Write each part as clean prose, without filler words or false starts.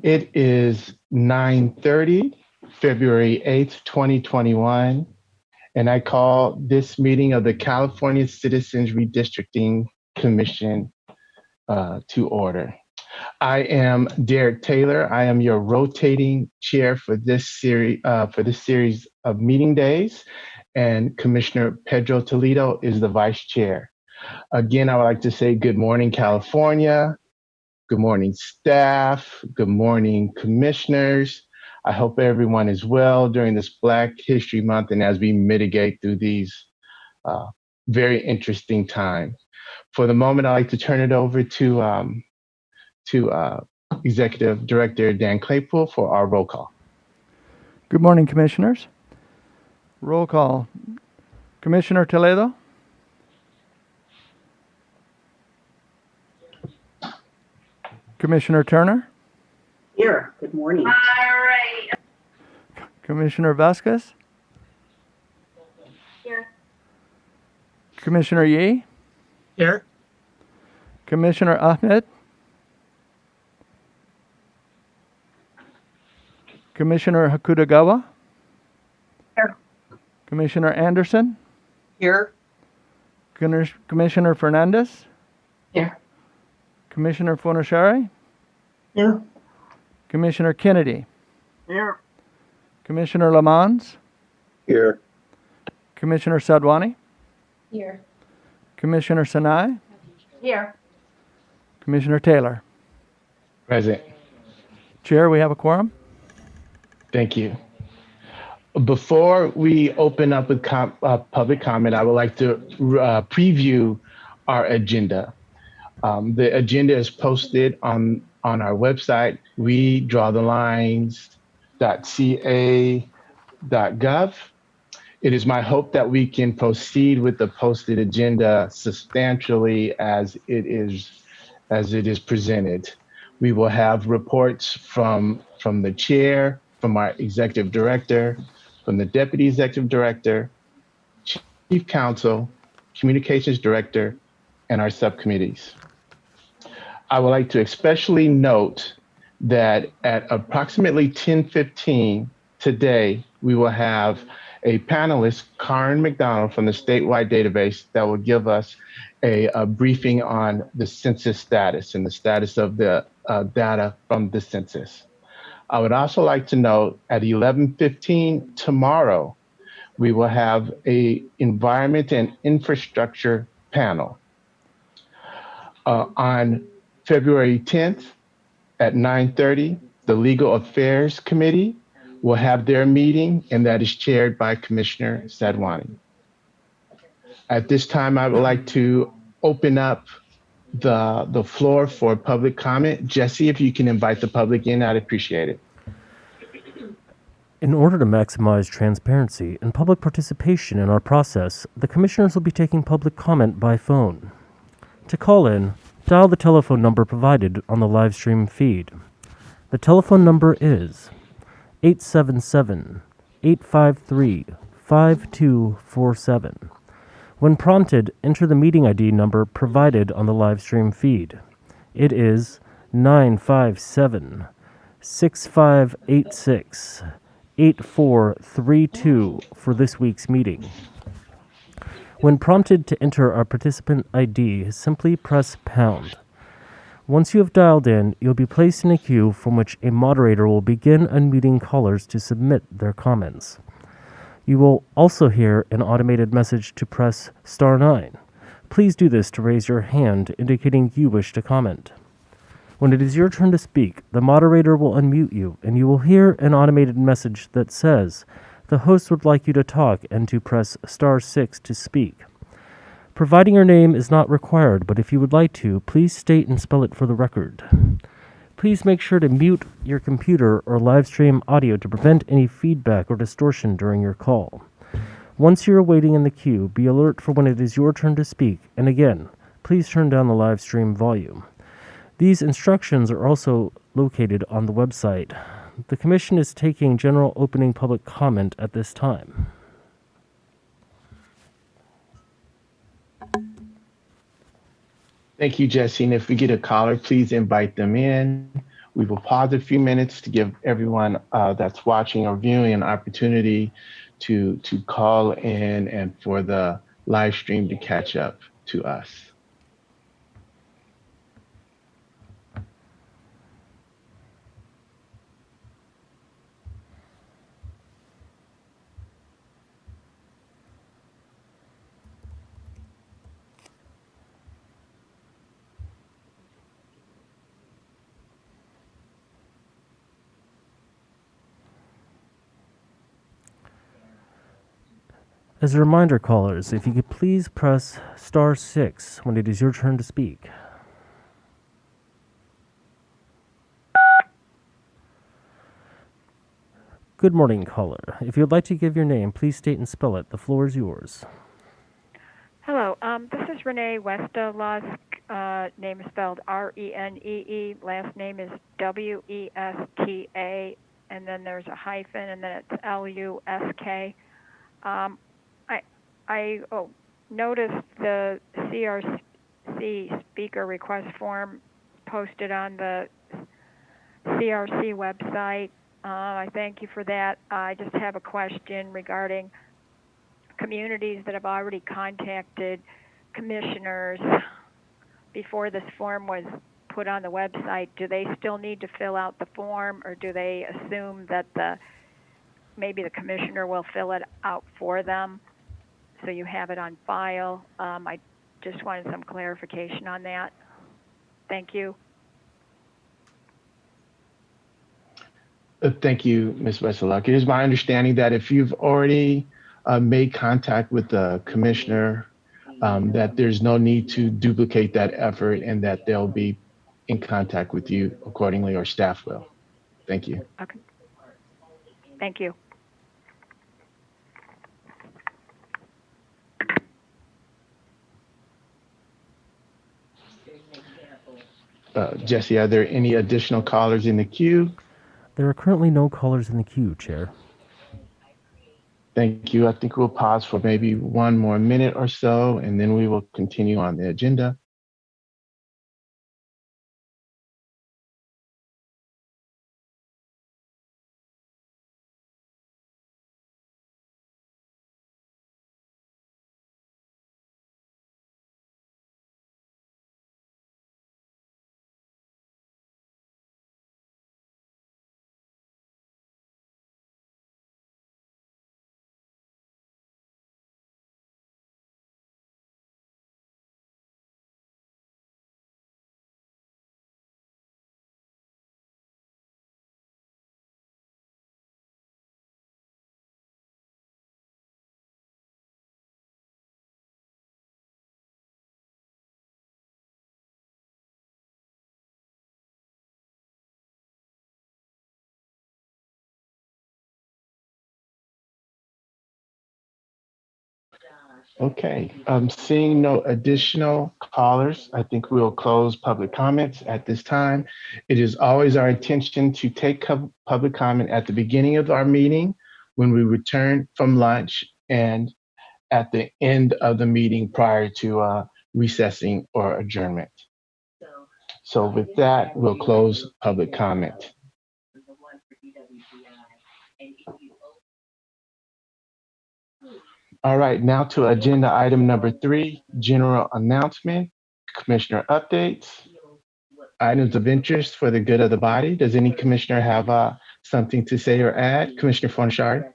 It is 9:30, February 8th, 2021, and I call this meeting of the California Citizens Redistricting Commission to order. I am Derek Taylor. I am your rotating chair for this series of meeting days, and Commissioner Pedro Toledo is the vice chair. Again, I would like to say good morning, California. Good morning, staff. Good morning, commissioners. I hope everyone is well during this Black History Month and as we mitigate through these uh, very interesting times. For the moment, I'd like to turn it over to Executive Director Dan Claypool for our roll call. Good morning, Commissioners. Roll call. Commissioner Toledo? Commissioner Turner? Here. Good morning. All right. Commissioner Vasquez? Here. Commissioner Yee? Here. Commissioner Ahmed? Commissioner Hakutagawa? Here. Commissioner Anderson? Here. Commissioner Fernandez? Here. Commissioner Fonashari? Here. Commissioner Kennedy? Here. Commissioner Lamons? Here. Commissioner Sadwani? Here. Commissioner Sanai? Here. Commissioner Taylor? Present. Chair, we have a quorum. Thank you. Before we open up with public comment, I would like to preview our agenda. The agenda is posted on our website, wedrawthelines.ca.gov. It is my hope that we can proceed with the posted agenda substantially as it is presented. We will have reports from the chair, from our executive director, from the deputy executive director, chief counsel, communications director, and our subcommittees. I would like to especially note that at approximately 10:15 today, we will have a panelist, Karen McDonald from the statewide database, that will give us a briefing on the census status and the status of the data from the census. I would also like to note at 11:15 tomorrow, we will have a environment and infrastructure panel. On February 10th at 9:30, the Legal Affairs Committee will have their meeting, and that is chaired by Commissioner Sadwani. At this time, I would like to open up the floor for public comment. Jesse, if you can invite the public in, I'd appreciate it. In order to maximize transparency and public participation in our process, the Commissioners will be taking public comment by phone. To call in, dial the telephone number provided on the live stream feed. The telephone number is 877-853-5247. When prompted, enter the meeting ID number provided on the live stream feed. It is 957-6586-8432 for this week's meeting. When prompted to enter our participant ID, simply press pound. Once you have dialed in, you'll be placed in a queue from which a moderator will begin unmuting callers to submit their comments. You will also hear an automated message to press *9. Please do this to raise your hand, indicating you wish to comment. When it is your turn to speak, the moderator will unmute you, and you will hear an automated message that says, "The host would like you to talk," and to press *6 to speak. Providing your name is not required, but if you would like to, please state and spell it for the record. Please make sure to mute your computer or live stream audio to prevent any feedback or distortion during your call. Once you are waiting in the queue, be alert for when it is your turn to speak, and again, please turn down the live stream volume. These instructions are also located on the website. The Commission is taking general opening public comment at this time. Thank you, Jesse. And if we get a caller, please invite them in. We will pause a few minutes to give everyone that's watching or viewing an opportunity to call in and for the live stream to catch up to us. As a reminder, callers, if you could please press *6 when it is your turn to speak. Good morning, caller. If you would like to give your name, please state and spell it. The floor is yours. Hello, this is Renee Westalusk. Name is spelled Renee. Last name is Westa, and then there's a hyphen, and then it's Lusk. I noticed the CRC speaker request form posted on the CRC website. I thank you for that. I just have a question regarding communities that have already contacted commissioners before this form was put on the website. Do they still need to fill out the form, or do they assume that maybe the commissioner will fill it out for them so you have it on file? I just wanted some clarification on that. Thank you. Thank you, Ms. Westalock. It is my understanding that if you've already made contact with the commissioner, that there's no need to duplicate that effort and that they'll be in contact with you accordingly, or staff will. Thank you. Okay. Thank you. Jesse, are there any additional callers in the queue? There are currently no callers in the queue, Chair. Thank you. I think we'll pause for maybe one more minute or so, and then we will continue on the agenda. Okay, seeing no additional callers, I think we'll close public comments at this time. It is always our intention to take public comment at the beginning of our meeting, when we return from lunch, and at the end of the meeting prior to recessing or adjournment. So with that, we'll close public comment. All right, now to agenda item number 3, general announcement, commissioner updates, items of interest for the good of the body. Does any commissioner have something to say or add? Commissioner Fonshari?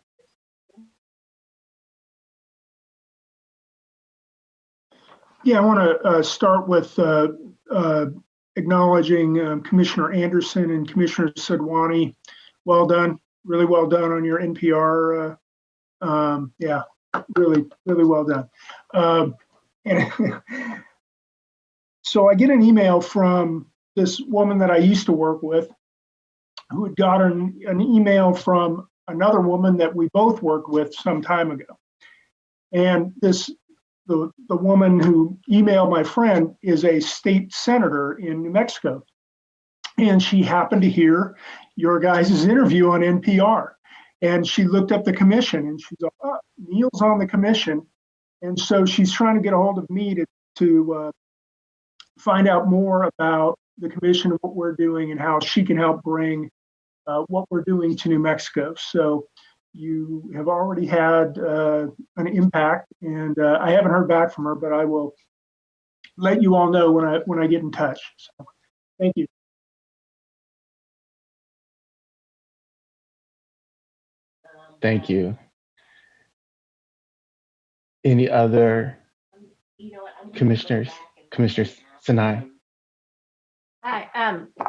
Yeah, I want to start with acknowledging Commissioner Anderson and Commissioner Sadwani. Well done, really well done on your NPR. Yeah, really well done. And so I get an email from this woman that I used to work with, who had gotten an email from another woman that we both worked with some time ago. And the woman who emailed my friend is a state senator in New Mexico. And she happened to hear your guys' interview on NPR. And she looked up the commission, and she's like, oh, Neil's on the commission. And so she's trying to get a hold of me to find out more about the commission of what we're doing and how she can help bring what we're doing to New Mexico. So you have already had an impact, and I haven't heard back from her, but I will let you all know when I get in touch. So, thank you. Thank you. Any other commissioners? Commissioner Sinai? Hi.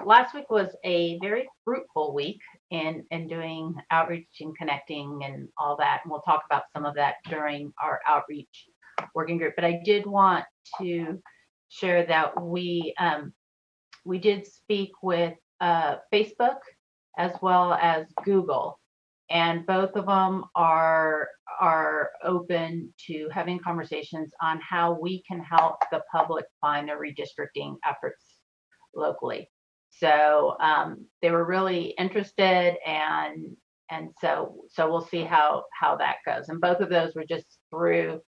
Last week was a very fruitful week in doing outreach and connecting and all that. And we'll talk about some of that during our outreach working group. But I did want to share that we did speak with Facebook as well as Google, and both of them are open to having conversations on how we can help the public find their redistricting efforts locally. So they were really interested, and so we'll see how that goes. And both of those were just through.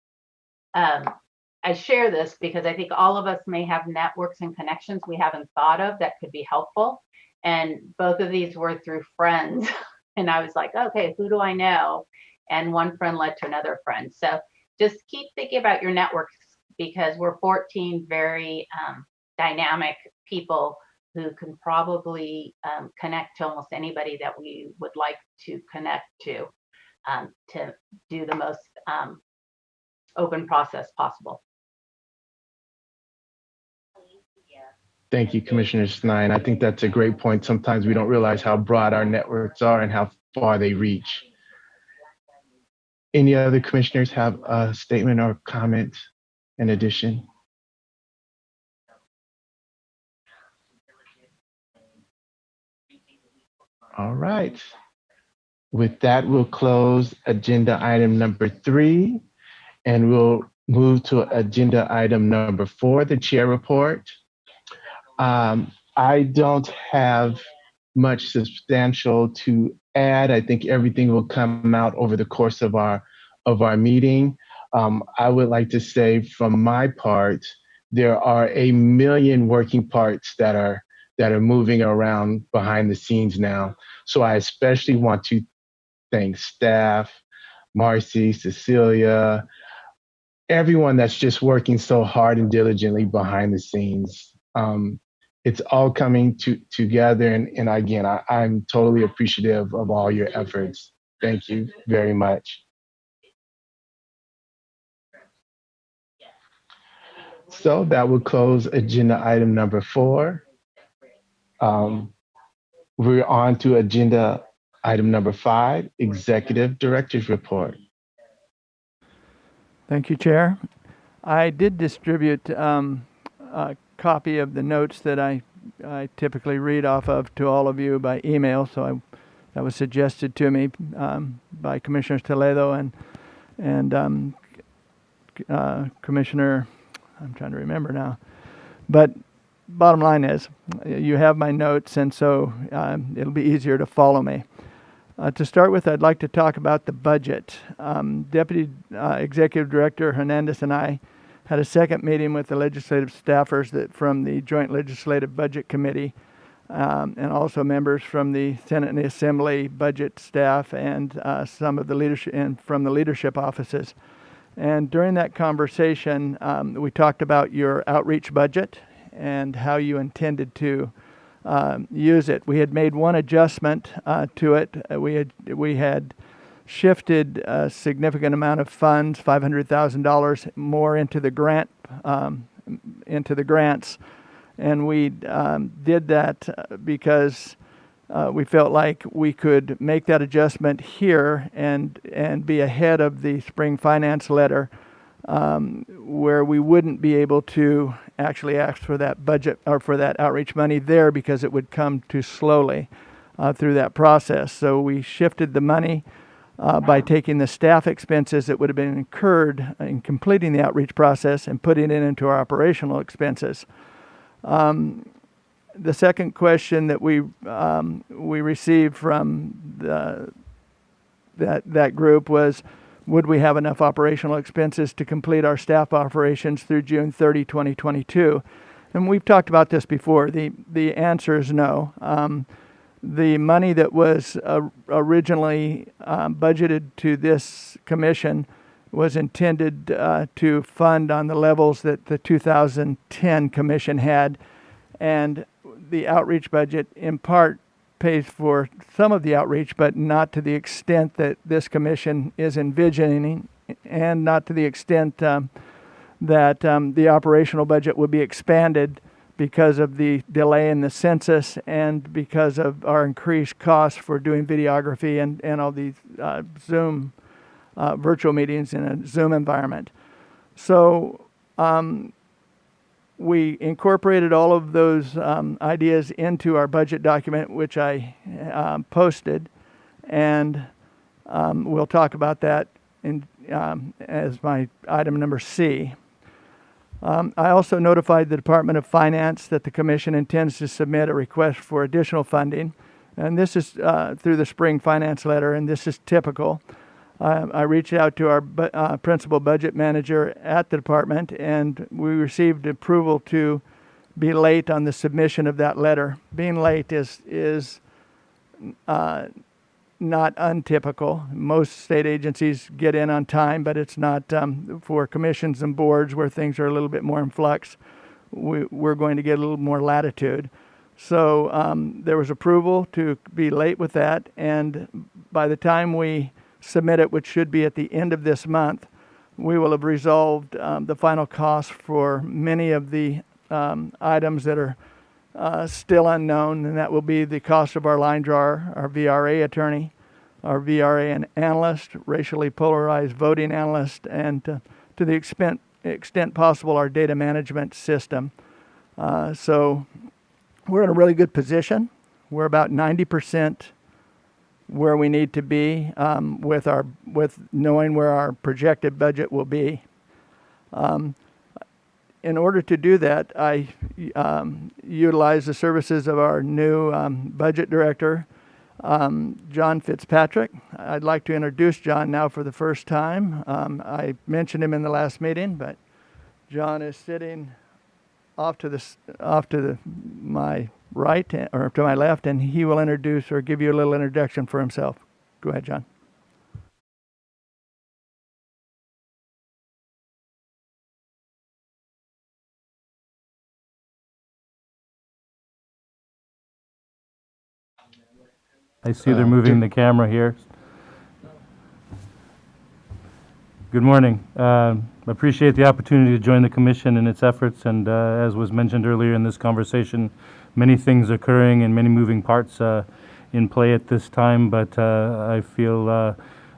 I share this because I think all of us may have networks and connections we haven't thought of that could be helpful. And both of these were through friends. And I was like, okay, who do I know? And one friend led to another friend. So just keep thinking about your networks, because we're 14 very dynamic people who can probably connect to almost anybody that we would like to connect to do the most open process possible. Thank you, Commissioner Sinai. And I think that's a great point. Sometimes we don't realize how broad our networks are and how far they reach. Any other commissioners have a statement or comment in addition? All right. With that, we'll close agenda item number 3, and we'll move to agenda item number 4, the chair report. I don't have much substantial to add. I think everything will come out over the course of our meeting. I would like to say, from my part, there are a million working parts that are moving around behind the scenes now. So I especially want to thank staff, Marcy, Cecilia, everyone that's just working so hard and diligently behind the scenes. It's all coming together. And again, I'm totally appreciative of all your efforts. Thank you very much. So that will close agenda item number 4. We're on to agenda item number 5, Executive Director's Report. Thank you, Chair. I did distribute a copy of the notes that I typically read off of to all of you by email. So that was suggested to me by Commissioner Toledo and Commissioner, I'm trying to remember now. But bottom line is, you have my notes, and so it'll be easier to follow me. To start with, I'd like to talk about the budget. Deputy Executive Director Hernandez and I had a second meeting with the legislative staffers from the Joint Legislative Budget Committee, and also members from the Senate and the Assembly budget staff and some of the leadership and from the leadership offices. And during that conversation, we talked about your outreach budget and how you intended to use it. We had made one adjustment to it. We had shifted a significant amount of funds, $500,000 more into the grants, and we did that because we felt like we could make that adjustment here and be ahead of the spring finance letter, where we wouldn't be able to actually ask for that budget or for that outreach money there because it would come too slowly through that process. So we shifted the money by taking the staff expenses that would have been incurred in completing the outreach process and putting it into our operational expenses. The second question that we received from that group was, would we have enough operational expenses to complete our staff operations through June 30, 2022? and we've talked about this before. The answer is no. The money that was originally budgeted to this commission was intended to fund on the levels that the 2010 commission had, and the outreach budget in part pays for some of the outreach, but not to the extent that this commission is envisioning, and not to the extent that the operational budget will be expanded because of the delay in the census and because of our increased costs for doing videography and all these Zoom virtual meetings in a Zoom environment. So we incorporated all of those ideas into our budget document, which I posted, and we'll talk about that as my item number C. I also notified the Department of Finance that the Commission intends to submit a request for additional funding, and this is through the spring finance letter, and this is typical. I reached out to our principal budget manager at the department, and we received approval to be late on the submission of that letter. Being late is not untypical. Most state agencies get in on time, but it's not for commissions and boards where things are a little bit more in flux. We're going to get a little more latitude. So there was approval to be late with that, and by the time we submit it, which should be at the end of this month, we will have resolved the final costs for many of the items that are still unknown, and that will be the cost of our line drawer, our VRA attorney, our VRA and analyst, racially polarized voting analyst, and to the extent possible, our data management system. So we're in a really good position. We're about 90% where we need to be with knowing where our projected budget will be. In order to do that, I utilize the services of our new budget director, John Fitzpatrick. I'd like to introduce John now for the first time. I mentioned him in the last meeting, but John is sitting off to my right, or to my left, and he will introduce or give you a little introduction for himself. Go ahead, John. I see they're moving the camera here. Good morning. Appreciate the opportunity to join the Commission in its efforts, and as was mentioned earlier in this conversation, many things occurring and many moving parts in play at this time, but I feel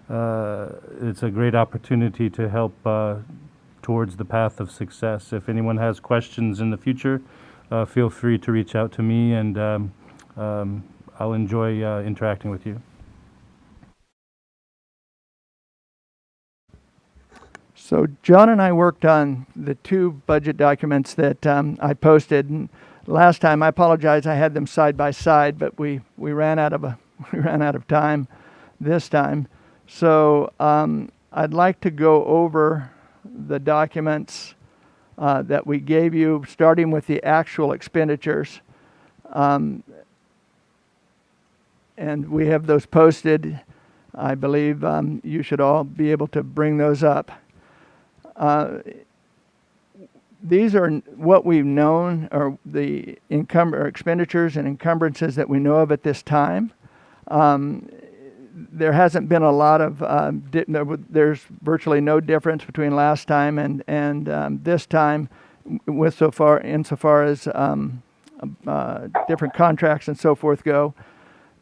it's a great opportunity to help towards the path of success. If anyone has questions in the future, feel free to reach out to me, and I'll enjoy interacting with you. So John and I worked on the two budget documents that I posted. And last time, I apologize, I had them side by side, but we ran out of time this time. So I'd like to go over the documents that we gave you, starting with the actual expenditures. And we have those posted. I believe you should all be able to bring those up. These are what we've known, or the expenditures and encumbrances that we know of at this time. There hasn't been a lot of, there's virtually no difference between last time and this time, insofar as different contracts and so forth go.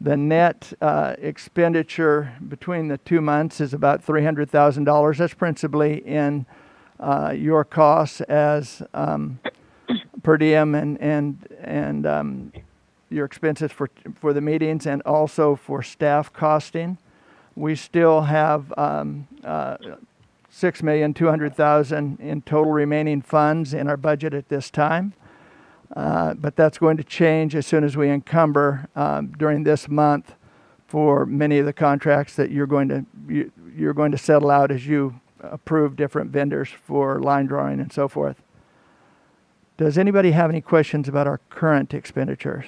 The net expenditure between the 2 months is about $300,000. That's principally in your costs as per diem and your expenses for the meetings, and also for staff costing. We still have $6,200,000 in total remaining funds in our budget at this time. But that's going to change as soon as we encumber during this month for many of the contracts that you're going to settle out as you approve different vendors for line drawing and so forth. Does anybody have any questions about our current expenditures?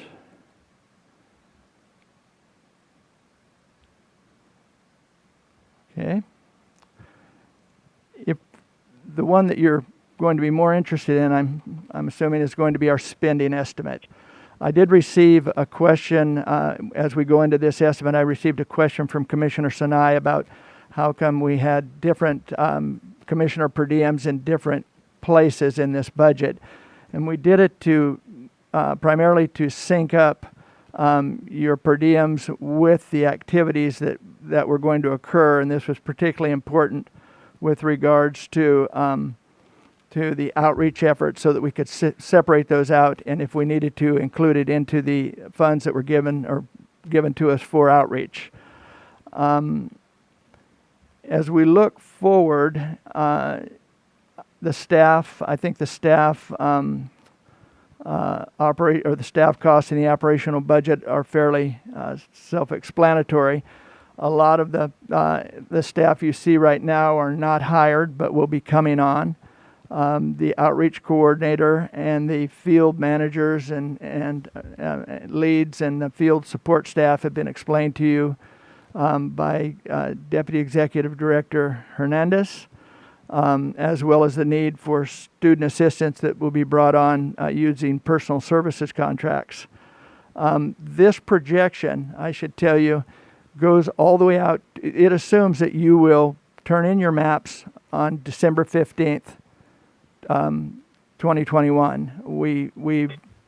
Okay. If the one that you're going to be more interested in, I'm assuming, is going to be our spending estimate. I did receive a question as we go into this estimate. I received a question from Commissioner Sinai about how come we had different commissioner per diems in different places in this budget, and we did it to primarily to sync up your per diems with the activities that were going to occur, and this was particularly important with regards to the outreach effort, so that we could separate those out, and if we needed to, include it into the funds that were given to us for outreach. As we look forward, the staff the staff costs in the operational budget are fairly self-explanatory. A lot of the staff you see right now are not hired, but will be coming on. The outreach coordinator and the field managers and leads and the field support staff have been explained to you by Deputy Executive Director Hernandez, as well as the need for student assistance that will be brought on using personal services contracts. This projection, I should tell you, goes all the way out. It assumes that you will turn in your maps on December 15th, 2021.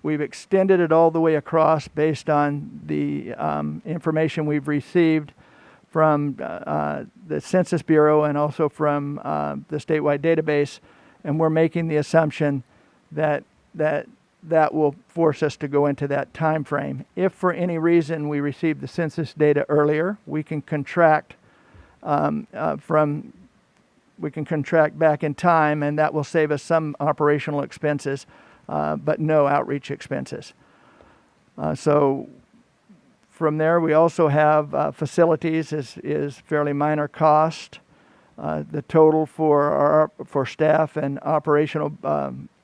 We've extended it all the way across based on the information we've received from the Census Bureau and also from the statewide database, and we're making the assumption that will force us to go into that time frame. If for any reason we receive the census data earlier, we can contract back in time, and that will save us some operational expenses, but no outreach expenses. So from there, we also have facilities is fairly minor cost. The total for staff and operational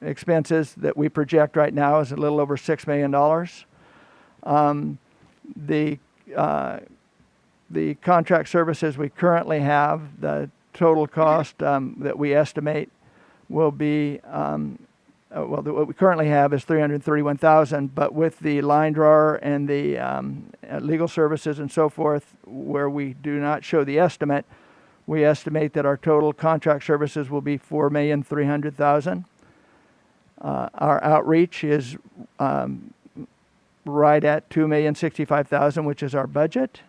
expenses that we project right now is a little over $6 million. The contract services we currently have, the total cost that we estimate will be, what we currently have is $331,000, but with the line drawer and the legal services and so forth, where we do not show the estimate, we estimate that our total contract services will be $4,300,000. Our outreach is right at $2,065,000, which is our budget.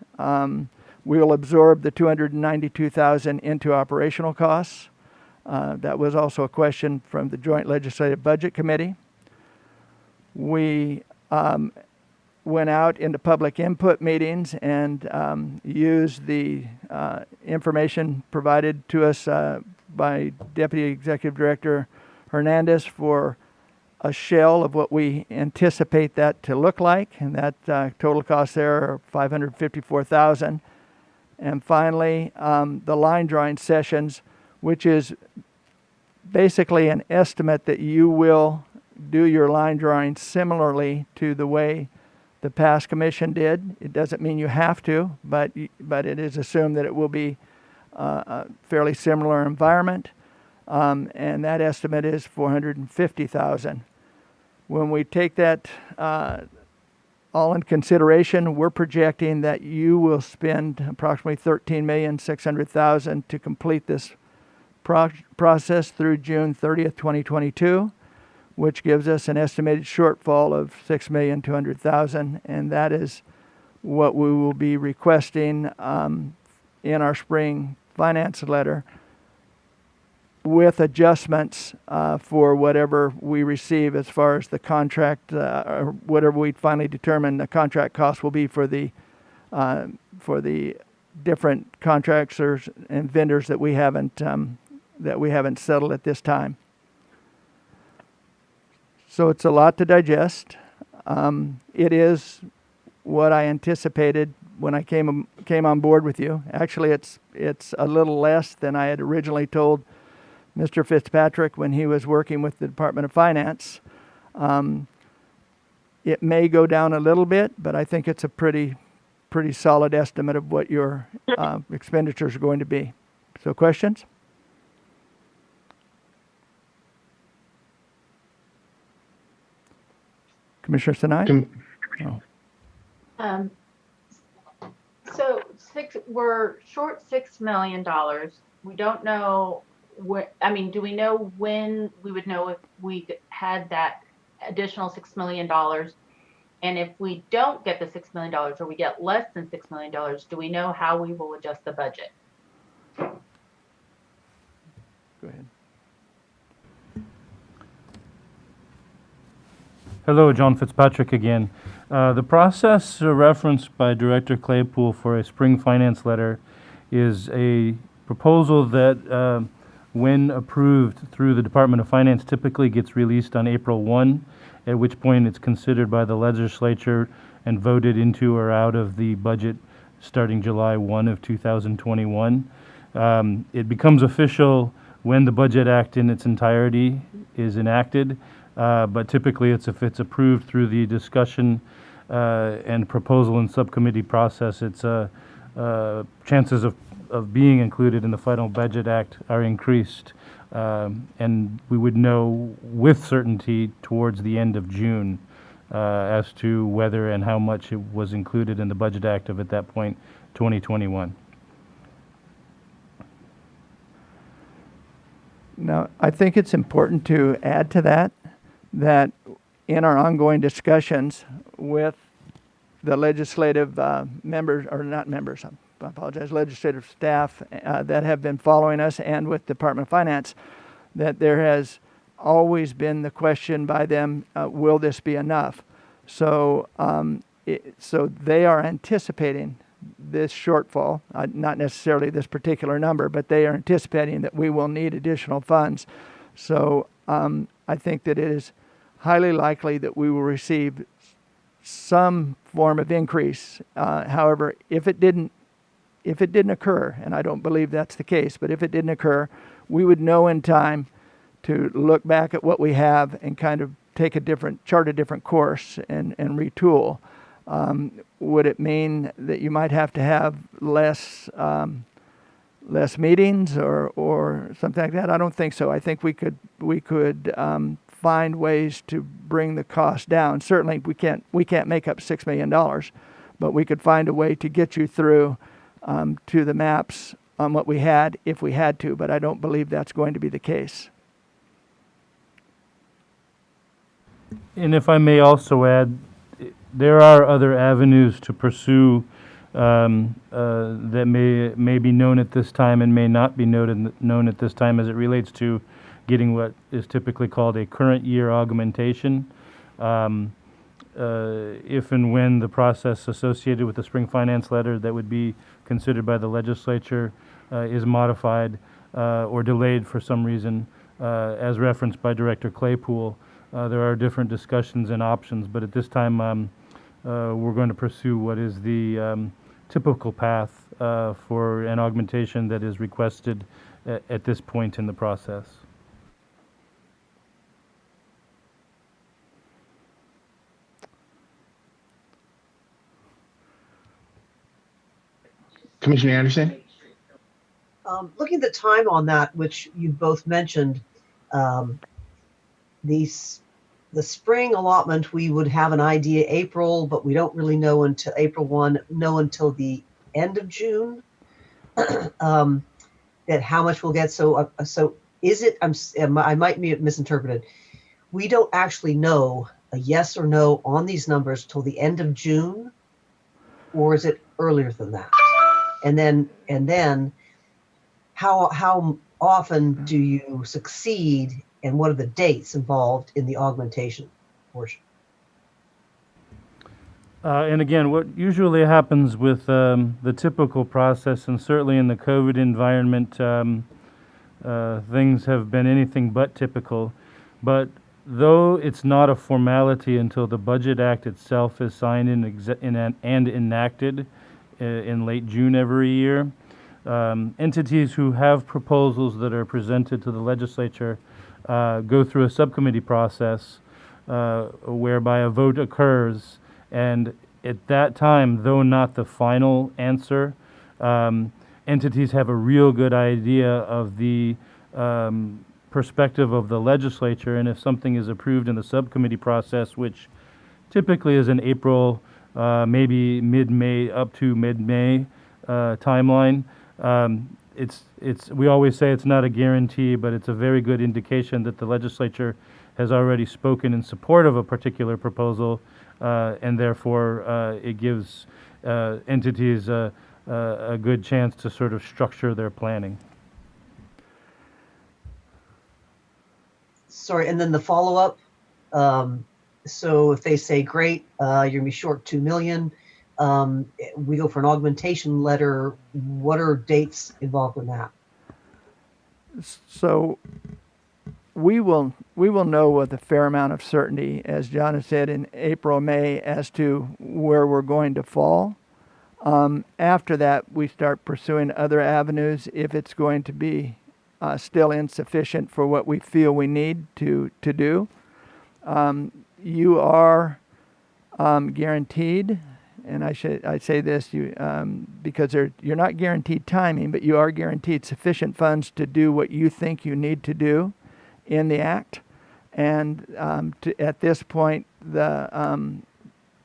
We will absorb the $292,000 into operational costs. That was also a question from the Joint Legislative Budget Committee. We went out into public input meetings and used the information provided to us by Deputy Executive Director Hernandez for a shell of what we anticipate that to look like, and that total cost there are $554,000. And finally, the line drawing sessions, which is basically an estimate that you will do your line drawing similarly to the way the past commission did. It doesn't mean you have to, but it is assumed that it will be a fairly similar environment. And that estimate is $450,000. When we take that all in consideration, we're projecting that you will spend approximately $13,600,000 to complete this process through June 30th, 2022, which gives us an estimated shortfall of $6,200,000, and that is what we will be requesting in our spring finance letter, with adjustments for whatever we receive as far as the contract, or whatever we finally determine the contract cost will be for the different contractors and vendors that we haven't settled at this time. So it's a lot to digest. It is what I anticipated when I came on board with you. Actually, it's a little less than I had originally told Mr. Fitzpatrick when he was working with the Department of Finance. It may go down a little bit, but I think it's a pretty solid estimate of what your expenditures are going to be. So questions? Commissioner Sinai? So we're short $6 million. We don't know do we know when we would know if we had that additional $6 million? And if we don't get the $6 million or we get less than $6 million, do we know how we will adjust the budget? Go ahead. Hello, John Fitzpatrick again. The process referenced by Director Claypool for a spring finance letter is a proposal that, when approved through the Department of Finance, typically gets released on April 1, at which point it's considered by the legislature and voted into or out of the budget starting July 1 of 2021. It becomes official when the Budget Act in its entirety is enacted. But typically, if it's approved through the discussion and proposal and subcommittee process, its chances of being included in the final Budget Act are increased. And we would know with certainty towards the end of June as to whether and how much it was included in the Budget Act of, at that point, 2021. Now, I think it's important to add to that in our ongoing discussions with the legislative members, or not members, I apologize, legislative staff that have been following us, and with Department of Finance, that there has always been the question by them, will this be enough? So, so they are anticipating this shortfall, not necessarily this particular number, but they are anticipating that we will need additional funds. So I think that it is highly likely that we will receive some form of increase. However, if it didn't occur, and I don't believe that's the case, but if it didn't occur, we would know in time to look back at what we have and kind of chart a different course and retool. Would it mean that you might have to have less meetings or something like that? I don't think so. I think we could find ways to bring the cost down. Certainly, we can't make up $6 million, but we could find a way to get you through to the maps on what we had if we had to. But I don't believe that's going to be the case. And if I may also add, there are other avenues to pursue that may be known at this time and may not be known at this time as it relates to getting what is typically called a current year augmentation. If and when the process associated with the spring finance letter that would be considered by the legislature is modified or delayed for some reason, as referenced by Director Claypool, there are different discussions and options, but at this time we're going to pursue what is the typical path for an augmentation that is requested at this point in the process. Commissioner Anderson? Looking at the time on that, which you both mentioned, the spring allotment, we would have an idea April, but we don't really know until April 1, until the end of June, that how much we'll get. So is it, I might be misinterpreted. We don't actually know a yes or no on these numbers till the end of June, or is it earlier than that? And then how often do you succeed, and what are the dates involved in the augmentation portion? And again, what usually happens with the typical process, and certainly in the COVID environment, things have been anything but typical. But though it's not a formality until the Budget Act itself is signed and enacted in late June every year, entities who have proposals that are presented to the legislature go through a subcommittee process whereby a vote occurs, and at that time, though not the final answer, entities have a real good idea of the perspective of the legislature, and if something is approved in the subcommittee process, which typically is in April, maybe mid-May up to mid-May timeline. We always say it's not a guarantee, but it's a very good indication that the legislature has already spoken in support of a particular proposal, and therefore it gives entities a good chance to sort of structure their planning. Sorry, and then the follow-up. So if they say, great, you're gonna be short 2 million, we go for an augmentation letter, what are dates involved in that? So we will know with a fair amount of certainty, as John has said, in April, May, as to where we're going to fall. After that, we start pursuing other avenues if it's going to be still insufficient for what we feel we need to do. You are guaranteed, and I say this because you're not guaranteed timing, but you are guaranteed sufficient funds to do what you think you need to do in the act. And at this point, the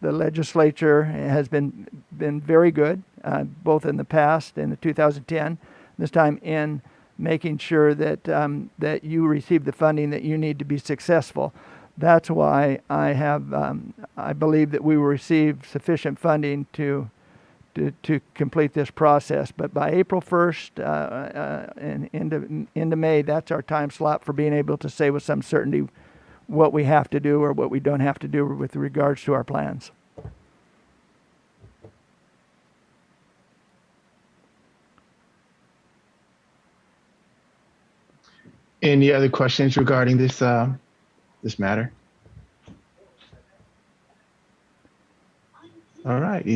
legislature has been very good, both in the past, in the 2010, this time in making sure that that you receive the funding that you need to be successful. That's why I believe that we will receive sufficient funding to complete this process. But by April 1st and into May, that's our time slot for being able to say with some certainty what we have to do or what we don't have to do with regards to our plans. Any other questions regarding this this matter? All right,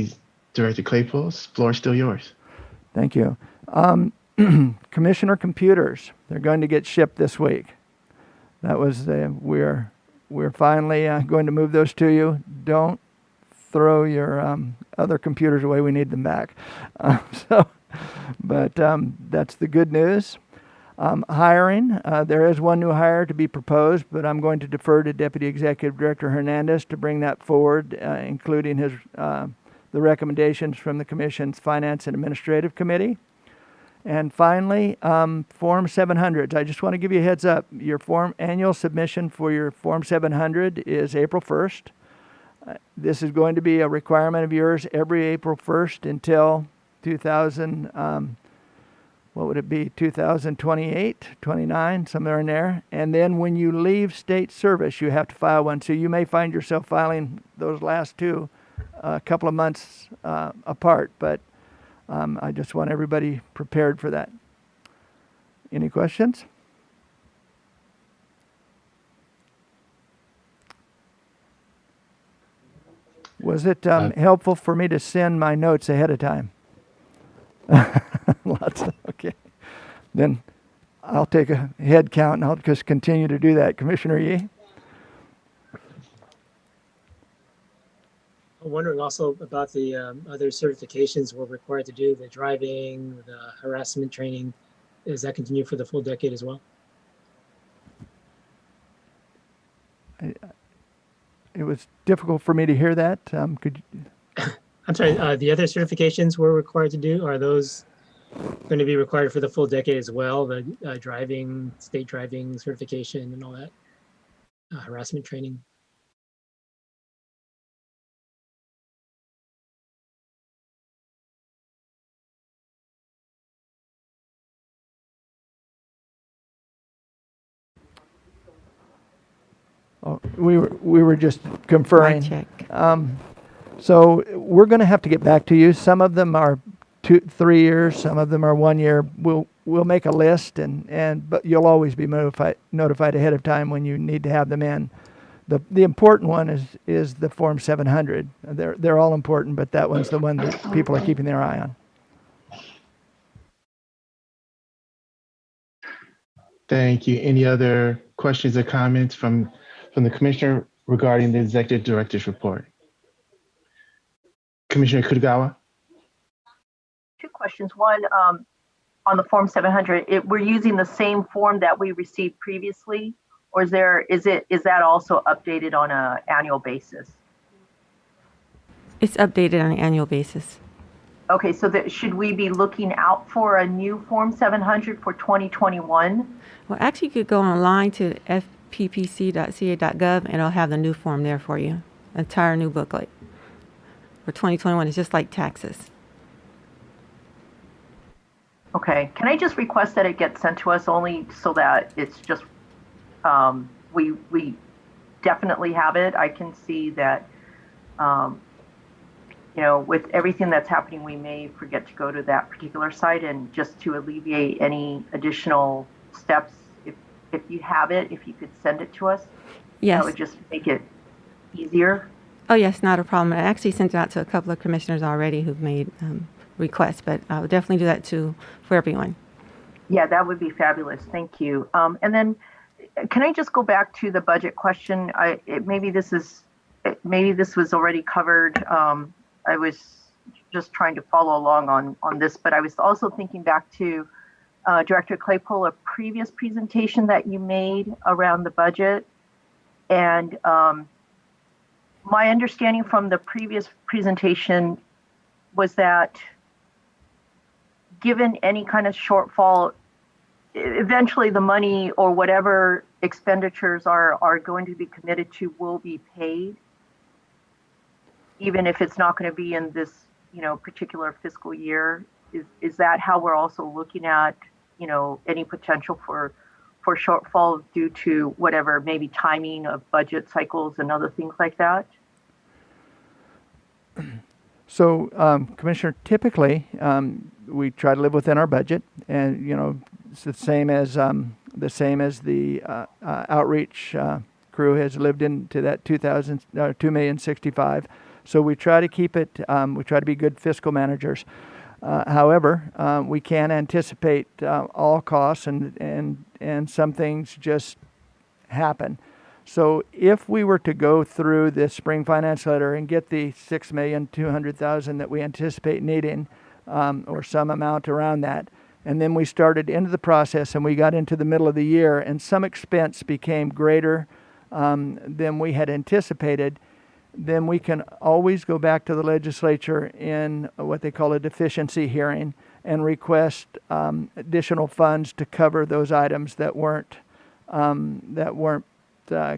Director Claypool's floor is still yours. Thank you. Commissioner computers, they're going to get shipped this week. That was we're finally going to move those to you. Don't throw your other computers away. We need them back. But that's the good news. Hiring, there is one new hire to be proposed, but I'm going to defer to Deputy Executive Director Hernandez to bring that forward, including the recommendations from the Commission's Finance and Administrative Committee. And finally, Form 700s. I just want to give you a heads up. Your annual submission for your Form 700 is April 1st. This is going to be a requirement of yours every April 1st until 2028, 29, somewhere in there. And then when you leave state service, you have to file one. So you may find yourself filing those last two a couple of months apart, but I just want everybody prepared for that. Any questions? Was it helpful for me to send my notes ahead of time? Lots. Okay. Then I'll take a head count and I'll just continue to do that. Commissioner Yee? I'm wondering also about the other certifications we're required to do, the driving, the harassment training. Does that continue for the full decade as well? It was difficult for me to hear that. Could you... I'm sorry, the other certifications we're required to do, are those going to be required for the full decade as well? The driving, state driving certification and all that, harassment training? Oh, we were just conferring. Check. So we're going to have to get back to you. Some of them are 3 years. Some of them are 1 year. We'll make a list, but you'll always be notified ahead of time when you need to have them in. The important one is the Form 700. They're all important, but that one's the one that people are keeping their eye on. Thank you. Any other questions or comments from the commissioner regarding the executive director's report. Commissioner Kudogawa? Two questions. One, on the Form 700, we're using the same form that we received previously, or is that also updated on an annual basis? It's updated on an annual basis. Okay, so should we be looking out for a new Form 700 for 2021? Well, actually, you could go online to fppc.ca.gov and it'll have the new form there for you. Entire new booklet for 2021. It's just like taxes. Okay, can I just request that it gets sent to us only so that it's just, we definitely have it. I can see that, with everything that's happening, we may forget to go to that particular site, and just to alleviate any additional steps, if you have it, if you could send it to us, Yes. that would just make it easier. Oh, yes, not a problem. I actually sent it out to a couple of commissioners already who've made requests, but I'll definitely do that too for everyone. Yeah, that would be fabulous. Thank you. And then, can I just go back to the budget question? Maybe this was already covered. I was just trying to follow along on this, but I was also thinking back to Director Claypool, a previous presentation that you made around the budget. And my understanding from the previous presentation was that given any kind of shortfall, eventually the money or whatever expenditures are going to be committed to will be paid, even if it's not going to be in this, particular fiscal year. Is that how we're also looking at, any potential for shortfall due to whatever, maybe timing of budget cycles and other things like that? So, Commissioner, typically we try to live within our budget, and it's the same as the outreach crew has lived into that 2,065,000. So we try to keep it. We try to be good fiscal managers. However, we can anticipate all costs, and some things just happen. So if we were to go through this spring finance letter and get the $6,200,000 that we anticipate needing, or some amount around that, and then we started into the process and we got into the middle of the year and some expense became greater than we had anticipated, then we can always go back to the legislature in what they call a deficiency hearing and request additional funds to cover those items that weren't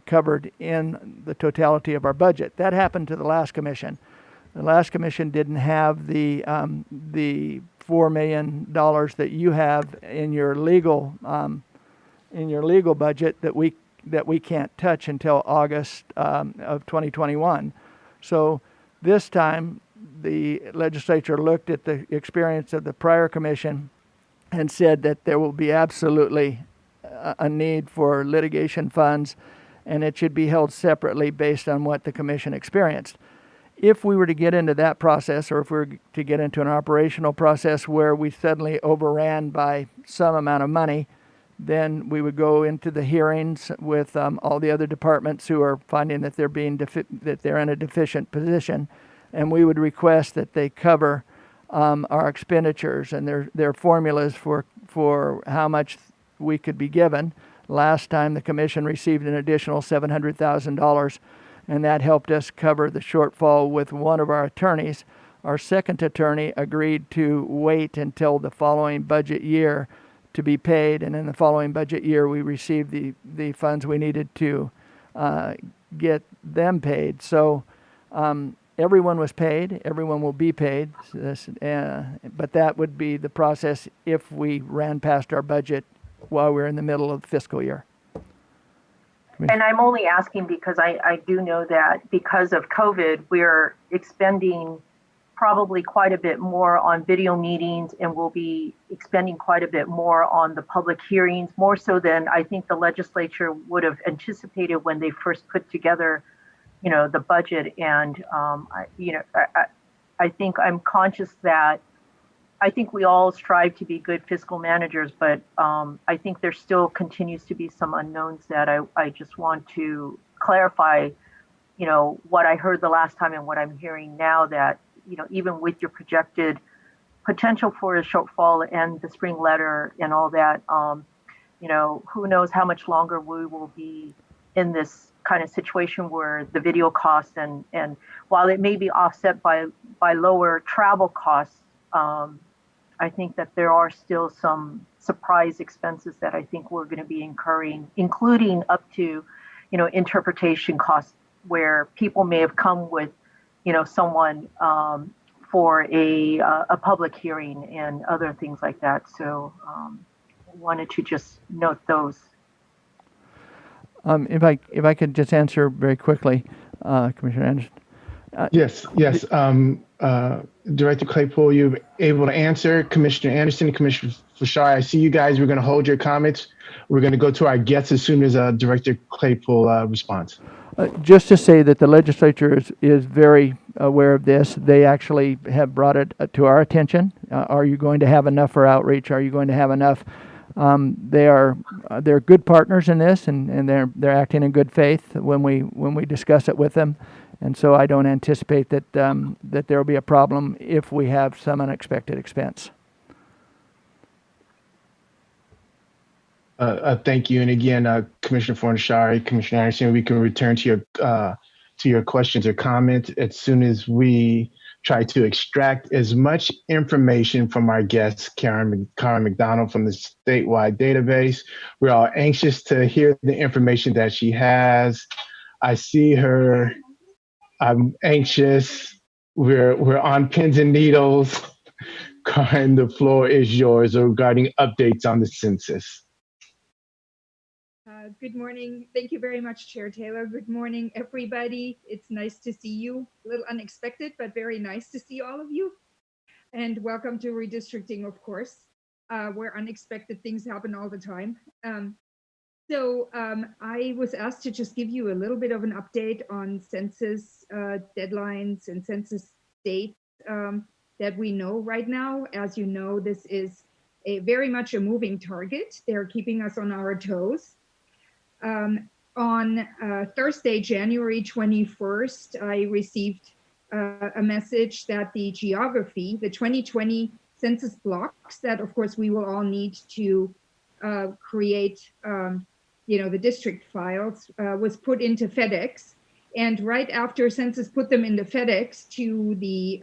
covered in the totality of our budget. That happened to the last commission. The last commission didn't have the $4 million that you have in your legal budget that we can't touch until August of 2021. So this time the legislature looked at the experience of the prior commission and said that there will be absolutely a need for litigation funds, and it should be held separately based on what the commission experienced. If we were to get into that process, or if we were to get into an operational process where we suddenly overran by some amount of money, then we would go into the hearings with all the other departments who are finding that they're in a deficient position, and we would request that they cover our expenditures and their formulas for how much we could be given. Last time the commission received an additional $700,000, and that helped us cover the shortfall with one of our attorneys. Our second attorney agreed to wait until the following budget year to be paid, and in the following budget year we received the funds we needed to get them paid. So everyone was paid, everyone will be paid, but that would be the process if we ran past our budget while we're in the middle of the fiscal year. And I'm only asking because I do know that because of COVID, we're expending probably quite a bit more on video meetings, and we'll be expending quite a bit more on the public hearings, more so than I think the legislature would have anticipated when they first put together, the budget. And, I think I'm conscious that I think we all strive to be good fiscal managers, but I think there still continues to be some unknowns that I just want to clarify what I heard the last time and what I'm hearing now, that, even with your projected potential for a shortfall and the spring letter and all that, who knows how much longer we will be in this kind of situation where the video costs and while it may be offset by lower travel costs, I think that there are still some surprise expenses that I think we're going to be incurring, including up to, interpretation costs, where people may have come with, someone for a public hearing and other things like that. So wanted to just note those. If I could just answer very quickly, Commissioner Anderson. Yes. Director Claypool, you're able to answer. Commissioner Anderson and Commissioner Fashari, I see you guys. We're going to hold your comments. We're going to go to our guests as soon as Director Claypool responds. Just to say that the legislature is very aware of this. They actually have brought it to our attention. Are you going to have enough for outreach? Are you going to have enough? They're good partners in this, and they're acting in good faith when we discuss it with them. And so I don't anticipate that there will be a problem if we have some unexpected expense. Thank you. And again, Commissioner Fornashari, Commissioner Anderson, we can return to your questions or comments as soon as we try to extract as much information from our guest, Karen McDonald from the statewide database. We're all anxious to hear the information that she has. I see her. I'm anxious. We're on pins and needles. Karen, the floor is yours regarding updates on the census. Good morning. Thank you very much, Chair Taylor. Good morning, everybody. It's nice to see you. A little unexpected, but very nice to see all of you. And welcome to redistricting, of course, where unexpected things happen all the time. I was asked to just give you a little bit of an update on census deadlines and census dates that we know right now. As you know, this is very much a moving target. They're keeping us on our toes. On Thursday, January 21st, I received a message that the geography, the 2020 census blocks that, of course, we will all need to create, the district files, was put into FedEx. And right after census put them into FedEx to the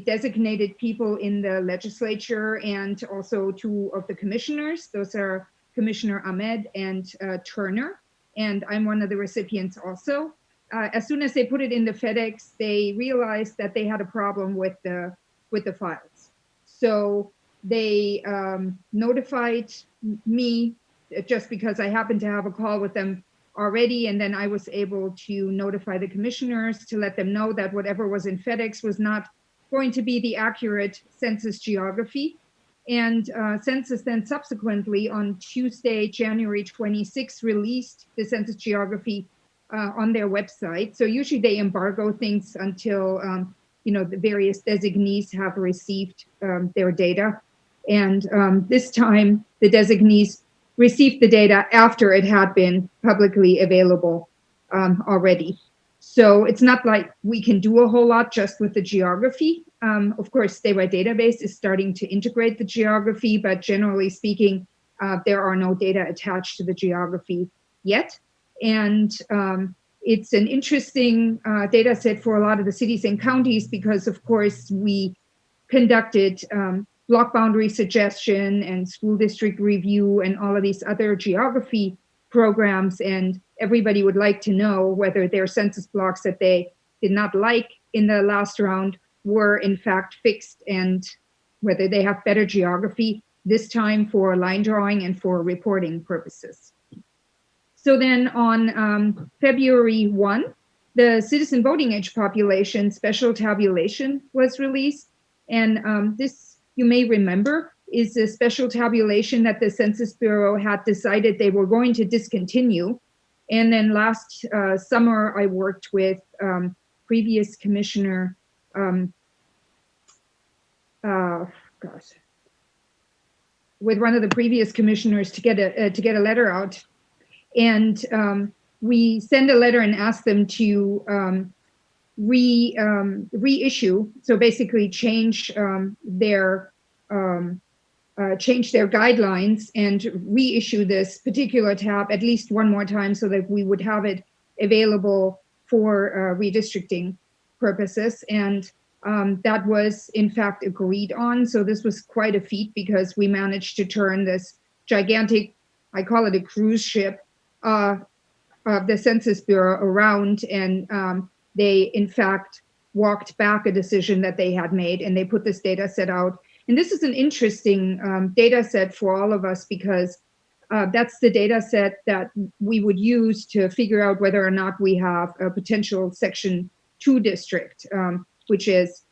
designated people in the legislature and also two of the commissioners, those are Commissioner Ahmed and Turner, and I'm one of the recipients also. As soon as they put it in the FedEx, they realized that they had a problem with the files. So they notified me, just because I happened to have a call with them already, and then I was able to notify the commissioners to let them know that whatever was in FedEx was not going to be the accurate census geography. And Census then subsequently on Tuesday, January 26th, released the census geography on their website. So usually they embargo things until the various designees have received their data. And this time the designees received the data after it had been publicly available already. So it's not like we can do a whole lot just with the geography. Of course, statewide database is starting to integrate the geography, but generally speaking, there are no data attached to the geography yet. And it's an interesting data set for a lot of the cities and counties because, of course, we conducted block boundary suggestion and school district review and all of these other geography programs, and everybody would like to know whether their census blocks that they did not like in the last round were in fact fixed and whether they have better geography this time for line drawing and for reporting purposes. So then on February 1, the citizen voting age population special tabulation was released. And this, you may remember, is a special tabulation that the Census Bureau had decided they were going to discontinue. And then last summer, I worked with previous commissioner, with one of the previous commissioners to get a letter out. And we send a letter and ask them to reissue. So basically change their guidelines and reissue this particular tab at least one more time so that we would have it available for redistricting purposes. And that was in fact agreed on. So this was quite a feat because we managed to turn this gigantic, I call it a cruise ship, of the Census Bureau around, and they in fact walked back a decision that they had made, and they put this data set out. And this is an interesting data set for all of us because that's the data set that we would use to figure out whether or not we have a potential Section 2 district, which is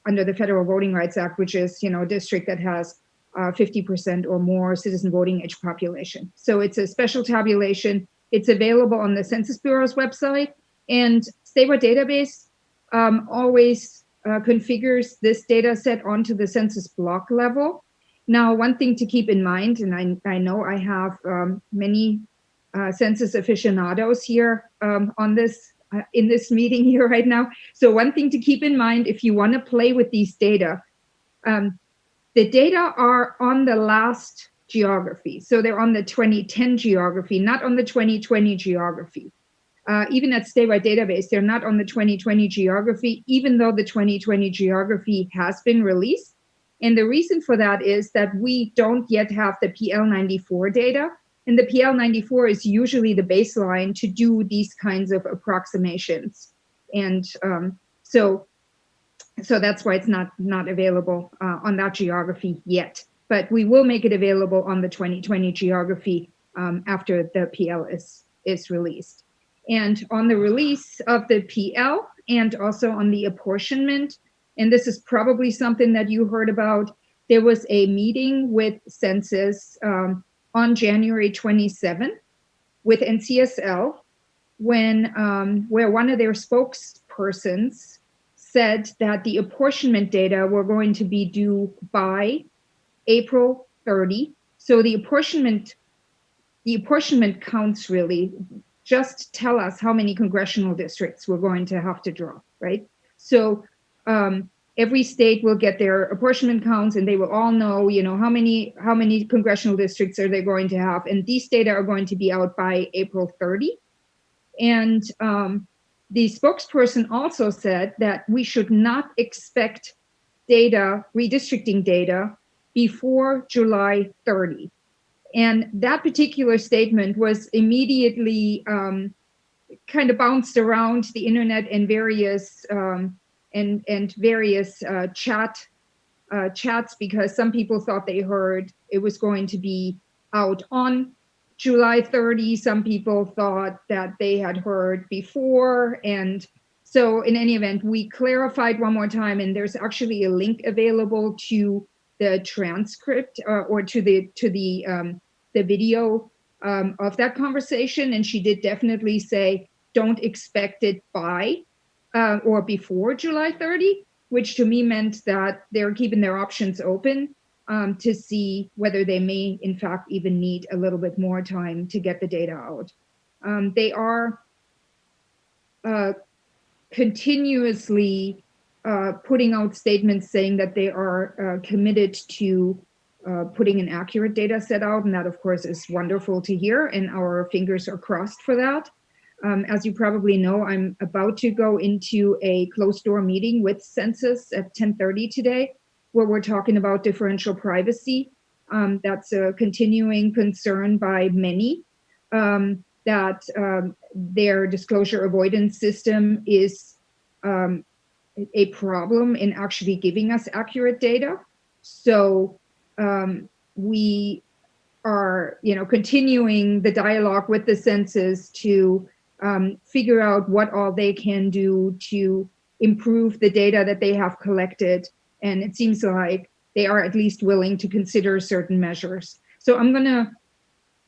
under the Federal Voting Rights Act, which is, a district that has 50% or more citizen voting age population. So it's a special tabulation. It's available on the Census Bureau's website, and Statewide Database always configures this data set onto the census block level. Now, one thing to keep in mind, and I know I have many census aficionados here on this in this meeting here right now. So one thing to keep in mind, if you want to play with these data, the data are on the last geography. So they're on the 2010 geography, not on the 2020 geography. Even at Statewide Database, they're not on the 2020 geography, even though the 2020 geography has been released. And the reason for that is that we don't yet have the PL94 data. And the PL94 is usually the baseline to do these kinds of approximations. And so that's why it's not available on that geography yet. But we will make it available on the 2020 geography after the PL is released. And on the release of the PL and also on the apportionment, and this is probably something that you heard about, there was a meeting with Census on January 27th with NCSL where one of their spokespersons said that the apportionment data were going to be due by April 30. So the apportionment counts really just tell us how many congressional districts we're going to have to draw, right? So every state will get their apportionment counts, and they will all know, how many congressional districts are they going to have, and these data are going to be out by April 30. And the spokesperson also said that we should not expect redistricting data before July 30. And that particular statement was immediately kind of bounced around the internet and various chats because some people thought they heard it was going to be out on July 30. Some people thought that they had heard before. And so in any event, we clarified one more time, and there's actually a link available to the transcript or to the video of that conversation. And she did definitely say, don't expect it by or before July 30, which to me meant that they're keeping their options open to see whether they may, in fact, even need a little bit more time to get the data out. They are continuously putting out statements saying that they are committed to putting an accurate data set out. And that, of course, is wonderful to hear. And our fingers are crossed for that. As you probably know, I'm about to go into a closed door meeting with Census at 10:30 today, where we're talking about differential privacy. That's a continuing concern by many, that their disclosure avoidance system is a problem in actually giving us accurate data. So we are, continuing the dialogue with the Census to figure out what all they can do to improve the data that they have collected. And it seems like they are at least willing to consider certain measures. So I'm going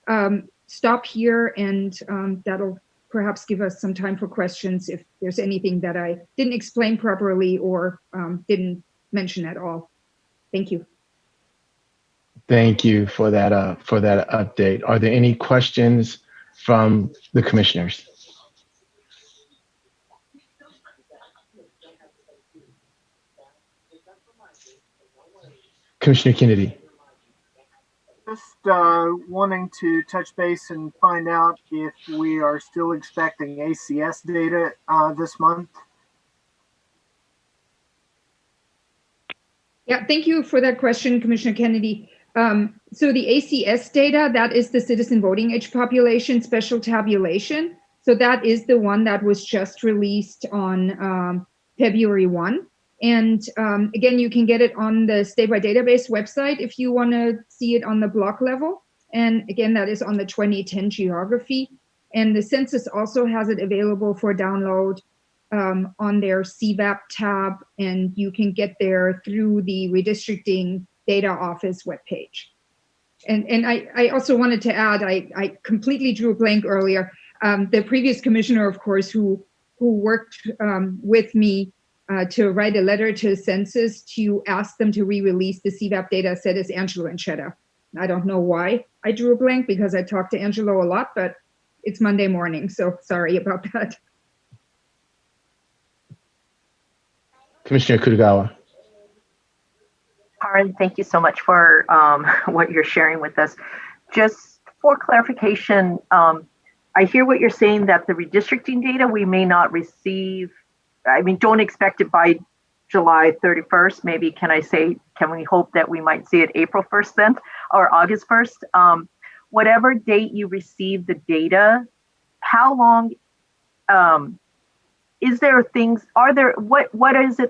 to stop here, and that'll perhaps give us some time for questions if there's anything that I didn't explain properly or didn't mention at all. Thank you. Thank you for that update. Are there any questions from the commissioners. Commissioner Kennedy. Just wanting to touch base and find out if we are still expecting ACS data this month. Yeah, thank you for that question, Commissioner Kennedy. So the ACS data, that is the citizen voting age population special tabulation. So that is the one that was just released on February 1. And again, you can get it on the statewide database website if you want to see it on the block level. And again, that is on the 2010 geography. And the census also has it available for download on their CBAP tab, and you can get there through the Redistricting Data Office webpage. And I also wanted to add, I completely drew a blank earlier. The previous commissioner, of course, who worked with me to write a letter to census to ask them to re-release the CBAP data set is Angelo Anchetta. I don't know why I drew a blank, because I talked to Angelo a lot, but it's Monday morning, so sorry about that. Commissioner Kudogawa. Karen, thank you so much for what you're sharing with us. Just for clarification, I hear what you're saying, that the redistricting data we may not receive, I mean, don't expect it by July 31st. Maybe can we hope that we might see it April 1st then, or August 1st? Whatever date you receive the data, how long, what is it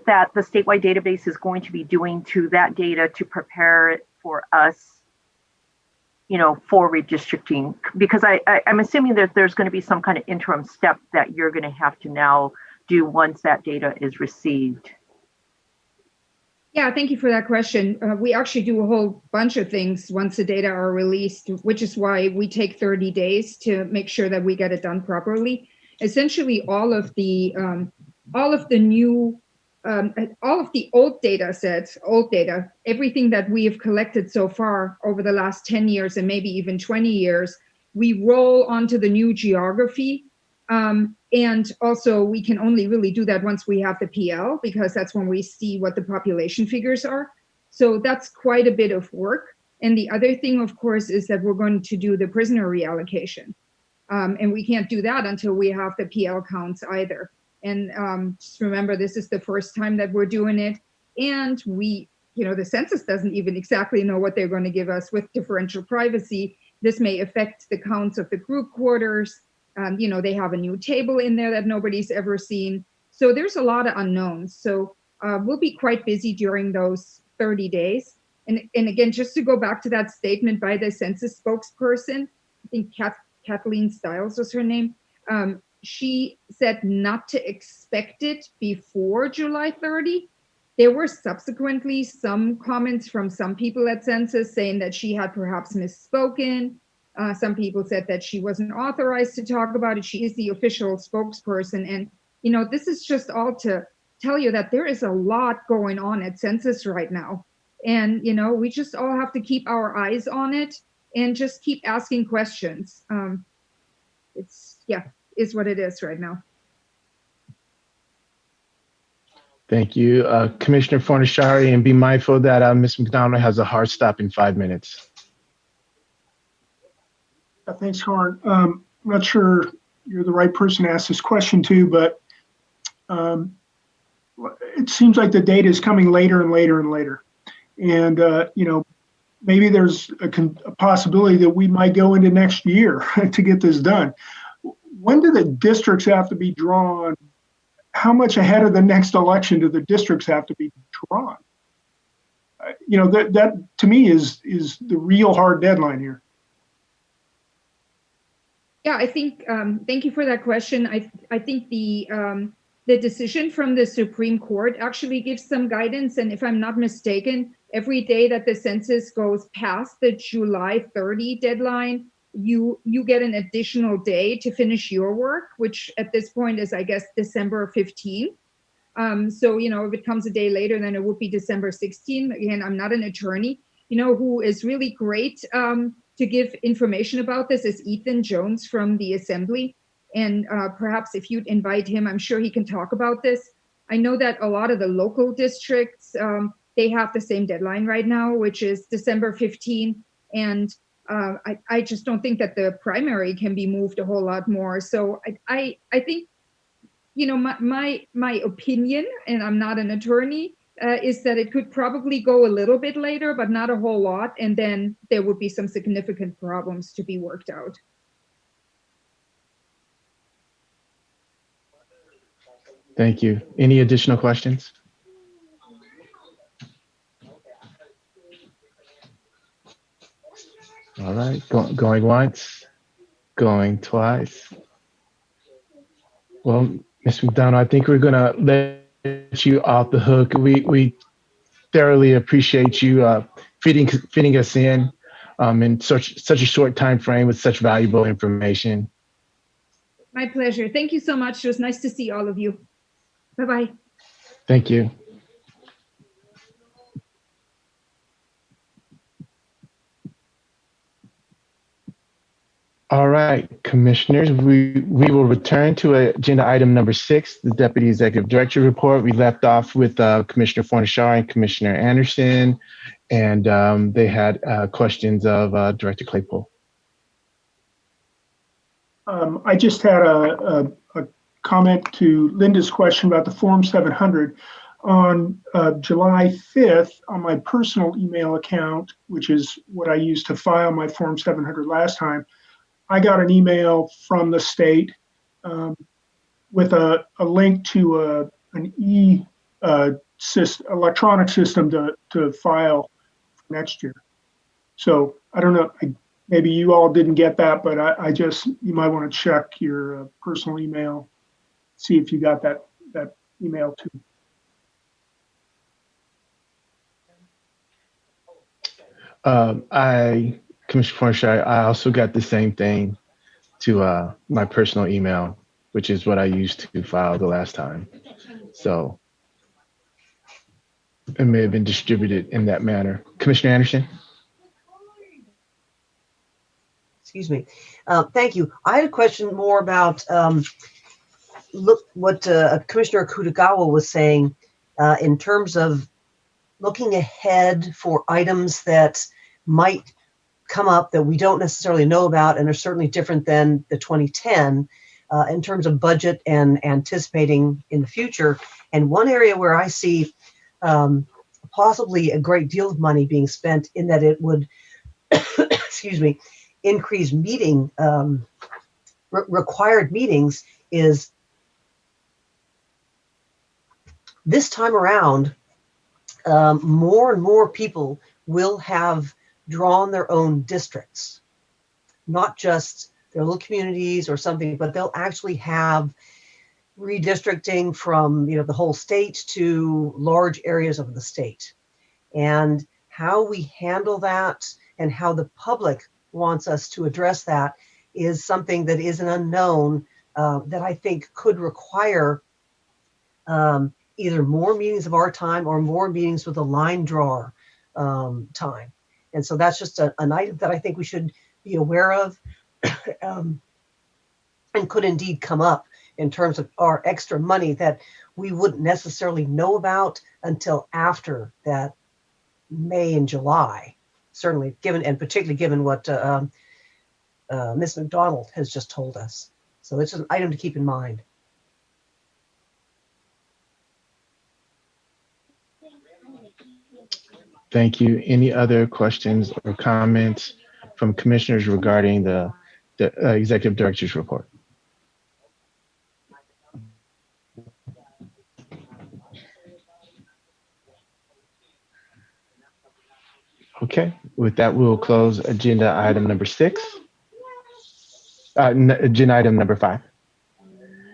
that the statewide database is going to be doing to that data to prepare it for us, for redistricting? Because I'm assuming that there's going to be some kind of interim step that you're going to have to now do once that data is received. Yeah, thank you for that question. We actually do a whole bunch of things once the data are released, which is why we take 30 days to make sure that we get it done properly. Essentially, all of the old data sets, everything that we have collected so far over the last 10 years and maybe even 20 years, we roll onto the new geography. And also, we can only really do that once we have the PL, because that's when we see what the population figures are. So that's quite a bit of work. And the other thing, of course, is that we're going to do the prisoner reallocation. And we can't do that until we have the PL counts either. And just remember, this is the first time that we're doing it. And the census doesn't even exactly know what they're going to give us with differential privacy. This may affect the counts of the group quarters. They have a new table in there that nobody's ever seen. So there's a lot of unknowns. So we'll be quite busy during those 30 days. And again, just to go back to that statement by the census spokesperson, I think Kathleen Stiles was her name. She said not to expect it before July 30. There were subsequently some comments from some people at census saying that she had perhaps misspoken. Some people said that she wasn't authorized to talk about it. She is the official spokesperson. And, this is just all to tell you that there is a lot going on at census right now. And, we just all have to keep our eyes on it and just keep asking questions. Is what it is right now. Thank you. Commissioner Fornashari, and be mindful that Ms. McDonald has a hard stop in 5 minutes. Thanks, Karen. I'm not sure you're the right person to ask this question to, but it seems like the data is coming later and later and later. And, maybe there's a possibility that we might go into next year to get this done. When do the districts have to be drawn? How much ahead of the next election do the districts have to be drawn? That to me is the real hard deadline here. Yeah, I think, thank you for that question. I think the decision from the Supreme Court actually gives some guidance. And if I'm not mistaken, every day that the census goes past the July 30 deadline, you get an additional day to finish your work, which at this point is, I guess, December 15. So, if it comes a day later, then it would be December 16. Again, I'm not an attorney, who is really great to give information about this is Ethan Jones from the Assembly. And perhaps if you'd invite him, I'm sure he can talk about this. I know that a lot of the local districts, they have the same deadline right now, which is December 15. And I just don't think that the primary can be moved a whole lot more. So I think, you know, my opinion, and I'm not an attorney, is that it could probably go a little bit later, but not a whole lot. And then there would be some significant problems to be worked out. Thank you. Any additional questions? All right, going once, going twice. Well, Ms. McDonald, I think we're gonna let you off the hook. We thoroughly appreciate you fitting us in such a short time frame with such valuable information. My pleasure. Thank you so much. It was nice to see all of you. Bye-bye. Thank you. All right, commissioners, we will return to agenda item number 6, the Deputy Executive Director report. We left off with Commissioner Fornashar and Commissioner Anderson, and they had questions of Director Claypool. I just had a comment to Linda's question about the Form 700. On July 5th, on my personal email account, which is what I used to file my Form 700 last time, I got an email from the state with a link to an electronic system to file for next year. So I don't know, maybe you all didn't get that, but you might want to check your personal email, see if you got that email too. Commissioner Fornashar, I also got the same thing to my personal email, which is what I used to file the last time. So it may have been distributed in that manner. Commissioner Anderson? Excuse me. Thank you. I had a question more about what Commissioner Kutagawa was saying in terms of looking ahead for items that might come up that we don't necessarily know about and are certainly different than the 2010 in terms of budget and anticipating in the future. And one area where I see possibly a great deal of money being spent in that it would, excuse me, increase meeting required meetings is this time around. More and more people will have drawn their own districts, not just their little communities or something, but they'll actually have redistricting from the whole state to large areas of the state. And how we handle that and how the public wants us to address that is something that is an unknown that I think could require either more meetings of our time or more meetings with a line drawer time. And so that's just an item that I think we should be aware of and could indeed come up in terms of our extra money that we wouldn't necessarily know about until after that May and July, certainly given, and particularly given what Ms. McDonald has just told us. So it's an item to keep in mind. Thank you. Any other questions or comments from commissioners regarding the executive director's report? Okay, with that, we'll close agenda item number 6, agenda item number 5.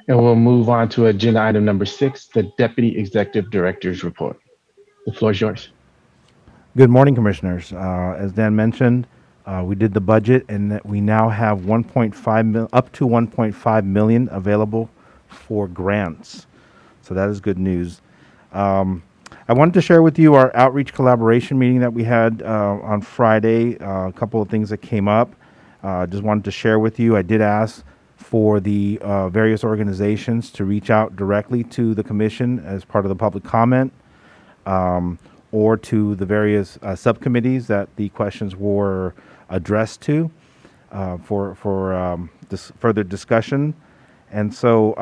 And we'll move on to agenda item number 6, the Deputy Executive Director's report. The floor is yours. Good morning, Commissioners. As Dan mentioned, we did the budget, and that we now have up to 1.5 million available for grants. So that is good news. I wanted to share with you our outreach collaboration meeting that we had on Friday. A couple of things that came up. Just wanted to share with you. I did ask for the various organizations to reach out directly to the commission as part of the public comment, or to the various subcommittees that the questions were addressed to for this further discussion. And so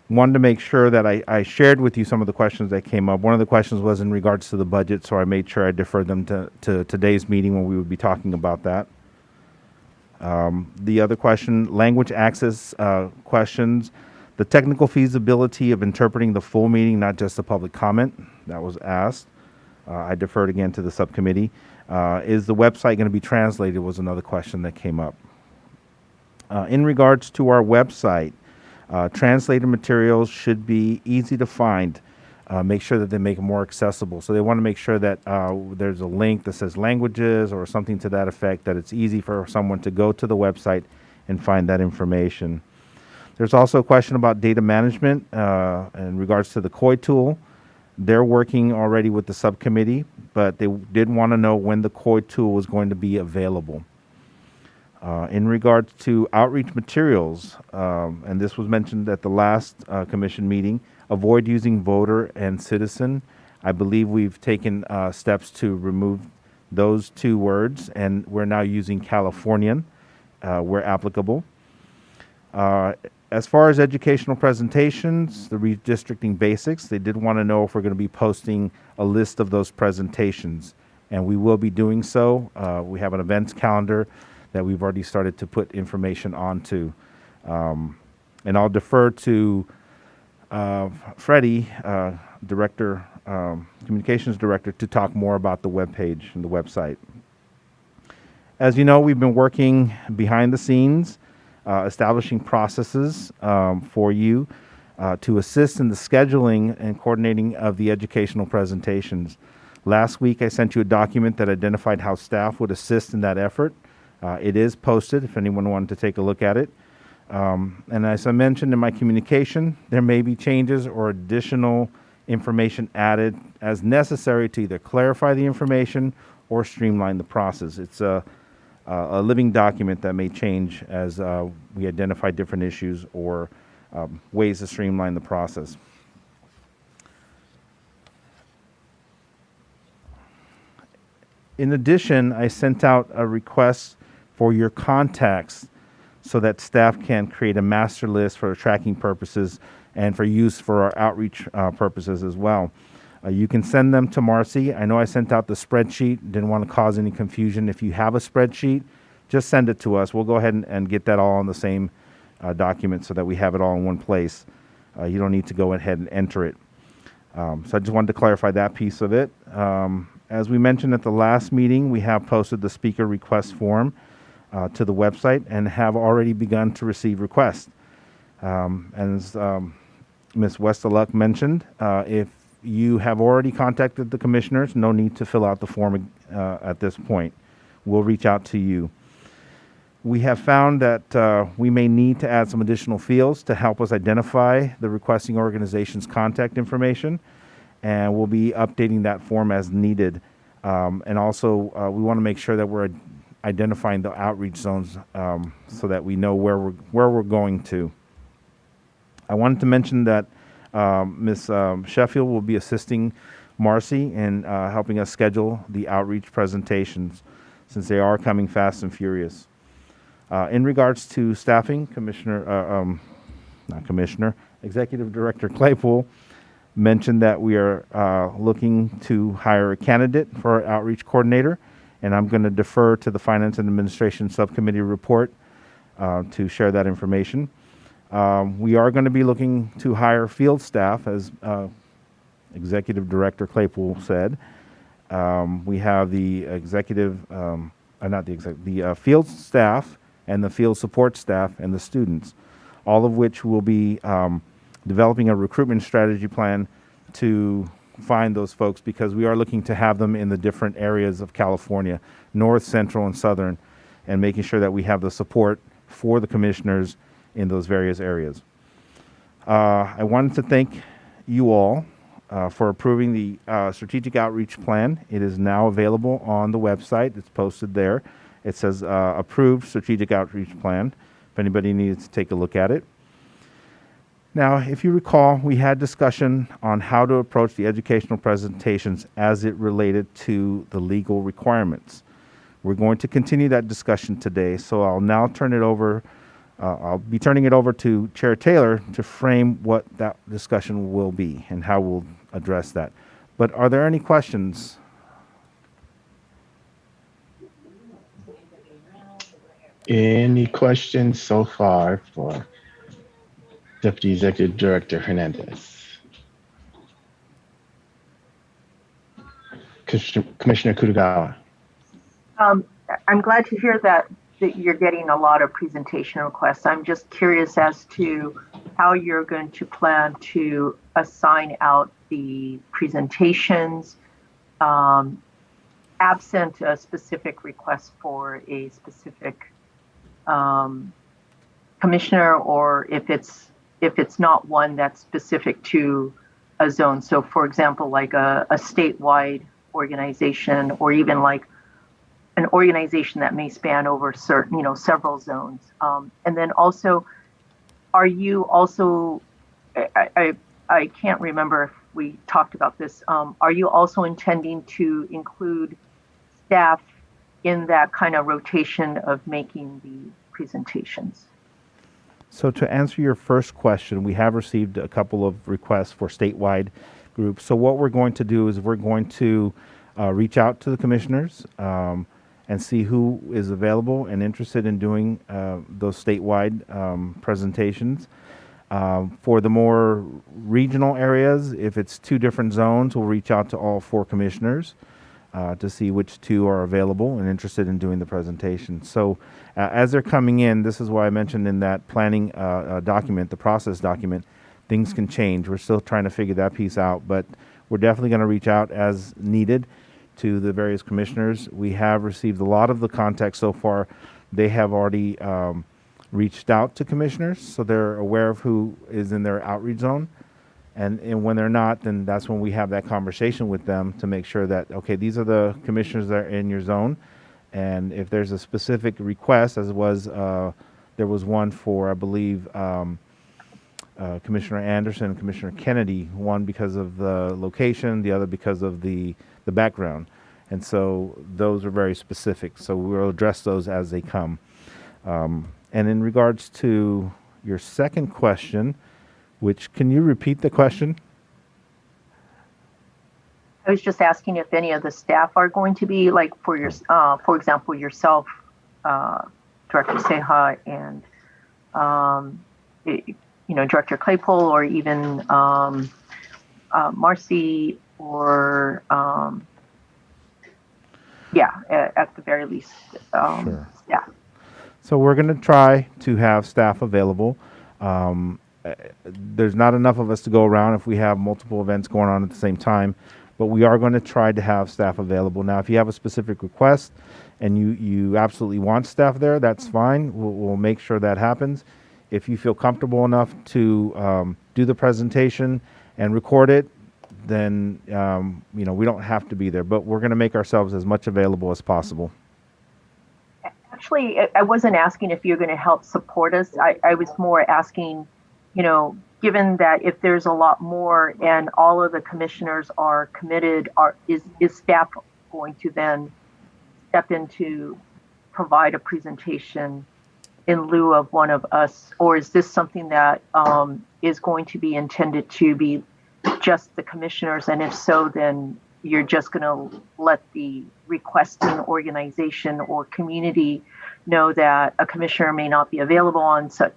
wanted to make sure that I shared with you some of the questions that came up. One of the questions was in regards to the budget, so I made sure I deferred them to today's meeting when we would be talking about that. The other question, language access questions, the technical feasibility of interpreting the full meeting, not just the public comment that was asked. I deferred again to the subcommittee. Is the website going to be translated was another question that came up. In regards to our website, translated materials should be easy to find. Make sure that they make it more accessible. So they want to make sure that there's a link that says languages or something to that effect, that it's easy for someone to go to the website and find that information. There's also a question about data management in regards to the COI tool. They're working already with the subcommittee, but they did want to know when the COI tool was going to be available. In regards to outreach materials, and this was mentioned at the last commission meeting, avoid using voter and citizen. I believe we've taken steps to remove those two words, and we're now using Californian where applicable. As far as educational presentations, the redistricting basics, they did want to know if we're going to be posting a list of those presentations, and we will be doing so. We have an events calendar that we've already started to put information onto. And I'll defer to Freddie, Director, Communications Director, to talk more about the webpage and the website. As you know, we've been working behind the scenes, establishing processes for you to assist in the scheduling and coordinating of the educational presentations. Last week, I sent you a document that identified how staff would assist in that effort. It is posted if anyone wanted to take a look at it. And as I mentioned in my communication, there may be changes or additional information added as necessary to either clarify the information or streamline the process. It's a living document that may change as we identify different issues or ways to streamline the process. In addition, I sent out a request for your contacts so that staff can create a master list for tracking purposes and for use for our outreach purposes as well. You can send them to Marcy. I know I sent out the spreadsheet, didn't want to cause any confusion. If you have a spreadsheet, just send it to us. We'll go ahead and get that all on the same document so that we have it all in one place. You don't need to go ahead and enter it. So I just wanted to clarify that piece of it. As we mentioned at the last meeting, we have posted the speaker request form to the website and have already begun to receive requests. As Ms. Westerluck mentioned, if you have already contacted the commissioners, no need to fill out the form at this point. We'll reach out to you. We have found that we may need to add some additional fields to help us identify the requesting organization's contact information, and we'll be updating that form as needed. And also, we want to make sure that we're identifying the outreach zones so that we know where we're going to. I wanted to mention that Ms. Sheffield will be assisting Marcy in helping us schedule the outreach presentations since they are coming fast and furious. In regards to staffing, Executive Director Claypool mentioned that we are looking to hire a candidate for our outreach coordinator, and I'm going to defer to the Finance and Administration Subcommittee report to share that information. We are going to be looking to hire field staff, as Executive Director Claypool said. We have the the field staff and the field support staff and the students, all of which will be developing a recruitment strategy plan to find those folks, because we are looking to have them in the different areas of California, north, central, and southern, and making sure that we have the support for the commissioners in those various areas. I wanted to thank you all for approving the strategic outreach plan. It is now available on the website. It's posted there. It says approved strategic outreach plan, if anybody needs to take a look at it. Now, if you recall, we had discussion on how to approach the educational presentations as it related to the legal requirements. We're going to continue that discussion today, so I'll now turn it over. I'll be turning it over to Chair Taylor to frame what that discussion will be and how we'll address that. But are there any questions? Any questions so far for Deputy Executive Director Hernandez? Commissioner Kutagawa. I'm glad to hear that you're getting a lot of presentation requests. I'm just curious as to how you're going to plan to assign out the presentations, absent a specific request for a specific commissioner, or if it's not one that's specific to a zone. So for example, like a statewide organization, or even like an organization that may span over certain, several zones. And then also, are you also, I can't remember if we talked about this, are you also intending to include staff in that kind of rotation of making the presentations? So to answer your first question, we have received a couple of requests for statewide groups. So what we're going to do is we're going to reach out to the commissioners and see who is available and interested in doing those statewide presentations. For the more regional areas, if it's 2 different zones, we'll reach out to all 4 commissioners to see which 2 are available and interested in doing the presentation. So as they're coming in, this is why I mentioned in that planning document, the process document, things can change. We're still trying to figure that piece out, but we're definitely going to reach out as needed to the various commissioners. We have received a lot of the context so far. They have already reached out to commissioners, so they're aware of who is in their outreach zone. And when they're not, then that's when we have that conversation with them to make sure that, okay, these are the commissioners that are in your zone. And if there's a specific request, as was, there was one for, I believe, Commissioner Anderson and Commissioner Kennedy, one because of the location, the other because of the background. And so those are very specific. So we'll address those as they come. And in regards to your second question, which, can you repeat the question? I was just asking if any of the staff are going to be, like, for your, for example, yourself, Director Seha, and Director Claypole, or even Marcy, or at the very least, Sure. staff. So we're going to try to have staff available. There's not enough of us to go around if we have multiple events going on at the same time, but we are going to try to have staff available. Now, if you have a specific request and you absolutely want staff there, that's fine. We'll make sure that happens. If you feel comfortable enough to do the presentation and record it, then we don't have to be there, but we're going to make ourselves as much available as possible. Actually, I wasn't asking if you're going to help support us. I was more asking, given that if there's a lot more and all of the commissioners are committed, is staff going to then step in to provide a presentation in lieu of one of us? Or is this something that is going to be intended to be just the commissioners? And if so, then you're just going to let the requesting organization or community know that a commissioner may not be available on such,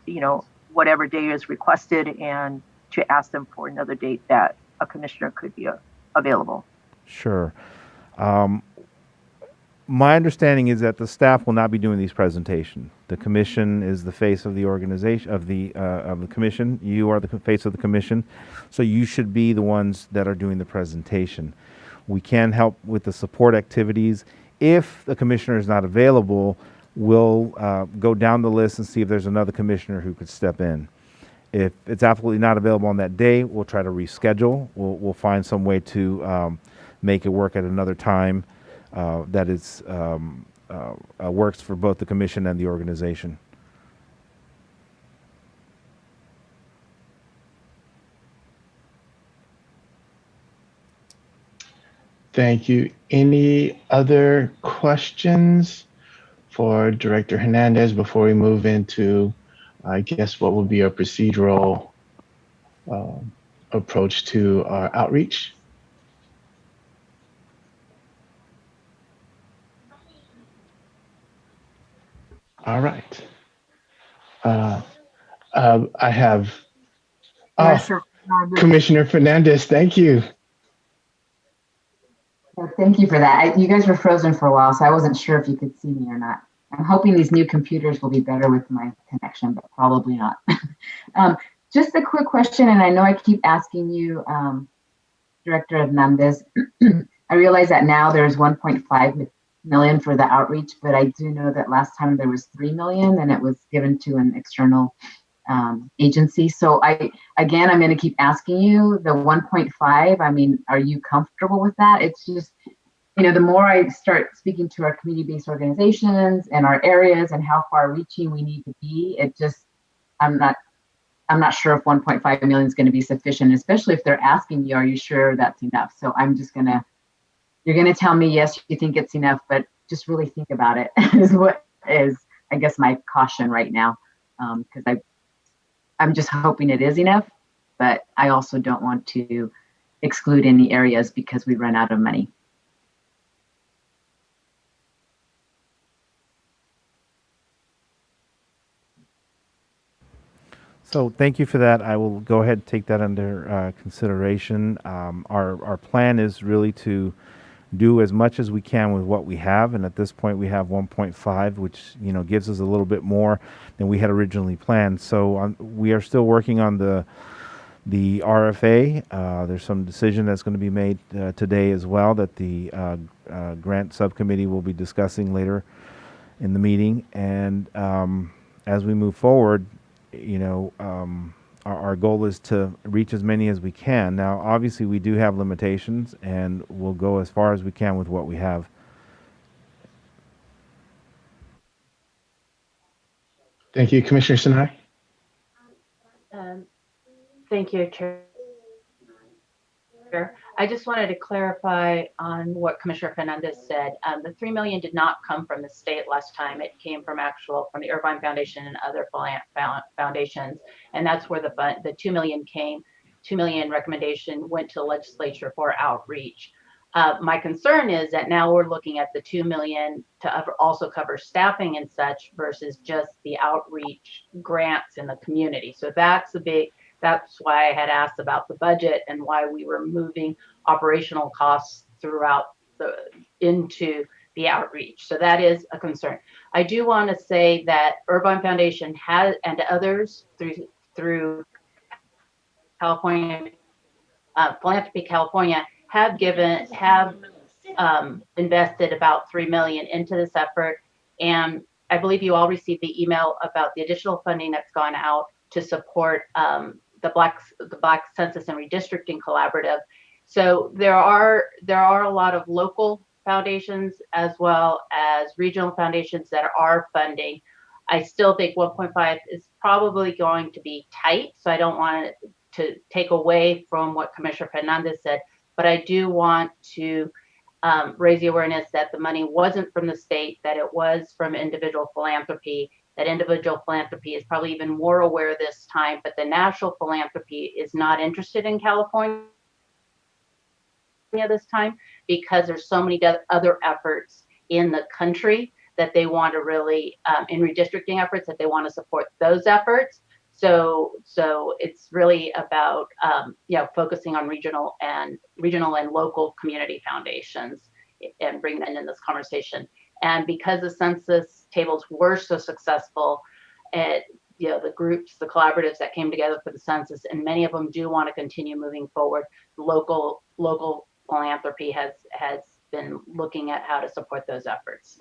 whatever day is requested, and to ask them for another date that a commissioner could be available. Sure. My understanding is that the staff will not be doing these presentations. The commission is the face of the organization, of the commission. You are the face of the commission, so you should be the ones that are doing the presentation. We can help with the support activities. If the commissioner is not available, we'll go down the list and see if there's another commissioner who could step in. If it's absolutely not available on that day, we'll try to reschedule. We'll find some way to make it work at another time that is works for both the commission and the organization. Thank you. Any other questions for Director Hernandez before we move into, I guess, what will be a procedural approach to our outreach? All right. I have Commissioner Fernandez. Commissioner Fernandez. Thank you. Well, thank you for that. You guys were frozen for a while, so I wasn't sure if you could see me or not. I'm hoping these new computers will be better with my connection, but probably not. Just a quick question, and I know I keep asking you, Director Hernandez. I realize that now there's 1.5 million for the outreach, but I do know that last time there was 3 million and it was given to an external agency. So I'm going to keep asking you the 1.5. I mean, are you comfortable with that? It's just, the more I start speaking to our community-based organizations and our areas and how far reaching we need to be, I'm not sure if 1.5 million is going to be sufficient, especially if they're asking you, are you sure that's enough? So you're going to tell me, yes, you think it's enough, but just really think about it is what is, I guess, my caution right now. Because I'm just hoping it is enough, but I also don't want to exclude any areas because we run out of money. So thank you for that. I will go ahead and take that under consideration. Our plan is really to do as much as we can with what we have, and at this point we have 1.5, which gives us a little bit more than we had originally planned. So we are still working on the RFA. There's some decision that's going to be made today as well that the grant subcommittee will be discussing later in the meeting. And as we move forward, our goal is to reach as many as we can. Now, obviously, we do have limitations, and we'll go as far as we can with what we have. Thank you, Commissioner Sinai. Thank you, Chair. I just wanted to clarify on what Commissioner Fernandez said. The 3 million did not come from the state last time. It came from the Irvine Foundation and other foundations, and that's where the 2 million came. 2 million recommendation went to the legislature for outreach. My concern is that now we're looking at the 2 million to also cover staffing and such versus just the outreach grants in the community. So that's why I had asked about the budget and why we were moving operational costs into the outreach. So that is a concern. I do want to say that Irvine Foundation has, and others through California, Philanthropy California, have invested about 3 million into this effort. And I believe you all received the email about the additional funding that's gone out to support the Black Census and Redistricting Collaborative. So there are a lot of local foundations as well as regional foundations that are funding. I still think 1.5 is probably going to be tight, so I don't want to take away from what Commissioner Fernandez said, but I do want to raise the awareness that the money wasn't from the state, that it was from individual philanthropy, that individual philanthropy is probably even more aware this time, but the national philanthropy is not interested in California this time because there's so many other efforts in the country that they want to really, in redistricting efforts, that they want to support those efforts. So it's really about focusing on regional and local community foundations and bring that in this conversation. And because the census tables were so successful, the groups, the collaboratives that came together for the census, and many of them do want to continue moving forward. Local philanthropy has been looking at how to support those efforts.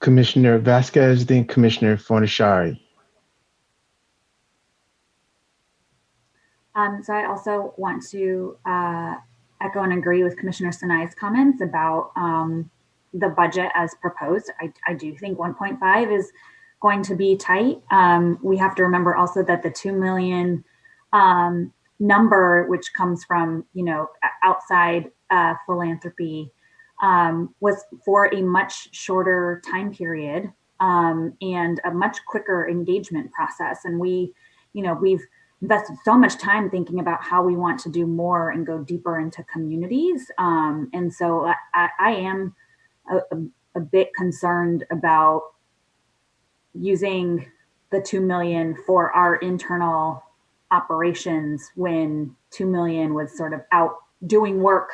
Commissioner Vasquez, then Commissioner Fornashari. So I also want to echo and agree with Commissioner Sinai's comments about the budget as proposed. I do think 1.5 is going to be tight. We have to remember also that the 2 million number, which comes from, outside philanthropy, was for a much shorter time period and a much quicker engagement process. And we've invested so much time thinking about how we want to do more and go deeper into communities. And so I am a bit concerned about using the 2 million for our internal operations when 2 million was sort of out doing work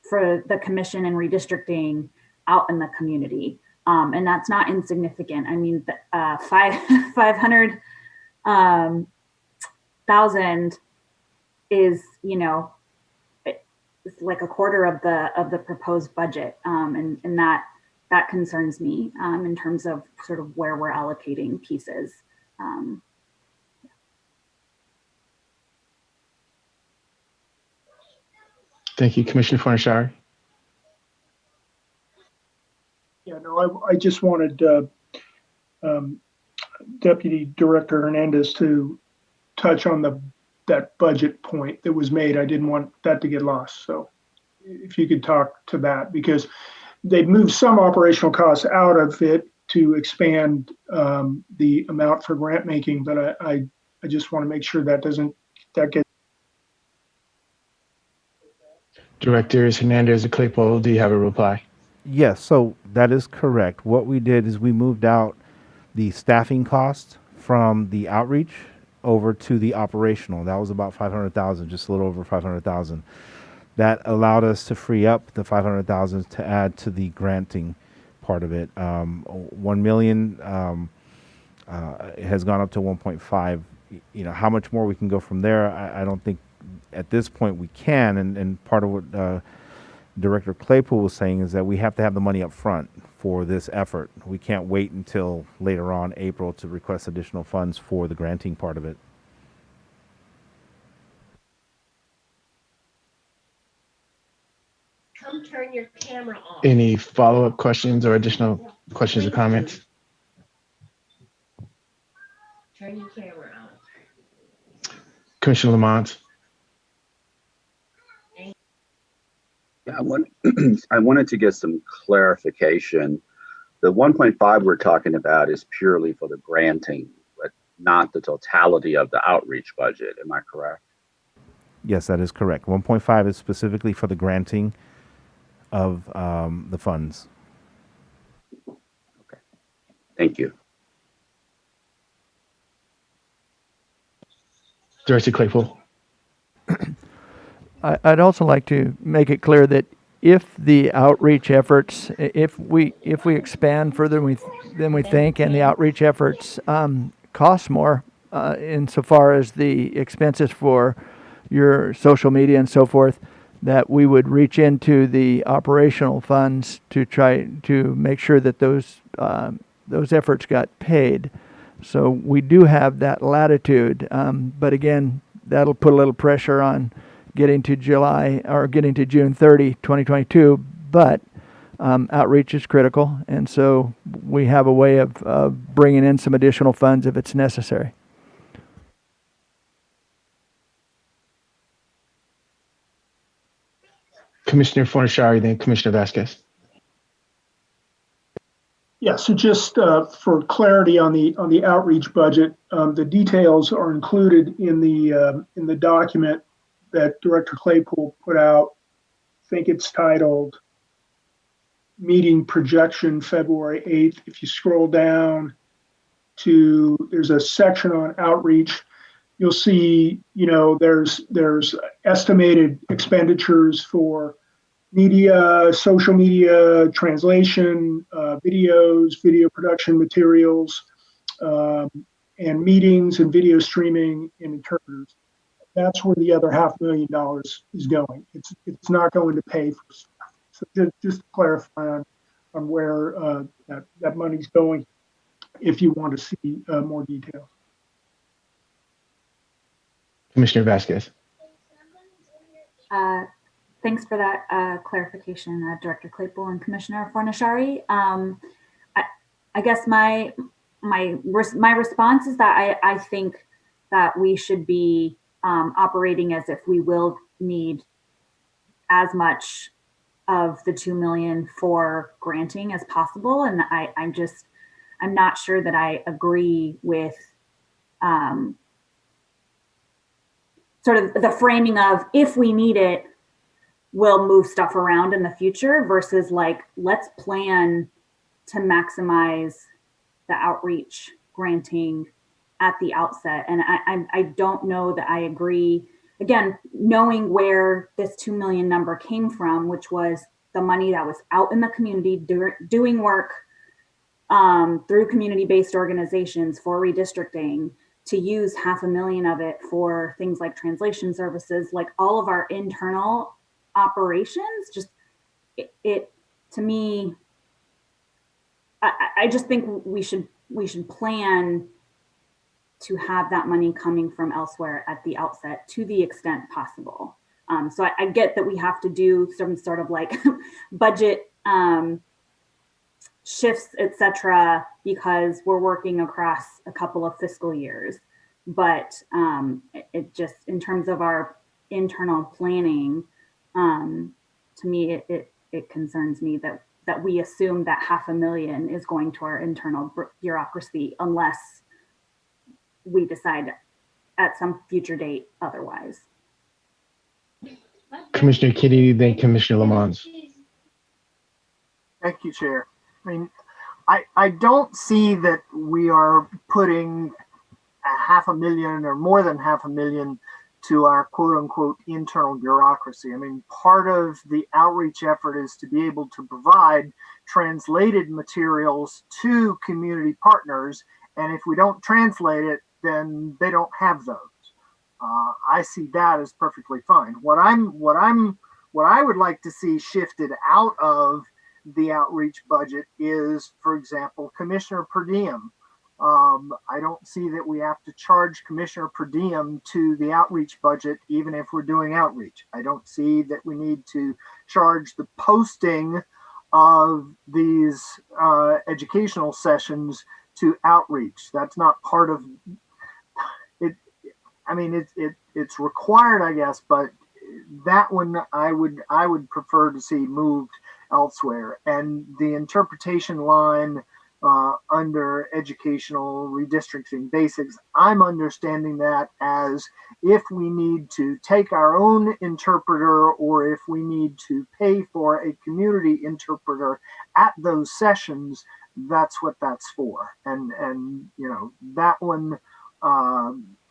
for the commission and redistricting out in the community. And that's not insignificant. I mean, 500,000 is, it's like a quarter of the proposed budget. And that concerns me in terms of sort of where we're allocating pieces. Thank you, Commissioner Fornashari. Yeah, no, I just wanted Deputy Director Hernandez to touch on that budget point that was made. I didn't want that to get lost. So if you could talk to that, because they've moved some operational costs out of it to expand the amount for grant making, but I just want to make sure that gets. Directors Hernandez and Claypool, do you have a reply? Yes, so that is correct. What we did is we moved out the staffing cost from the outreach over to the operational. That was about 500,000, just a little over 500,000. That allowed us to free up the 500,000 to add to the granting part of it. 1 million has gone up to 1.5. How much more we can go from there, I don't think at this point we can. And part of what Director Claypool was saying is that we have to have the money up front for this effort. We can't wait until later on April to request additional funds for the granting part of it. Come turn your camera off. Any follow-up questions or additional questions or comments? Turn your camera on. Commissioner Lamont. Yeah, I wanted to get some clarification. The 1.5 we're talking about is purely for the granting, but not the totality of the outreach budget. Am I correct? Yes, that is correct. 1.5 is specifically for the granting of the funds. Okay. Thank you. Director Claypool. I'd also like to make it clear that if the outreach efforts, if we expand further than we think, and the outreach efforts cost more insofar as the expenses for your social media and so forth, that we would reach into the operational funds to try to make sure that those efforts got paid. So we do have that latitude, but again, that'll put a little pressure on getting to June 30, 2022, but outreach is critical, and so we have a way of bringing in some additional funds if it's necessary. Commissioner Fornashari, then Commissioner Vasquez. Yeah, so just for clarity on the outreach budget, the details are included in the document that Director Claypool put out. I think it's titled Meeting Projection February 8th. If you scroll down there's a section on outreach, you'll see, there's estimated expenditures for media, social media, translation, videos, video production materials, and meetings and video streaming and interpreters. That's where the other $500,000 is going. It's not going to pay for stuff. So just to clarify where that money's going if you want to see more details. Commissioner Vasquez. Thanks for that clarification, Director Claypool and Commissioner Fornashari. I guess my response is that I think that we should be operating as if we will need as much of the 2 million for granting as possible, and I'm not sure that I agree with sort of the framing of if we need it, we'll move stuff around in the future versus like, let's plan to maximize the outreach granting at the outset. And I don't know that I agree. Again, knowing where this 2 million number came from, which was the money that was out in the community doing work through community-based organizations for redistricting, to use $500,000 of it for things like translation services, like all of our internal operations, just it to me, I just think we should plan to have that money coming from elsewhere at the outset to the extent possible. So I get that we have to do some sort of like budget shifts, etc., because we're working across a couple of fiscal years. But it just, in terms of our internal planning, to me, it concerns me that we assume that $500,000 is going to our internal bureaucracy unless we decide at some future date otherwise. Commissioner Kennedy, then Commissioner Lamont. Thank you, Chair. I mean, I don't see that we are putting $500,000 or more than $500,000 to our quote unquote internal bureaucracy. I mean, part of the outreach effort is to be able to provide translated materials to community partners. And if we don't translate it, then they don't have those. I see that as perfectly fine. What I would like to see shifted out of the outreach budget is, for example, Commissioner per diem. I don't see that we have to charge Commissioner per diem to the outreach budget, even if we're doing outreach. I don't see that we need to charge the posting of these educational sessions to outreach. That's not part of it. I mean, it's required, I guess, but that one I would prefer to see moved elsewhere. And the interpretation line under educational redistricting basics, I'm understanding that as if we need to take our own interpreter or if we need to pay for a community interpreter at those sessions, that's what that's for. And you know, that one,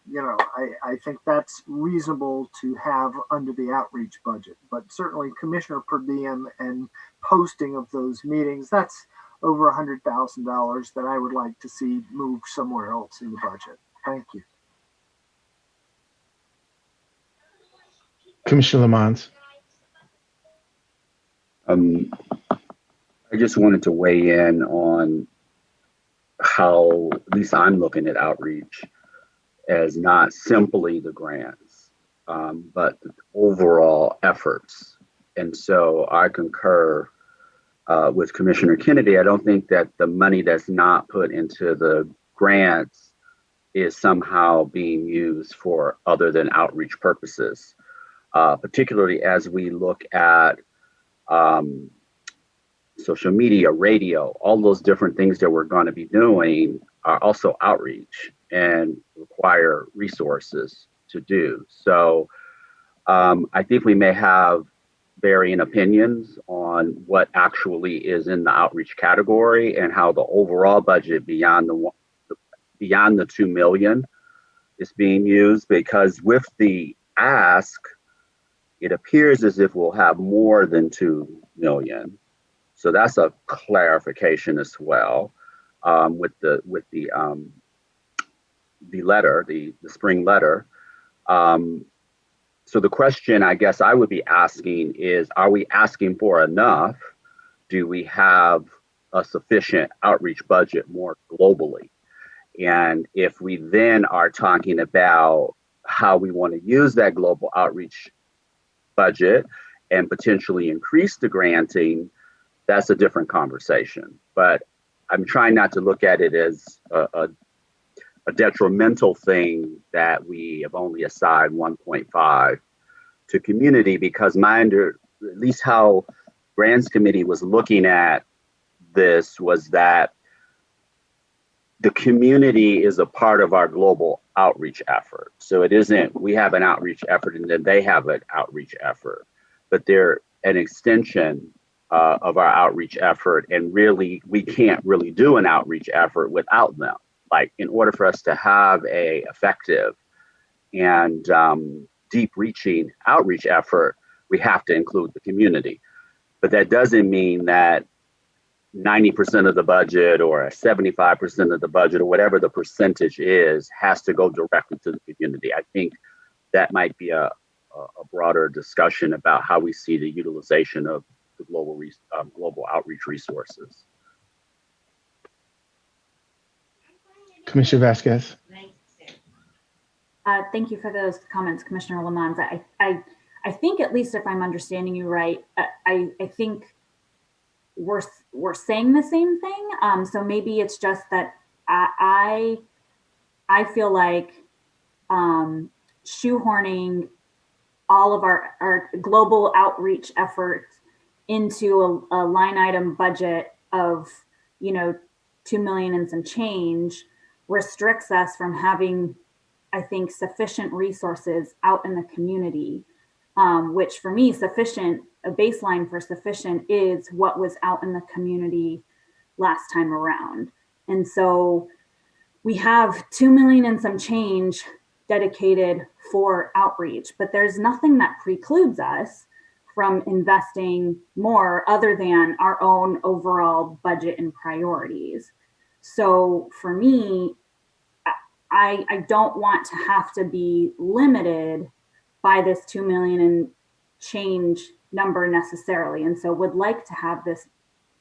you know, I think that's reasonable to have under the outreach budget, but certainly Commissioner per diem and posting of those meetings, that's over $100,000 that I would like to see moved somewhere else in the budget. Thank you. Commissioner Lamont. I just wanted to weigh in on how, at least I'm looking at outreach as not simply the grants, but the overall efforts. And so I concur with Commissioner Kennedy. I don't think that the money that's not put into the grants is somehow being used for other than outreach purposes, particularly as we look at social media, radio, all those different things that we're going to be doing are also outreach and require resources to do. So I think we may have varying opinions on what actually is in the outreach category and how the overall budget beyond the 2 million is being used, because with the ask, it appears as if we'll have more than 2 million. So that's a clarification as well with the letter, the spring letter. So the question I guess I would be asking is, are we asking for enough do we have a sufficient outreach budget more globally? And if we then are talking about how we want to use that global outreach budget and potentially increase the granting, that's a different conversation. But I'm trying not to look at it as a detrimental thing that we have only assigned 1.5 to community, because at least how Grants Committee was looking at this was that the community is a part of our global outreach effort. So it isn't, we have an outreach effort and then they have an outreach effort, but they're an extension of our outreach effort. And really, we can't really do an outreach effort without them. Like, in order for us to have a effective and deep reaching outreach effort, we have to include the community. But that doesn't mean that 90% of the budget or 75% of the budget or whatever the percentage is has to go directly to the community. I think that might be a broader discussion about how we see the utilization of the global outreach resources. Commissioner Vasquez. Thank you for those comments, Commissioner Lamont. I think, at least if I'm understanding you right, I think we're saying the same thing. So maybe it's just that I feel like shoehorning all of our global outreach efforts into a line item budget of, 2 million and some change restricts us from having, I think, sufficient resources out in the community, which for me, a baseline for sufficient is what was out in the community last time around. And so we have 2 million and some change dedicated for outreach, but there's nothing that precludes us from investing more other than our own overall budget and priorities. So for me, I don't want to have to be limited by this 2 million and change number necessarily. And so would like to have this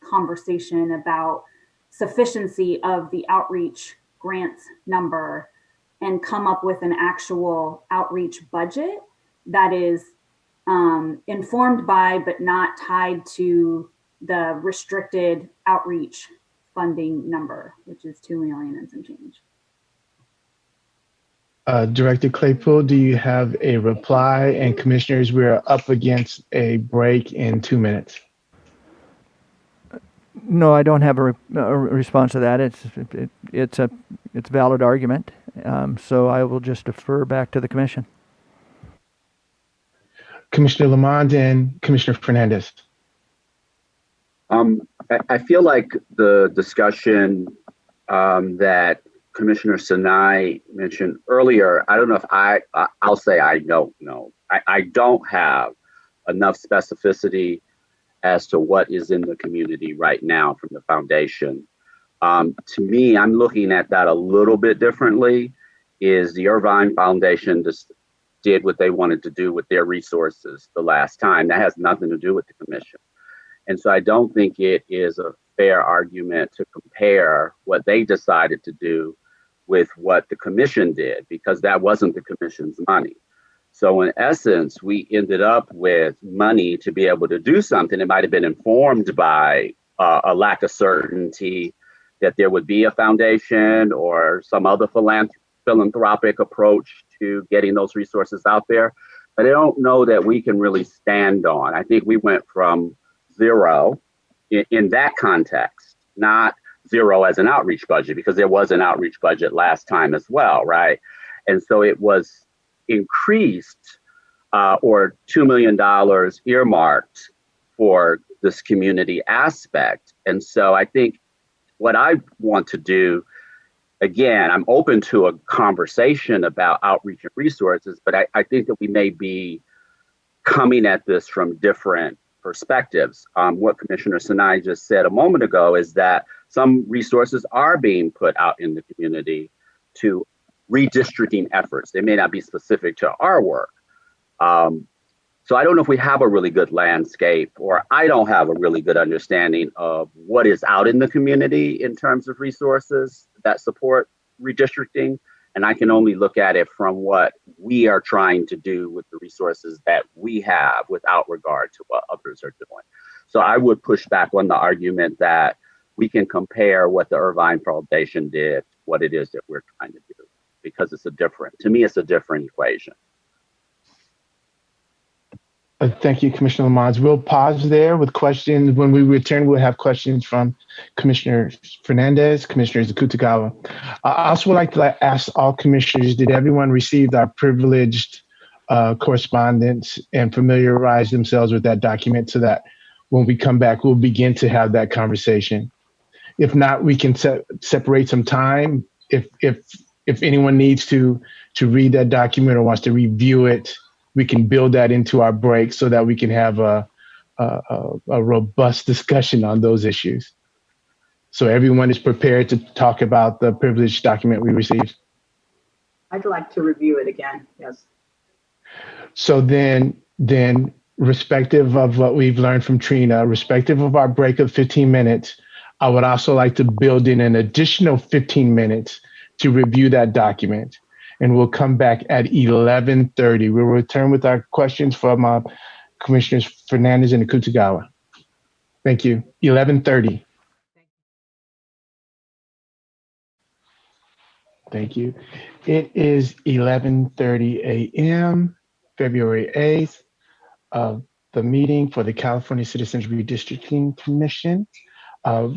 conversation about sufficiency of the outreach grants number and come up with an actual outreach budget that is informed by, but not tied to, the restricted outreach funding number, which is 2 million and some change. Director Claypool, do you have a reply? And commissioners, we're up against a break in 2 minutes. No, I don't have a response to that. It's a valid argument. So I will just defer back to the commission. Commissioner Lamont and Commissioner Fernandez. I feel like the discussion that Commissioner Sinai mentioned earlier, I don't know if I'll say I don't know. I don't have enough specificity as to what is in the community right now from the foundation. To me, I'm looking at that a little bit differently. Is the Irvine Foundation just did what they wanted to do with their resources the last time? That has nothing to do with the commission. And so I don't think it is a fair argument to compare what they decided to do with what the commission did, because that wasn't the commission's money. So in essence, we ended up with money to be able to do something. It might have been informed by a lack of certainty that there would be a foundation or some other philanthropic approach to getting those resources out there. But I don't know that we can really stand on. I think we went from zero in that context, not zero as an outreach budget, because there was an outreach budget last time as well, right? And so it was increased or $2 million earmarked for this community aspect. And so I think what I want to do, again, I'm open to a conversation about outreach and resources, but I think that we may be coming at this from different perspectives. What Commissioner Sinai just said a moment ago is that some resources are being put out in the community to redistricting efforts. They may not be specific to our work. So I don't know if we have a really good landscape, or I don't have a really good understanding of what is out in the community in terms of resources that support redistricting. And I can only look at it from what we are trying to do with the resources that we have without regard to what others are doing. So I would push back on the argument that we can compare what the Irvine Foundation did, what it is that we're trying to do, because it's to me, it's a different equation. Thank you, Commissioner Lamont. We'll pause there with questions. When we return, we'll have questions from Commissioner Fernandez, Commissioner Zakutagawa. I also would like to ask all commissioners, did everyone receive our privileged correspondence and familiarize themselves with that document so that when we come back, we'll begin to have that conversation? If not, we can separate some time. If anyone needs to read that document or wants to review it, we can build that into our break so that we can have a robust discussion on those issues. So everyone is prepared to talk about the privileged document we received. I'd like to review it again, yes. So then respective of what we've learned from Trina, respective of our break of 15 minutes, I would also like to build in an additional 15 minutes to review that document. And we'll come back at 11:30. We'll return with our questions from Commissioners Fernandez and Akutagawa. Thank you. 11:30. Thank you. It is 11:30 a.m., February 8th, the meeting for the California Citizens Redistricting Commission.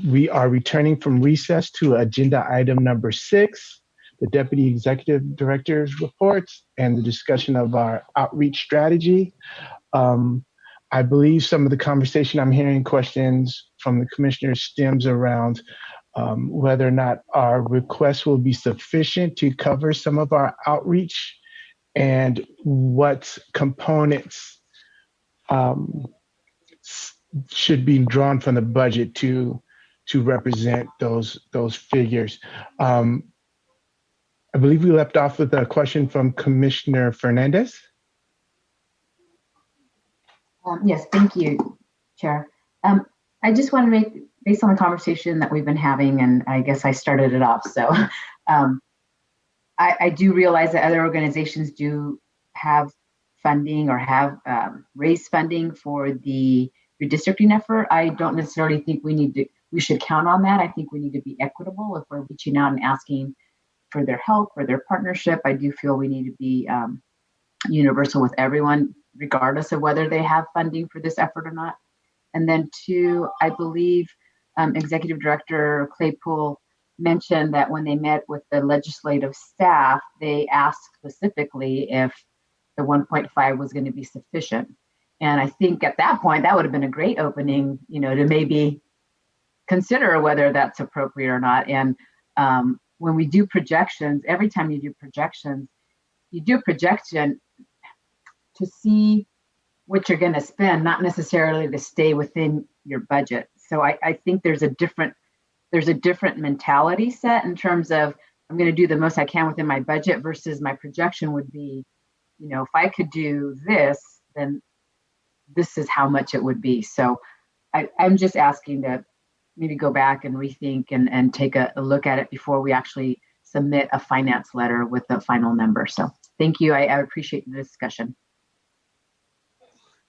We are returning from recess to agenda item number 6. The Deputy Executive Director's reports and the discussion of our outreach strategy. I believe some of the conversation I'm hearing questions from the commissioners stems around whether or not our request will be sufficient to cover some of our outreach and what components should be drawn from the budget to represent those figures. I believe we left off with a question from Commissioner Fernandez. Yes, thank you, Chair. I just want to make, based on the conversation that we've been having, and I guess I started it off, so I do realize that other organizations do have funding or have raised funding for the redistricting effort. I don't necessarily think we should count on that. I think we need to be equitable. If we're reaching out and asking for their help or their partnership, I do feel we need to be universal with everyone, regardless of whether they have funding for this effort or not. And then 2, I believe Executive Director Claypool mentioned that when they met with the legislative staff, they asked specifically if the 1.5 was going to be sufficient. And I think at that point, that would have been a great opening, to maybe consider whether that's appropriate or not. And when we do projections, every time you do projections, you do a projection to see what you're going to spend, not necessarily to stay within your budget. So I think there's a different mentality set in terms of I'm going to do the most I can within my budget versus my projection would be, if I could do this, then this is how much it would be. So I'm just asking to maybe go back and rethink and take a look at it before we actually submit a finance letter with the final number. So thank you. I appreciate the discussion.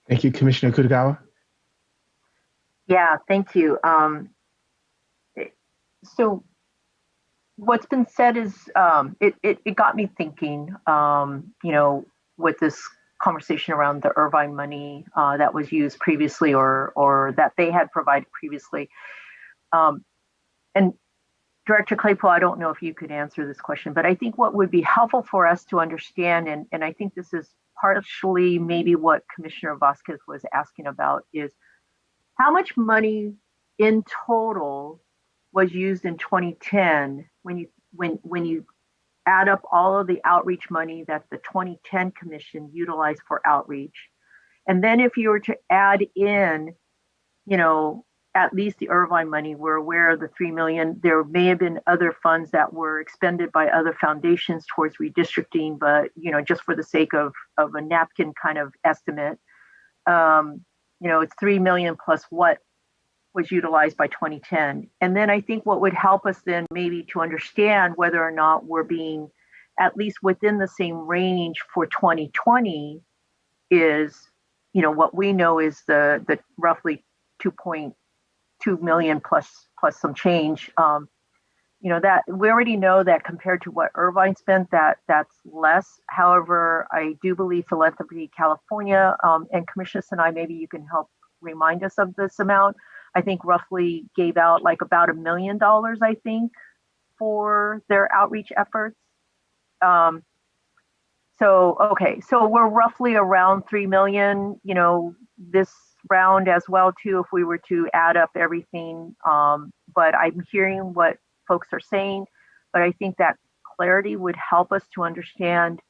Thank you, Commissioner Akutagawa. Yeah, thank you. So what's been said is it got me thinking, with this conversation around the Irvine money that was used previously or that they had provided previously. And Director Claypool, I don't know if you could answer this question, but I think what would be helpful for us to understand, and I think this is partially maybe what Commissioner Vasquez was asking about, is how much money in total was used in 2010 when you add up all of the outreach money that the 2010 Commission utilized for outreach. And then if you were to add in, at least the Irvine money, we're aware of the $3 million. There may have been other funds that were expended by other foundations towards redistricting, but just for the sake of a napkin kind of estimate, it's 3 million plus what was utilized by 2010. And then I think what would help us then maybe to understand whether or not we're being at least within the same range for 2020 is, what we know is the roughly 2.2 million plus some change. That we already know that compared to what Irvine spent, that's less. However, I do believe Philanthropy California and Commissioner Sinai, maybe you can help remind us of this amount. I think roughly gave out like about $1 million, I think, for their outreach efforts. So we're roughly around 3 million, this round as well too, if we were to add up everything. But I'm hearing what folks are saying, but I think that clarity would help us to understand,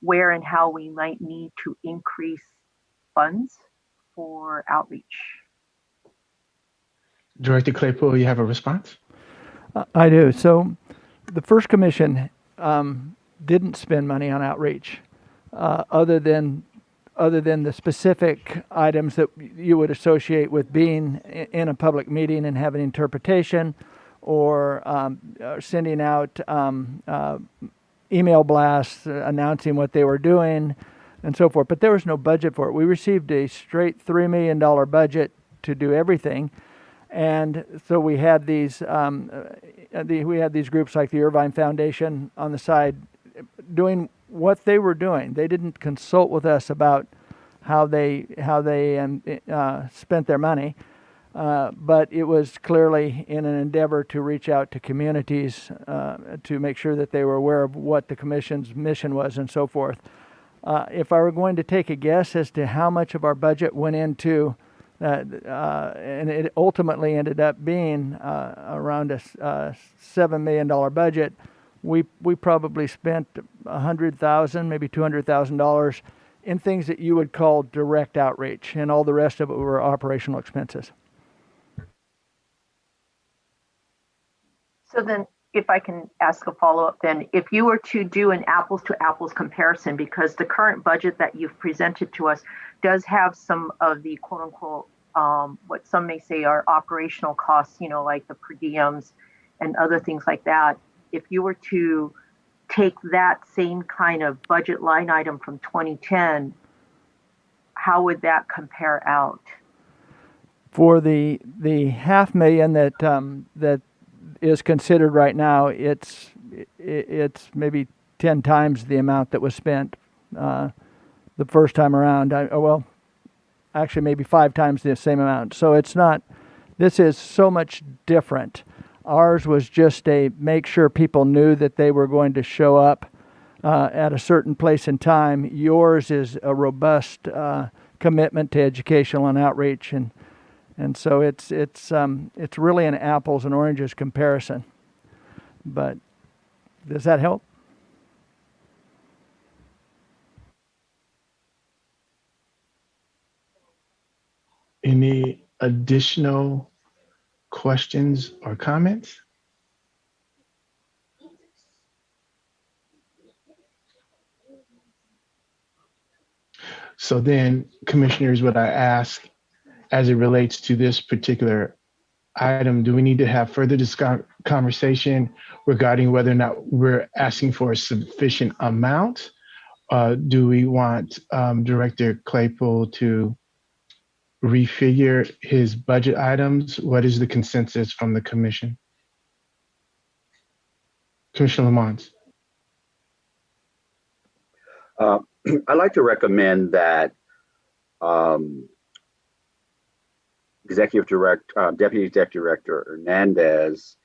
where and how we might need to increase funds for outreach. Director Claypool, you have a response? I do. So the first commission didn't spend money on outreach other than the specific items that you would associate with being in a public meeting and having interpretation, or sending out email blasts announcing what they were doing and so forth. But there was no budget for it. We received a straight $3 million budget to do everything. And so we had these groups like the Irvine Foundation on the side doing what they were doing. They didn't consult with us about how they spent their money, but it was clearly in an endeavor to reach out to communities to make sure that they were aware of what the commission's mission was and so forth. If I were going to take a guess as to how much of our budget went into and it ultimately ended up being around a $7 million budget, we probably spent $100,000, maybe $200,000 in things that you would call direct outreach, and all the rest of it were operational expenses. So then, if I can ask a follow-up, then if you were to do an apples to apples comparison, because the current budget that you've presented to us does have some of the quote unquote, what some may say are operational costs, like the per diems and other things like that. If you were to take that same kind of budget line item from 2010, how would that compare out? For the $500,000 that is considered right now, it's maybe 10 times the amount that was spent the first time around. Actually maybe 5 times the same amount. So this is so much different. Ours was just a make sure people knew that they were going to show up at a certain place and time. Yours is a robust commitment to educational and outreach, and so it's really an apples and oranges comparison. But does that help? Any additional questions or comments? So then, commissioners, what I ask as it relates to this particular item, do we need to have further conversation regarding whether or not we're asking for a sufficient amount? Do we want Director Claypool to refigure his budget items? What is the consensus from the commission? Commissioner Lamont. I'd like to recommend that Deputy Executive Director Hernandez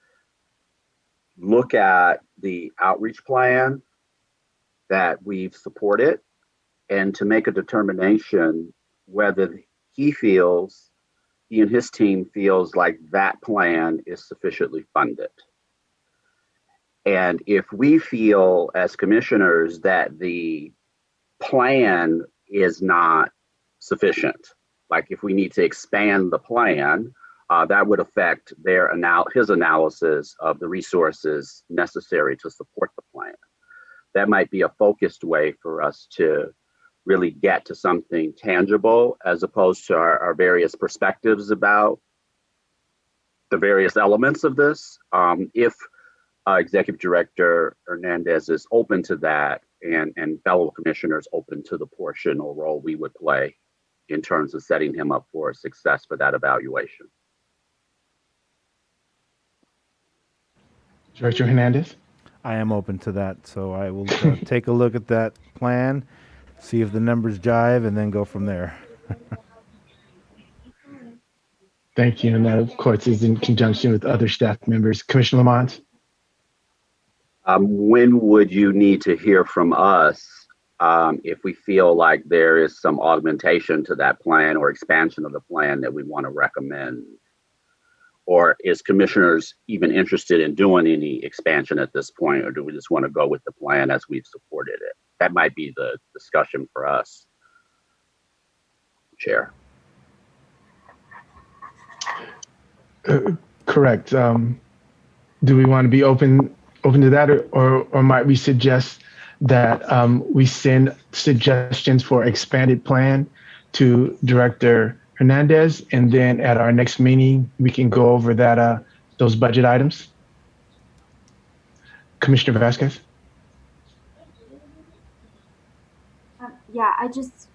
look at the outreach plan that we've supported and to make a determination whether he and his team feels like that plan is sufficiently funded. And if we feel as commissioners that the plan is not sufficient, like if we need to expand the plan, that would affect his analysis of the resources necessary to support the plan. That might be a focused way for us to really get to something tangible as opposed to our various perspectives about the various elements of this. If Executive Director Hernandez is open to that and fellow commissioners open to the portion or role we would play in terms of setting him up for success for that evaluation. Director Hernandez? I am open to that, so I will take a look at that plan, see if the numbers jive, and then go from there. Thank you. And that, of course, is in conjunction with other staff members. Commissioner Lamont? When would you need to hear from us if we feel like there is some augmentation to that plan or expansion of the plan that we want to recommend? Or is commissioners even interested in doing any expansion at this point, or do we just want to go with the plan as we've supported it? That might be the discussion for us, Chair. Correct. Do we want to be open to that, or might we suggest that we send suggestions for expanded plan to Director Hernandez, and then at our next meeting we can go over that those budget items? Commissioner Vasquez? Yeah, I just,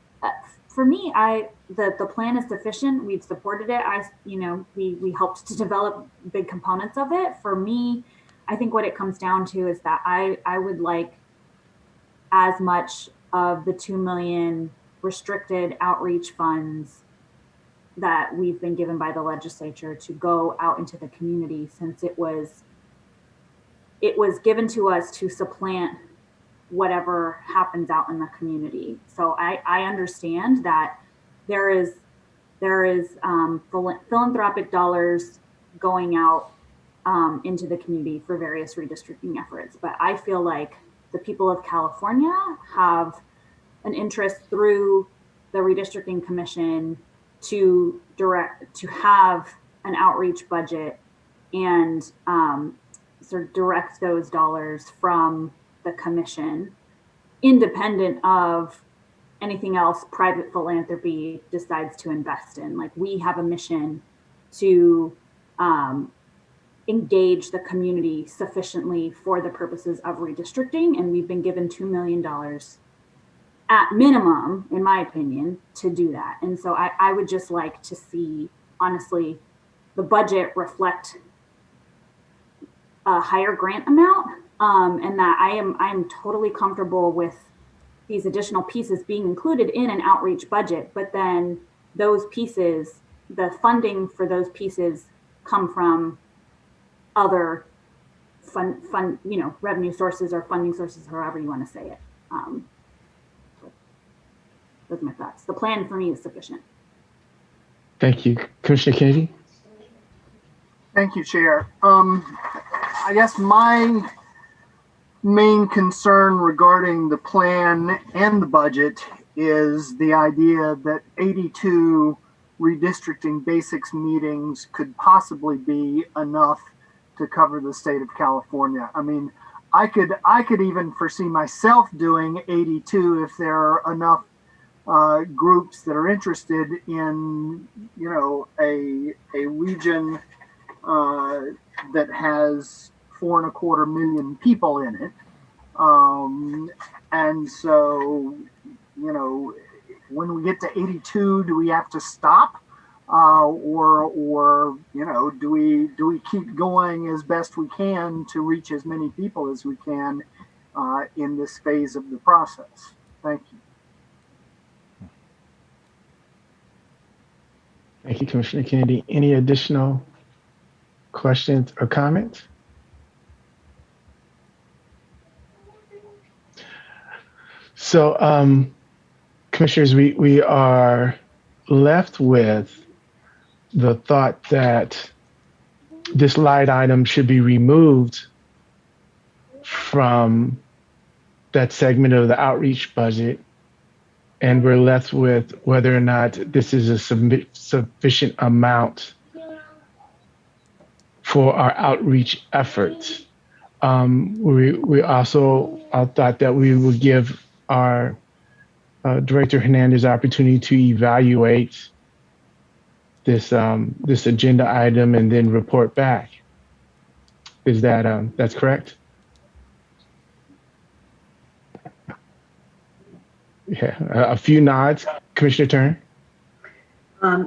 for me, the plan is sufficient. We've supported it. We helped to develop big components of it. For me, I think what it comes down to is that I would like as much of the 2 million restricted outreach funds that we've been given by the legislature to go out into the community, since it was given to us to supplant whatever happens out in the community. So I understand that there is philanthropic dollars going out into the community for various redistricting efforts, but I feel like the people of California have an interest through the Redistricting Commission to have an outreach budget and sort of direct those dollars from the commission, independent of anything else private philanthropy decides to invest in. Like, we have a mission to engage the community sufficiently for the purposes of redistricting, and we've been given $2 million at minimum, in my opinion, to do that. And so I would just like to see, honestly, the budget reflect a higher grant amount, and that I am totally comfortable with these additional pieces being included in an outreach budget, but then those pieces, the funding for those pieces come from other revenue sources or funding sources, however you want to say it. Those are my thoughts. The plan for me is sufficient. Thank you. Commissioner Kennedy? Thank you, Chair. I guess my main concern regarding the plan and the budget is the idea that 82 redistricting basics meetings could possibly be enough to cover the state of California. I mean, I could even foresee myself doing 82 if there are enough groups that are interested in, a region that has 4.25 million people in it. And so, when we get to 82, do we have to stop? Or do we keep going as best we can to reach as many people as we can in this phase of the process? Thank you. Thank you, Commissioner Kennedy. Any additional questions or comments? So, commissioners, we are left with the thought that this line item should be removed from that segment of the outreach budget, and we're left with whether or not this is a sufficient amount for our outreach efforts. We also thought that we would give our Director Hernandez opportunity to evaluate this agenda item and then report back. Is that that's correct? Yeah, a few nods. Commissioner Turner.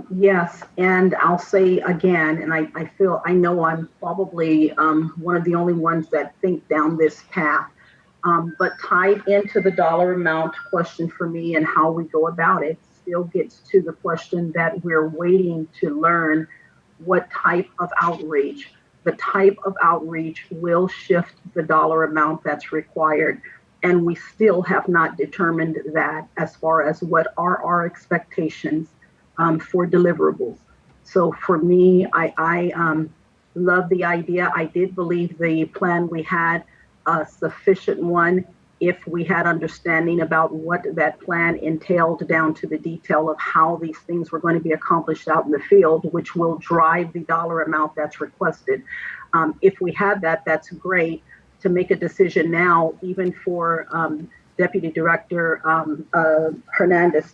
Yes, and I'll say again, and I know I'm probably one of the only ones that think down this path, but tied into the dollar amount question for me and how we go about it still gets to the question that we're waiting to learn what type of outreach. The type of outreach will shift the dollar amount that's required. And we still have not determined that as far as what are our expectations for deliverables. So for me, I love the idea. I did believe the plan we had a sufficient one if we had understanding about what that plan entailed down to the detail of how these things were going to be accomplished out in the field, which will drive the dollar amount that's requested. If we had that, that's great. To make a decision now, even for Deputy Director Hernandez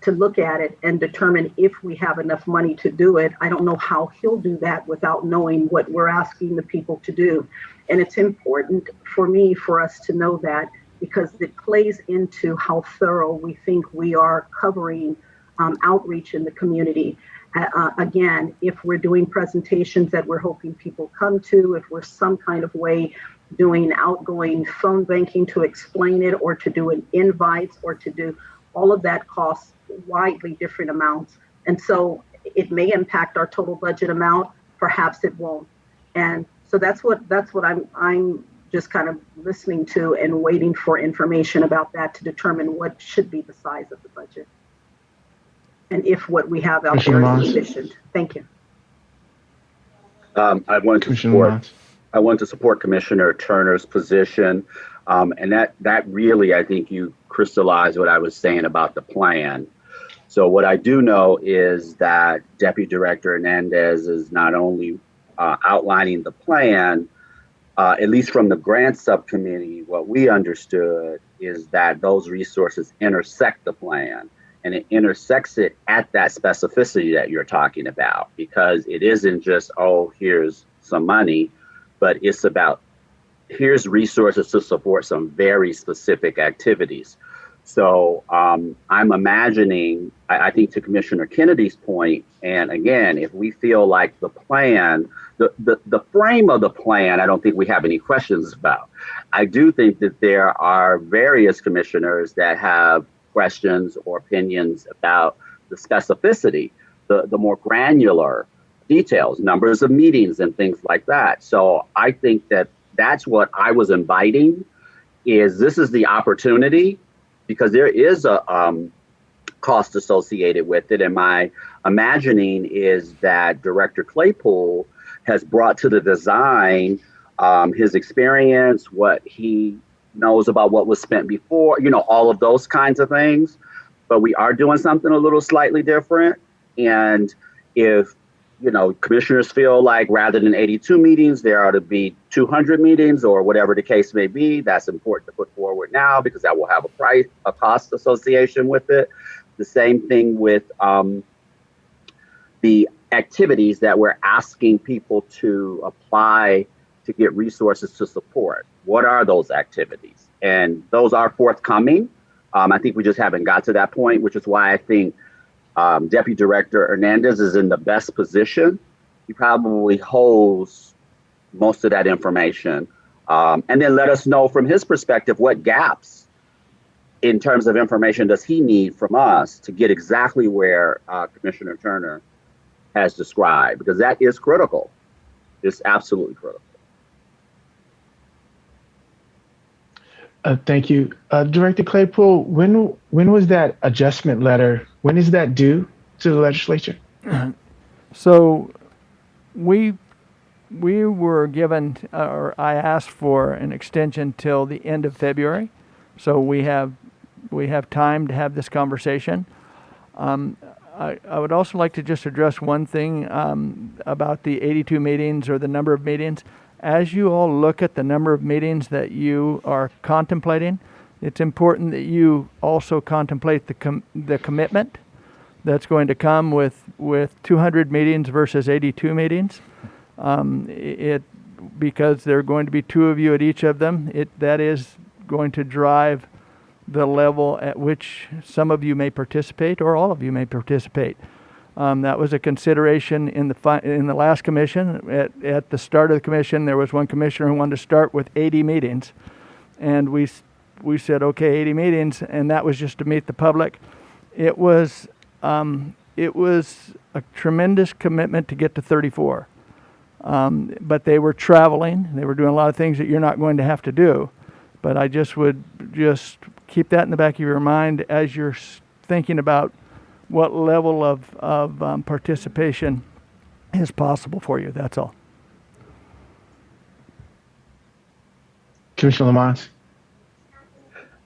to look at it and determine if we have enough money to do it. I don't know how he'll do that without knowing what we're asking the people to do. And it's important for us to know that, because it plays into how thorough we think we are covering outreach in the community. Again, if we're doing presentations that we're hoping people come to, if we're some kind of way doing outgoing phone banking to explain it, or to do an invites, or to do all of that costs widely different amounts. And so it may impact our total budget amount, perhaps it won't. And so that's what I'm just kind of listening to and waiting for information about that to determine what should be the size of the budget. And if what we have out there is sufficient. Thank you. I wanted to support Commissioner Turner's position, and that really, I think you crystallized what I was saying about the plan. So what I do know is that Deputy Director Hernandez is not only outlining the plan, at least from the grant subcommittee, what we understood is that those resources intersect the plan. And it intersects it at that specificity that you're talking about, because it isn't just, oh, here's some money, but it's about here's resources to support some very specific activities. So I'm imagining, I think to Commissioner Kennedy's point, and again, if we feel like the plan, the frame of the plan, I don't think we have any questions about. I do think that there are various commissioners that have questions or opinions about the specificity, the more granular details, numbers of meetings and things like that. So I think that that's what I was inviting, is this is the opportunity, because there is a cost associated with it. And my imagining is that Director Claypool has brought to the design his experience, what he knows about what was spent before, all of those kinds of things. But we are doing something a little slightly different. And if, commissioners feel like rather than 82 meetings, there ought to be 200 meetings or whatever the case may be, that's important to put forward now, because that will have a cost association with it. The same thing with the activities that we're asking people to apply to get resources to support. What are those activities? And those are forthcoming. I think we just haven't got to that point, which is why I think Deputy Director Hernandez is in the best position. He probably holds most of that information. And then let us know from his perspective what gaps in terms of information does he need from us to get exactly where Commissioner Turner has described, because that is critical. It's absolutely critical. Thank you. Director Claypool, when was that adjustment letter? When is that due to the legislature? So we were given, or I asked for an extension till the end of February. So we have time to have this conversation. I would also like to just address one thing about the 82 meetings or the number of meetings. As you all look at the number of meetings that you are contemplating, It's important that you also contemplate the commitment that's going to come with 200 meetings versus 82 meetings. Because there are going to be 2 of you at each of them, that is going to drive the level at which some of you may participate or all of you may participate. That was a consideration in the last commission. At the start of the commission, there was one commissioner who wanted to start with 80 meetings, and we said, okay, 80 meetings, and that was just to meet the public. It was a tremendous commitment to get to 34. But they were traveling. They were doing a lot of things that you're not going to have to do. But I would keep that in the back of your mind as you're thinking about what level of participation is possible for you. That's all. Commissioner Lamont?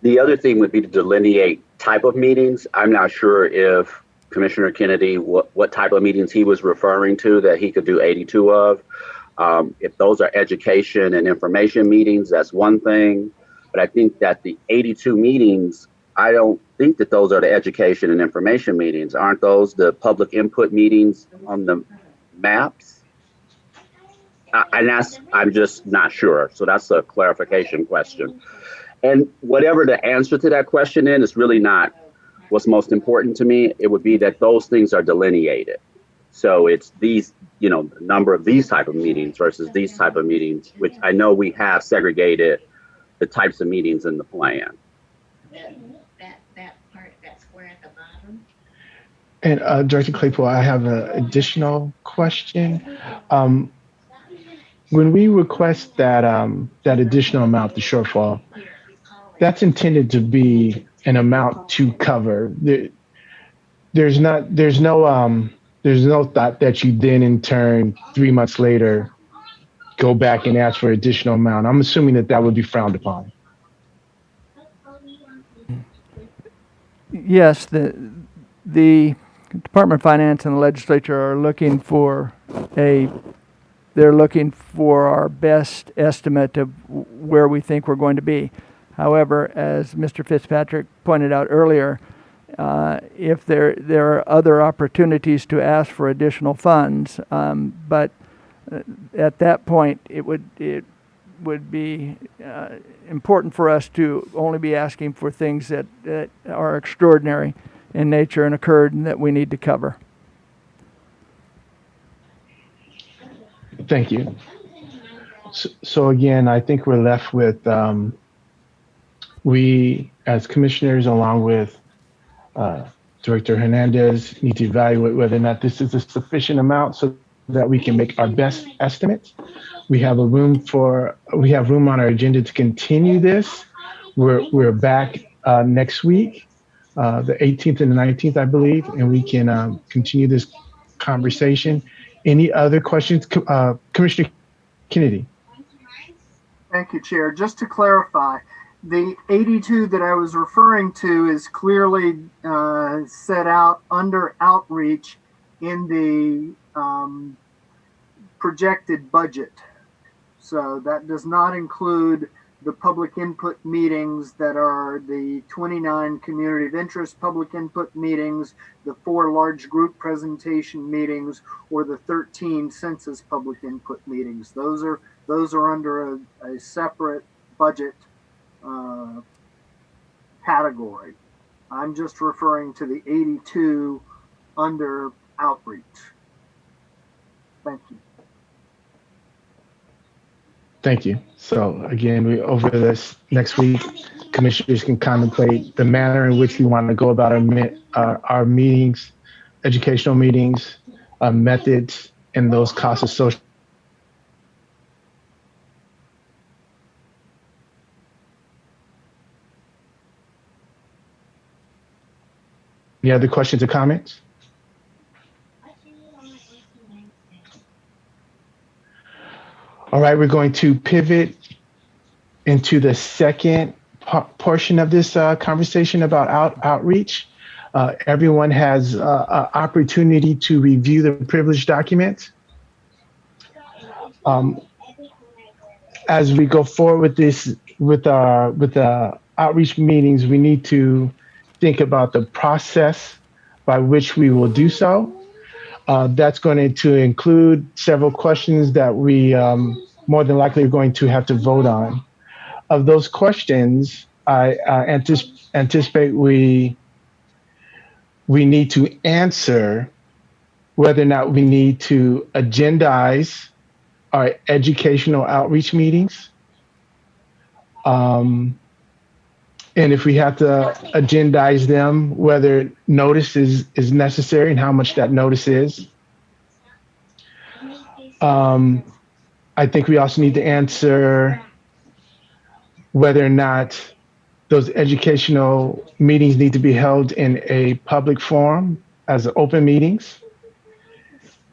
The other thing would be to delineate type of meetings. I'm not sure if Commissioner Kennedy, what type of meetings he was referring to that he could do 82 of. If those are education and information meetings, that's one thing. But I think that the 82 meetings, I don't think that those are the education and information meetings. Aren't those the public input meetings on the maps? I'm just not sure. So that's a clarification question. And whatever the answer to that question is, it's really not what's most important to me. It would be that those things are delineated. So it's these, the number of these type of meetings versus these type of meetings, which I know we have segregated the types of meetings in the plan. That part, that square at the bottom. And Director Claypool, I have an additional question. When we request that additional amount, the shortfall, that's intended to be an amount to cover. There's no thought that you then in turn 3 months later go back and ask for additional amount. I'm assuming that would be frowned upon. Yes, the Department of Finance and the legislature are looking for our best estimate of where we think we're going to be. However, as Mr. Fitzpatrick pointed out earlier, if there are other opportunities to ask for additional funds, but at that point it would be important for us to only be asking for things that are extraordinary in nature and occurred and that we need to cover. Thank you. So again, I think we're left with we as commissioners, along with Director Hernandez, need to evaluate whether or not this is a sufficient amount so that we can make our best estimates. We have room on our agenda to continue this. We're back next week, the 18th and the 19th, I believe, and we can continue this conversation. Any other questions? Commissioner Kennedy. Thank you, Chair. Just to clarify, the 82 that I was referring to is clearly set out under outreach in the projected budget. So that does not include the public input meetings that are the 29 community of interest public input meetings, the 4 large group presentation meetings, or the 13 census public input meetings. Those are under a separate budget category. I'm just referring to the 82 under outreach. Thank you. Thank you. So again, over this next week, commissioners can contemplate the manner in which we want to go about our meetings, educational meetings, methods, and those costs associated. Any other questions or comments? All right, we're going to pivot into the second portion of this conversation about outreach. Everyone has an opportunity to review the privileged documents. As we go forward with this, with outreach meetings, we need to think about the process by which we will do so. That's going to include several questions that we more than likely are going to have to vote on. Of those questions, I anticipate we need to answer whether or not we need to agendize our educational outreach meetings. And if we have to agendize them, whether notice is necessary and how much that notice is. I think we also need to answer whether or not those educational meetings need to be held in a public forum as open meetings,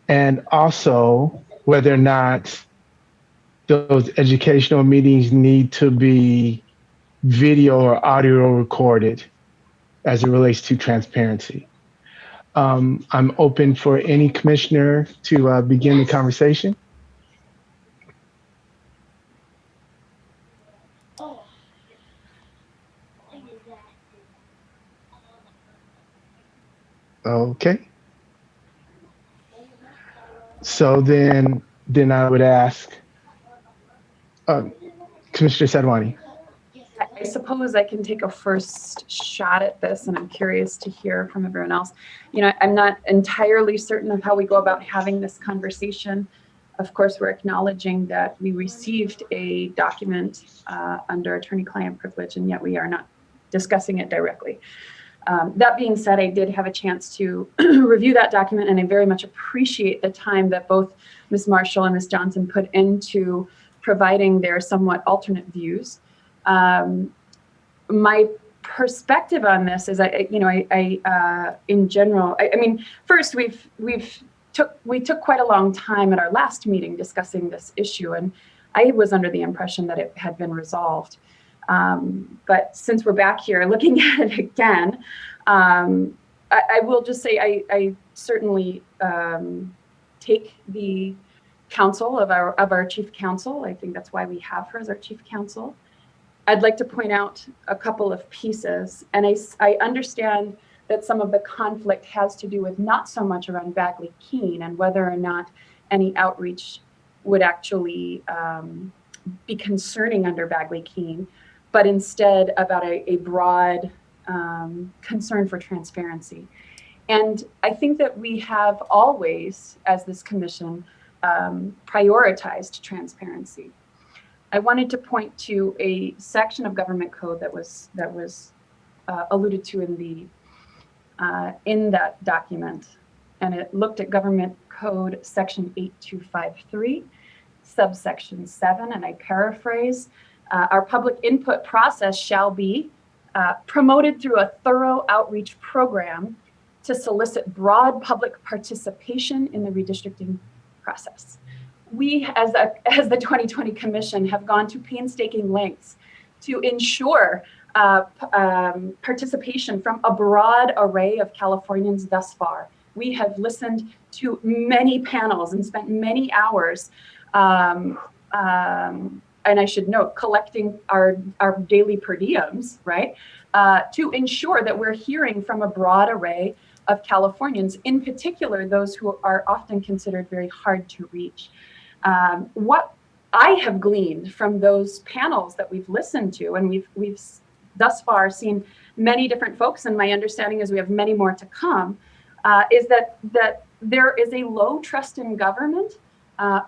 and also whether or not those educational meetings need to be video or audio recorded as it relates to transparency. I'm open for any commissioner to begin the conversation. Okay. So then I would ask Commissioner Sadwani. I suppose I can take a first shot at this, and I'm curious to hear from everyone else. You know, I'm not entirely certain of how we go about having this conversation. Of course, we're acknowledging that we received a document under attorney-client privilege, and yet we are not discussing it directly. That being said, I did have a chance to review that document, and I very much appreciate the time that both Ms. Marshall and Ms. Johnson put into providing their somewhat alternate views. My perspective on this is, in general, I mean, first we took quite a long time at our last meeting discussing this issue, and I was under the impression that it had been resolved. But since we're back here looking at it again, I will just say I certainly take the counsel of our chief counsel. I think that's why we have her as our chief counsel. I'd like to point out a couple of pieces, and I understand that some of the conflict has to do with not so much around Bagley-Keene and whether or not any outreach would actually be concerning under Bagley-Keene, but instead about a broad concern for transparency. And I think that we have always, as this commission, prioritized transparency. I wanted to point to a section of government code that was alluded to in that document, and it looked at government code section 8253, subsection 7, and I paraphrase: our public input process shall be promoted through a thorough outreach program to solicit broad public participation in the redistricting process. We, as the 2020 Commission, have gone to painstaking lengths to ensure participation from a broad array of Californians thus far. We have listened to many panels and spent many hours, and I should note, collecting our daily per diems, right, to ensure that we're hearing from a broad array of Californians, in particular those who are often considered very hard to reach. What I have gleaned from those panels that we've listened to, and we've thus far seen many different folks, and my understanding is we have many more to come, is that there is a low trust in government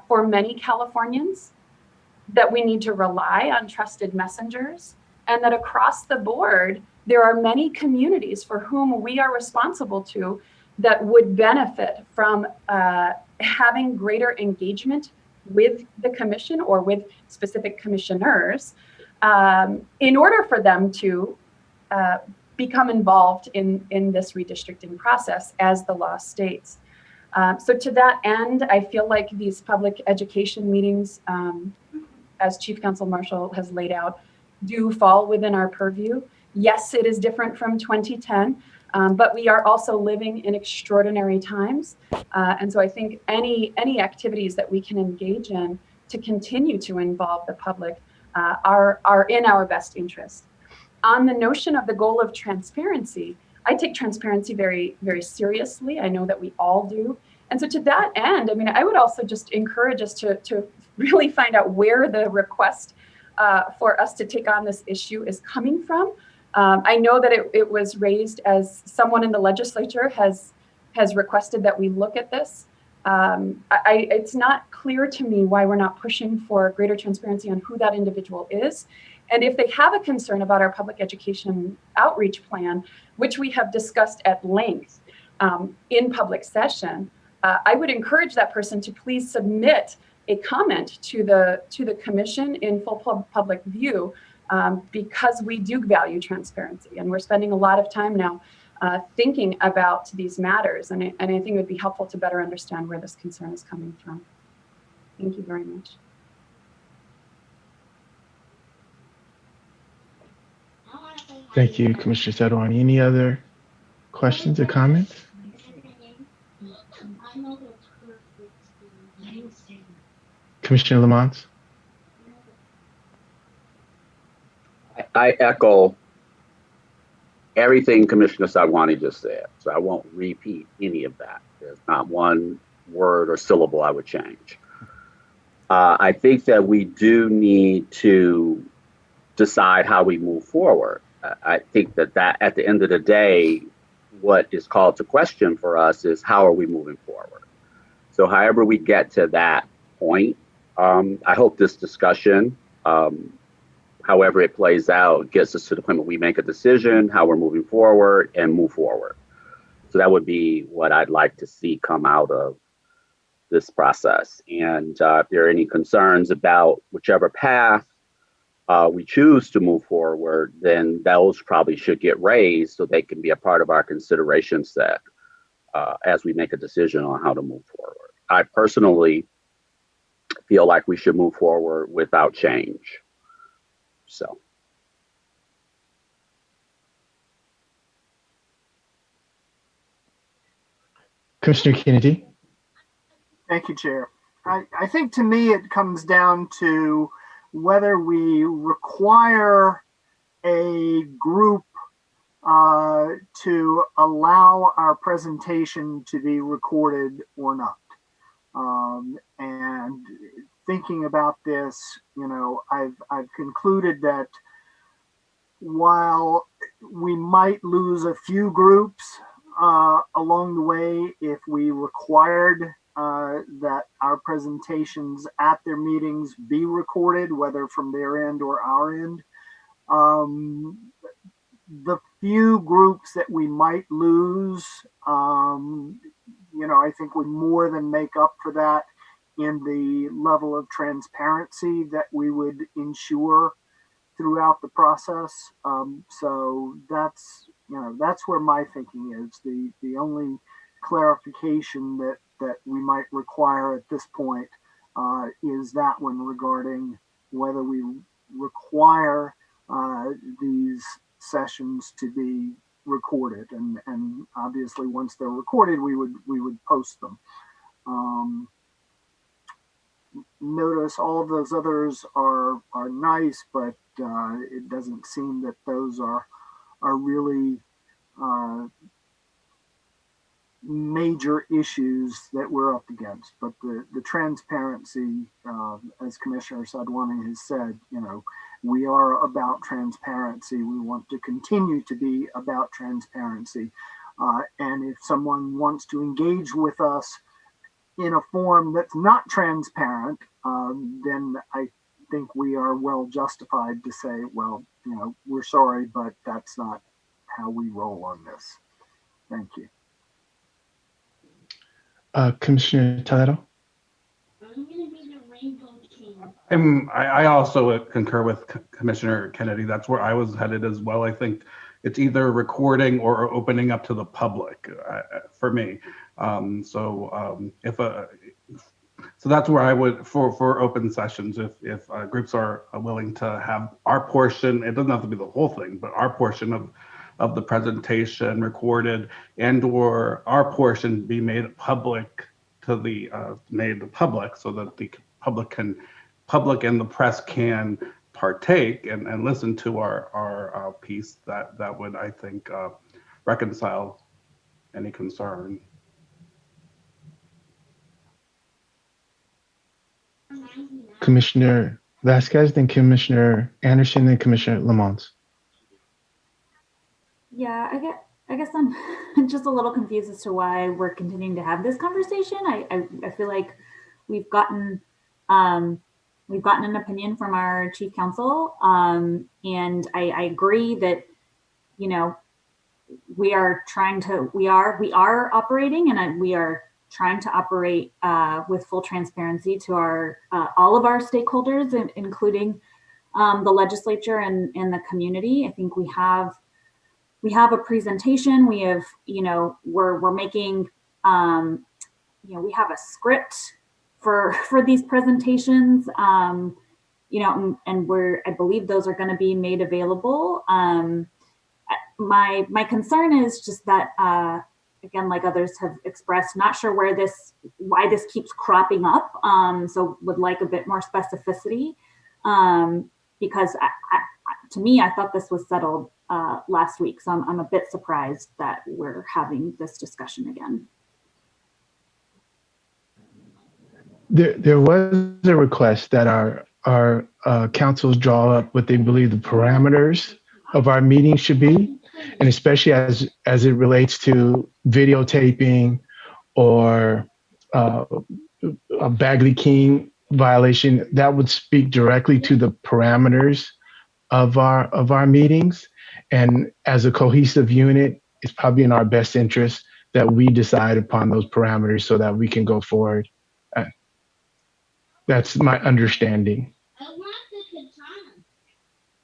for many Californians, that we need to rely on trusted messengers, and that across the board, there are many communities for whom we are responsible to that would benefit from having greater engagement with the commission or with specific commissioners in order for them to become involved in this redistricting process as the law states. So to that end, I feel like these public education meetings, as Chief Counsel Marshall has laid out, do fall within our purview. Yes, it is different from 2010, but we are also living in extraordinary times. And so I think any activities that we can engage in to continue to involve the public are in our best interest. On the notion of the goal of transparency, I take transparency very, very seriously. I know that we all do. And so to that end, I mean, I would also just encourage us to really find out where the request for us to take on this issue is coming from. I know that it was raised as someone in the legislature has requested that we look at this. It's not clear to me why we're not pushing for greater transparency on who that individual is. And if they have a concern about our public education outreach plan, which we have discussed at length in public session, I would encourage that person to please submit a comment to the commission in full public view, because we do value transparency, and we're spending a lot of time now thinking about these matters, and I think it would be helpful to better understand where this concern is coming from. Thank you very much. Thank you, Commissioner Sadwani. Any other questions or comments? Commissioner Lamont? I echo everything Commissioner Sadwani just said, so I won't repeat any of that. There's not one word or syllable I would change. I think that we do need to decide how we move forward. I think that at the end of the day, what is called to question for us is how are we moving forward? So however we get to that point, I hope this discussion, however it plays out, gets us to the point where we make a decision, how we're moving forward and move forward. So that would be what I'd like to see come out of this process. And if there are any concerns about whichever path we choose to move forward, then those probably should get raised so they can be a part of our consideration set as we make a decision on how to move forward. I personally feel like we should move forward without change. So. Commissioner Kennedy? Thank you, Chair. I think to me it comes down to whether we require a group to allow our presentation to be recorded or not. And thinking about this, you know, I've concluded that while we might lose a few groups along the way if we required that our presentations at their meetings be recorded, whether from their end or our end. The few groups that we might lose, you know, I think would more than make up for that in the level of transparency that we would ensure throughout the process. So that's, you know, that's where my thinking is. The only clarification that we might require at this point is that one regarding whether we require these sessions to be recorded, and obviously once they're recorded, we would post them. Notice all of those others are nice, but it doesn't seem that those are really major issues that we're up against. But the transparency, as Commissioner Sadwani has said, you know, we are about transparency. We want to continue to be about transparency. And if someone wants to engage with us in a form that's not transparent, then I think we are well justified to say, well, you know, we're sorry, but that's not how we roll on this. Thank you. Commissioner Toledo? I also concur with Commissioner Kennedy. That's where I was headed as well. I think it's either recording or opening up to the public for me. So that's where I would for open sessions. If groups are willing to have our portion, it doesn't have to be the whole thing, but our portion of the presentation recorded, and or our portion be made public to the so that the public and the press can partake and listen to our piece, that would, I think, reconcile any concern. Commissioner Vasquez, then Commissioner Anderson, then Commissioner Lamont. Yeah, I guess I'm just a little confused as to why we're continuing to have this conversation. I feel like we've gotten an opinion from our chief counsel, and I agree that, you know, we are operating, and we are trying to operate with full transparency to our all of our stakeholders, including the legislature and the community. I think we have a presentation. We have, you know, we're making, you know, we have a script for these presentations, you know, and I believe those are going to be made available. My concern is just that, again, like others have expressed, not sure why this keeps cropping up. So would like a bit more specificity, because to me, I thought this was settled last week. So I'm a bit surprised that we're having this discussion again. There was a request that our councils draw up what they believe the parameters of our meeting should be, and especially as it relates to videotaping or a Bagley King violation, that would speak directly to the parameters of our meetings. And as a cohesive unit, it's probably in our best interest that we decide upon those parameters so that we can go forward. That's my understanding.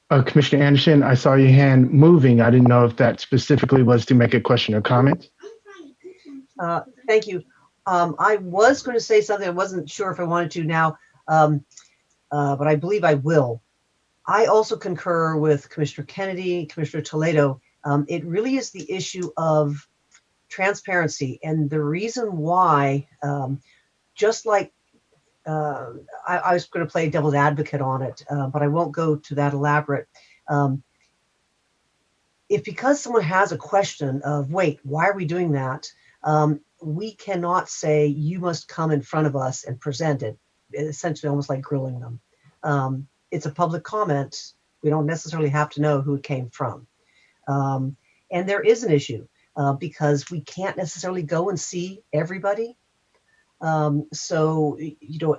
Commissioner Anderson, I saw your hand moving. I didn't know if that specifically was to make a question or comment. Thank you. I was going to say something. I wasn't sure if I wanted to now, but I believe I will. I also concur with Commissioner Kennedy, Commissioner Toledo. It really is the issue of transparency, and the reason why, just like I was going to play devil's advocate on it, but I won't go to that elaborate. If because someone has a question of, wait, why are we doing that? We cannot say you must come in front of us and present it, essentially almost like grilling them. It's a public comment. We don't necessarily have to know who it came from. And there is an issue because we can't necessarily go and see everybody. So, you know,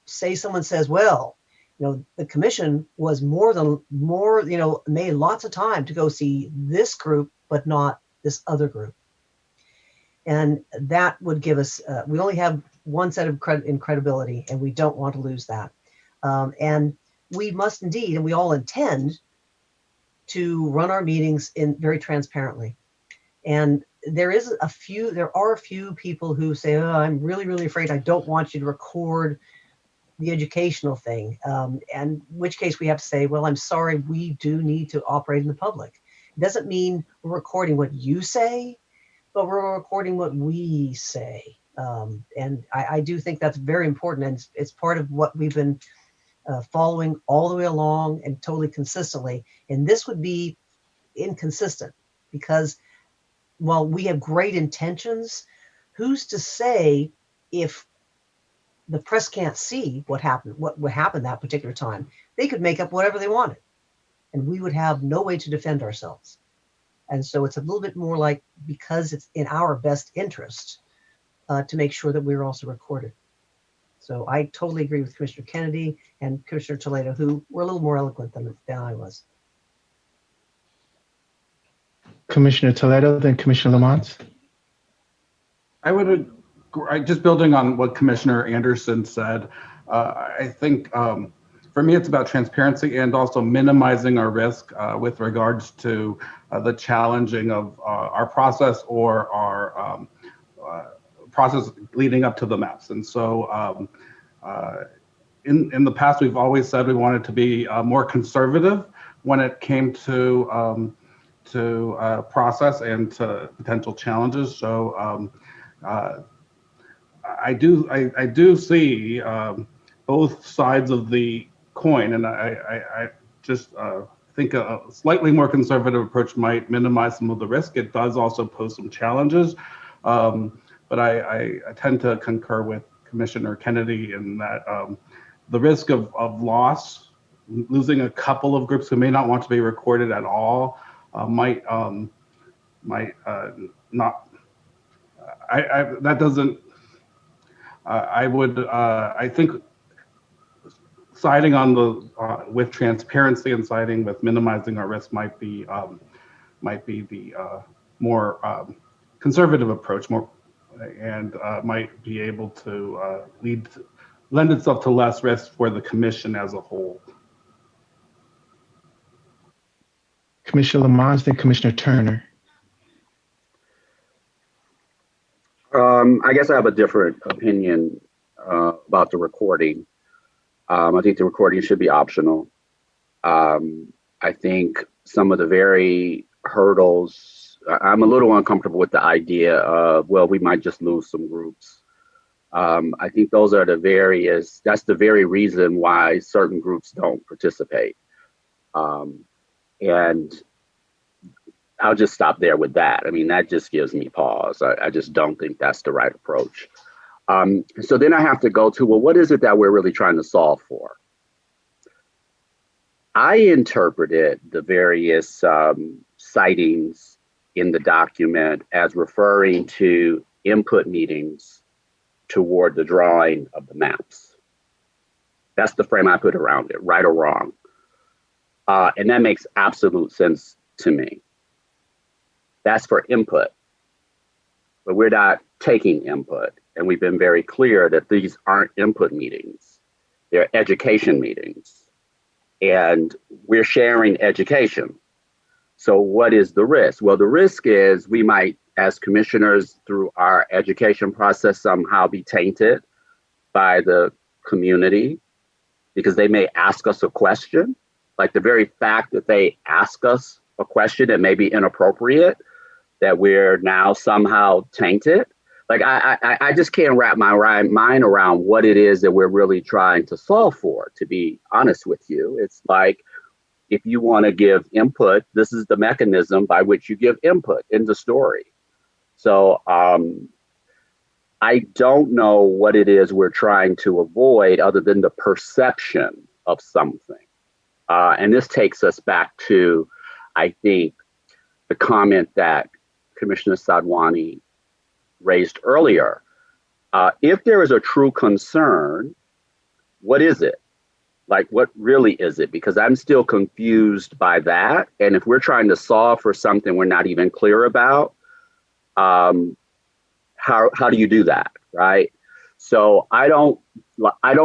say someone says, well, you know, the commission was you know, made lots of time to go see this group, but not this other group. And that would give us, we only have one set of credibility, and we don't want to lose that. And we must indeed, and we all intend to run our meetings very transparently. And there are a few people who say, oh, I'm really, really afraid. I don't want you to record the educational thing. And in which case we have to say, well, I'm sorry, we do need to operate in the public. It doesn't mean we're recording what you say, but we're recording what we say. And I do think that's very important. And it's part of what we've been following all the way along and totally consistently. And this would be inconsistent because while we have great intentions, who's to say if the press can't see what happened that particular time? They could make up whatever they wanted, and we would have no way to defend ourselves. And so it's a little bit more like, because it's in our best interest to make sure that we're also recorded. So I totally agree with Commissioner Kennedy and Commissioner Toledo, who were a little more eloquent than I was. Commissioner Toledo, then Commissioner Lamont. Just building on what Commissioner Anderson said, I think for me, it's about transparency and also minimizing our risk with regards to the challenging of our process or our process leading up to the maps. And so in the past, we've always said we wanted to be more conservative when it came to process and to potential challenges. So I do see both sides of the coin, and think a slightly more conservative approach might minimize some of the risk. It does also pose some challenges, but I tend to concur with Commissioner Kennedy in that the risk of loss, losing a couple of groups who may not want to be recorded at all, might not. That doesn't. I think siding on the with transparency and siding with minimizing our risk might be the more conservative approach, and might be able to lend itself to less risk for the commission as a whole. Commissioner Lamont, then Commissioner Turner. I guess I have a different opinion about the recording. I think the recording should be optional. I think some of the very hurdles, I'm a little uncomfortable with the idea of, well, we might just lose some groups. I think those are that's the very reason why certain groups don't participate. And I'll just stop there with that. I mean, that just gives me pause. I just don't think that's the right approach. So then I have to go to, well, what is it that we're really trying to solve for? I interpreted the various sightings in the document as referring to input meetings toward the drawing of the maps. That's the frame I put around it, right or wrong. And that makes absolute sense to me. That's for input, but we're not taking input. And we've been very clear that these aren't input meetings. They're education meetings. And we're sharing education. So what is the risk? Well, the risk is we might, as commissioners, through our education process, somehow be tainted by the community because they may ask us a question. Like the very fact that they ask us a question that may be inappropriate, that we're now somehow tainted. Like I just can't wrap my mind around what it is that we're really trying to solve for, to be honest with you. It's like, if you want to give input, this is the mechanism by which you give input in the story. So I don't know what it is we're trying to avoid other than the perception of something. And this takes us back to, I think, the comment that Commissioner Sadwani raised earlier. If there is a true concern, what is it? Like, what really is it? Because I'm still confused by that. And if we're trying to solve for something we're not even clear about, how do you do that, right? So I don't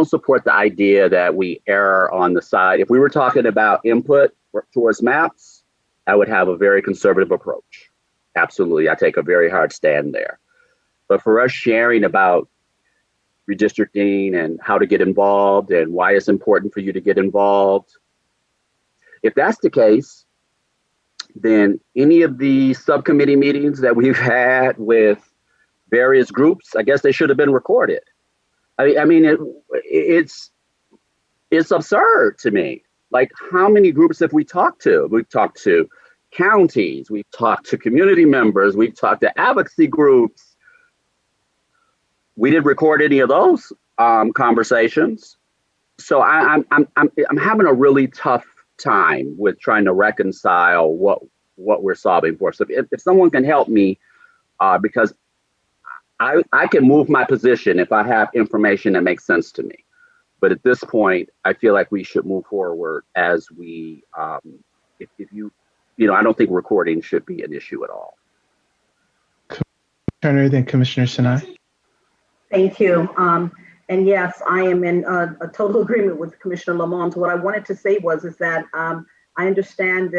support the idea that we err on the side. If we were talking about input towards maps, I would have a very conservative approach. Absolutely, I take a very hard stand there. But for us sharing about redistricting and how to get involved and why it's important for you to get involved, if that's the case, then any of the subcommittee meetings that we've had with various groups, I guess they should have been recorded. I mean, it's absurd to me. Like, how many groups have we talked to? We've talked to counties, we've talked to community members, we've talked to advocacy groups. We didn't record any of those conversations. So I'm having a really tough time with trying to reconcile what we're solving for. So if someone can help me, because I can move my position if I have information that makes sense to me. But at this point, I feel like we should move forward as we, if you I don't think recording should be an issue at all. Turner, then Commissioner Sinai. Thank you. And yes, I am in a total agreement with Commissioner Lamont. What I wanted to say is that I understand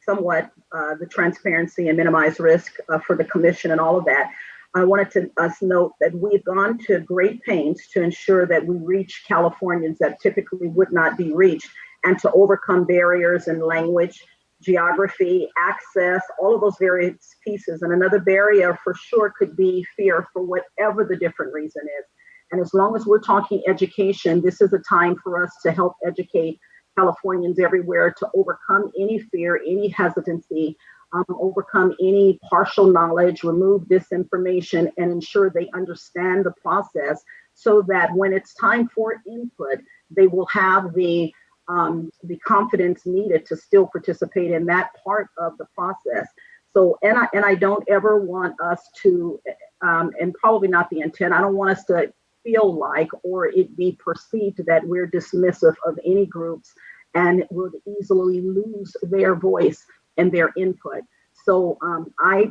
somewhat the transparency and minimize risk for the commission and all of that. I wanted to note that we've gone to great pains to ensure that we reach Californians that typically would not be reached, and to overcome barriers in language, geography, access, all of those various pieces. And another barrier for sure could be fear, for whatever the different reason is. And as long as we're talking education, this is a time for us to help educate Californians everywhere to overcome any fear, any hesitancy, overcome any partial knowledge, remove disinformation, and ensure they understand the process so that when it's time for input, they will have the confidence needed to still participate in that part of the process. So, and I don't ever want us to, and probably not the intent, I don't want us to feel like or it be perceived that we're dismissive of any groups and would easily lose their voice and their input. So I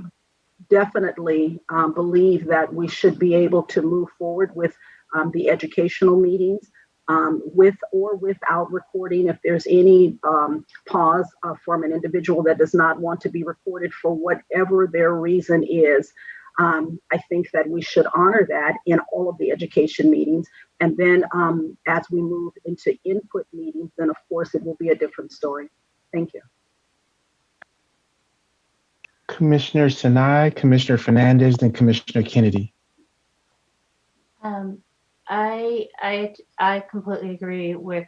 definitely believe that we should be able to move forward with the educational meetings with or without recording. If there's any pause from an individual that does not want to be recorded for whatever their reason is, I think that we should honor that in all of the education meetings. And then as we move into input meetings, then of course it will be a different story. Thank you. Commissioner Sinai, Commissioner Fernandez, and Commissioner Kennedy. I completely agree with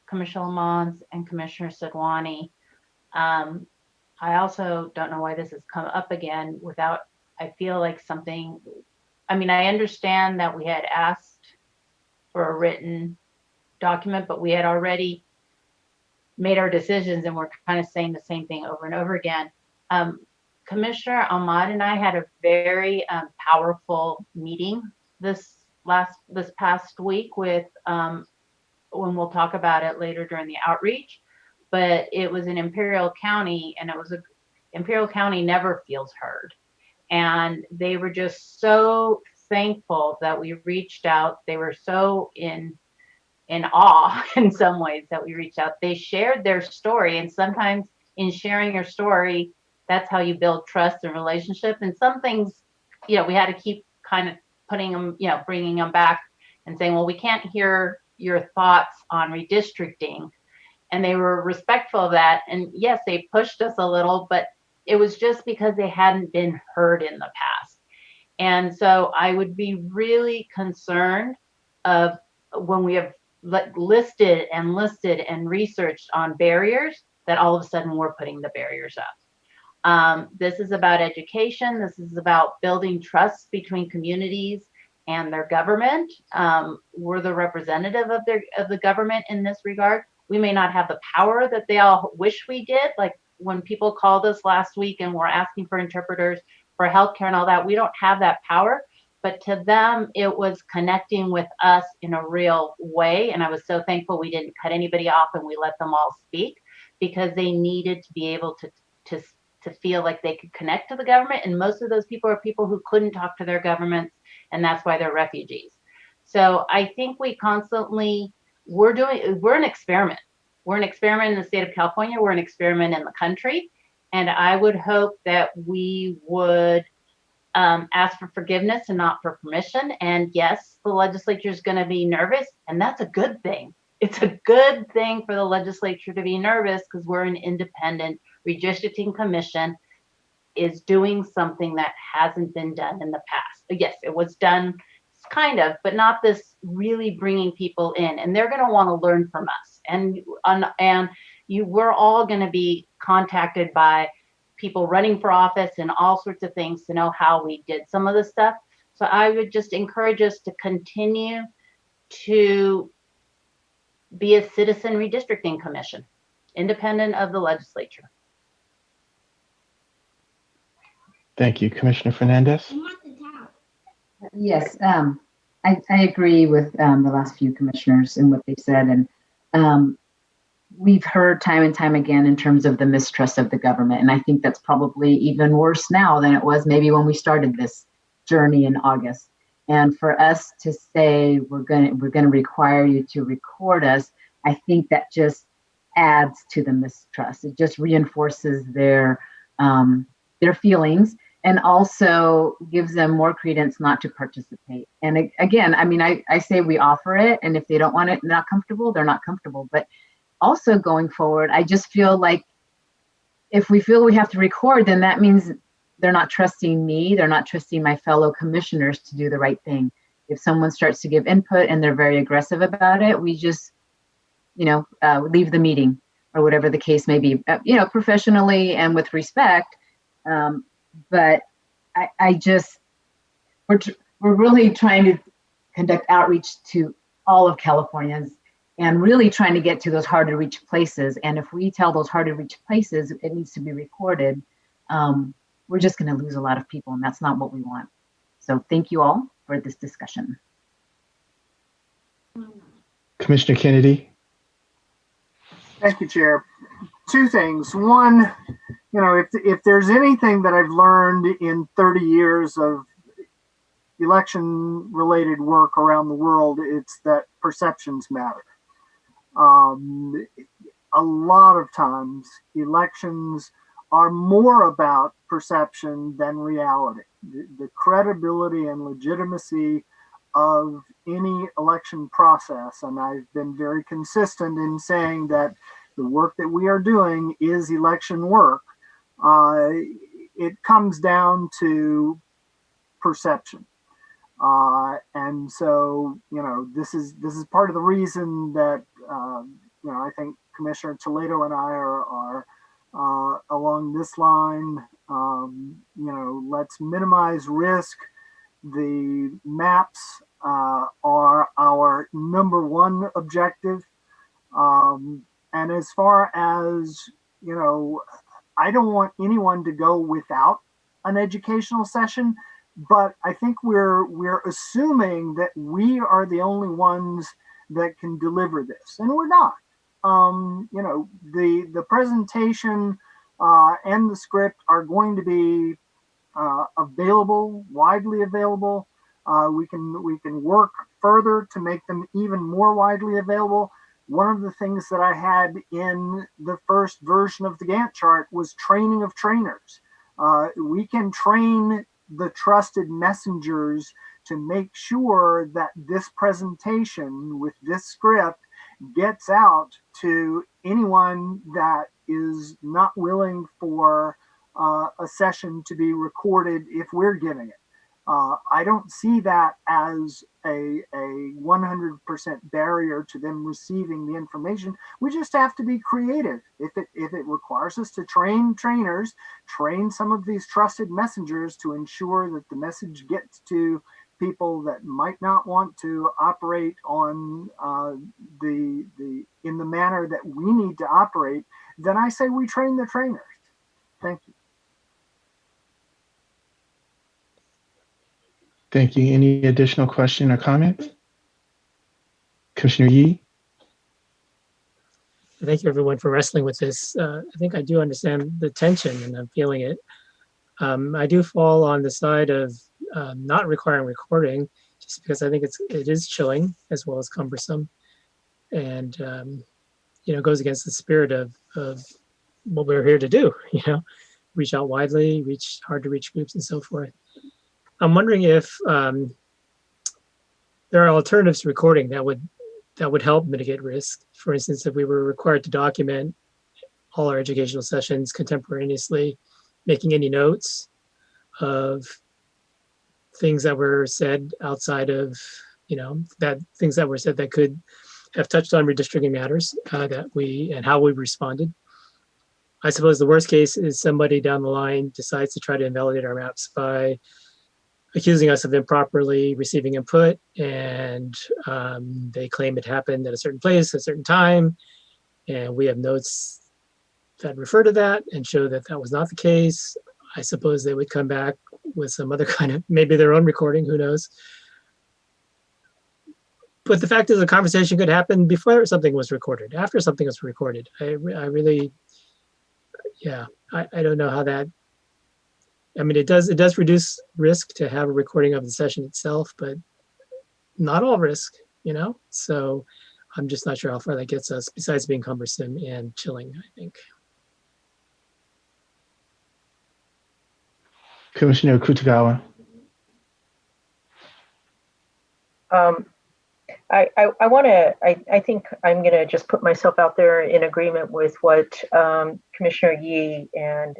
Commissioner Mons and Commissioner Sidwani. I also don't know why this has come up again without, I feel like something, I mean, I understand that we had asked for a written document, but we had already made our decisions and we're kind of saying the same thing over and over again. Commissioner Ahmad and I had a very powerful meeting this past week with, when we'll talk about it later during the outreach, but it was in Imperial County, and Imperial County never feels heard. And they were just so thankful that we reached out. They were so in awe in some ways that we reached out. They shared their story, and sometimes in sharing your story, that's how you build trust and relationship. And some things, we had to keep kind of putting them, bringing them back and saying, well, we can't hear your thoughts on redistricting. And they were respectful of that. And yes, they pushed us a little, but it was just because they hadn't been heard in the past. And so I would be really concerned of when we have listed and researched on barriers, that all of a sudden we're putting the barriers up. This is about education. This is about building trust between communities and their government. We're the representative of the government in this regard. We may not have the power that they all wish we did. Like when people called us last week and were asking for interpreters for healthcare and all that, we don't have that power. But to them, it was connecting with us in a real way. And I was so thankful we didn't cut anybody off and we let them all speak, because they needed to be able to feel like they could connect to the government. And most of those people are people who couldn't talk to their governments, and that's why they're refugees. So I think we constantly, we're an experiment. We're an experiment in the state of California. We're an experiment in the country. And I would hope that we would ask for forgiveness and not for permission. And yes, the legislature is going to be nervous, and that's a good thing. It's a good thing for the legislature to be nervous, because we're an independent redistricting commission is doing something that hasn't been done in the past. Yes, it was done kind of, but not this really bringing people in, and they're going to want to learn from us. And we're all going to be contacted by people running for office and all sorts of things to know how we did some of the stuff. So I would just encourage us to continue to be a citizen redistricting commission, independent of the legislature. Thank you. Commissioner Fernandez? Yes, I agree with the last few commissioners and what they said. And we've heard time and time again in terms of the mistrust of the government. And I think that's probably even worse now than it was maybe when we started this journey in August. And for us to say we're going to require you to record us, I think that just adds to the mistrust. It just reinforces their feelings, and also gives them more credence not to participate. And again, I mean, I say we offer it, and if they don't want it, not comfortable, they're not comfortable. But also going forward, I just feel like if we feel we have to record, then that means they're not trusting me, they're not trusting my fellow commissioners to do the right thing. If someone starts to give input and they're very aggressive about it, we just leave the meeting or whatever the case may be, professionally and with respect. But I just, we're really trying to conduct outreach to all of Californians and really trying to get to those hard to reach places. And if we tell those hard to reach places, it needs to be recorded, we're just going to lose a lot of people, and that's not what we want. So thank you all for this discussion. Commissioner Kennedy. Thank you, Chair. Two things. One, if there's anything that I've learned in 30 years of election-related work around the world, it's that perceptions matter. A lot of times, elections are more about perception than reality. The credibility and legitimacy of any election process, and I've been very consistent in saying that the work that we are doing is election work. It comes down to perception. And so, this is part of the reason that, I think Commissioner Toledo and I are along this line. Let's minimize risk. The maps are our number one objective. And as far as, I don't want anyone to go without an educational session, but I think we're assuming that we are the only ones that can deliver this, and we're not. The presentation and the script are going to be available, widely available. We can work further to make them even more widely available. One of the things that I had in the first version of the Gantt chart was training of trainers. We can train the trusted messengers to make sure that this presentation with this script gets out to anyone that is not willing for a session to be recorded if we're giving it. I don't see that as a 100% barrier to them receiving the information. We just have to be creative. If it requires us to train trainers, train some of these trusted messengers to ensure that the message gets to people that might not want to operate on in the manner that we need to operate, then I say we train the trainers. Thank you. Thank you. Any additional question or comment? Commissioner Yee? Thank you, everyone, for wrestling with this. I think I do understand the tension, and I'm feeling it. I do fall on the side of not requiring recording, just because I think it is chilling as well as cumbersome, and goes against the spirit of what we're here to do. Reach out widely, reach hard to reach groups, and so forth. I'm wondering if there are alternatives to recording that would help mitigate risk. For instance, if we were required to document all our educational sessions contemporaneously, making any notes of things that were said outside of, things that were said that could have touched on redistricting matters and how we responded. I suppose the worst case is somebody down the line decides to try to invalidate our maps by accusing us of improperly receiving input, and they claim it happened at a certain place, at a certain time, and we have notes that refer to that and show that that was not the case. I suppose they would come back with some other kind of, maybe their own recording, who knows. But the fact is, the conversation could happen before something was recorded, after something was recorded. I really, I don't know how that, it does reduce risk to have a recording of the session itself, but not all risk, So I'm just not sure how far that gets us, besides being cumbersome and chilling, I think. Commissioner Kutagawa. I think I'm going to just put myself out there in agreement with what Commissioner Yee and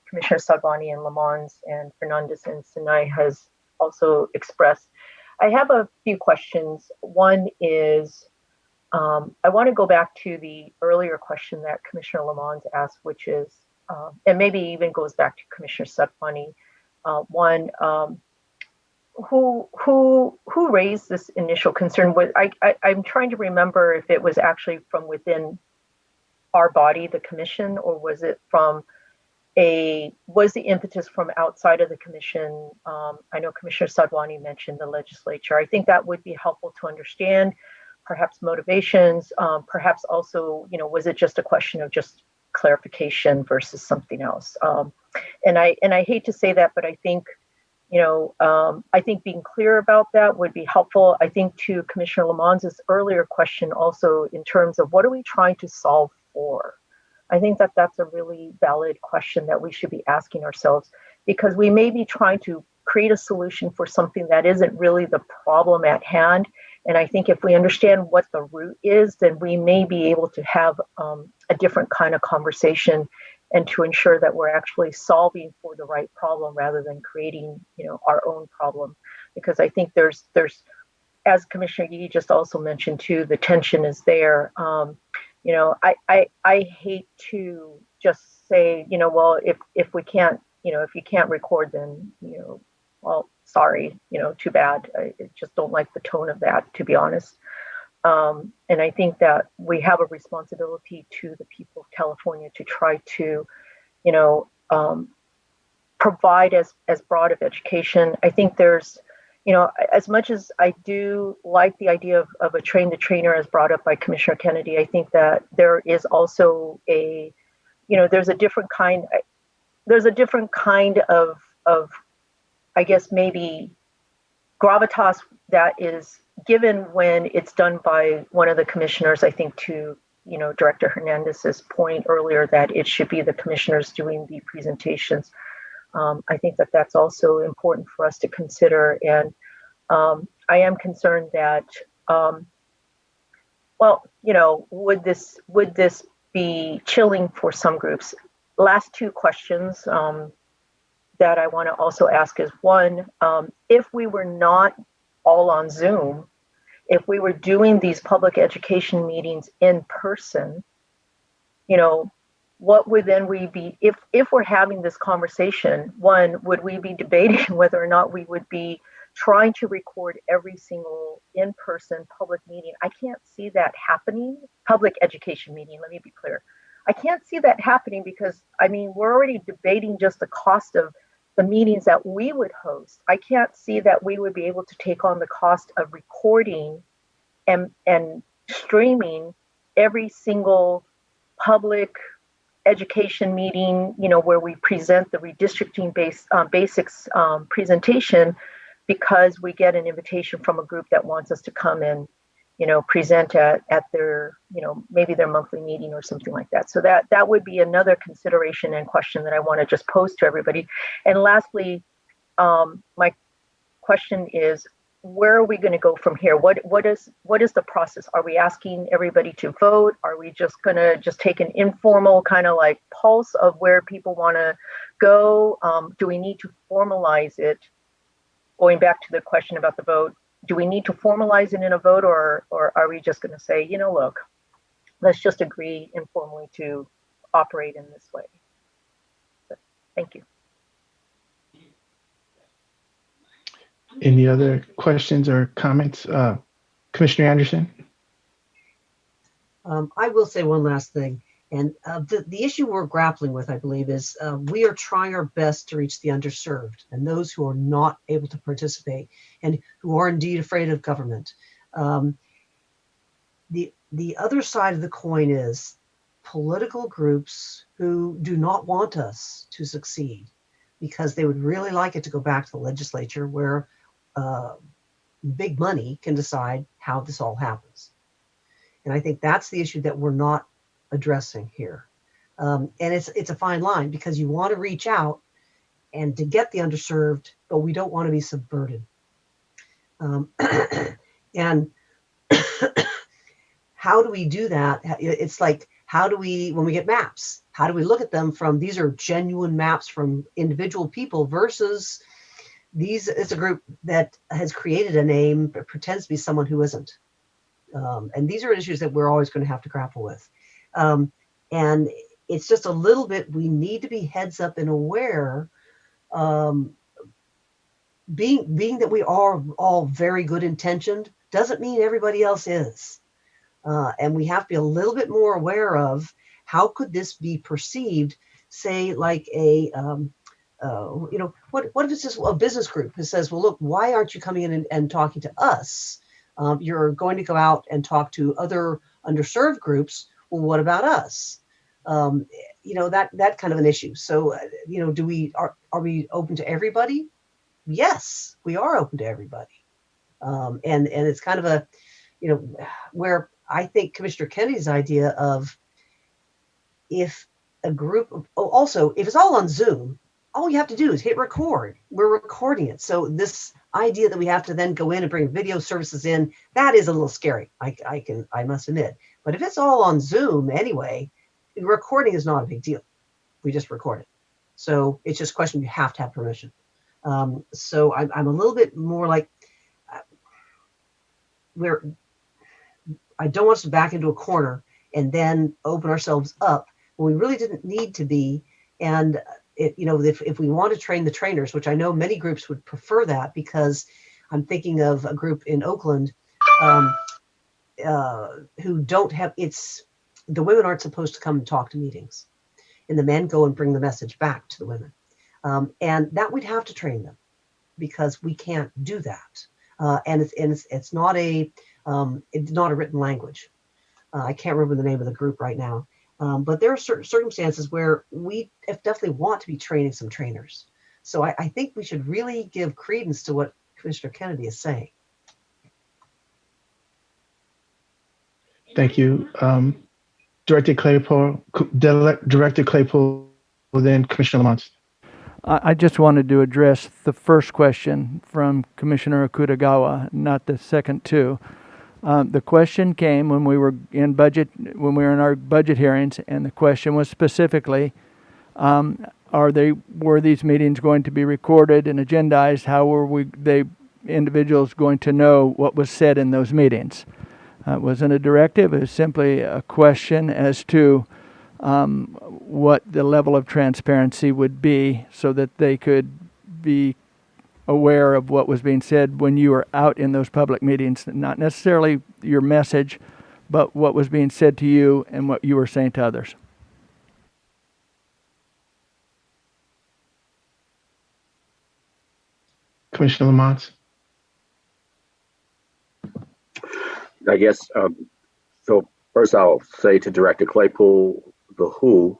Commissioner Salvani and Lamont and Fernandez and Sinai has also expressed. I have a few questions. One is, I want to go back to the earlier question that Commissioner Lamont asked, which is, and maybe even goes back to Commissioner Sutphani. One, who raised this initial concern? I'm trying to remember if it was actually from within our body, the commission, or was it from was the impetus from outside of the commission? I know Commissioner Sadwani mentioned the legislature. I think that would be helpful to understand, perhaps motivations, perhaps also, was it just a question of just clarification versus something else? And I hate to say that, but I think, I think being clear about that would be helpful. I think to Commissioner Lamont's earlier question also in terms of what are we trying to solve for? I think that that's a really valid question that we should be asking ourselves, because we may be trying to create a solution for something that isn't really the problem at hand. And I think if we understand what the root is, then we may be able to have a different kind of conversation and to ensure that we're actually solving for the right problem rather than creating, our own problem. Because I think there's, as Commissioner Yee just also mentioned too, the tension is there. I hate to just say, well, if we can't, if you can't record, then, well, sorry, too bad. I just don't like the tone of that, to be honest. And I think that we have a responsibility to the people of California to try to, provide as broad of education. I think there's, as much as I do like the idea of a train the trainer as brought up by Commissioner Kennedy, I think that there is also there's a different kind of I guess maybe gravitas that is given when it's done by one of the commissioners. I think to, Director Hernandez's point earlier that it should be the commissioners doing the presentations. I think that that's also important for us to consider. And I am concerned that, would this be chilling for some groups? Last two questions that I want to also ask is one, if we were not all on Zoom, if we were doing these public education meetings in person, what would then we be, if we're having this conversation, one, would we be debating whether or not we would be trying to record every single in-person public meeting? I can't see that happening. Public education meeting, let me be clear. I can't see that happening because, we're already debating just the cost of the meetings that we would host. I can't see that we would be able to take on the cost of recording and streaming every single public education meeting, where we present the redistricting basics presentation, because we get an invitation from a group that wants us to come and, present at their, maybe their monthly meeting or something like that. So that would be another consideration and question that I want to just pose to everybody. And lastly, my question is, where are we going to go from here? What is the process? Are we asking everybody to vote? Are we just going to take an informal kind of like pulse of where people want to go? Do we need to formalize it? Going back to the question about the vote, do we need to formalize it in a vote, or are we just going to say, look, let's just agree informally to operate in this way? So, thank you. Any other questions or comments? Commissioner Anderson? I will say one last thing. And the issue we're grappling with, I believe, is we are trying our best to reach the underserved and those who are not able to participate and who are indeed afraid of government. The other side of the coin is political groups who do not want us to succeed because they would really like it to go back to the legislature where big money can decide how this all happens. And I think that's the issue that we're not addressing here. And it's a fine line because you want to reach out and to get the underserved, but we don't want to be subverted. And how do we do that? It's like, how do we, when we get maps, how do we look at them from, these are genuine maps from individual people versus these is a group that has created a name but pretends to be someone who isn't. And these are issues that we're always going to have to grapple with. And it's just a little bit, we need to be heads up and aware, being that we are all very good intentioned doesn't mean everybody else is. And we have to be a little bit more aware of how could this be perceived, say like a, what if it's just a business group who says, well, look, why aren't you coming in and talking to us? You're going to go out and talk to other underserved groups. Well, what about us? That kind of an issue. So, are we open to everybody? Yes, we are open to everybody. And it's kind of a, where I think Commissioner Kennedy's idea of if a group of, also, if it's all on Zoom, all you have to do is hit record. We're recording it. So this idea that we have to then go in and bring video services in, that is a little scary. I must admit. But if it's all on Zoom anyway, recording is not a big deal. We just record it. So it's just a question, you have to have permission. So I'm a little bit more like, where I don't want us to back into a corner and then open ourselves up when we really didn't need to be. And if we want to train the trainers, which I know many groups would prefer that, because I'm thinking of a group in Oakland who don't have, the women aren't supposed to come and talk to meetings, and the men go and bring the message back to the women. And that we'd have to train them, because we can't do that. And it's not a written language. I can't remember the name of the group right now. But there are certain circumstances where we definitely want to be training some trainers. So I think we should really give credence to what Commissioner Kennedy is saying. Thank you. Director Claypool, then Commissioner Lamont. I just wanted to address the first question from Commissioner Akutagawa, not the second two. The question came when we were in our budget hearings, and the question was specifically, were these meetings going to be recorded and agendized? How were individuals going to know what was said in those meetings? It wasn't a directive. It was simply a question as to what the level of transparency would be, so that they could be aware of what was being said when you were out in those public meetings, not necessarily your message, but what was being said to you and what you were saying to others. Commissioner Lamont. I guess, so first I'll say to Director Claypool, the who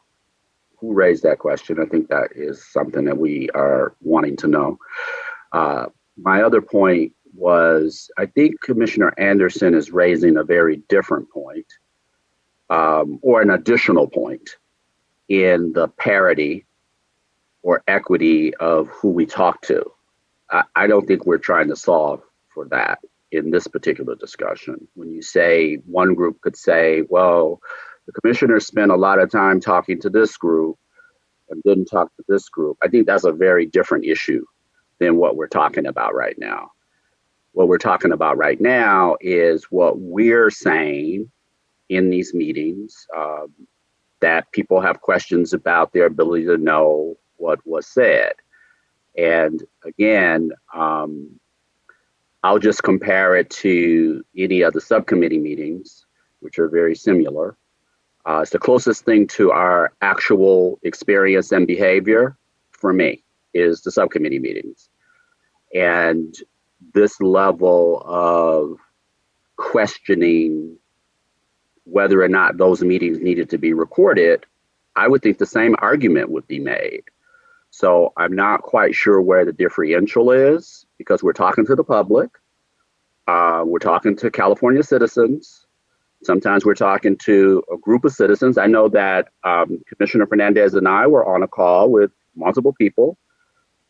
raised that question. I think that is something that we are wanting to know. My other point was, I think Commissioner Anderson is raising a very different point, or an additional point, in the parity or equity of who we talk to. I don't think we're trying to solve for that in this particular discussion. When you say, one group could say, well, the commissioners spent a lot of time talking to this group and didn't talk to this group. I think that's a very different issue than what we're talking about right now. What we're talking about right now is what we're saying in these meetings, that people have questions about their ability to know what was said. And again, I'll just compare it to any of the subcommittee meetings, which are very similar. It's the closest thing to our actual experience and behavior for me is the subcommittee meetings. And this level of questioning whether or not those meetings needed to be recorded, I would think the same argument would be made. So I'm not quite sure where the differential is, because we're talking to the public. We're talking to California citizens. Sometimes we're talking to a group of citizens. I know that Commissioner Fernandez and I were on a call with multiple people,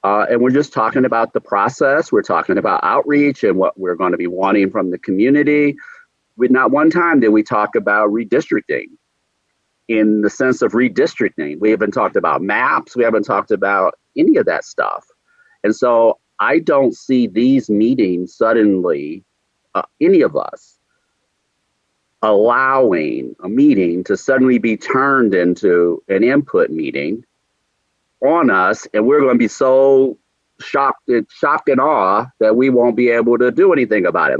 and we're just talking about the process. We're talking about outreach and what we're going to be wanting from the community. With not one time did we talk about redistricting in the sense of redistricting. We haven't talked about maps. We haven't talked about any of that stuff. And so I don't see these meetings suddenly, any of us, allowing a meeting to suddenly be turned into an input meeting on us, and we're going to be so shocked and awe that we won't be able to do anything about it.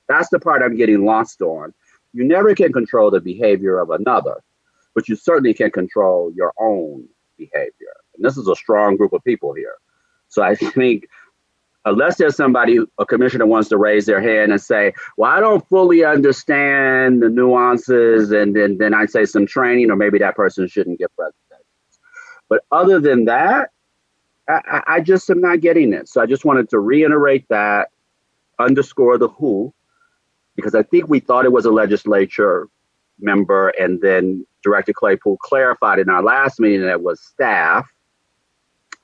That's the part I'm getting lost on. You never can control the behavior of another, but you certainly can control your own behavior. And this is a strong group of people here. So I think unless there's somebody, a commissioner wants to raise their hand and say, well, I don't fully understand the nuances, and then I say some training, or maybe that person shouldn't get presentations. But other than that, I just am not getting it. So I just wanted to reiterate that, underscore the who, because I think we thought it was a legislature member, and then Director Claypool clarified in our last meeting that it was staff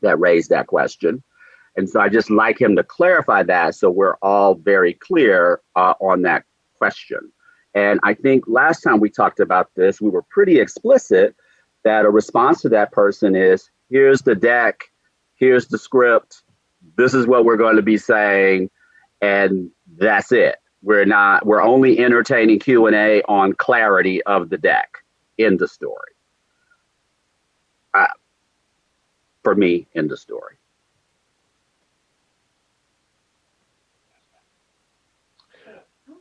that raised that question. And so I just like him to clarify that so we're all very clear on that question. And I think last time we talked about this, we were pretty explicit that a response to that person is, here's the deck, here's the script, this is what we're going to be saying, and that's it. We're only entertaining Q&A on clarity of the deck in the story. For me, in the story.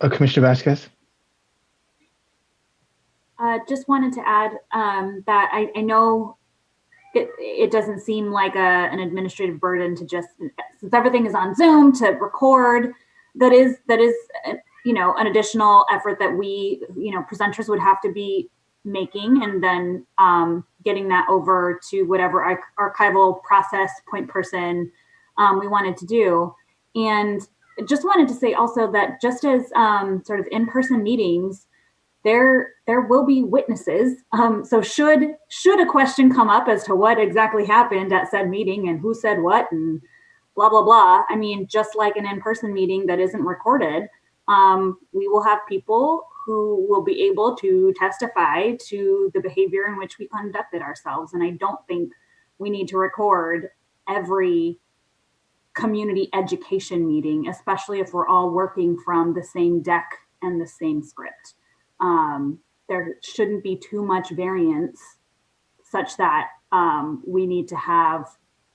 Commissioner Vasquez? Just wanted to add that I know it doesn't seem like an administrative burden to just, since everything is on Zoom, to record. That is an additional effort that we, presenters would have to be making, and then getting that over to whatever archival process point person we wanted to do. And just wanted to say also that just as sort of in-person meetings, there will be witnesses. So should a question come up as to what exactly happened at said meeting and who said what and blah, blah, blah. I mean, just like an in-person meeting that isn't recorded, we will have people who will be able to testify to the behavior in which we conducted ourselves. And I don't think we need to record every community education meeting, especially if we're all working from the same deck and the same script. There shouldn't be too much variance such that we need to have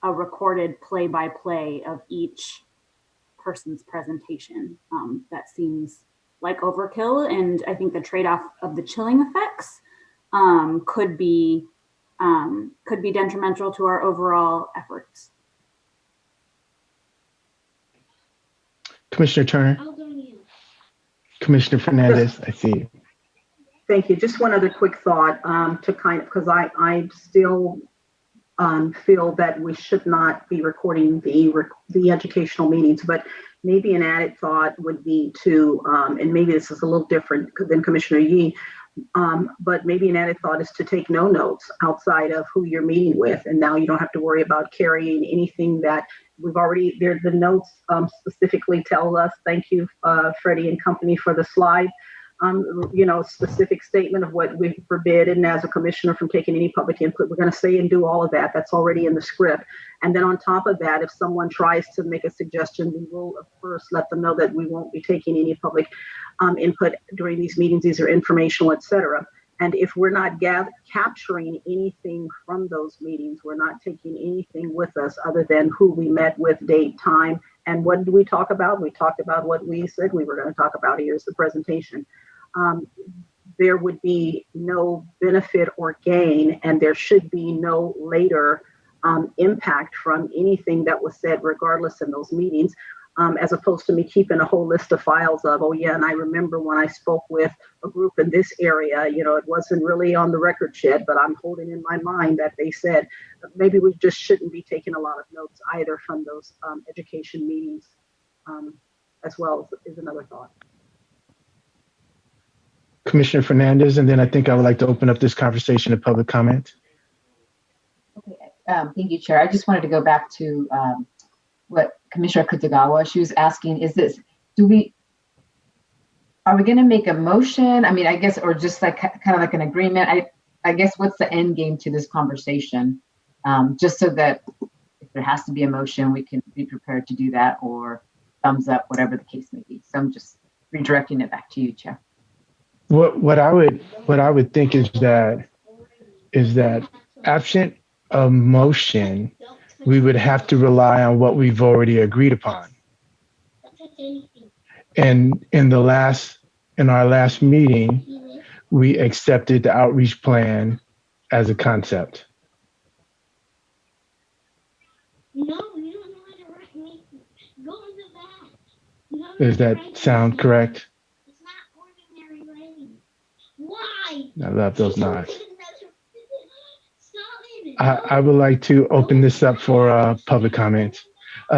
a recorded play-by-play of each person's presentation. That seems like overkill, and I think the trade-off of the chilling effects could be detrimental to our overall efforts. Commissioner Turner? Commissioner Fernandez, I see you. Thank you. Just one other quick thought because I still feel that we should not be recording the educational meetings, but maybe an added thought would be to, and maybe this is a little different than Commissioner Yee, but maybe an added thought is to take no notes outside of who you're meeting with. And now you don't have to worry about carrying anything that we've already, the notes specifically tell us, thank you, Freddie and company, for the slide. Specific statement of what we forbidden as a commissioner from taking any public input. We're going to say and do all of that. That's already in the script. And then on top of that, if someone tries to make a suggestion, we will, of course, let them know that we won't be taking any public input during these meetings. These are informational, etc. And if we're not capturing anything from those meetings, we're not taking anything with us other than who we met with, date, time, and what did we talk about? We talked about what we said we were going to talk about. Here's the presentation. There would be no benefit or gain, and there should be no later impact from anything that was said, regardless in those meetings, as opposed to me keeping a whole list of files of, oh yeah, and I remember when I spoke with a group in this area, it wasn't really on the record yet, but I'm holding in my mind that they said. Maybe we just shouldn't be taking a lot of notes either from those education meetings, as well is another thought. Commissioner Fernandez, and then I think I would like to open up this conversation to public comment. Okay, thank you, Chair. I just wanted to go back to what Commissioner Kutagawa, she was asking, are we going to make a motion? I mean, I guess, or just like kind of like an agreement. I guess what's the end game to this conversation? Just so that if there has to be a motion, we can be prepared to do that, or thumbs up, whatever the case may be. So I'm just redirecting it back to you, Chair. what I would think is that absent a motion, we would have to rely on what we've already agreed upon. And in our last meeting, we accepted the outreach plan as a concept. Does that sound correct? I love those nods. I would like to open this up for public comment.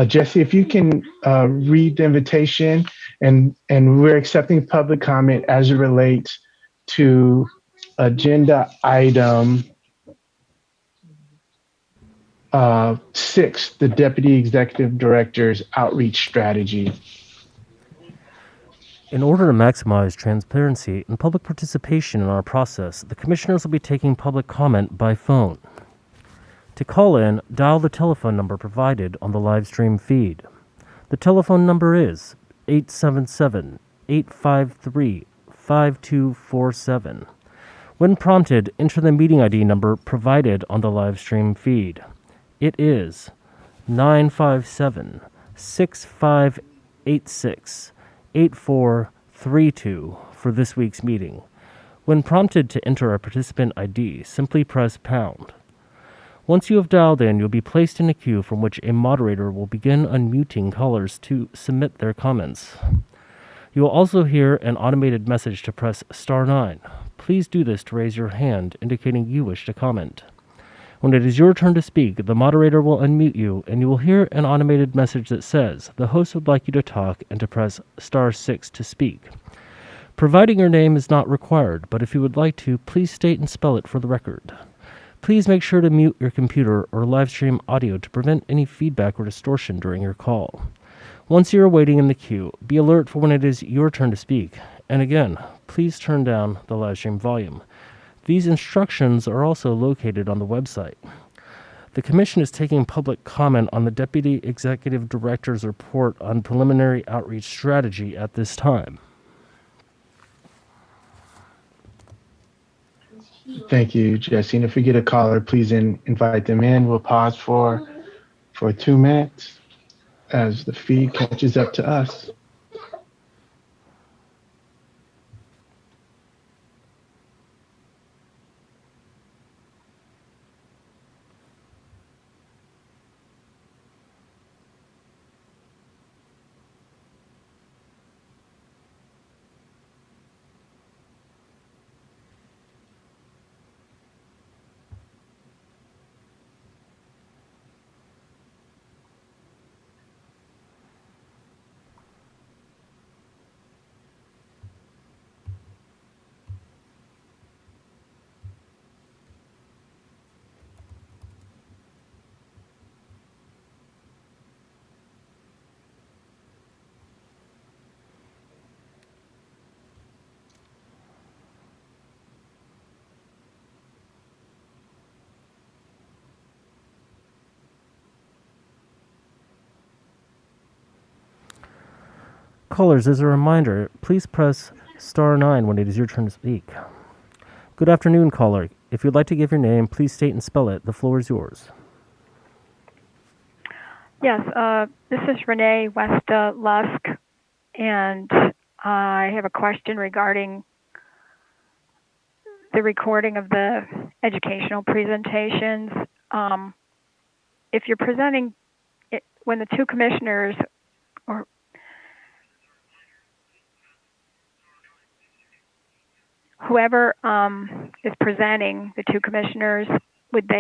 Jesse, if you can read the invitation, and we're accepting public comment as it relates to agenda item 6, the Deputy Executive Director's outreach strategy. In order to maximize transparency and public participation in our process, the commissioners will be taking public comment by phone. To call in, dial the telephone number provided on the live stream feed. The telephone number is 877-853-5247. When prompted, enter the meeting ID number provided on the live stream feed. It is 957-6586-8432 for this week's meeting. When prompted to enter a participant ID, simply press pound. Once you have dialed in, you'll be placed in a queue from which a moderator will begin unmuting callers to submit their comments. You will also hear an automated message to press *9. Please do this to raise your hand, indicating you wish to comment. When it is your turn to speak, the moderator will unmute you, and you will hear an automated message that says the host would like you to talk and to press *6 to speak. Providing your name is not required, but if you would like to, please state and spell it for the record. Please make sure to mute your computer or live stream audio to prevent any feedback or distortion during your call. Once you are waiting in the queue, be alert for when it is your turn to speak. And again, please turn down the live stream volume. These instructions are also located on the website. The Commission is taking public comment on the Deputy Executive Director's report on preliminary outreach strategy at this time. Thank you, Jesse. And if we get a caller, please invite them in. We'll pause for 2 minutes as the feed catches up to us. Callers, as a reminder, please press *9 when it is your turn to speak. Good afternoon, caller. If you'd like to give your name, please state and spell it. The floor is yours. Yes, this is Renee Westa Lusk, and I have a question regarding the recording of the educational presentations. If you're presenting it, when the two commissioners or whoever is presenting, the two commissioners, would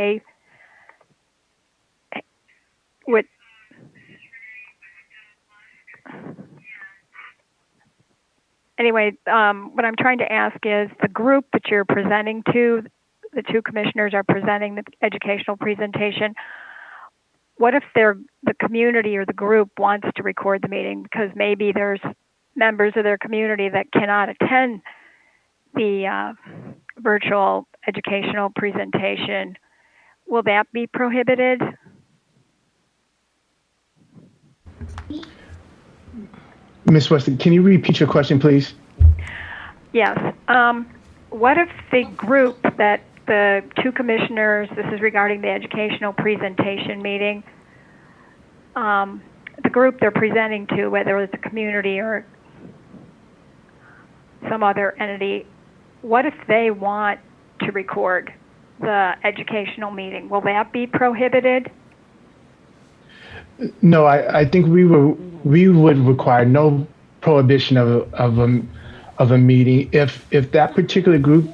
anyway, what I'm trying to ask is the group that you're presenting to, the two commissioners are presenting the educational presentation. What if the community or the group wants to record the meeting because maybe there's members of their community that cannot attend the virtual educational presentation? Will that be prohibited? Ms. Weston, can you repeat your question, please? Yes. What if the group that the two commissioners, this is regarding the educational presentation meeting, the group they're presenting to, whether it's a community or some other entity, what if they want to record the educational meeting? Will that be prohibited? No, I think we would require no prohibition of a meeting. If that particular group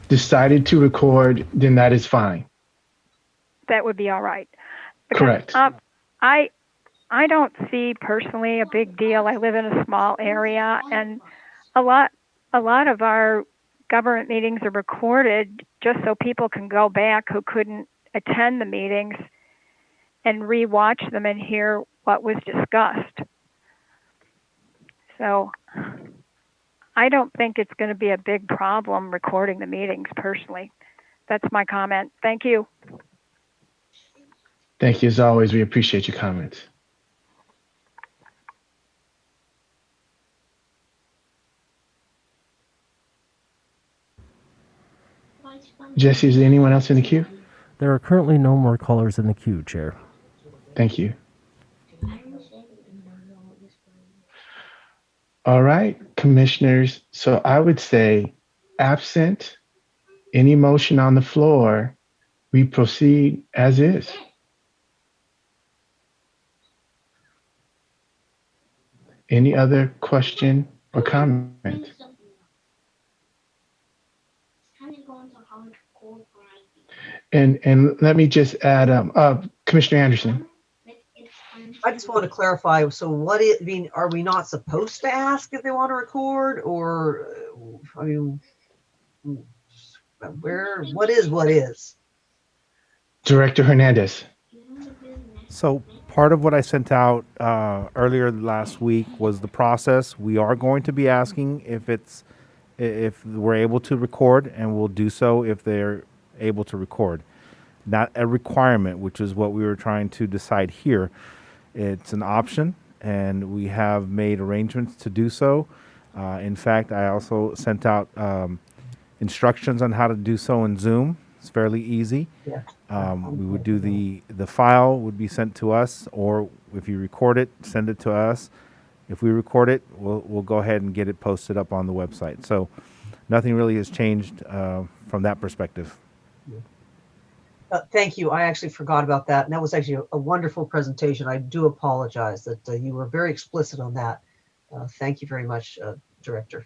decided to record, then that is fine. That would be all right. Because, Correct. I don't see personally a big deal. I live in a small area, and a lot of our government meetings are recorded just so people can go back who couldn't attend the meetings and re-watch them and hear what was discussed. So I don't think it's going to be a big problem recording the meetings personally. That's my comment. Thank you. Thank you. As always, we appreciate your comments. Jesse, is there anyone else in the queue? There are currently no more callers in the queue, Chair. Thank you. All right, commissioners. So I would say, absent any motion on the floor, we proceed as is. Any other question or comment? And let me just add, Commissioner Anderson. I just want to clarify. So I mean, are we not supposed to ask if they want to record, or, I mean, what is? Director Hernandez. So part of what I sent out earlier last week was the process. We are going to be asking if we're able to record, and we'll do so if they're able to record. Not a requirement, which is what we were trying to decide here. It's an option, and we have made arrangements to do so. In fact, I also sent out instructions on how to do so in Zoom. It's fairly easy. Yeah. We would do the file would be sent to us, or if you record it, send it to us. If we record it, we'll go ahead and get it posted up on the website. So nothing really has changed from that perspective. Thank you. I actually forgot about that. And that was actually a wonderful presentation. I do apologize that you were very explicit on that. Thank you very much, Director.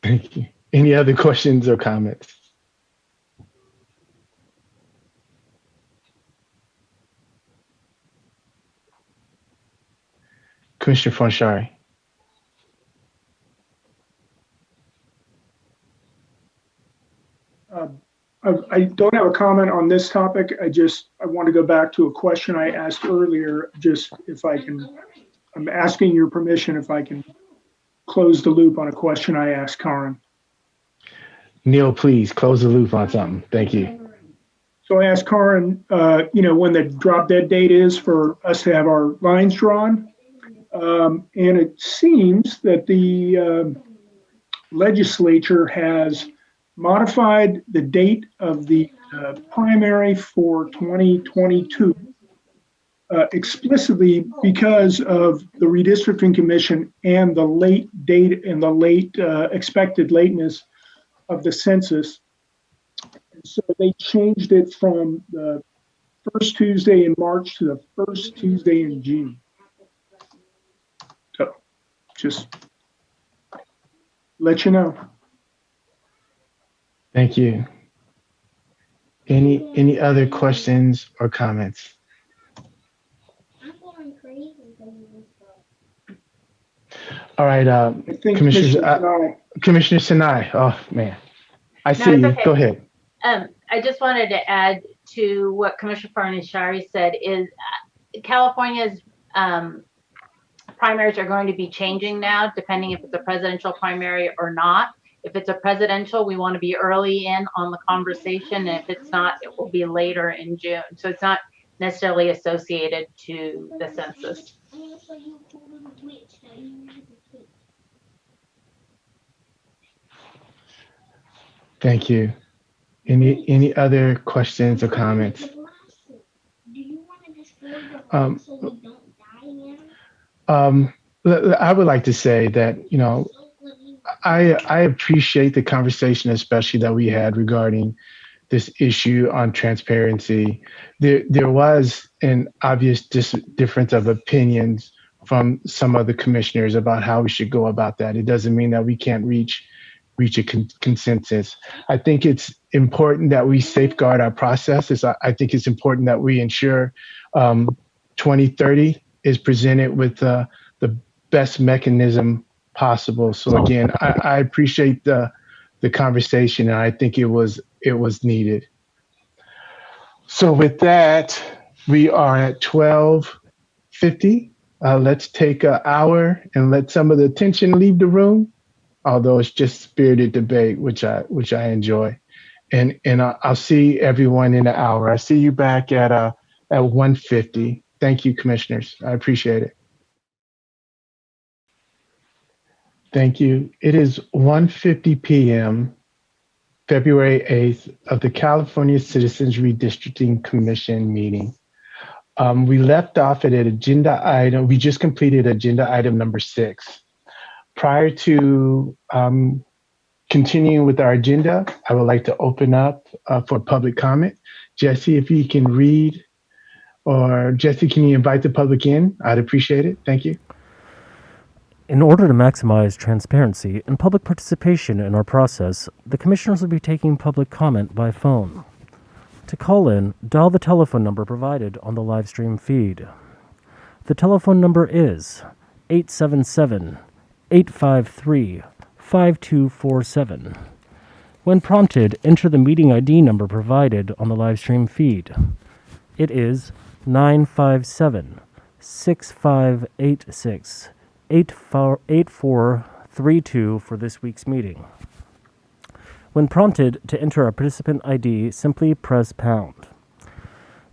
Thank you. Any other questions or comments? Commissioner Fonshari. I don't have a comment on this topic. I want to go back to a question I asked earlier. Just if I can, I'm asking your permission if I can close the loop on a question I asked Karen. Neil, please close the loop on something. Thank you. So I asked Karen, when the drop dead date is for us to have our lines drawn. And it seems that the legislature has modified the date of the primary for 2022 explicitly because of the Redistricting Commission and the late date and the late expected lateness of the census. And so they changed it from the first Tuesday in March to the first Tuesday in June. So just let you know. Thank you. Any other questions or comments? All right, Commissioner Sinai. Oh man, I see you. Okay. Go ahead. I just wanted to add to what Commissioner Farnashari said is California's primaries are going to be changing now, depending if it's a presidential primary or not. If it's a presidential, we want to be early in on the conversation. And if it's not, it will be later in June. So it's not necessarily associated to the census. Thank you. Any other questions or comments? Um, um, I would like to say that, I appreciate the conversation, especially that we had regarding this issue on transparency. There was an obvious difference of opinions from some of the commissioners about how we should go about that. It doesn't mean that we can't reach a consensus. I think it's important that we safeguard our process. I think it's important that we ensure 2030 is presented with the best mechanism possible. So again, I appreciate the conversation, and I think it was needed. So with that, we are at 12:50. Let's take an hour and let some of the tension leave the room. Although it's just spirited debate, which I enjoy, and I'll see everyone in an hour. I see you back at 1:50. Thank you, commissioners. I appreciate it. Thank you. It is 1:50 p.m. February 8th of the California Citizens Redistricting Commission meeting. We left off at an agenda item. We just completed agenda item number 6. Prior to continuing with our agenda, I would like to open up for public comment. Jesse, if you can read, or Jesse, can you invite the public in? I'd appreciate it. Thank you. In order to maximize transparency and public participation in our process, the commissioners will be taking public comment by phone. To call in, dial the telephone number provided on the live stream feed. The telephone number is 877-853-5247. When prompted, enter the meeting ID number provided on the live stream feed. It is 957-6586. 8432 for this week's meeting. When prompted to enter a participant ID, simply press pound.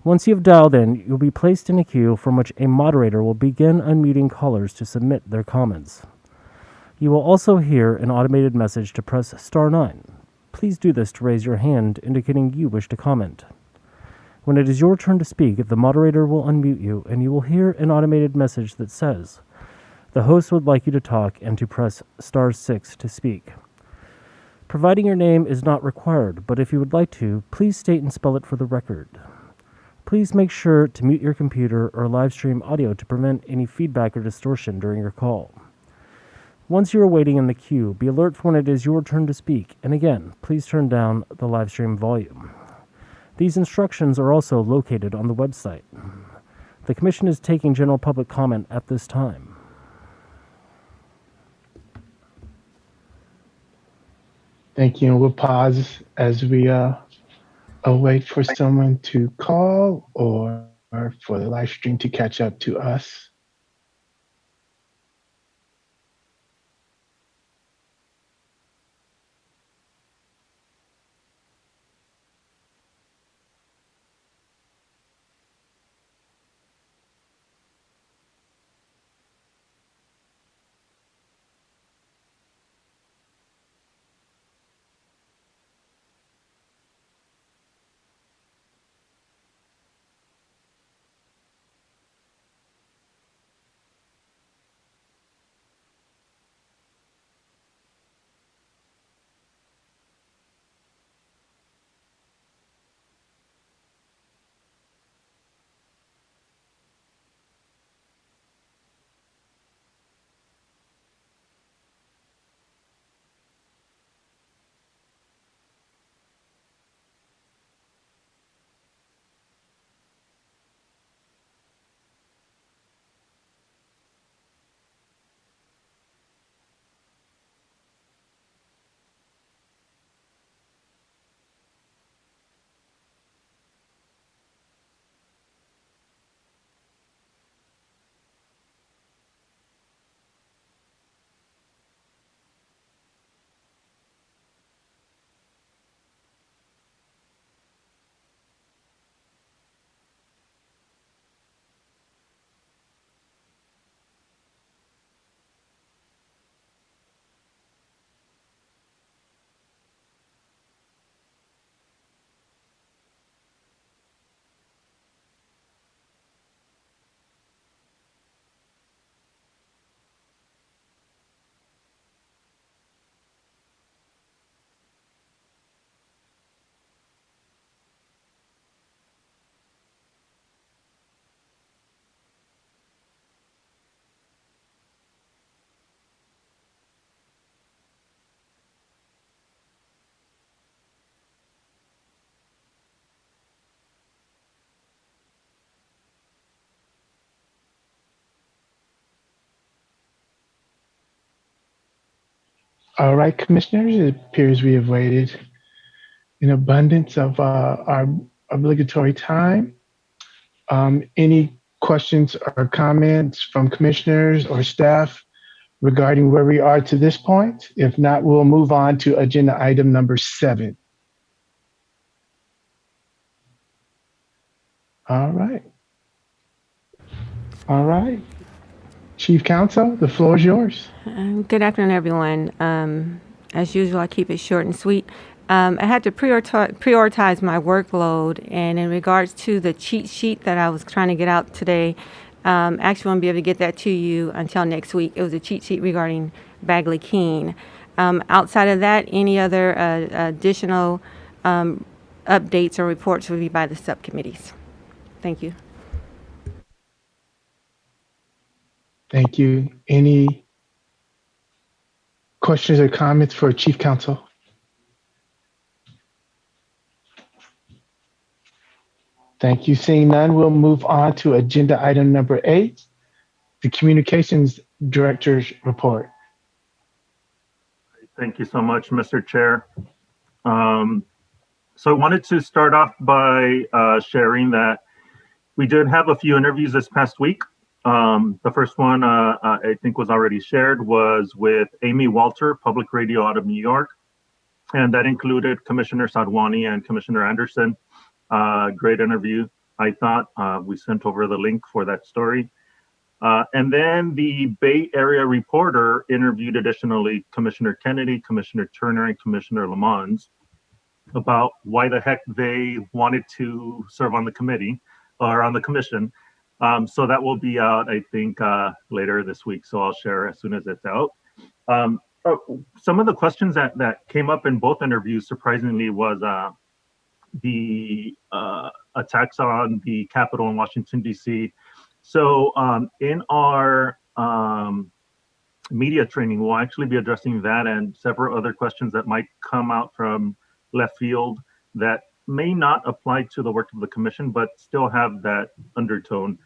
Once you've dialed in, you'll be placed in a queue from which a moderator will begin unmuting callers to submit their comments. You will also hear an automated message to press star 9. Please do this to raise your hand, indicating you wish to comment. When it is your turn to speak, the moderator will unmute you, and you will hear an automated message that says, "The host would like you to talk," and to press star 6 to speak. Providing your name is not required, but if you would like to, please state and spell it for the record. Please make sure to mute your computer or live stream audio to prevent any feedback or distortion during your call. Once you are waiting in the queue, be alert for when it is your turn to speak, and again, please turn down the live stream volume. These instructions are also located on the website. The Commission is taking general public comment at this time. Thank you. And we'll pause as we await for someone to call or for the live stream to catch up to us. All right, commissioners, it appears we have waited in abundance of our obligatory time. Any questions or comments from commissioners or staff regarding where we are to this point? If not, we'll move on to agenda item number 7. All right. All right. Chief Counsel, the floor is yours. Good afternoon, everyone. As usual, I keep it short and sweet. I had to prioritize my workload, and in regards to the cheat sheet that I was trying to get out today, actually won't be able to get that to you until next week. It was a cheat sheet regarding Bagley Keene. Outside of that, any other additional updates or reports will be by the subcommittees. Thank you. Thank you. Any questions or comments for Chief Counsel? Thank you. Seeing none, we'll move on to agenda item number 8, the Communications Director's Report. Thank you so much, Mr. Chair. So I wanted to start off by sharing that we did have a few interviews this past week. The first one I think was already shared was with Amy Walter, Public Radio out of New York. And that included Commissioner Sadwani and Commissioner Anderson. Great interview, I thought. We sent over the link for that story. And then the Bay Area Reporter interviewed additionally Commissioner Kennedy, Commissioner Turner, and Commissioner Lamons about why the heck they wanted to serve on the committee or on the commission. So that will be out, I think, later this week. So I'll share as soon as it's out. Some of the questions that came up in both interviews, surprisingly, was the attacks on the Capitol in Washington, D.C. So in our media training, we'll actually be addressing that and several other questions that might come out from left field that may not apply to the work of the commission, but still have that undertone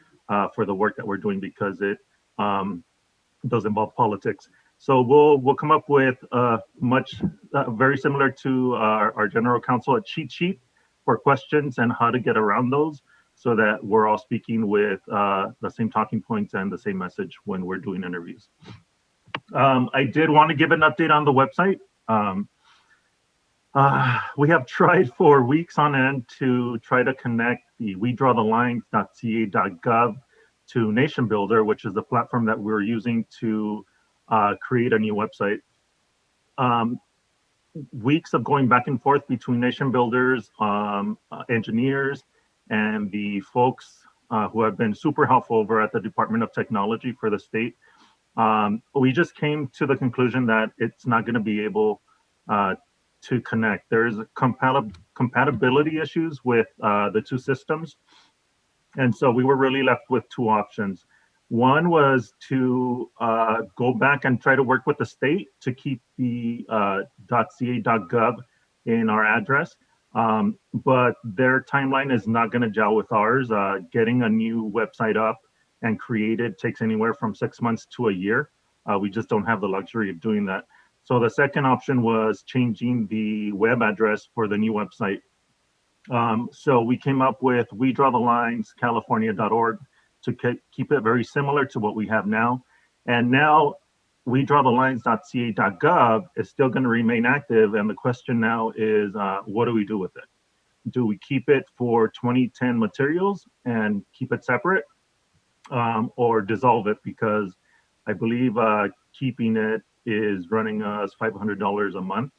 for the work that we're doing because it does involve politics. So we'll come up with very similar to our general counsel, a cheat sheet for questions and how to get around those so that we're all speaking with the same talking points and the same message when we're doing interviews. I did want to give an update on the website. We have tried for weeks on end to try to connect the wedrawthelines.ca.gov to Nation Builder, which is the platform that we're using to create a new website. Weeks of going back and forth between Nation Builders, engineers, and the folks who have been super helpful over at the Department of Technology for the state. We just came to the conclusion that it's not going to be able to connect. There's compatibility issues with the two systems. And so we were really left with two options. One was to go back and try to work with the state to keep the .ca.gov in our address. But their timeline is not going to gel with ours. Getting a new website up and created takes anywhere from 6 months to a year. We just don't have the luxury of doing that. So the second option was changing the web address for the new website. So we came up with wedrawthelinescalifornia.org to keep it very similar to what we have now. And now wedrawthelines.ca.gov is still going to remain active. And the question now is, what do we do with it? Do we keep it for 2010 materials and keep it separate or dissolve it? Because I believe keeping it is running us $500 a month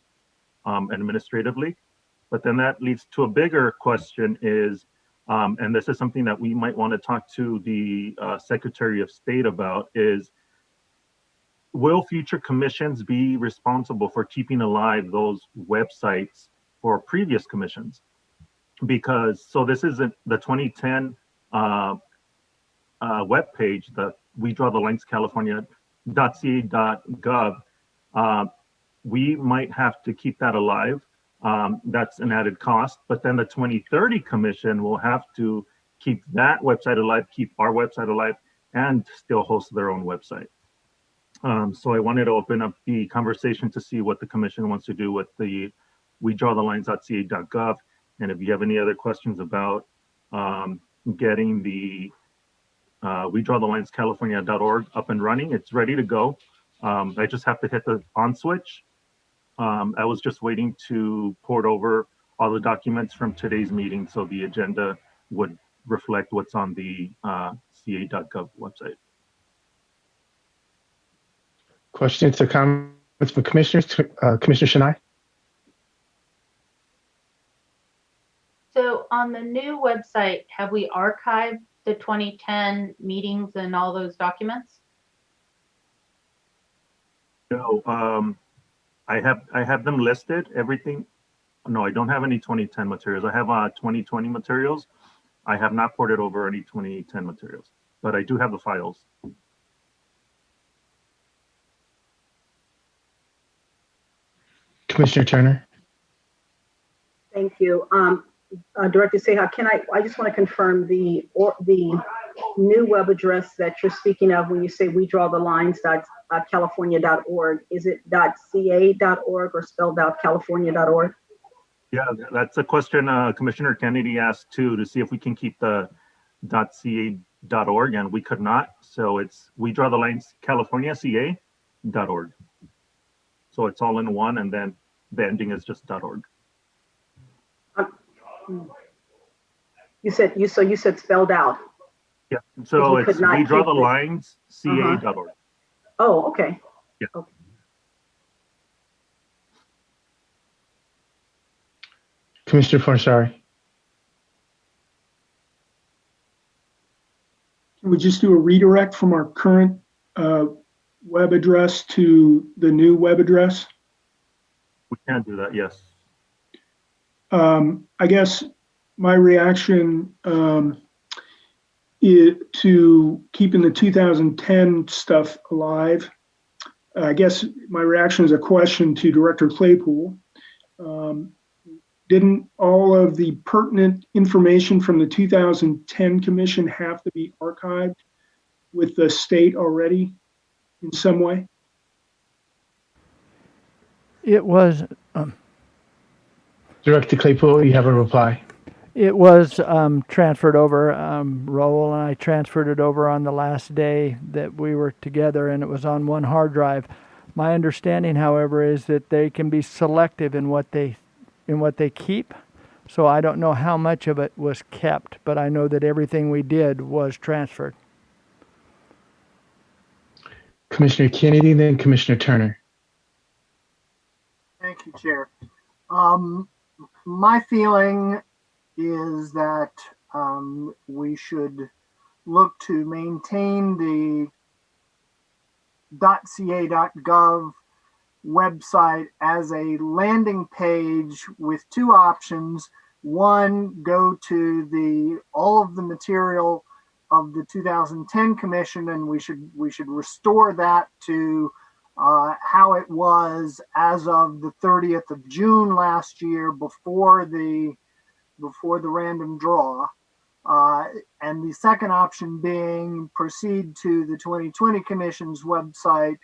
administratively. But then that leads to a bigger question is, and this is something that we might want to talk to the Secretary of State about, is will future commissions be responsible for keeping alive those websites for previous commissions? Because, so this isn't the 2010 web page, the wedrawthelinescalifornia.ca.gov. We might have to keep that alive. That's an added cost, but then the 2030 commission will have to keep that website alive, keep our website alive, and still host their own website. So I wanted to open up the conversation to see what the commission wants to do with the wedrawthelines.ca.gov. And if you have any other questions about getting the wedrawthelinescalifornia.org up and running, it's ready to go. I just have to hit the on switch. I was just waiting to port over all the documents from today's meeting so the agenda would reflect what's on the ca.gov website. Questions or comments from commissioners? Commissioner Shania? So on the new website, have we archived the 2010 meetings and all those documents? No, I have them listed, everything. No, I don't have any 2010 materials. I have 2020 materials. I have not ported over any 2010 materials, but I do have the files. Commissioner Turner? Thank you. Director Seha, I just want to confirm the new web address that you're speaking of when you say wedrawthelines.california.org. Is it .ca.org or spelled out california.org? Yeah, that's a question Commissioner Kennedy asked too, to see if we can keep the .ca.org, and we could not. So it's wedrawthelines.california.ca.org. So it's all in one, and then the ending is just .org. You said spelled out. Yeah. So it's wedrawthelines.ca.org. Oh, okay. Yeah. Okay. Commissioner Forshari? Can we just do a redirect from our current web address to the new web address? We can do that, yes. I guess my reaction to keeping the 2010 stuff alive, I guess my reaction is a question to Director Claypool. Didn't all of the pertinent information from the 2010 commission have to be archived with the state already in some way? It was Director Claypool, you have a reply. It was transferred over. Raul and I transferred it over on the last day that we were together, and it was on one hard drive. My understanding, however, is that they can be selective in what they keep. So I don't know how much of it was kept, but I know that everything we did was transferred. Commissioner Kennedy, then Commissioner Turner. Thank you, Chair. My feeling is that we should look to maintain the .ca.gov website as a landing page with two options. One, go to all of the material of the 2010 commission, and we should restore that to how it was as of the 30th of June last year, before the random draw. And the second option being proceed to the 2020 Commission's website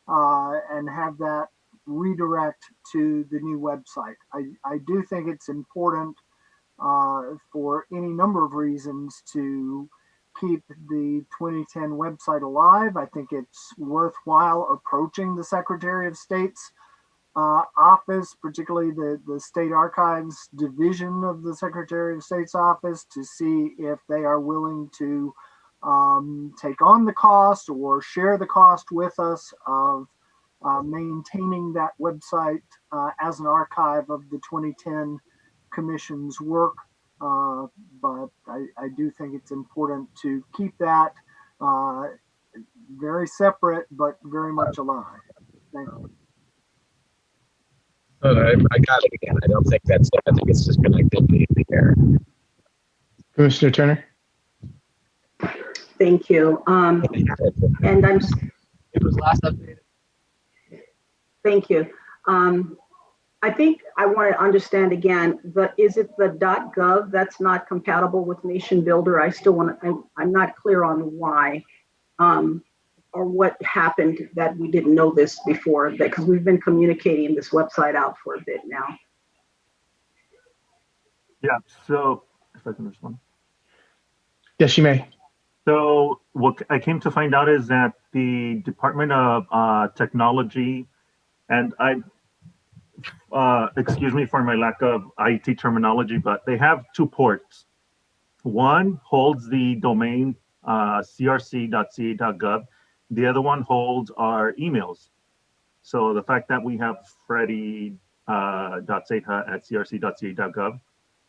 and have that redirect to the new website. I do think it's important for any number of reasons to keep the 2010 website alive. I think it's worthwhile approaching the Secretary of State's office, particularly the State Archives Division of the Secretary of State's office, to see if they are willing to take on the cost or share the cost with us of maintaining that website as an archive of the 2010 Commission's work. But I do think it's important to keep that very separate, but very much alive. Thank you. I got it again. I don't think that's it. I think it's just connectivity in the air. Commissioner Turner? Thank you. And I'm just, it was last updated. Thank you. I think I want to understand again, is it the .gov that's not compatible with Nation Builder? I still want to, I'm not clear on why. what happened that we didn't know this before, because we've been communicating this website out for a bit now. Yeah, so if I can respond. Yes, you may. So what I came to find out is that the Department of Technology, and excuse me for my lack of IT terminology, but they have two ports. One holds the domain crc.ca.gov. The other one holds our emails. So the fact that we have freddy.seja@crc.ca.gov,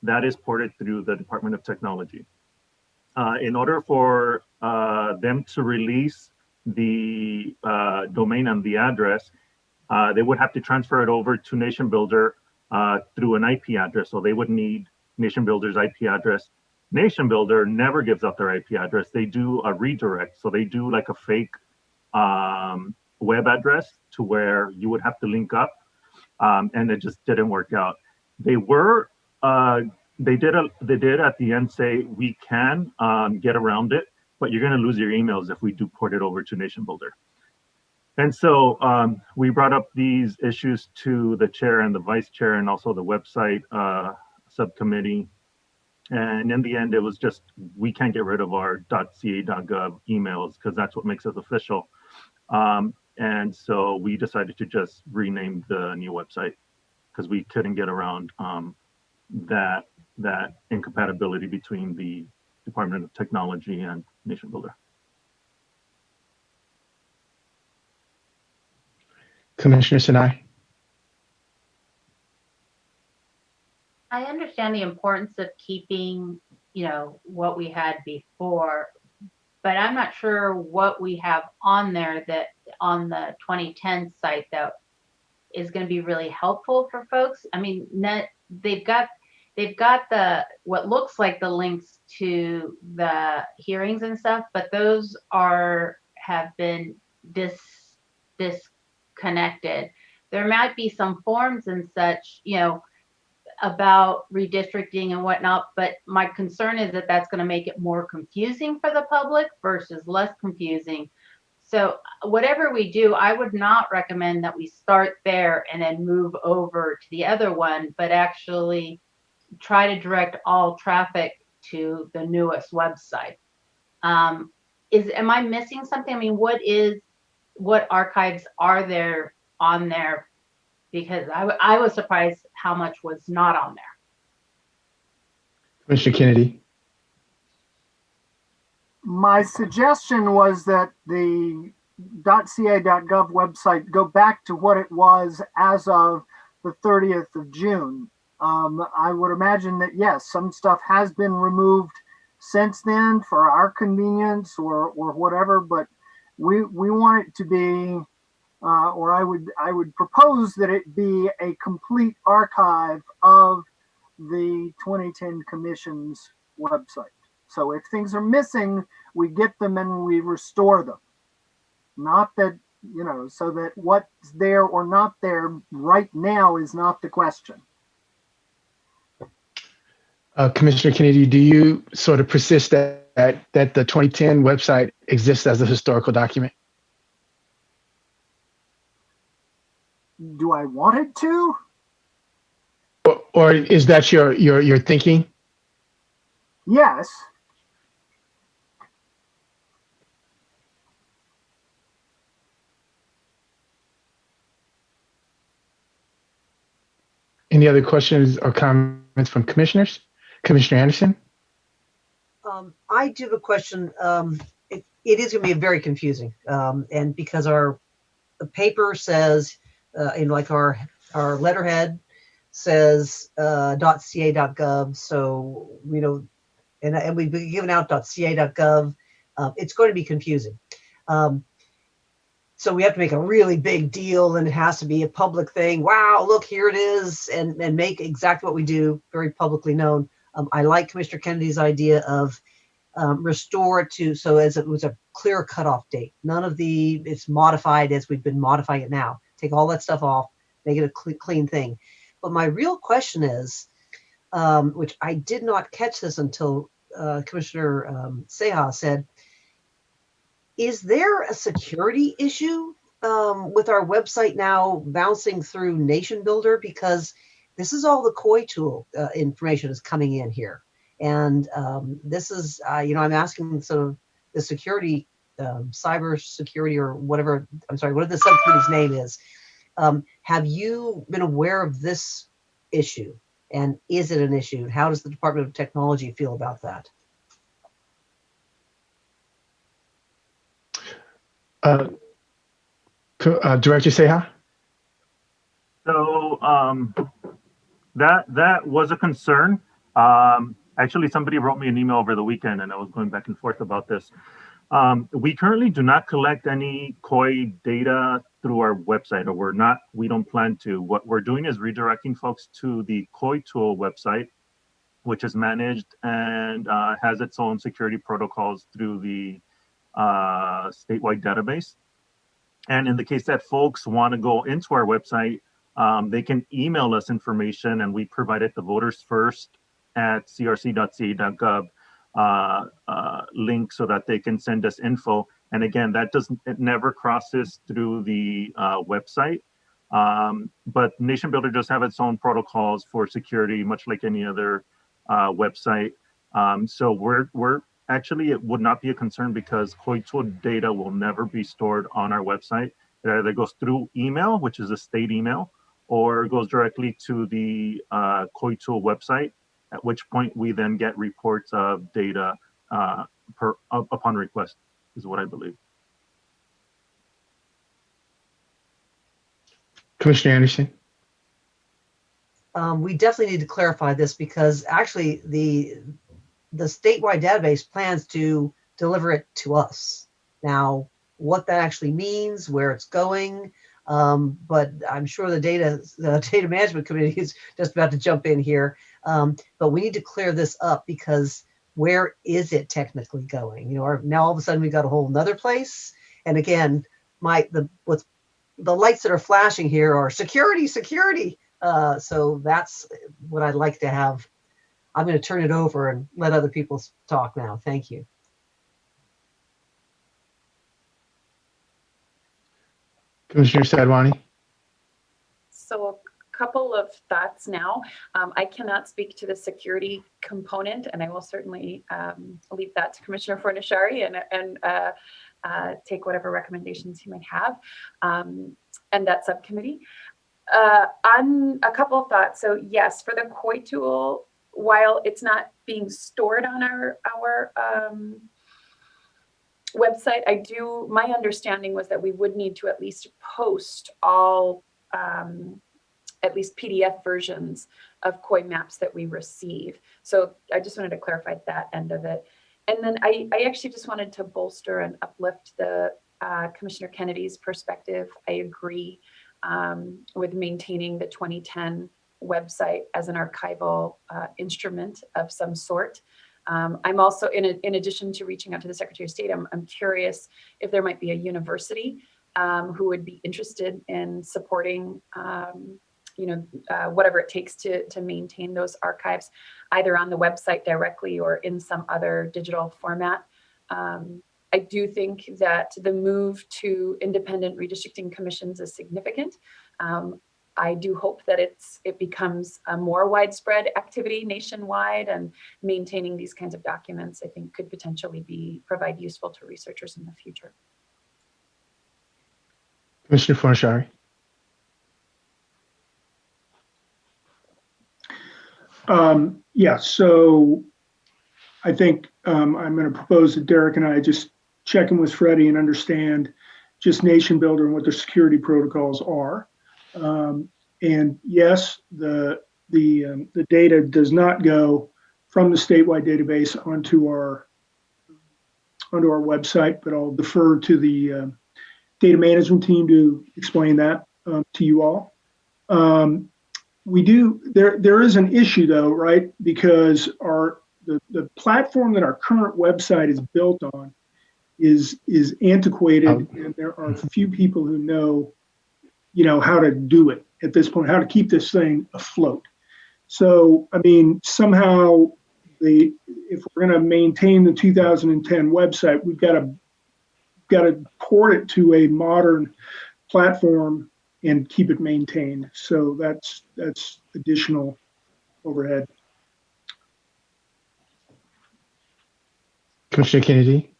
that is ported through the Department of Technology. In order for them to release the domain and the address, they would have to transfer it over to Nation Builder through an IP address. So they would need Nation Builder's IP address. Nation Builder never gives out their IP address. They do a redirect. So they do like a fake web address to where you would have to link up, and it just didn't work out. They did at the end say we can get around it, but you're going to lose your emails if we do port it over to Nation Builder. And so we brought up these issues to the chair and the vice chair and also the website subcommittee. And in the end, it was just, we can't get rid of our .ca.gov emails because that's what makes us official. And so we decided to just rename the new website because we couldn't get around that incompatibility between the Department of Technology and Nation Builder. Commissioner Sinai. I understand the importance of keeping, what we had before, but I'm not sure what we have on there that on the 2010 site that is going to be really helpful for folks. I mean, they've got the what looks like the links to the hearings and stuff, but those have been disconnected. There might be some forms and such, about redistricting and whatnot, but my concern is that that's going to make it more confusing for the public versus less confusing. So whatever we do, I would not recommend that we start there and then move over to the other one, but actually try to direct all traffic to the newest website. Am I missing something? I mean, what archives are there on there? Because I was surprised how much was not on there. Commissioner Kennedy. My suggestion was that the .ca.gov website go back to what it was as of the 30th of June. I would imagine that, yes, some stuff has been removed since then for our convenience or whatever, but we want it to be, or I would propose that it be a complete archive of the 2010 Commission's website. So if things are missing, we get them and we restore them. Not that, so that what's there or not there right now is not the question. Commissioner Kennedy, do you sort of persist that the 2010 website exists as a historical document? Do I want it to? Or is that your thinking? Yes. Any other questions or comments from commissioners? Commissioner Anderson? I do have a question. It is going to be very confusing. And because the paper says, in like our letterhead says .ca.gov, so and we've been given out .ca.gov, it's going to be confusing. So we have to make a really big deal, and it has to be a public thing. Wow, look, here it is, and make exactly what we do very publicly known. I like Commissioner Kennedy's idea of restore it to so as it was a clear cutoff date. None of it's modified as we've been modifying it now. Take all that stuff off, make it a clean thing. But my real question is, which I did not catch this until Commissioner Seja said, Is there a security issue with our website now bouncing through Nation Builder? Because this is all the COI tool information is coming in here. And this is, I'm asking sort of the security, cyber security or whatever, I'm sorry, what the subcommittee's name is. Have you been aware of this issue? And is it an issue? How does the Department of Technology feel about that? Director Seha? So that was a concern. Actually, somebody wrote me an email over the weekend, and I was going back and forth about this. We currently do not collect any COI data through our website, or we don't plan to. What we're doing is redirecting folks to the COI tool website, which is managed and has its own security protocols through the statewide database. And in the case that folks want to go into our website, they can email us information, and we provide it to voters first at crc.ca.gov link so that they can send us info. And again, it never crosses through the website. But Nation Builder does have its own protocols for security, much like any other website. So we're actually, it would not be a concern because COI tool data will never be stored on our website. It either goes through email, which is a state email, or goes directly to the COI tool website, at which point we then get reports of data upon request, is what I believe. Commissioner Anderson? We definitely need to clarify this because actually the statewide database plans to deliver it to us. Now, what that actually means, where it's going, but I'm sure the data management committee is just about to jump in here. But we need to clear this up because where is it technically going? Now all of a sudden we've got a whole nother place. And again, the lights that are flashing here are security. So that's what I'd like to have. I'm going to turn it over and let other people talk now. Thank you. Commissioner Sadwani? So a couple of thoughts now. I cannot speak to the security component, and I will certainly leave that to Commissioner Fornashari and take whatever recommendations he might have, and that subcommittee. On a couple of thoughts. So yes, for the COI tool, while it's not being stored on our website, my understanding was that we would need to at least post all at least PDF versions of COI maps that we receive. So I just wanted to clarify that end of it. And then I actually just wanted to bolster and uplift the Commissioner Kennedy's perspective. I agree with maintaining the 2010 website as an archival instrument of some sort. I'm also, in addition to reaching out to the Secretary of State, I'm curious if there might be a university who would be interested in supporting, whatever it takes to maintain those archives, either on the website directly or in some other digital format. I do think that the move to independent redistricting commissions is significant. I do hope that it becomes a more widespread activity nationwide, and maintaining these kinds of documents, I think, could potentially provide useful to researchers in the future. Commissioner Fornashari? Yeah, so I think I'm going to propose that Derek and I just check in with Freddie and understand just Nation Builder and what their security protocols are. And yes, the data does not go from the statewide database onto our website, but I'll defer to the data management team to explain that to you all. There is an issue though, right? Because the platform that our current website is built on is antiquated, and there are few people who know how to do it at this point, how to keep this thing afloat. So, I mean, somehow if we're going to maintain the 2010 website, we've got got to port it to a modern platform and keep it maintained. So that's additional overhead. Commissioner Kennedy?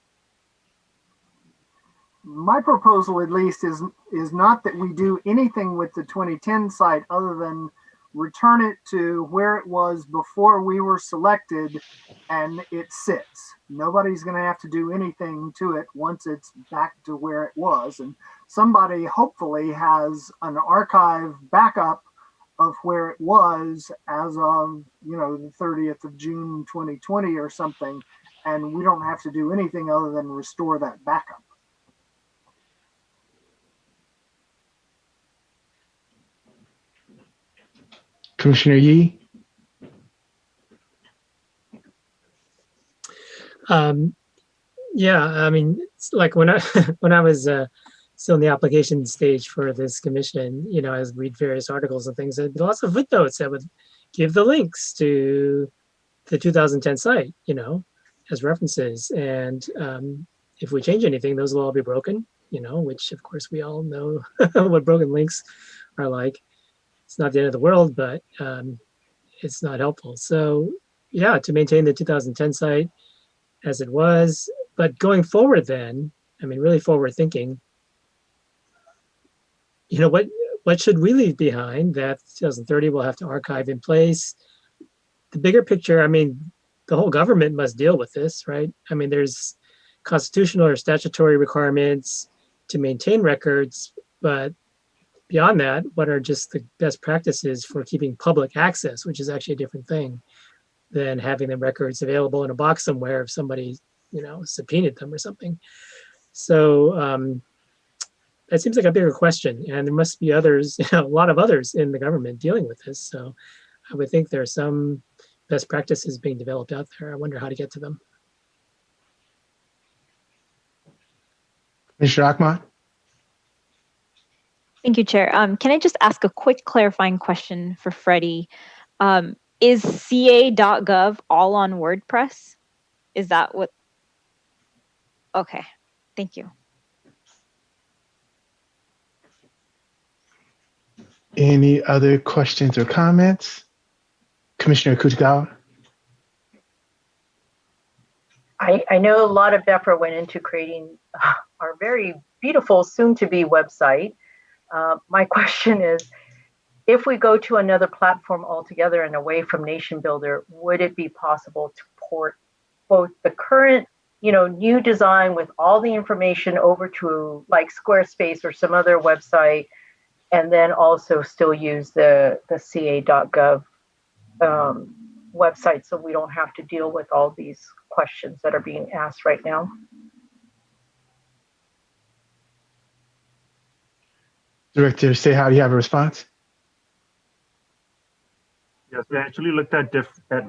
My proposal, at least, is not that we do anything with the 2010 site other than return it to where it was before we were selected, and it sits. Nobody's going to have to do anything to it once it's back to where it was, and somebody hopefully has an archive backup of where it was as of, you know, the 30th of June 2020 or something, and we don't have to do anything other than restore that backup. Commissioner Yee? Yeah, I mean, it's like when I when I was still in the application stage for this commission, you know, I would read various articles and things, and lots of footnotes that would give the links to the 2010 site, you know, as references. And if we change anything, those will all be broken, you know, which of course we all know what broken links are like. It's not the end of the world, but it's not helpful. So yeah, to maintain the 2010 site as it was, but going forward then, I mean, really forward thinking, you know, what should we leave behind that 2030 will have to archive in place? The bigger picture, I mean, the whole government must deal with this, right? I mean, there's constitutional or statutory requirements to maintain records, but beyond that, what are just the best practices for keeping public access, which is actually a different thing than having the records available in a box somewhere if somebody, you know, subpoenaed them or something. So that seems like a bigger question, and there must be others, you know, a lot of others in the government dealing with this. So I would think there are some best practices being developed out there. I wonder how to get to them. Commissioner Akman? Thank you, Chair. Can I just ask a quick clarifying question for Freddie? Is ca.gov all on WordPress? Is that what? Okay, thank you. Any other questions or comments? Commissioner Kutagawa? I know a lot of effort went into creating our very beautiful soon-to-be website. My question is, if we go to another platform altogether and away from Nation Builder, would it be possible to port both the current, you know, new design with all the information over to like Squarespace or some other website, and then also still use the ca.gov website so we don't have to deal with all these questions that are being asked right now? Director Seha, do you have a response? Yes, we actually looked at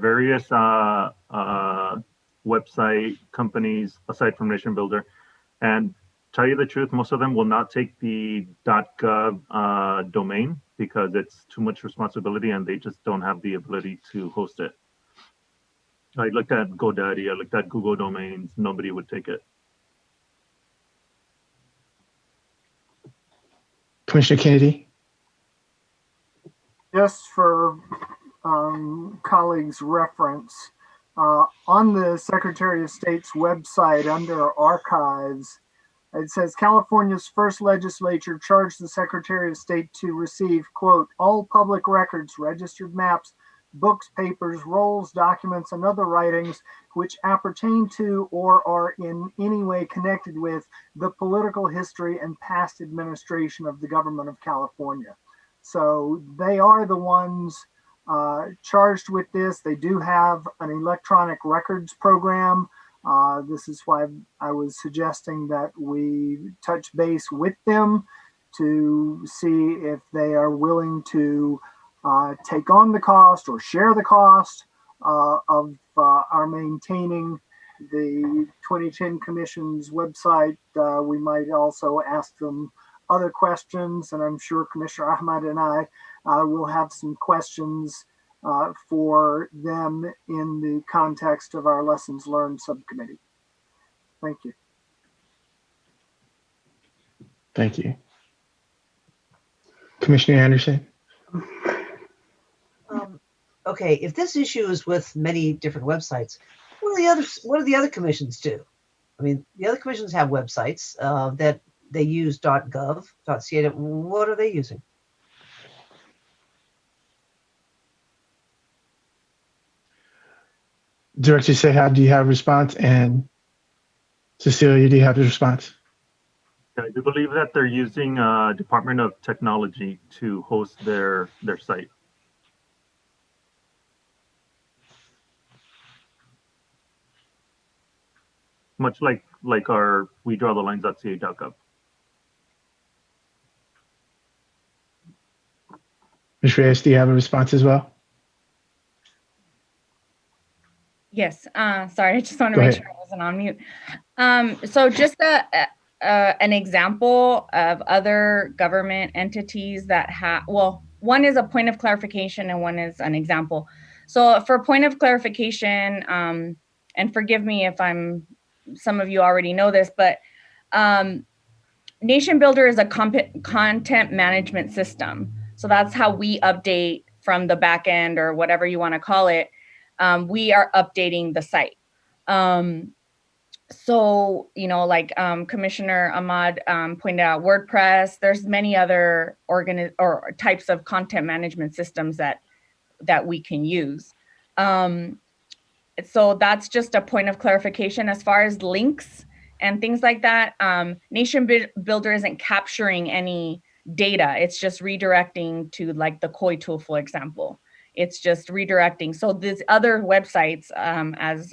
various website companies aside from Nation Builder, and tell you the truth, most of them will not take the .gov domain because it's too much responsibility and they just don't have the ability to host it. I looked at GoDaddy, I looked at Google Domains, nobody would take it. Commissioner Kennedy? Just for colleagues' reference, on the Secretary of State's website under Archives, it says California's first legislature charged the Secretary of State to receive, quote, all public records, registered maps, books, papers, rolls, documents, and other writings which appertain to or are in any way connected with the political history and past administration of the government of California. So they are the ones charged with this. They do have an electronic records program. This is why I was suggesting that we touch base with them to see if they are willing to take on the cost or share the cost of our maintaining the 2010 Commission's website. We might also ask them other questions, and I'm sure Commissioner Ahmad and I will have some questions for them in the context of our lessons learned subcommittee. Thank you. Thank you. Commissioner Anderson? Okay, if this issue is with many different websites, what do the other commissions do? I mean, the other commissions have websites that they use .gov, .ca. What are they using? Director Seha, do you have a response? And Cecilia, do you have a response? I do believe that they're using Department of Technology to host their site. Much like our we draw the lines.ca.gov. Ms. Reyes, do you have a response as well? Yes. Sorry, I just want to Go make ahead. sure I wasn't on mute. So just an example of other government entities that have, well, one is a point of clarification and one is an example. So for point of clarification, and forgive me if some of you already know this, but Nation Builder is a content management system. So that's how we update from the back end or whatever you want to call it. We are updating the site. So, like Commissioner Ahmad pointed out, WordPress, there's many other types of content management systems that we can use. So that's just a point of clarification. As far as links and things like that, Nation Builder isn't capturing any data. It's just redirecting to like the COI tool, for example. It's just redirecting. So these other websites, as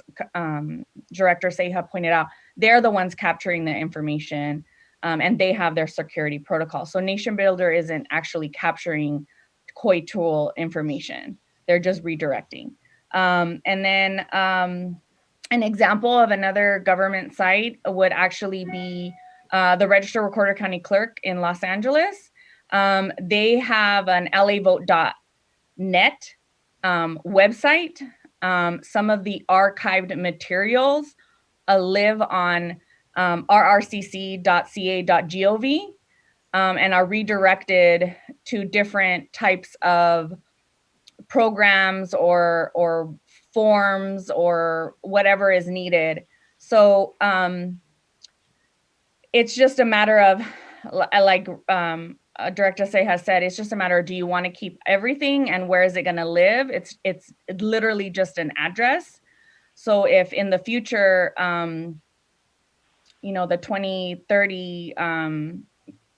Director Seha pointed out, they're the ones capturing the information, and they have their security protocol. So Nation Builder isn't actually capturing COI tool information. They're just redirecting. And then an example of another government site would actually be the Register Recorder County Clerk in Los Angeles. They have an lavote.net website. Some of the archived materials live on rrcc.ca.gov and are redirected to different types of programs or forms or whatever is needed. So it's just a matter of, like Director Say has said, it's just a matter of, do you want to keep everything and where is it going to live? It's literally just an address. So if in the future, the 2030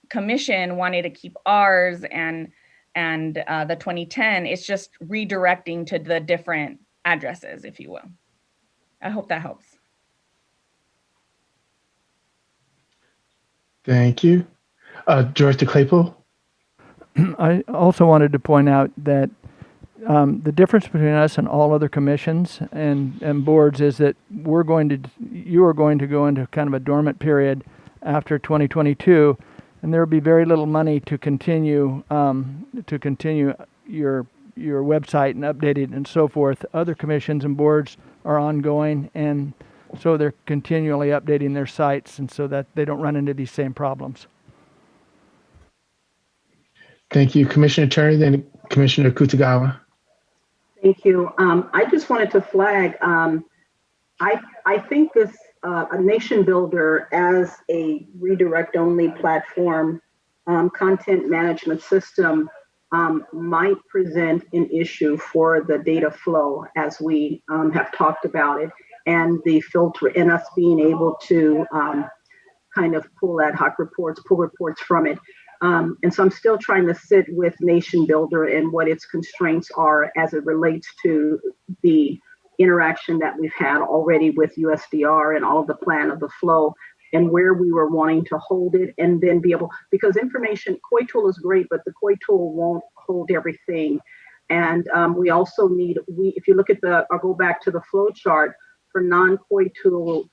commission wanted to keep ours and the 2010, it's just redirecting to the different addresses, if you will. I hope that helps. Thank you. Director Claypool? I also wanted to point out that the difference between us and all other commissions and boards is that you are going to go into kind of a dormant period after 2022, and there will be very little money to continue your website and update it and so forth. Other commissions and boards are ongoing, and so they're continually updating their sites, and so that they don't run into these same problems. Thank you. Commissioner Turner, then Commissioner Kutagawa. Thank you. I just wanted to flag, I think this a Nation Builder as a redirect only platform content management system might present an issue for the data flow as we have talked about it, and the filter and us being able to kind of pull reports from it. And so I'm still trying to sit with Nation Builder and what its constraints are as it relates to the interaction that we've had already with USDR and all the plan of the flow and where we were wanting to hold it and then be able, because information, COI tool is great, but the COI tool won't hold everything. And we also need, if you look at I'll go back to the flow chart for non-COI tool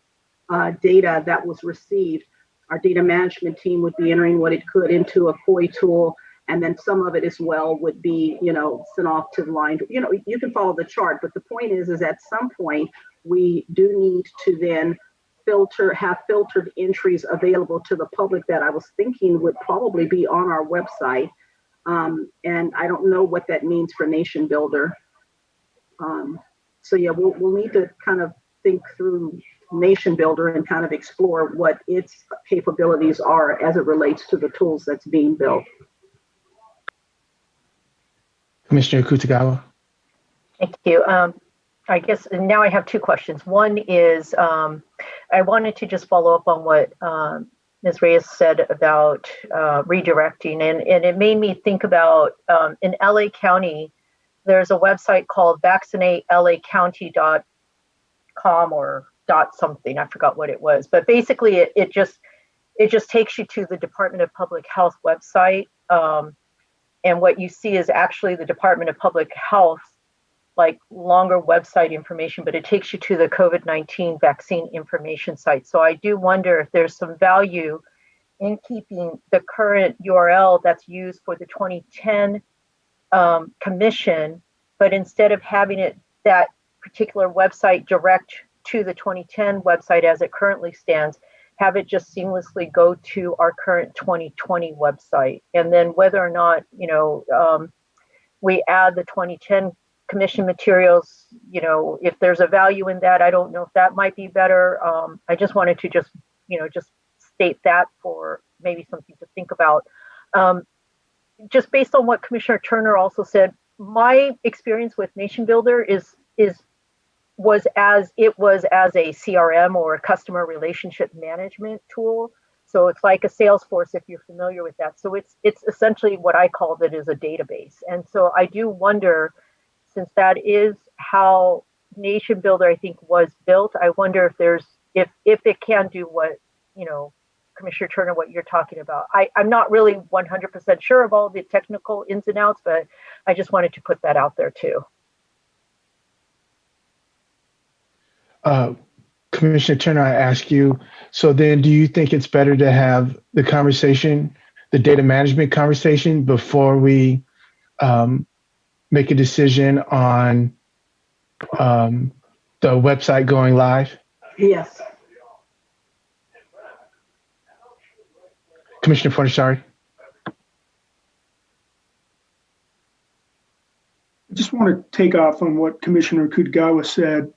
data that was received, our data management team would be entering what it could into a COI tool, and then some of it as well would be, sent off to the line. You can follow the chart, but the point is at some point we do need to then have filtered entries available to the public that I was thinking would probably be on our website. And I don't know what that means for Nation Builder. So yeah, we'll need to kind of think through Nation Builder and kind of explore what its capabilities are as it relates to the tools that's being built. Commissioner Kutagawa. Thank you. I guess now I have two questions. One is I wanted to just follow up on what Ms. Reyes said about redirecting, and it made me think about in LA County, there's a website called vaccinatelacounty.com or .something. I forgot what it was, but basically it just takes you to the Department of Public Health website, and what you see is actually the Department of Public Health like longer website information, but it takes you to the COVID-19 vaccine information site. So I do wonder if there's some value in keeping the current URL that's used for the 2010 commission, but instead of having it that particular website direct to the 2010 website as it currently stands, have it just seamlessly go to our current 2020 website. And then whether or not, we add the 2010 commission materials, if there's a value in that, I don't know if that might be better. I just wanted to just state that for maybe something to think about. Just based on what Commissioner Turner also said, my experience with Nation Builder was as a CRM or a customer relationship management tool. So it's like a Salesforce, if you're familiar with that. So it's essentially what I called it is a database. And so I do wonder, since that is how Nation Builder, I think, was built, I wonder if it can do what, Commissioner Turner, what you're talking about. I'm not really 100% sure of all the technical ins and outs, but I just wanted to put that out there too. Commissioner Turner, I ask you, so then do you think it's better to have the conversation, the data management conversation, before we make a decision on the website going live? Yes. Commissioner Fornashari. I just want to take off on what Commissioner Kutagawa said.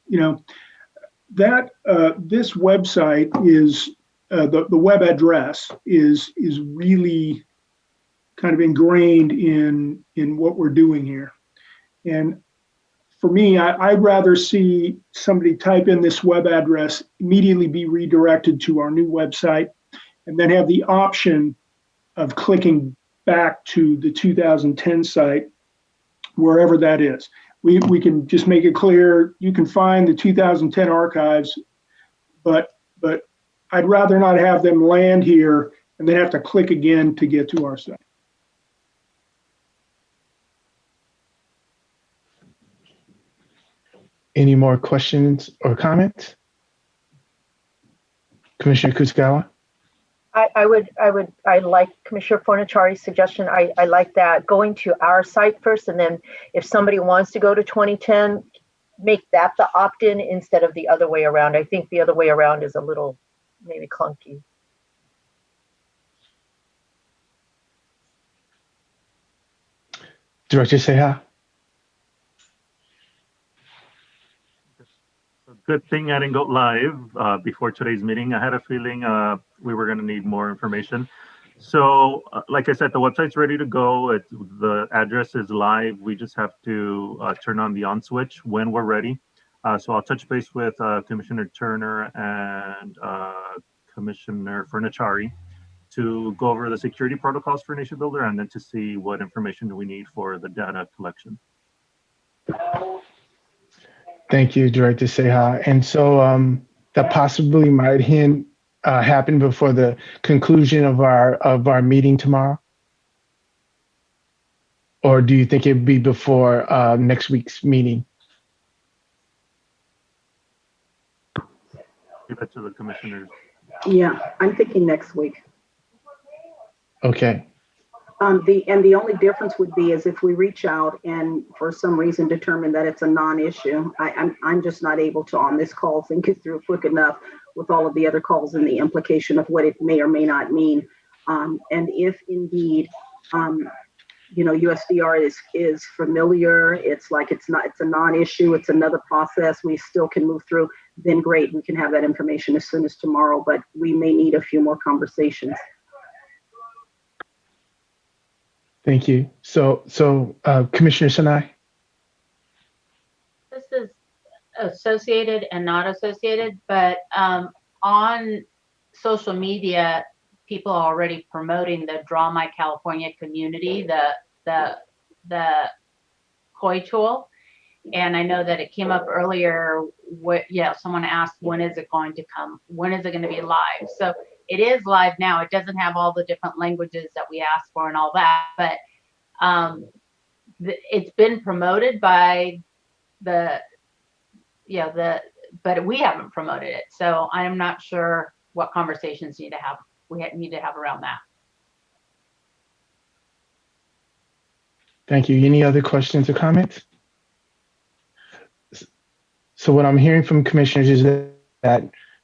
That this website is the web address is really kind of ingrained in what we're doing here. And for me, I'd rather see somebody type in this web address, immediately be redirected to our new website, and then have the option of clicking back to the 2010 site, wherever that is. We can just make it clear, you can find the 2010 archives, but I'd rather not have them land here and then have to click again to get to our site. Any more questions or comments? Commissioner Kutagawa? I like Commissioner Fornachari's suggestion. I like that, going to our site first, and then if somebody wants to go to 2010, make that the opt-in instead of the other way around. I think the other way around is a little maybe clunky. Director Seha? Good thing I didn't go live before today's meeting. I had a feeling we were going to need more information. So like I said, the website's ready to go. The address is live. We just have to turn on the on switch when we're ready. So I'll touch base with Commissioner Turner and Commissioner Fornachari to go over the security protocols for Nation Builder, and then to see what information do we need for the data collection. Thank you, Director Seha. And so that possibly might happen before the conclusion of our meeting tomorrow? Or do you think it'd be before next week's meeting? Give it to the commissioners. Yeah, I'm thinking next week. Okay. The only difference would be is if we reach out and for some reason determine that it's a non-issue. I'm just not able to on this call think it through quick enough. with all of the other calls and the implication of what it may or may not mean. And if indeed, USDR is familiar, it's a non-issue, it's another process we still can move through, then great, we can have that information as soon as tomorrow, but we may need a few more conversations. Thank you. So Commissioner Sinai? This is associated and not associated, but on social media, people are already promoting the Draw My California community, the COI tool. And I know that it came up earlier. Someone asked, when is it going to come? When is it going to be live? So it is live now. It doesn't have all the different languages that we asked for and all that, but it's been promoted by but we haven't promoted it. So I'm not sure what conversations we need to have around that. Thank you. Any other questions or comments? So what I'm hearing from commissioners is that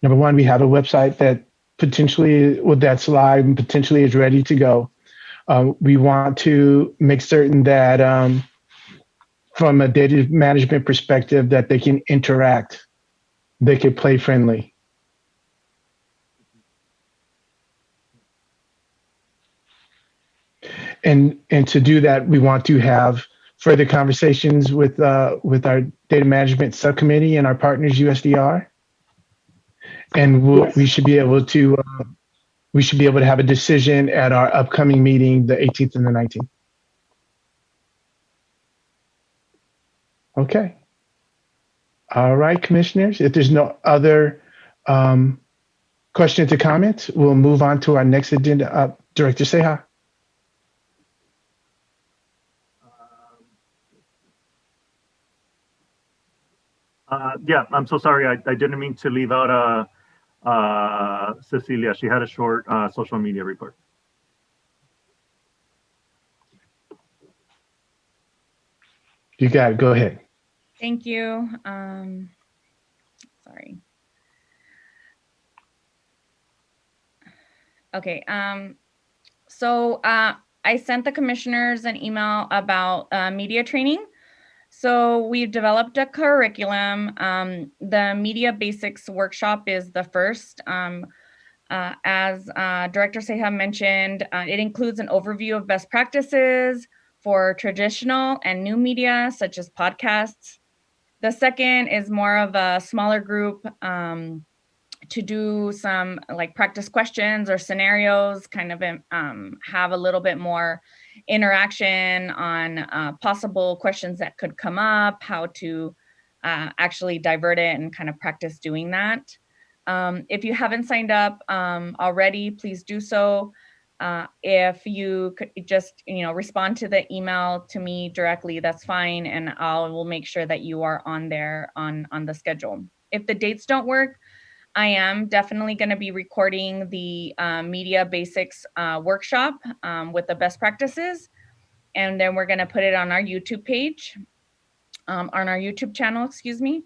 number one, we have a website that that's live and potentially is ready to go. We want to make certain that from a data management perspective, that they can interact, they can play friendly. And to do that, we want to have further conversations with our data management subcommittee and our partners, USDR. And we should be able to have a decision at our upcoming meeting, the 18th and the 19th. Okay. All right, commissioners. If there's no other questions or comments, we'll move on to our next agenda. Director Seha. Yeah, I'm so sorry. I didn't mean to leave out Cecilia. She had a short social media report. You got it. Go ahead. Thank you. Sorry. Okay. So I sent the commissioners an email about media training. So we've developed a curriculum. The Media Basics workshop is the first. As Director Seha mentioned, it includes an overview of best practices for traditional and new media, such as podcasts. The second is more of a smaller group to do some like practice questions or scenarios, kind of have a little bit more interaction on possible questions that could come up, how to actually divert it and kind of practice doing that. If you haven't signed up already, please do so. If you could just respond to the email to me directly, that's fine, and I will make sure that you are on there on the schedule. If the dates don't work, I am definitely going to be recording the Media Basics workshop with the best practices, and then we're going to put it on our YouTube page, on our YouTube channel, excuse me.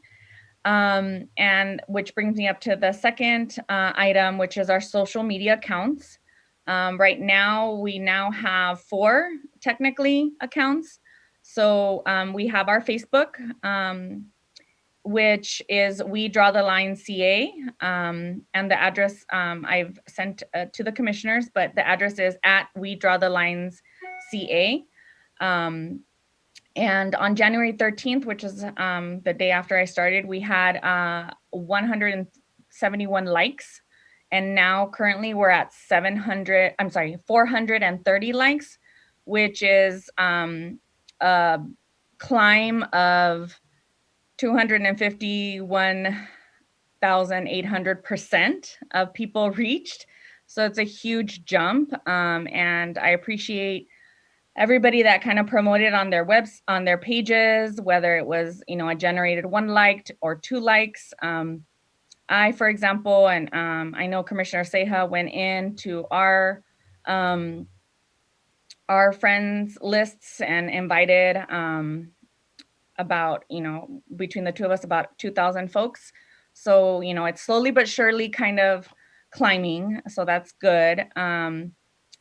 And which brings me up to the second item, which is our social media accounts. Right now, we now have 4 technically accounts. So we have our Facebook, which is We Draw the Line CA, and the address I've sent to the commissioners, but the address is at We Draw the Lines CA. And on January 13th, which is the day after I started, we had 171 likes. And now currently we're at 430 likes, which is a climb of 251,800% of people reached. So it's a huge jump. And I appreciate everybody that kind of promoted on their on their pages, whether it was, I generated 1 liked or 2 likes. I, for example, and I know Commissioner Seha went into our friends lists and invited about, between the two of us, about 2,000 folks. So, you know, it's slowly but surely kind of climbing. So that's good.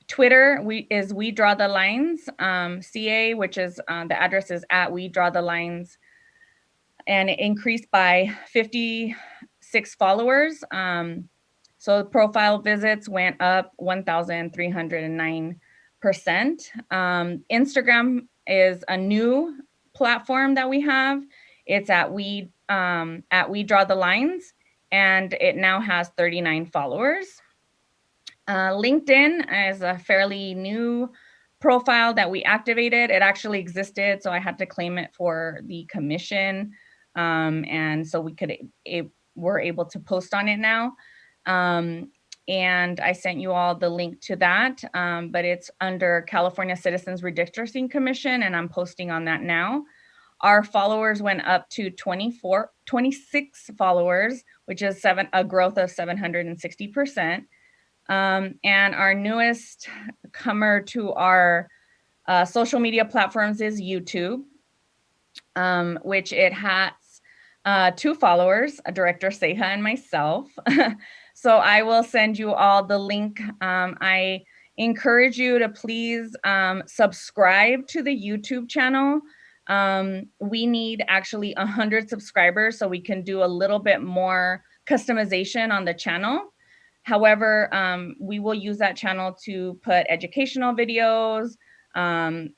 Twitter we draw the lines, CA, which is the address is at we draw the lines, and it increased by 56 followers. So profile visits went up 1,309%. Instagram is a new platform that we have. It's at we draw the lines, and it now has 39 followers. LinkedIn is a fairly new profile that we activated. It actually existed, so I had to claim it for the commission, and so we're able to post on it now. And I sent you all the link to that, but it's under California Citizens Redistricting Commission, and I'm posting on that now. Our followers went up to 26 followers, which is a growth of 760%. And our newest comer to our social media platforms is YouTube, which it has 2 followers, Director Seja and myself. So I will send you all the link. I encourage you to please subscribe to the YouTube channel. We need actually 100 subscribers so we can do a little bit more customization on the channel. However, we will use that channel to put educational videos,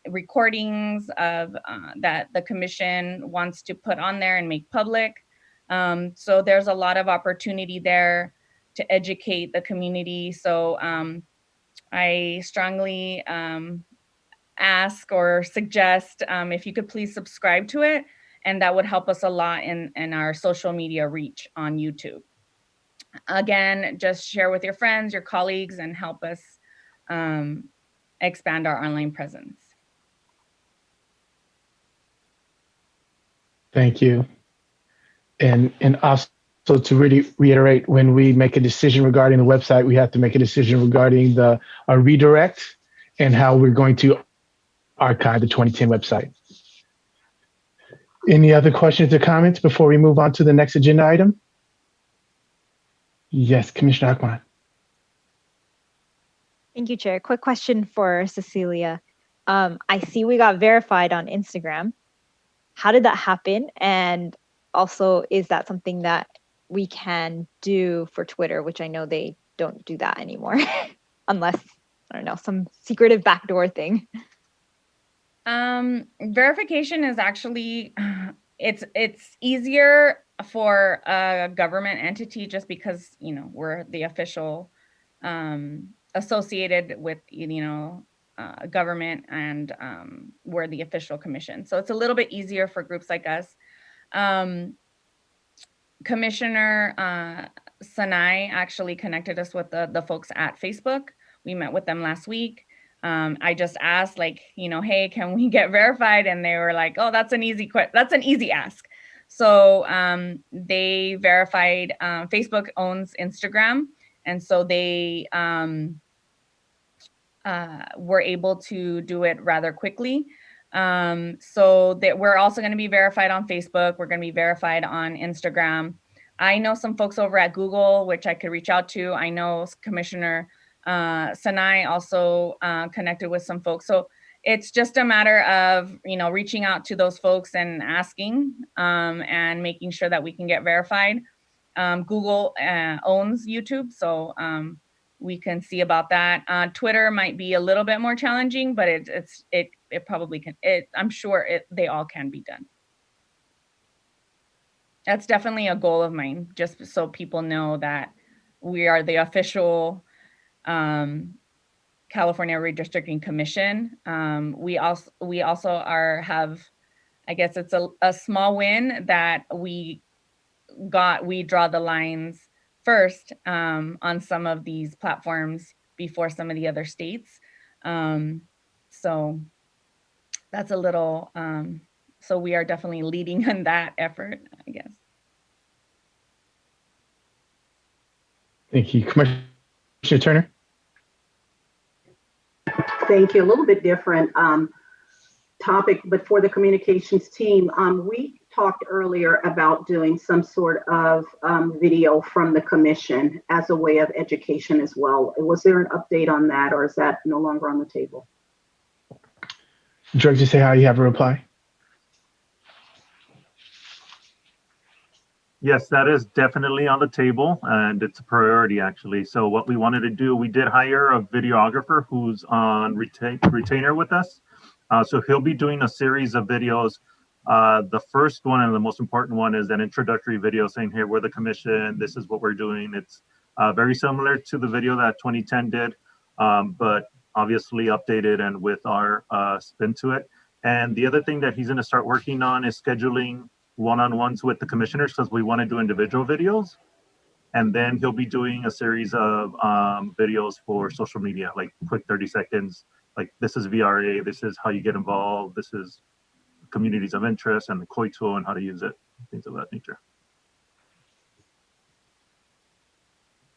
recordings of that the commission wants to put on there and make public. So there's a lot of opportunity there to educate the community. So I strongly ask or suggest if you could please subscribe to it, and that would help us a lot in our social media reach on YouTube. Again, just share with your friends, your colleagues, and help us expand our online presence. Thank you. And also to really reiterate, when we make a decision regarding the website, we have to make a decision regarding a redirect and how we're going to archive the 2010 website. Any other questions or comments before we move on to the next agenda item? Yes, Commissioner Akman. Thank you, Chair. Quick question for Cecilia. I see we got verified on Instagram. How did that happen? And also, is that something that we can do for Twitter, which I know they don't do that anymore, unless, I don't know, some secretive backdoor thing? Verification is actually, it's easier for a government entity just because, you know, we're the official associated with, you know, government, and we're the official commission. So it's a little bit easier for groups like us. Commissioner Sanai actually connected us with the folks at Facebook. We met with them last week. I just asked, like, you know, hey, can we get verified? And they were like, oh, that's an easy ask. So they verified. Facebook owns Instagram, and so they were able to do it rather quickly. So that we're also going to be verified on Facebook. We're going to be verified on Instagram. I know some folks over at Google, which I could reach out to. I know Commissioner Sanai also connected with some folks. So it's just a matter of, you know, reaching out to those folks and asking and making sure that we can get verified. Google owns YouTube, so we can see about that. Twitter might be a little bit more challenging, but it probably can. I'm sure they all can be done. That's definitely a goal of mine, just so people know that we are the official California Redistricting Commission. We also have, I guess it's a small win that we draw the lines first on some of these platforms before some of the other states. So that's a little, so we are definitely leading in that effort, I guess. Thank you. Commissioner Turner? Thank you. A little bit different topic, but for the communications team, we talked earlier about doing some sort of video from the commission as a way of education as well. Was there an update on that, or is that no longer on the table? Director Seha, you have a reply? Yes, that is definitely on the table, and it's a priority actually. So what we wanted to do, we did hire a videographer who's on retainer with us. So he'll be doing a series of videos. The first one and the most important one is an introductory video saying, "Here, we're the commission. This is what we're doing." It's very similar to the video that 2010 did, but obviously updated and with our spin to it. And the other thing that he's going to start working on is scheduling one-on-ones with the commissioners, because we want to do individual videos. And then he'll be doing a series of videos for social media, like quick 30 seconds, like this is VRA, this is how you get involved, this is communities of interest and the COI tool and how to use it, things of that nature.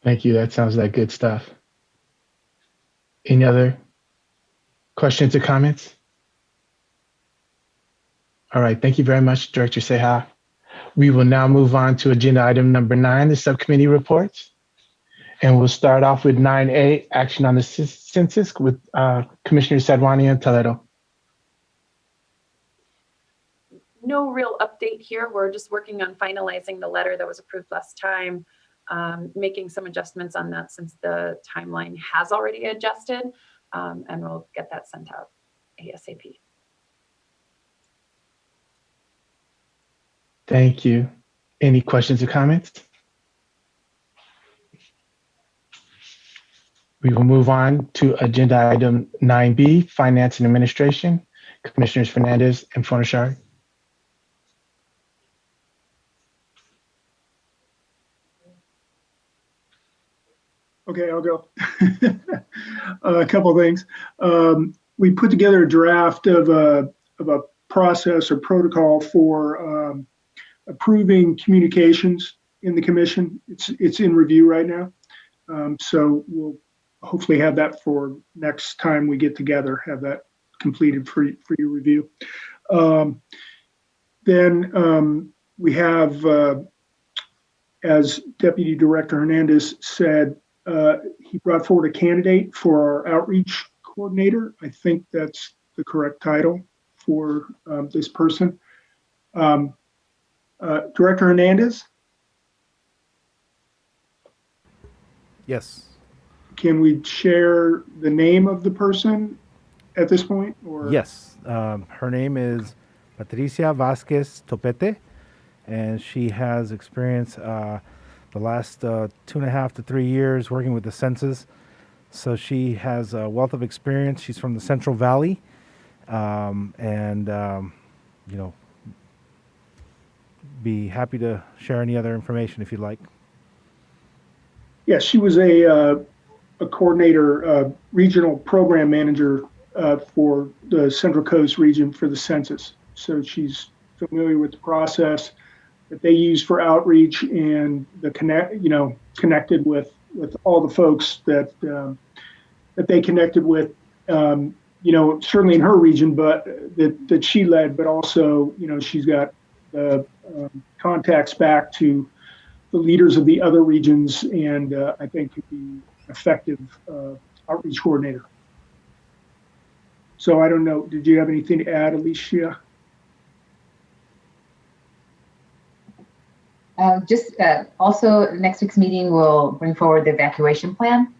Thank you. That sounds like good stuff. Any other questions or comments? All right. Thank you very much, Director Seha. We will now move on to agenda item number 9, the subcommittee reports. And we'll start off with 9A, action on the census with Commissioner Sadwani and Toledo. No real update here. We're just working on finalizing the letter that was approved last time, making some adjustments on that since the timeline has already adjusted, and we'll get that sent out ASAP. Thank you. Any questions or comments? We will move on to agenda item 9B, Finance and Administration. Commissioners Fernandez and Fonashari. Okay, I'll go. A couple of things. We put together a draft of a process or protocol for approving communications in the commission. It's in review right now. So we'll hopefully have that for next time we get together, have that completed for your review. Then we have, as Deputy Director Hernandez said, he brought forward a candidate for our outreach coordinator. I think that's the correct title for this person. Director Hernandez? Yes. Can we share the name of the person at this point? Or? Yes. Her name is Patricia Vasquez Topete, and she has experience the last 2.5 to 3 years working with the census. So she has a wealth of experience. She's from the Central Valley, you know, be happy to share any other information if you'd like. Yeah, she was a coordinator, regional program manager for the Central Coast region for the census. So she's familiar with the process that they use for outreach and the connected with all the folks that they connected with, certainly in her region, but that she led, but also, she's got the contacts back to the leaders of the other regions, and I think could be effective outreach coordinator. So I don't know, did you have anything to add, Alicia? Also, next week's meeting will bring forward the evacuation plan.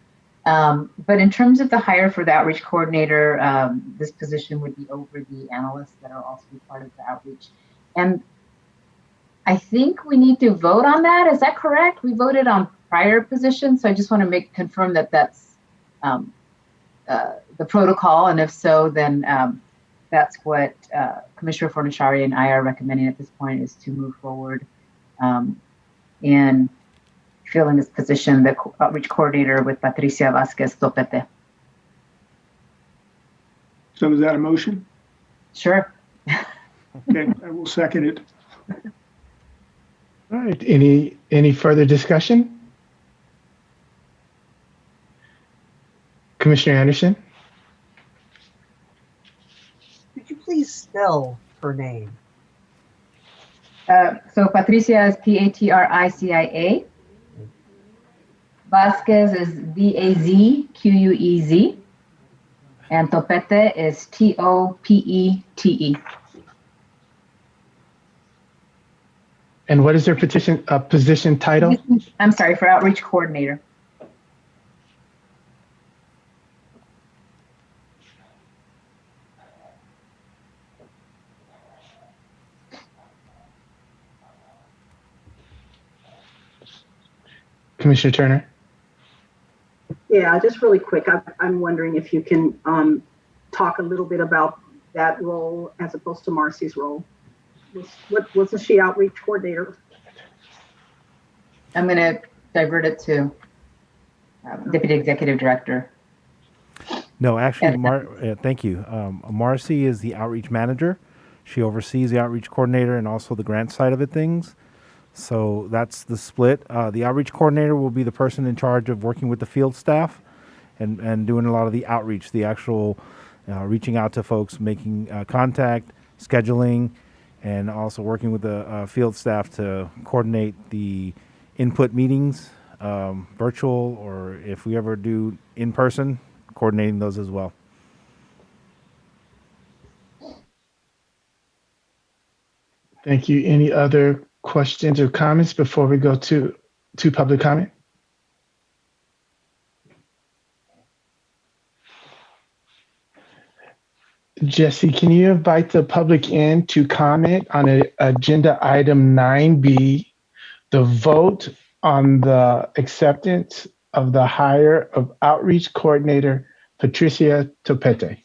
But in terms of the hire for the outreach coordinator, this position would be over the analysts that are also part of the outreach. And I think we need to vote on that. Is that correct? We voted on prior positions, so I just want to confirm that that's the protocol. And if so, then that's what Commissioner Fornashari and I are recommending at this point, is to move forward and fill in this position, the outreach coordinator with Patricia Vasquez Topete. So is that a motion? Sure. Okay, I will second it. All right. Any further discussion? Commissioner Anderson? Could you please spell her name? So Patricia is Patricia. Vasquez is Vazquez. And Topete is Topete. And what is their position title? I'm sorry, for outreach coordinator. Commissioner Turner? Yeah, just really quick, I'm wondering if you can talk a little bit about that role as opposed to Marcy's role. Wasn't she outreach coordinator? I'm going to divert it to Deputy Executive Director. No, actually, thank you. Marcy is the outreach manager. She oversees the outreach coordinator and also the grant side of it things. So that's the split. The outreach coordinator will be the person in charge of working with the field staff and doing a lot of the outreach, the actual reaching out to folks, making contact, scheduling, and also working with the field staff to coordinate the input meetings, virtual, or if we ever do in person, coordinating those as well. Thank you. Any other questions or comments before we go to public comment? Jesse, can you invite the public in to comment on agenda item 9B, the vote on the acceptance of the hire of outreach coordinator Patricia Topete?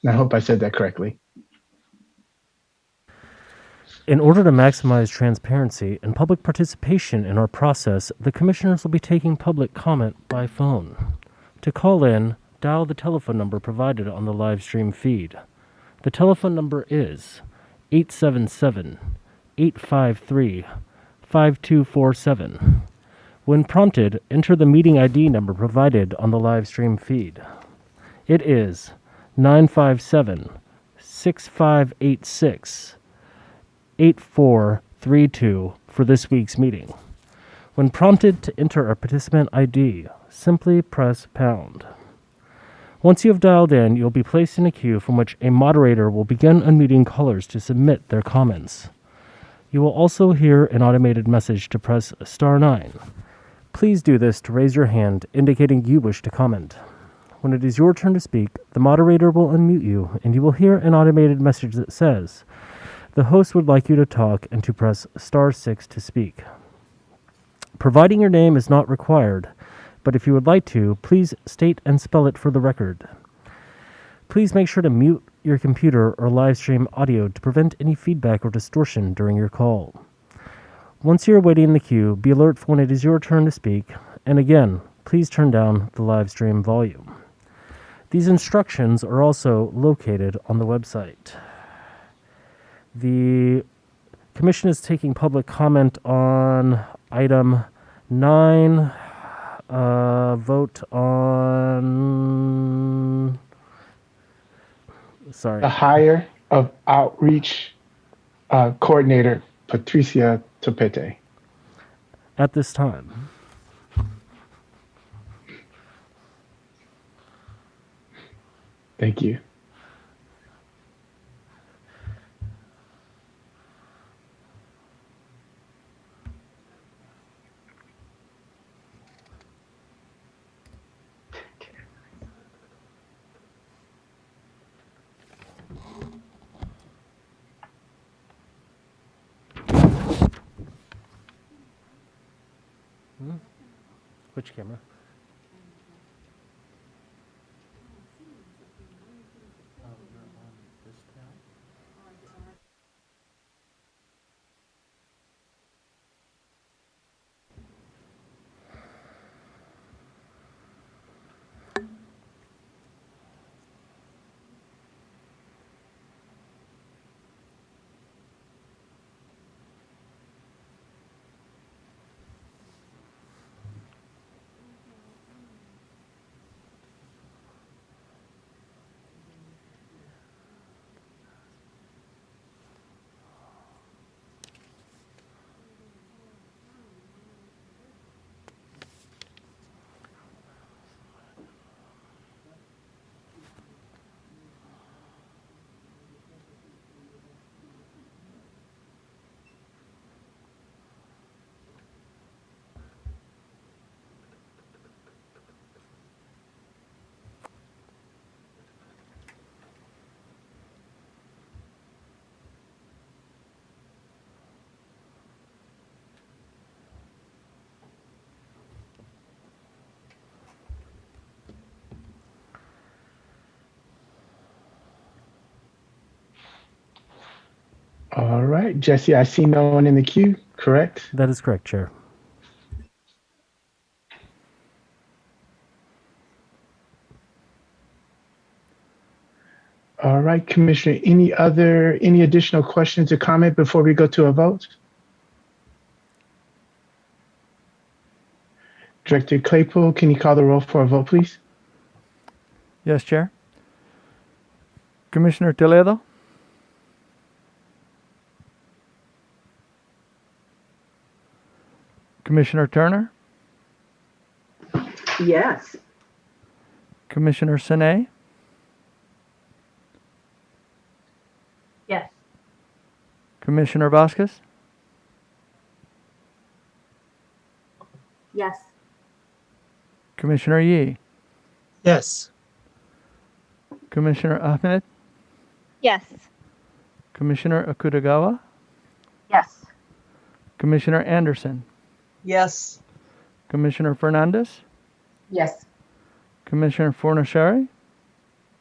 And I hope I said that correctly. In order to maximize transparency and public participation in our process, the commissioners will be taking public comment by phone. To call in, dial the telephone number provided on the live stream feed. The telephone number is 877-853-5247. When prompted, enter the meeting ID number provided on the live stream feed. It is 957-6586-8432 for this week's meeting. When prompted to enter a participant ID, simply press pound. Once you have dialed in, you'll be placed in a queue from which a moderator will begin unmuting callers to submit their comments. You will also hear an automated message to press star 9. Please do this to raise your hand, indicating you wish to comment. When it is your turn to speak, the moderator will unmute you, and you will hear an automated message that says, "The host would like you to talk," and to press star 6 to speak. Providing your name is not required, but if you would like to, please state and spell it for the record. Please make sure to mute your computer or live stream audio to prevent any feedback or distortion during your call. Once you're waiting in the queue, be alert for when it is your turn to speak, and again, please turn down the live stream volume. These instructions are also located on the website. The Commission is taking public comment on item 9, vote on, the hire of outreach coordinator Patricia Topete. At this time. Thank you. Which camera? All right, Jesse, I see no one in the queue, correct? That is correct, Chair. All right, Commissioner, any additional questions or comment before we go to a vote? Director Claypool, can you call the roll for a vote, please? Yes, Chair. Commissioner Toledo? Commissioner Turner? Yes. Commissioner Sine? Yes. Commissioner Vasquez? Yes. Commissioner Yee? Yes. Commissioner Ahmed? Yes. Commissioner Akutagawa? Yes. Commissioner Anderson? Yes. Commissioner Fernandez? Yes. Commissioner Fornashari?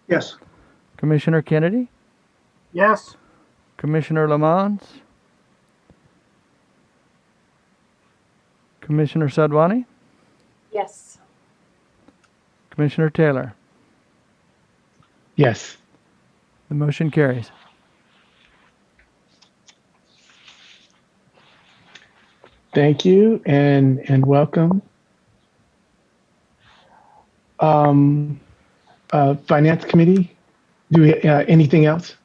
Yes. Commissioner Kennedy? Yes. Commissioner Lamont? Commissioner Sadwani? Yes. Commissioner Taylor? Yes. The motion carries. Thank you and welcome. Finance Committee, do we anything else?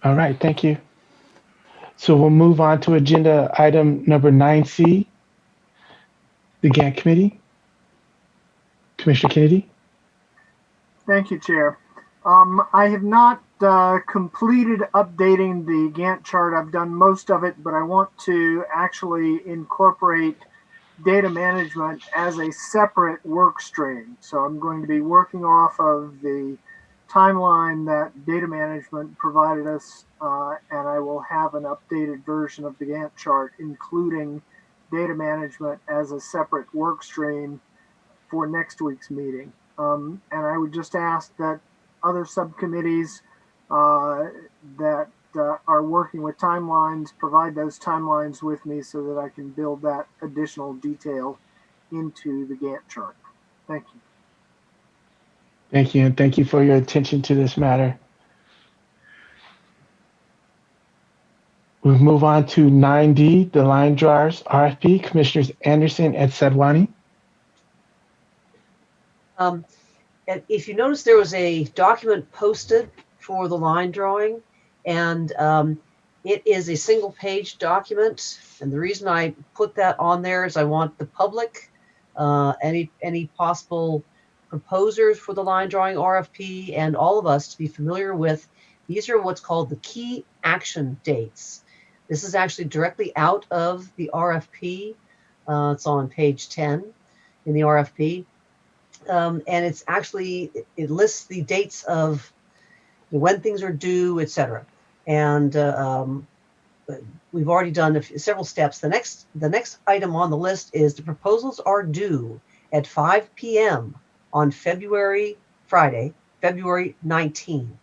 All right, thank you. So we'll move on to agenda item number 9C, the Gantt Committee. Commissioner Kennedy. Thank you, Chair. I have not completed updating the Gantt chart. I've done most of it, but I want to actually incorporate data management as a separate work stream. So I'm going to be working off of the timeline that data management provided us, and I will have an updated version of the Gantt chart, including data management as a separate work stream for next week's meeting. And I would just ask that other subcommittees that are working with timelines provide those timelines with me so that I can build that additional detail into the Gantt chart. Thank you. Thank you, and thank you for your attention to this matter. We'll move on to 9D, the line drawers RFP, Commissioners Anderson and Sadwani. And if you notice, there was a document posted for the line drawing, and it is a single page document. And the reason I put that on there is I want the public, any possible proposers for the line drawing RFP, and all of us to be familiar with. These are what's called the key action dates. This is actually directly out of the RFP. It's on page 10 in the RFP. And it's actually, it lists the dates of when things are due, etc. And we've already done several steps. The next item on the list is the proposals are due at 5 p.m. on Friday, February 19.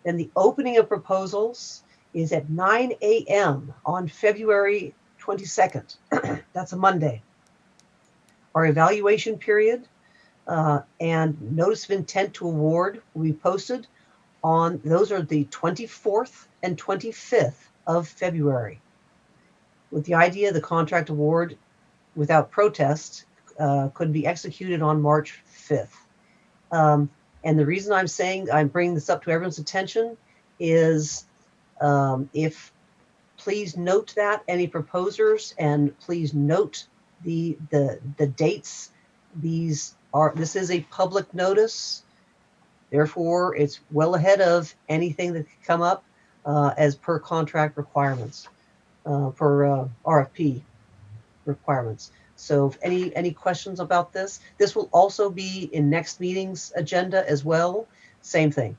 Then the opening of proposals is at 9 a.m. on February 22nd. That's a Monday. Our evaluation period and notice of intent to award will be posted on, those are the 24th and 25th of February, with the idea the contract award without protest could be executed on March 5th. And the reason I'm bringing this up to everyone's attention is if please note that any proposers, and please note the dates. This is a public notice, therefore it's well ahead of anything that could come up as per contract requirements, per RFP requirements. So if any questions about this will also be in next meeting's agenda as well. Same thing.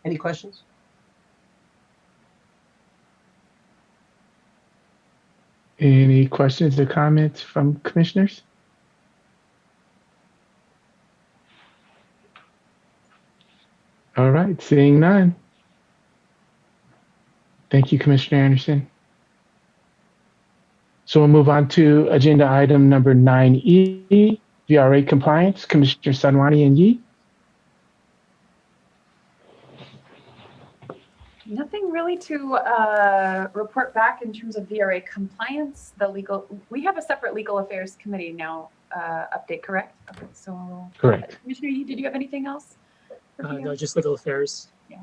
Any questions? Any questions or comments from commissioners? All right, seeing none. Thank you, Commissioner Anderson. So we'll move on to agenda item number 9E, VRA compliance. Commissioner Sanwani and Yi. Nothing really to report back in terms of VRA compliance. We have a separate legal affairs committee now update, correct? Okay, so Correct. Commissioner Yi, did you have anything else? No, just legal affairs. Yeah.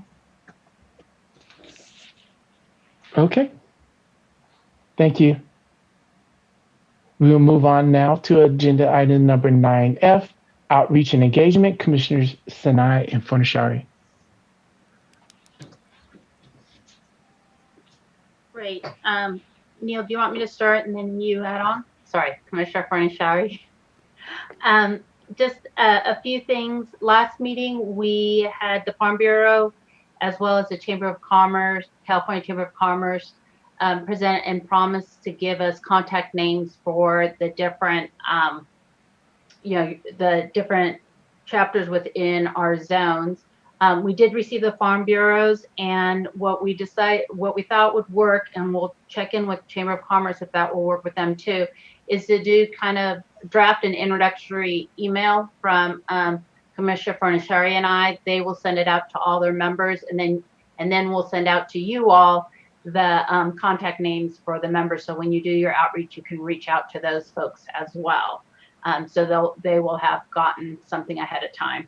Okay. Thank you. We will move on now to agenda item number 9F, outreach and engagement. Commissioners Sinai and Fonashari. Great. Neil, do you want me to start and then you add on? Sorry, Commissioner Farnishari. Just a few things. Last meeting, we had the Farm Bureau as well as the Chamber of Commerce, California Chamber of Commerce, present and promise to give us contact names for the different, the different chapters within our zones. We did receive the Farm Bureaus, and what we thought would work, and we'll check in with Chamber of Commerce if that will work with them too, is to do kind of draft an introductory email from Commissioner Farnishari and I. They will send it out to all their members, and then we'll send out to you all the contact names for the members. So when you do your outreach, you can reach out to those folks as well. So they will have gotten something ahead of time.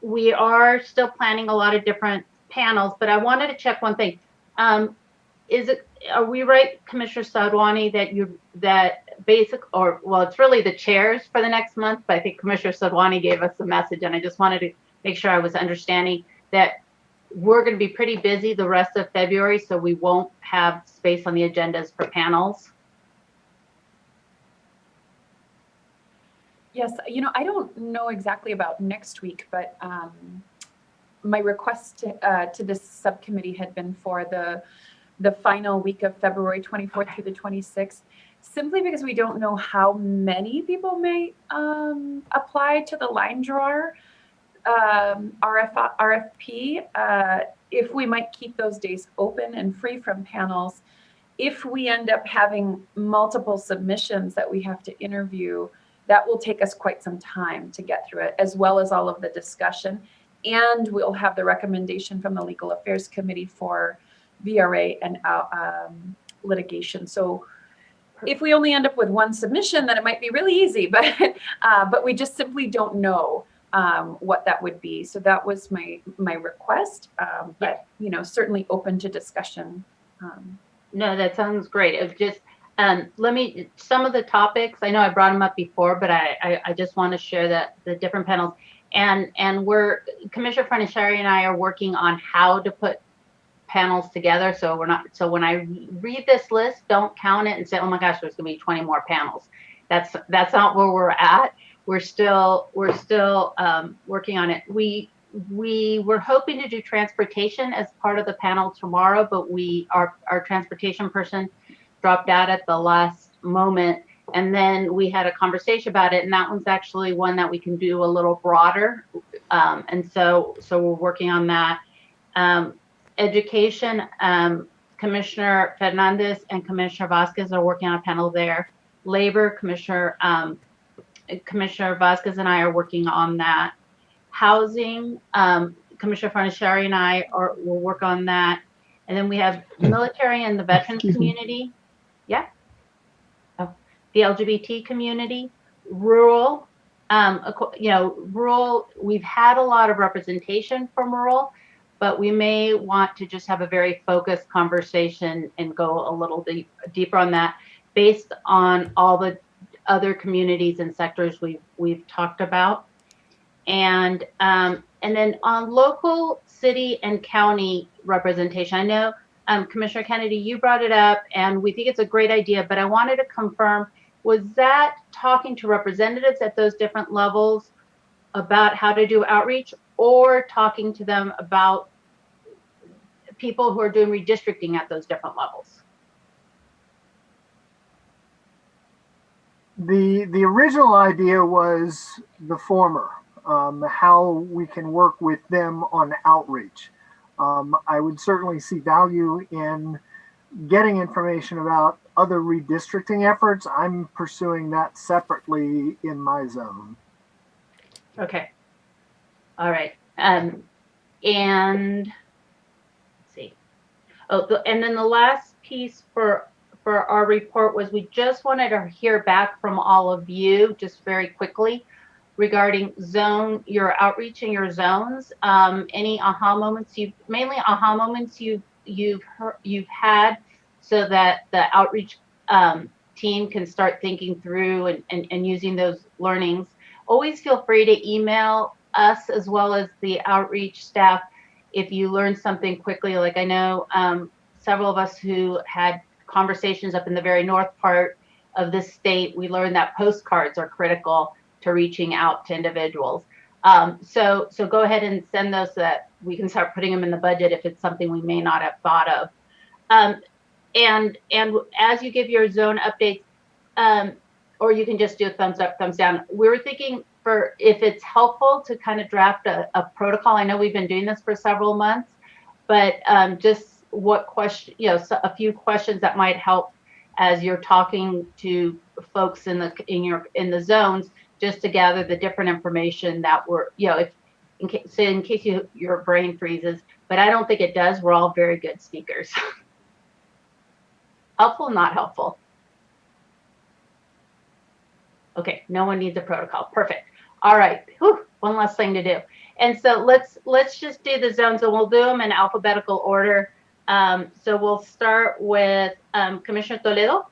We are still planning a lot of different panels, but I wanted to check one thing. Are we right, Commissioner Sadwani, it's really the chairs for the next month, but I think Commissioner Sadwani gave us the message, and I just wanted to make sure I was understanding that we're going to be pretty busy the rest of February, so we won't have space on the agendas for panels. Yes, I don't know exactly about next week, but my request to this subcommittee had been for the final week of February 24th through the 26th, simply because we don't know how many people may apply to the line drawer RFP, if we might keep those days open and free from panels. If we end up having multiple submissions that we have to interview, that will take us quite some time to get through it, as well as all of the discussion. And we'll have the recommendation from the Legal Affairs Committee for VRA and litigation. So if we only end up with one submission, then it might be really easy, but we just simply don't know what that would be. So that was my request, but certainly open to discussion. No, that sounds great. It just some of the topics, I know I brought them up before, but I just want to share the different panels, and Commissioner Farnishari and I are working on how to put panels together. So when I read this list, don't count it and say, oh my gosh, there's gonna be 20 more panels. That's not where we're at. We're still working on it. We were hoping to do transportation as part of the panel tomorrow, but our transportation person dropped out at the last moment, and then we had a conversation about it, and that one's actually one that we can do a little broader, and so we're working on that. Education, Commissioner Fernandez and Commissioner Vasquez are working on a panel there. Labor, Commissioner Vasquez and I are working on that. Housing, Commissioner Farnishari and I will work on that. And then we have military and the veterans community. Yeah. Oh, the LGBT community, rural, rural, we've had a lot of representation from rural, but we may want to just have a very focused conversation and go a little deeper on that based on all the other communities and sectors we've talked about. And then on local, city, and county representation, I know Commissioner Kennedy, you brought it up, and we think it's a great idea, but I wanted to confirm, was that talking to representatives at those different levels about how to do outreach, or talking to them about people who are doing redistricting at those different levels? The original idea was the former. how we can work with them on outreach. I would certainly see value in getting information about other redistricting efforts. I'm pursuing that separately in my zone. Okay. All right. And let's see. Oh, and then the last piece for our report was we just wanted to hear back from all of you just very quickly regarding your outreach in your zones. Any aha moments you've had, so that the outreach team can start thinking through and using those learnings. Always feel free to email us as well as the outreach staff if you learn something quickly. Like I know several of us who had conversations up in the very north part of the state, we learned that postcards are critical to reaching out to individuals. So go ahead and send those so that we can start putting them in the budget if it's something we may not have thought of. And as you give your zone updates, or you can just do a thumbs up, thumbs down. We were thinking for if it's helpful to kind of draft a protocol. I know we've been doing this for several months, but just what question, so a few questions that might help as you're talking to folks in the zones, just to gather the different information that we're, in case your brain freezes, but I don't think it does. We're all very good speakers. Helpful, not helpful. Okay, no one needs a protocol. Perfect. All right. Whew, one last thing to do. And so let's just do the zones, and we'll do them in alphabetical order. So we'll start with Commissioner Toledo.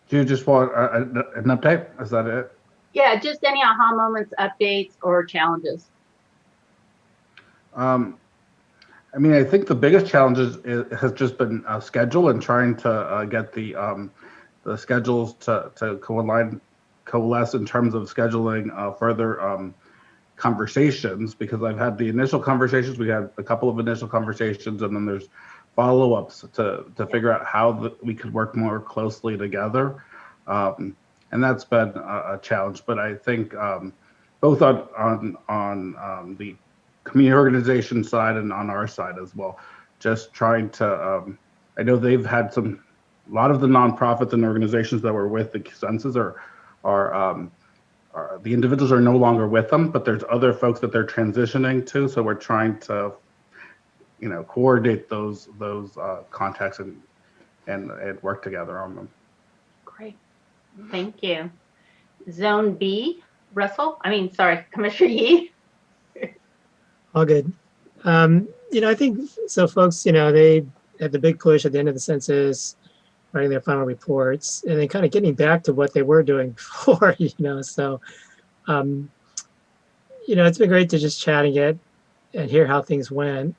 Do you just want an update? Is that it? Yeah, just any aha moments, updates, or challenges. I mean, I think the biggest challenge has just been schedule and trying to get the schedules to coalesce in terms of scheduling further conversations, because I've had the initial conversations. We had a couple of initial conversations, and then there's follow-ups to figure out how we could work more closely together. And that's been a challenge. But I think both on the community organization side and on our side as well, just trying to, I know they've had a lot of the nonprofits and organizations that were with the census are the individuals are no longer with them, but there's other folks that they're transitioning to. So we're trying to, coordinate those contacts and work together on them. Great, thank you. Zone B, Commissioner Yee. All good. I think so. Folks, they had the big push at the end of the census, writing their final reports, and then kind of getting back to what they were doing before. So it's been great to just chat and hear how things went.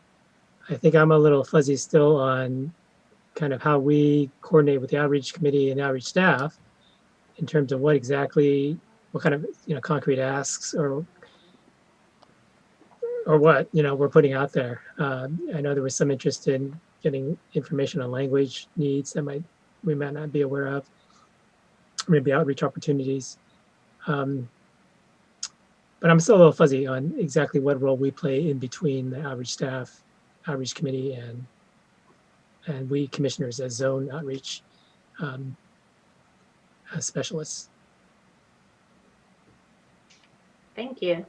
I think I'm a little fuzzy still on kind of how we coordinate with the outreach committee and outreach staff in terms of what kind of concrete asks or what we're putting out there. I know there was some interest in getting information on language needs that we might not be aware of, maybe outreach opportunities. But I'm still a little fuzzy on exactly what role we play in between the outreach staff, outreach committee, and we commissioners as zone outreach specialists. Thank you.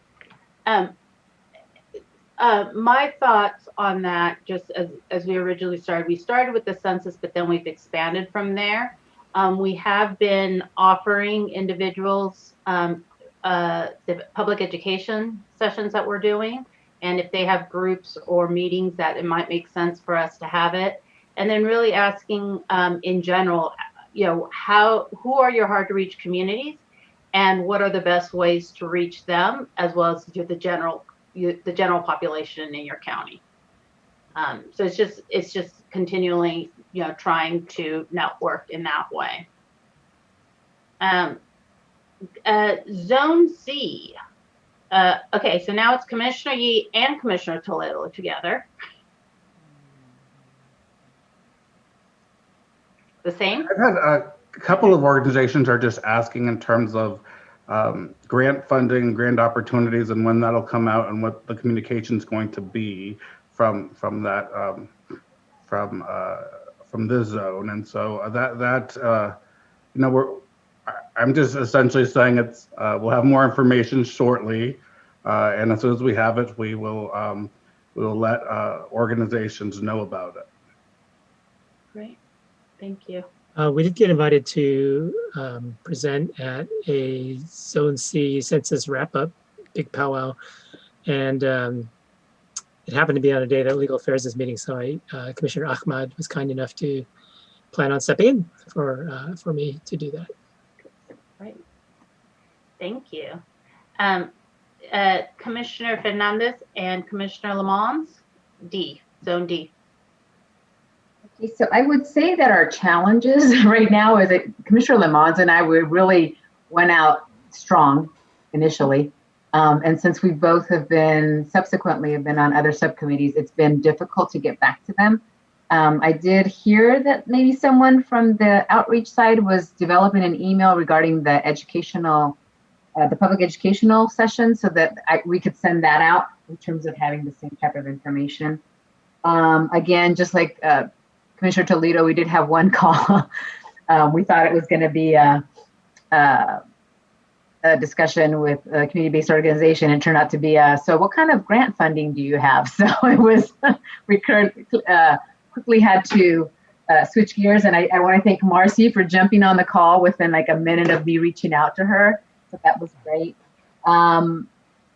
My thoughts on that, just as we originally started, we started with the census, but then we've expanded from there. We have been offering individuals the public education sessions that we're doing, and if they have groups or meetings that it might make sense for us to have it, and then really asking in general, who are your hard to reach communities, and what are the best ways to reach them, as well as the general population in your county. So it's just continually, trying to network in that way. Zone C. Okay, so now it's Commissioner Yee and Commissioner Toledo together. The same? I've had a couple of organizations are just asking in terms of grant funding, grant opportunities, and when that'll come out, and what the communication is going to be from that from this zone. And so I'm just essentially saying we'll have more information shortly, and as soon as we have it, we will let organizations know about it. Great, thank you. We did get invited to present at a Zone C census wrap-up, big powwow, and it happened to be on a day that Legal Affairs is meeting, so Commissioner Ahmad was kind enough to plan on stepping in for me to do that. Right. Thank you. Commissioner Fernandez and Commissioner Lamont, Zone D. Okay, so I would say that our challenges right now is that Commissioner Lamont and I, we really went out strong initially. And since we both subsequently have been on other subcommittees, it's been difficult to get back to them. I did hear that maybe someone from the outreach side was developing an email regarding the public educational session, so that we could send that out in terms of having the same type of information. Again, just like Commissioner Toledo, we did have one call. We thought it was going to be a discussion with a community-based organization, and turned out to be so what kind of grant funding do you have? So it was, we quickly had to switch gears, and I want to thank Marcy for jumping on the call within like a minute of me reaching out to her. So that was great. And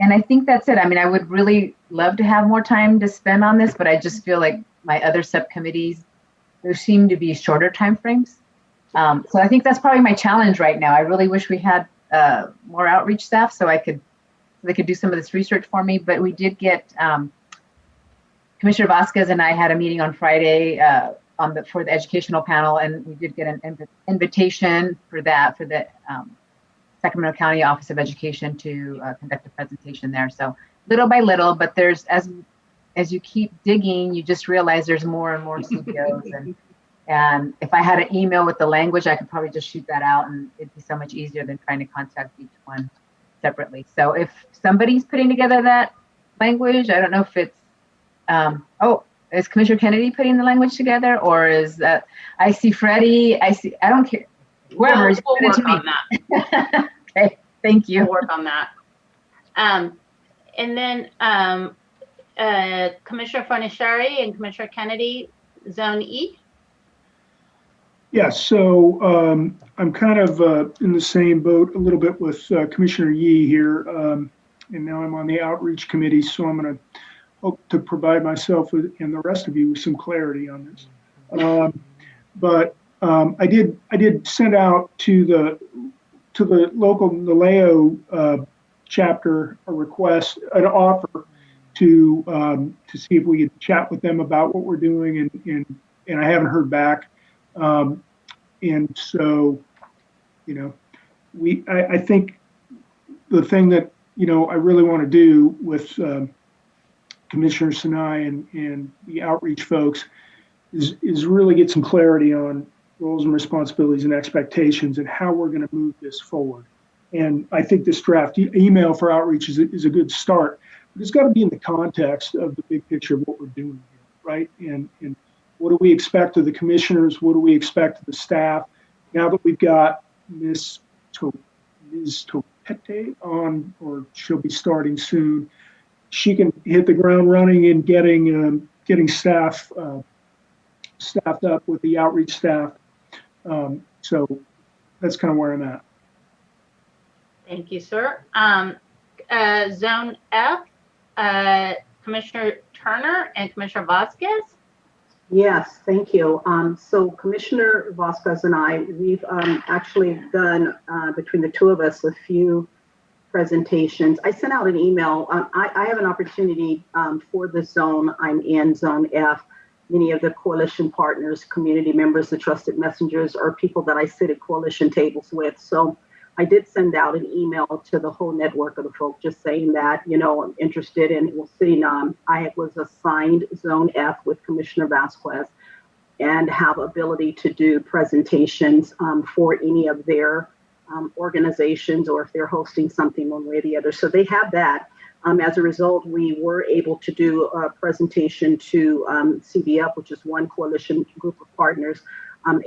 I think that's it. I mean, I would really love to have more time to spend on this, but I just feel like my other subcommittees, there seem to be shorter timeframes. So I think that's probably my challenge right now. I really wish we had more outreach staff so they could do some of this research for me. But we did get Commissioner Vasquez and I had a meeting on Friday for the educational panel, and we did get an invitation for the Sacramento County Office of Education to conduct a presentation there. So little by little, but as you keep digging, you just realize there's more and more CBOs. And if I had an email with the language, I could probably just shoot that out, and it'd be so much easier than trying to contact each one separately. So if somebody's putting together that language, I don't know if it's, is Commissioner Kennedy putting the language together, or is that, I see Freddie, I don't care. Whoever is we'll work on that. Okay, thank you. We'll work on that. And then Commissioner Fornishari and Commissioner Kennedy, Zone E. Yes, so I'm kind of in the same boat a little bit with Commissioner Yee here, and now I'm on the outreach committee, so I'm going to hope to provide myself and the rest of you with some clarity on this. But I did send out to the local NALEO chapter a request, an offer to see if we could chat with them about what we're doing, and I haven't heard back. And so, I think the thing that, I really want to do with Commissioner Sinai and the outreach folks is really get some clarity on roles and responsibilities and expectations and how we're going to move this forward. And I think this draft email for outreach is a good start, but it's got to be in the context of the big picture of what we're doing here, right? And what do we expect of the commissioners? What do we expect of the staff? Now that we've got Ms. Topete on, or she'll be starting soon, she can hit the ground running in getting staff staffed up with the outreach staff. So that's kind of where I'm at. Thank you, sir. Zone F, Commissioner Turner and Commissioner Vasquez. Yes, thank you. So Commissioner Vasquez and I, we've actually done, between the two of us, a few presentations. I sent out an email. I have an opportunity for the zone. I'm in Zone F. Many of the coalition partners, community members, the trusted messengers are people that I sit at coalition tables with. So I did send out an email to the whole network of the folk just saying that, I'm interested in, I was assigned Zone F with Commissioner Vasquez and have ability to do presentations for any of their organizations or if they're hosting something one way or the other. So they have that. As a result, we were able to do a presentation to CBF, which is one coalition group of partners,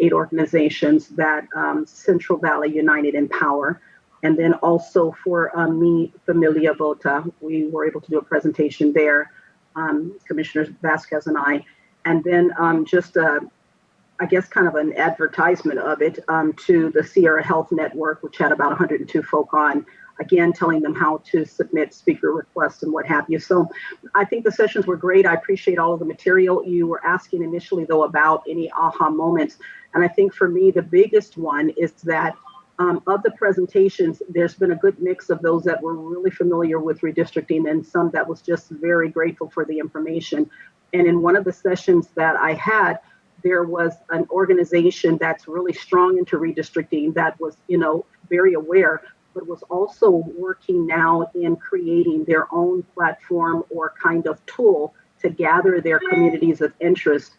8 organizations that Central Valley United Empower. And then also for Mi Familia Vota, we were able to do a presentation there, Commissioner Vasquez and I. And then I guess kind of an advertisement of it to the Sierra Health Network, which had about 102 folk on, again, telling them how to submit speaker requests and what have you. So I think the sessions were great. I appreciate all of the material. You were asking initially, though, about any aha moments. And I think for me, the biggest one is that of the presentations, there's been a good mix of those that were really familiar with redistricting and some that was just very grateful for the information. And in one of the sessions that I had, there was an organization that's really strong into redistricting that was, very aware, but was also working now in creating their own platform or kind of tool to gather their communities of interest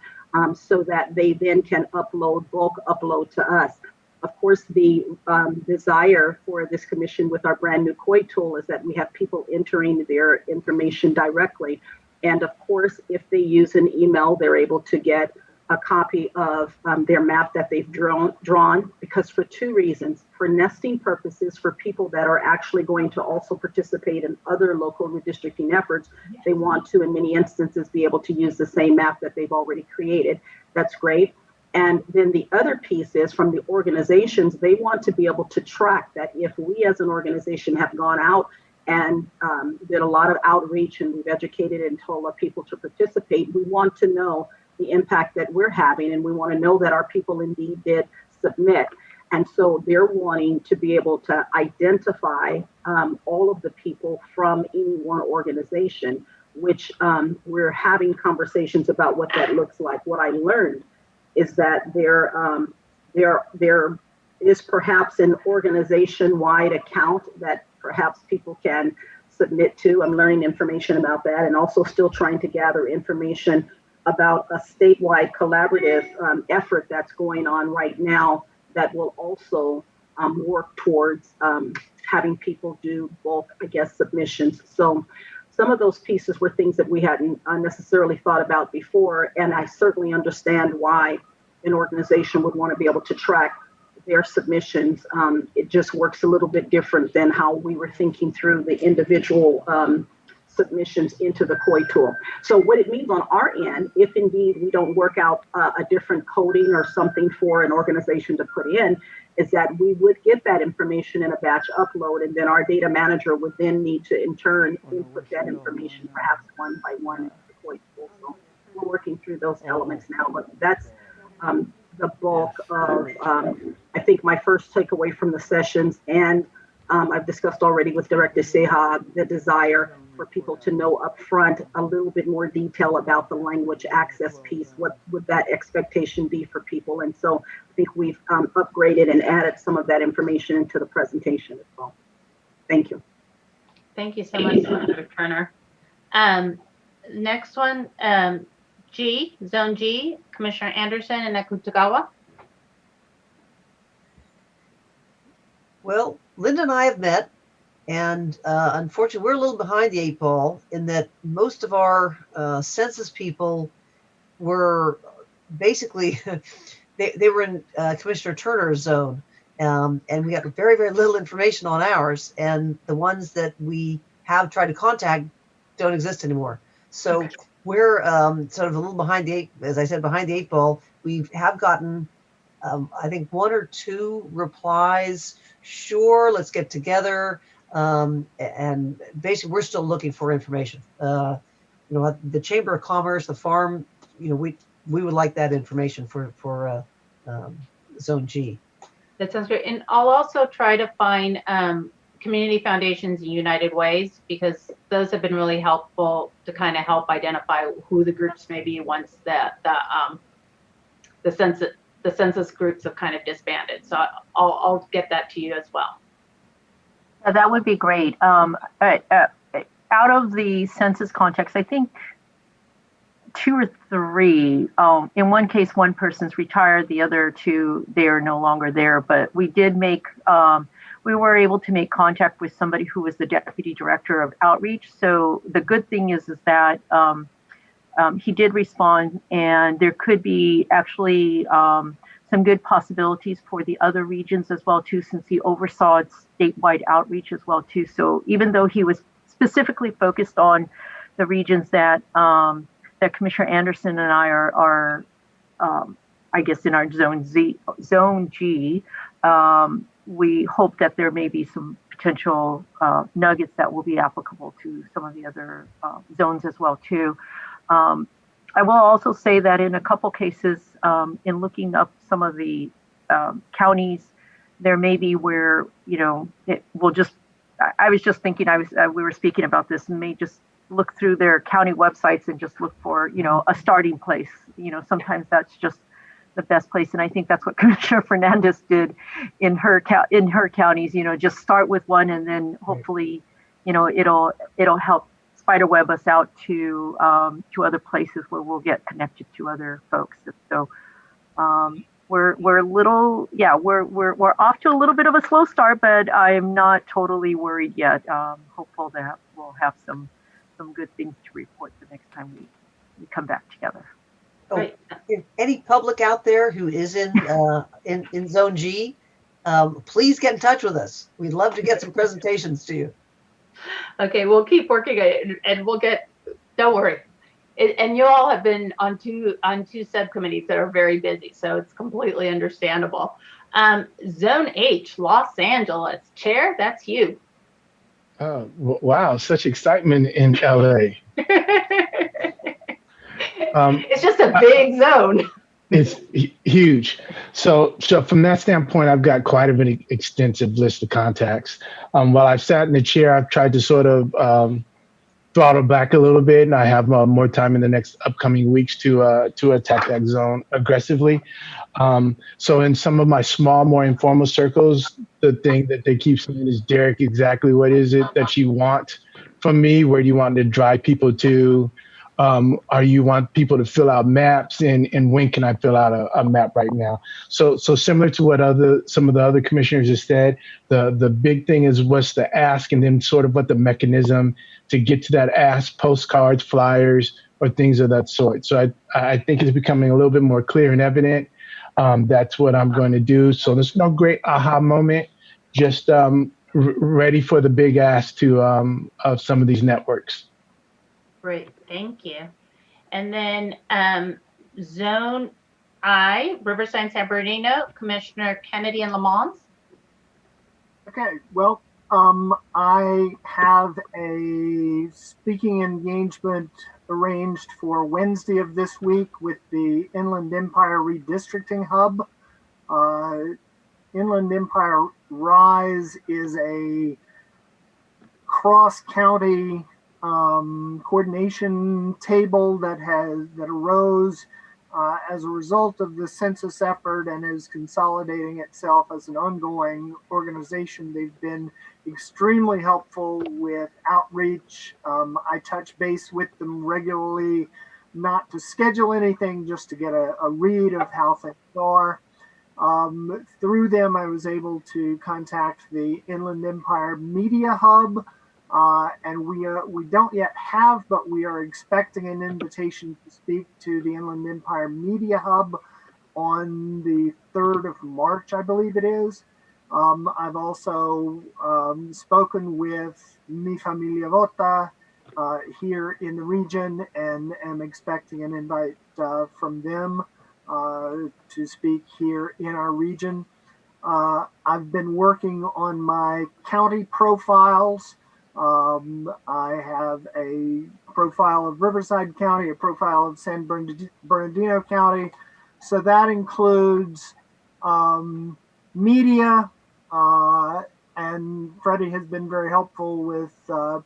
so that they then can bulk upload to us. Of course, the desire for this commission with our brand new COI tool is that we have people entering their information directly. And of course, if they use an email, they're able to get a copy of their map that they've drawn, because for 2 reasons: for nesting purposes, for people that are actually going to also participate in other local redistricting efforts, they want to, in many instances, be able to use the same map that they've already created. That's great. And then the other piece is from the organizations, they want to be able to track that if we as an organization have gone out and did a lot of outreach and we've educated and told our people to participate, we want to know the impact that we're having, and we want to know that our people indeed did submit. And so they're wanting to be able to identify all of the people from any one organization, which we're having conversations about what that looks like. What I learned is that there is perhaps an organization-wide account that perhaps people can submit to. I'm learning information about that, and also still trying to gather information about a statewide collaborative effort that's going on right now that will also work towards having people do bulk, submissions. So some of those pieces were things that we hadn't necessarily thought about before, and I certainly understand why an organization would want to be able to track their submissions. It just works a little bit different than how we were thinking through the individual submissions into the COI tool. So what it means on our end, if indeed we don't work out a different coding or something for an organization to put in, is that we would get that information in a batch upload, and then our data manager would then need to in turn input that information perhaps one by one into the COI tool. So we're working through those elements now, but that's the bulk of, I think, my first takeaway from the sessions. And I've discussed already with Director Seha the desire for people to know upfront a little bit more detail about the language access piece. What would that expectation be for people? And so I think we've upgraded and added some of that information into the presentation as well. Thank you. Thank you so much, Senator Turner. Next one, Zone G, Commissioner Anderson and Nakutagawa. Well, Linda and I have met, and unfortunately, we're a little behind the 8 ball in that most of our census people were basically, they were in Commissioner Turner's zone, and we got very, very little information on ours, and the ones that we have tried to contact don't exist anymore. So we're sort of a little behind the 8, as I said, behind the 8 ball. We have gotten, I think, 1 or 2 replies. Sure, let's get together. And basically, we're still looking for information. The Chamber of Commerce, the farm, we would like that information for Zone G. That sounds great. And I'll also try to find community foundations and United Ways, because those have been really helpful to kind of help identify who the groups may be once the census groups have kind of disbanded. So I'll get that to you as well. That would be great. Out of the census context, I think two or three. In one case, one person's retired. The other two, they are no longer there. But we did make, we were able to make contact with somebody who was the deputy director of outreach. So the good thing is that he did respond, and there could be actually some good possibilities for the other regions as well too, since he oversaw statewide outreach as well too. So even though he was specifically focused on the regions that that Commissioner Anderson and I are I guess in our zone G, we hope that there may be some potential nuggets that will be applicable to some of the other zones as well too. I will also say that in a couple cases, in looking up some of the counties, there may be where, you know, it will just, I was just thinking, we were speaking about this, and may just look through their county websites and just look for, you know, a starting place. You know, sometimes that's just the best place. And I think that's what Commissioner Fernandez did in her counties, you know, just start with one, and then hopefully, you know, it'll help spiderweb us out to other places where we'll get connected to other folks. So we're a little, yeah, we're off to a little bit of a slow start, but I'm not totally worried yet. Hopeful that we'll have some good things to report the next time we come back together. Oh, if any public out there who is in Zone G, please get in touch with us. We'd love to get some presentations to you. Okay, we'll keep working it, and we'll get. Don't worry, and you all have been on two subcommittees that are very busy, so it's completely understandable. Zone H, Los Angeles, Chair, that's you. Wow, such excitement in LA. It's just a big zone. It's huge. So from that standpoint, I've got quite an extensive list of contacts. While I've sat in the chair, I've tried to sort of throttle back a little bit, and I have more time in the next upcoming weeks to attack that zone aggressively. So in some of my small, more informal circles, the thing that they keep saying is, Derek, exactly what is it that you want from me? Where do you want to drive people to? Or you want people to fill out maps, and when can I fill out a map right now? So similar to what some of the other commissioners have said, the big thing is what's the ask, and then sort of what the mechanism to get to that ask, postcards, flyers, or things of that sort. So I think it's becoming a little bit more clear and evident. That's what I'm going to do. So there's no great aha moment, just ready for the big ask of some of these networks. Great, thank you. And then Zone I, Riverside, San Bernardino, Commissioner Kennedy and Lamont. Okay, well, I have a speaking engagement arranged for Wednesday of this week with the Inland Empire Redistricting Hub. Inland Empire RISE is a cross-county coordination table that arose as a result of the census effort and is consolidating itself as an ongoing organization. They've been extremely helpful with outreach. I touch base with them regularly, not to schedule anything, just to get a read of how things are. Through them, I was able to contact the Inland Empire Media Hub, and we don't yet have, but we are expecting an invitation to speak to the Inland Empire Media Hub on the 3rd of March, I believe it is. I've also spoken with Mi Familia Vota here in the region, and am expecting an invite from them to speak here in our region. I've been working on my county profiles. I have a profile of Riverside County, a profile of San Bernardino County. So that includes media, and Freddie has been very helpful with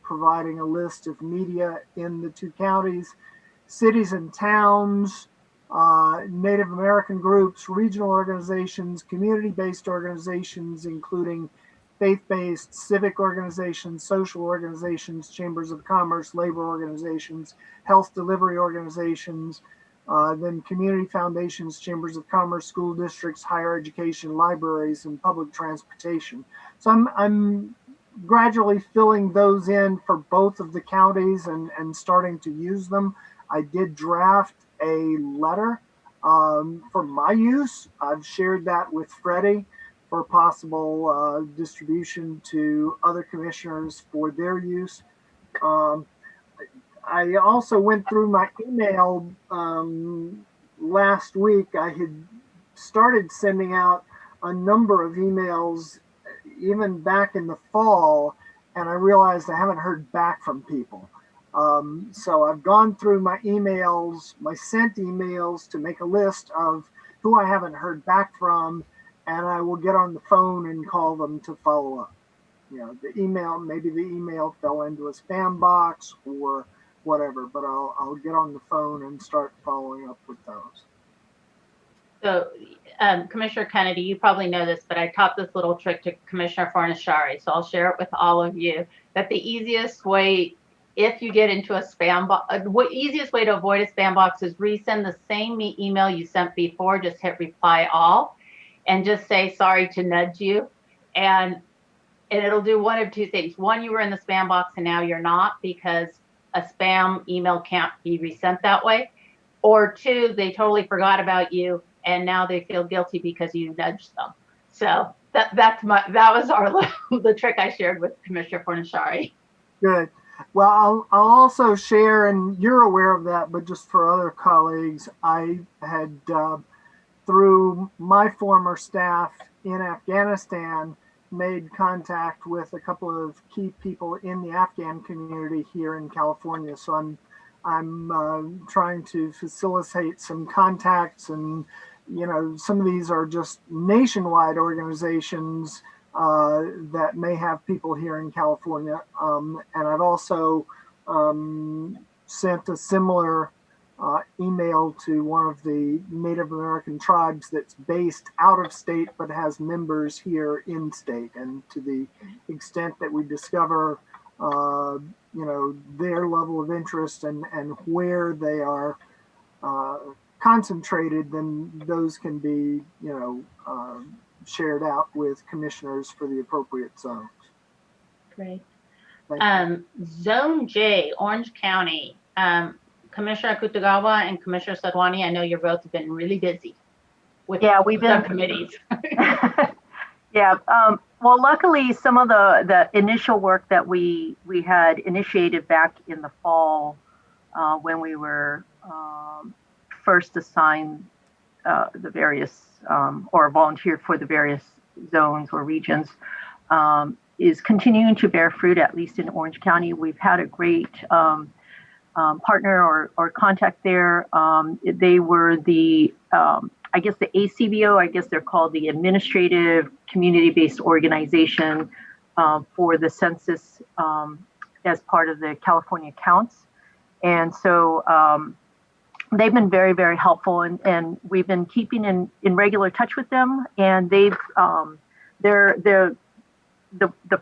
providing a list of media in the two counties, cities and towns, Native American groups, regional organizations, community-based organizations, including faith-based, civic organizations, social organizations, chambers of commerce, labor organizations, health delivery organizations, then community foundations, chambers of commerce, school districts, higher education, libraries, and public transportation. So I'm gradually filling those in for both of the counties and starting to use them. I did draft a letter for my use. I've shared that with Freddie for possible distribution to other commissioners for their use. I also went through my email last week. I had started sending out a number of emails even back in the fall, and I realized I haven't heard back from people. So I've gone through my emails, my sent emails, to make a list of who I haven't heard back from, and I will get on the phone and call them to follow up. You know, the email, maybe the email fell into a spam box or whatever, but I'll get on the phone and start following up with those. So, Commissioner Kennedy, you probably know this, but I taught this little trick to Commissioner Fornashari, so I'll share it with all of you, that the easiest way, if you get into a spam box, the easiest way to avoid a spam box is resend the same email you sent before, just hit reply all, and just say, sorry to nudge you. And it'll do one of two things. One, you were in the spam box and now you're not, because a spam email can't be resent that way. Or two, they totally forgot about you and now they feel guilty because you nudged them. So that was the trick I shared with Commissioner Fornashari. Good. Well, I'll also share, and you're aware of that, but just for other colleagues, I had through my former staff in Afghanistan made contact with a couple of key people in the Afghan community here in California. So I'm trying to facilitate some contacts, and you know, some of these are just nationwide organizations that may have people here in California. And I've also sent a similar email to one of the Native American tribes that's based out of state but has members here in state. And to the extent that we discover you know, their level of interest and where they are concentrated, then those can be, you know, shared out with commissioners for the appropriate zones. Great. Zone J, Orange County. Commissioner Kutagawa and Commissioner Sadwani, I know your both have been really busy with subcommittees. Yeah. Well, luckily, some of the initial work that we had initiated back in the fall when we were first assigned the various or volunteered for the various zones or regions is continuing to bear fruit, at least in Orange County. We've had a great partner or contact there. They were the I guess the ACBO, I guess they're called the Administrative Community-Based Organization for the census as part of the California Counts. And so they've been very, very helpful, and we've been keeping in regular touch with them. And they've, the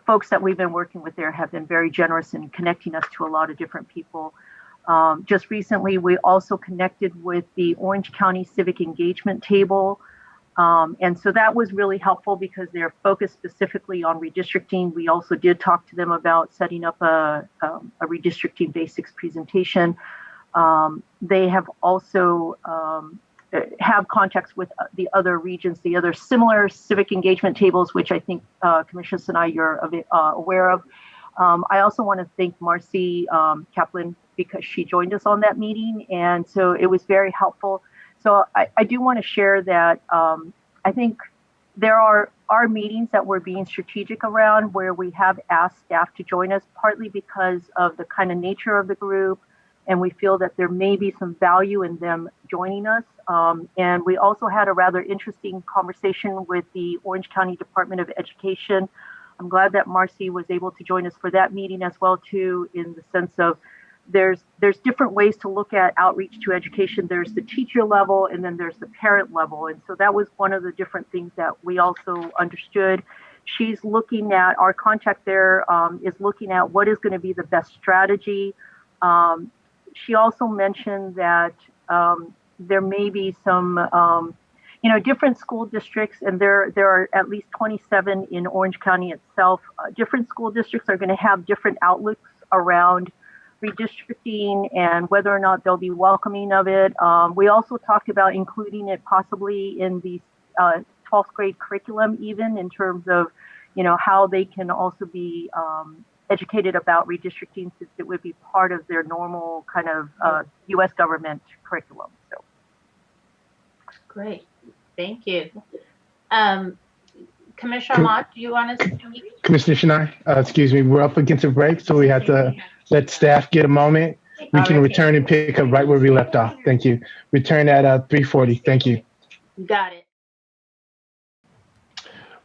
folks that we've been working with there have been very generous in connecting us to a lot of different people. Just recently, we also connected with the Orange County Civic Engagement Table. And so that was really helpful because they're focused specifically on redistricting. We also did talk to them about setting up a redistricting basics presentation. They have also have contacts with the other regions, the other similar civic engagement tables, which I think Commissioner Sinai, you're aware of. I also want to thank Marcy Kaplan because she joined us on that meeting, and so it was very helpful. So I do want to share that I think there are meetings that we're being strategic around where we have asked staff to join us, partly because of the kind of nature of the group, and we feel that there may be some value in them joining us. And we also had a rather interesting conversation with the Orange County Department of Education. I'm glad that Marcy was able to join us for that meeting as well, too, in the sense of there's different ways to look at outreach to education. There's the teacher level, and then there's the parent level. And so that was one of the different things that we also understood. she's looking at, our contact there is looking at what is going to be the best strategy. She also mentioned that there may be some, different school districts, and there are at least 27 in Orange County itself. Different school districts are going to have different outlooks around redistricting and whether or not they'll be welcoming of it. We also talked about including it possibly in the 12th grade curriculum, even in terms of, how they can also be educated about redistricting, since it would be part of their normal kind of U.S. government curriculum. So. Great, thank you. Commissioner Ahmad, do you want to speak? Commissioner Sinai, excuse me, we're up against a break, so we have to let staff get a moment. We can return and pick up right where we left off. Thank you. Return at 3:40. Thank you. You got it.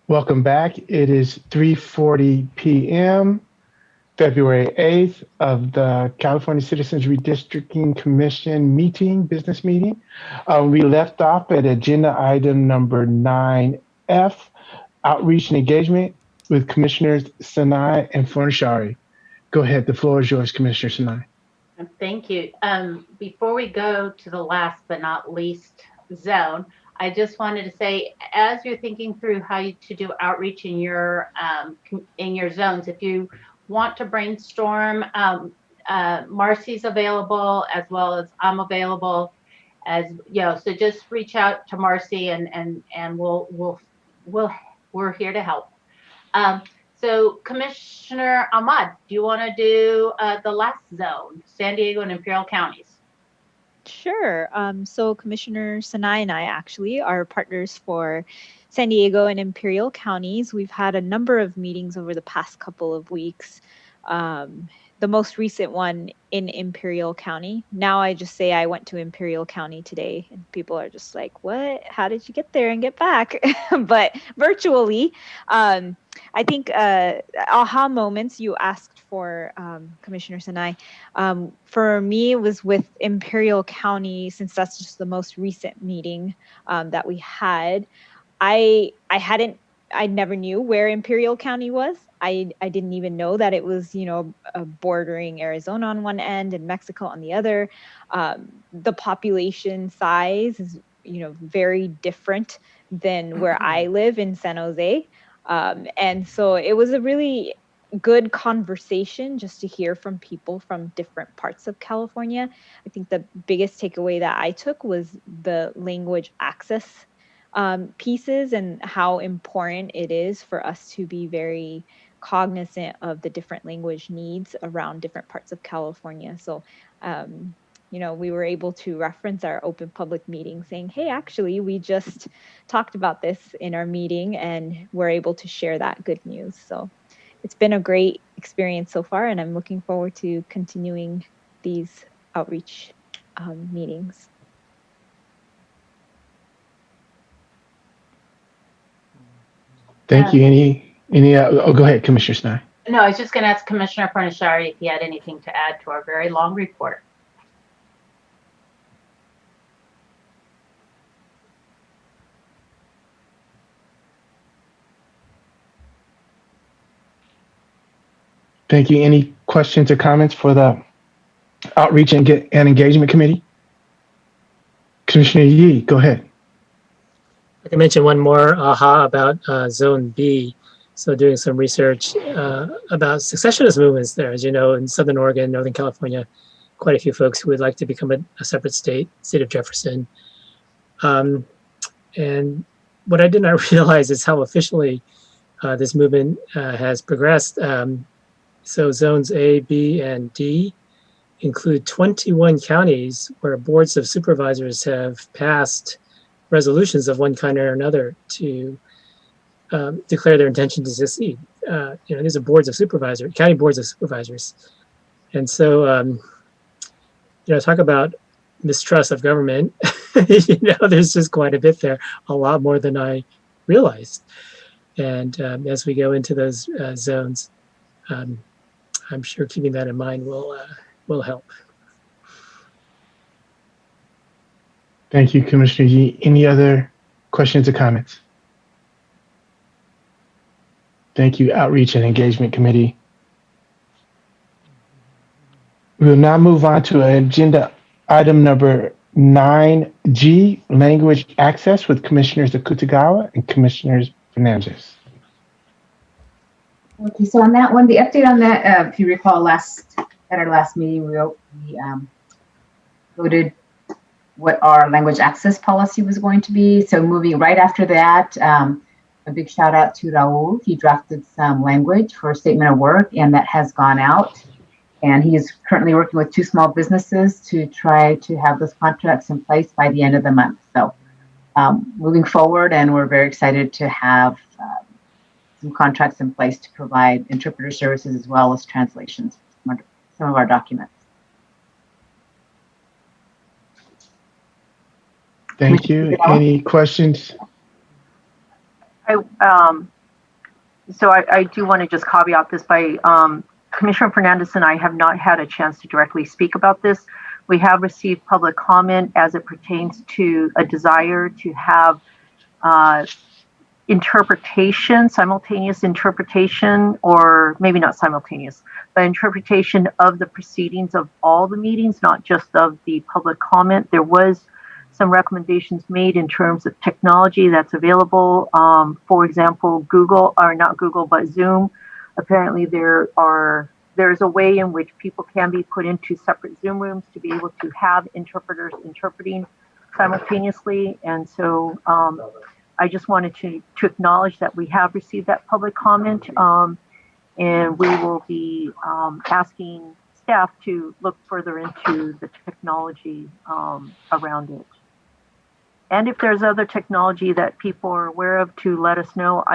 Welcome back. It is 3:40 p.m., February 8th of the California Citizens Redistricting Commission business meeting. We left off at agenda item number 9F, outreach and engagement with Commissioners Sinai and Fornashari. Go ahead. The floor is yours, Commissioner Sinai. Thank you. Before we go to the last but not least zone, I just wanted to say, as you're thinking through how to do outreach in your zones, if you want to brainstorm, Marcy's available as well as I'm available. So just reach out to Marcy and we're here to help. So Commissioner Ahmad, do you want to do the last zone, San Diego and Imperial counties? Sure. So Commissioner Sinai and I actually are partners for San Diego and Imperial counties. We've had a number of meetings over the past couple of weeks. The most recent one in Imperial County. Now I just say I went to Imperial County today, and people are just like, what? How did you get there and get back? But virtually, I think aha moments you asked for, Commissioner Sinai. For me, it was with Imperial County, since that's just the most recent meeting that we had. I never knew where Imperial County was. I didn't even know that it was, bordering Arizona on one end and Mexico on the other. The population size is, very different than where I live in San Jose. And so it was a really good conversation just to hear from people from different parts of California. I think the biggest takeaway that I took was the language access pieces and how important it is for us to be very cognizant of the different language needs around different parts of California. So, we were able to reference our open public meeting saying, hey, actually, we just talked about this in our meeting and we're able to share that good news. So it's been a great experience so far, and I'm looking forward to continuing these outreach meetings. Thank you. Go ahead, Commissioner Sinai. No, I was just going to ask Commissioner Fornashari if he had anything to add to our very long report. Thank you. Any questions or comments for the Outreach and Engagement Committee? Commissioner Yee, go ahead. I can mention one more aha about Zone B. So doing some research about successionist movements there. As you know, in Southern Oregon, Northern California, quite a few folks who would like to become a separate state of Jefferson. And what I did not realize is how efficiently this movement has progressed. So zones A, B, and D include 21 counties where boards of supervisors have passed resolutions of one kind or another to declare their intention to secede. These are boards of supervisors, county boards of supervisors. And so, talk about mistrust of government. There's just quite a bit there, a lot more than I realized. And as we go into those zones, I'm sure keeping that in mind will help. Thank you, Commissioner Yee. Any other questions or comments? Thank you, Outreach and Engagement Committee. We will now move on to agenda item number 9G, language access with Commissioners Akutagawa and Commissioners Fernandez. Okay, so on that one, the update on that, if you recall, at our last meeting, we voted what our language access policy was going to be. So moving right after that, a big shout out to Raul. He drafted some language for a statement of work, and that has gone out. And he is currently working with 2 small businesses to try to have those contracts in place by the end of the month. So moving forward, and we're very excited to have some contracts in place to provide interpreter services as well as translations for some of our documents. Thank you. Any questions? I do want to just caveat this by Commissioner Fernandez and I have not had a chance to directly speak about this. We have received public comment as it pertains to a desire to have simultaneous interpretation, or maybe not simultaneous, but interpretation of the proceedings of all the meetings, not just of the public comment. There was some recommendations made in terms of technology that's available. For example, Zoom. Apparently there is a way in which people can be put into separate Zoom rooms to be able to have interpreters interpreting simultaneously. And so I just wanted to acknowledge that we have received that public comment, and we will be asking staff to look further into the technology around it. And if there's other technology that people are aware of, to let us know.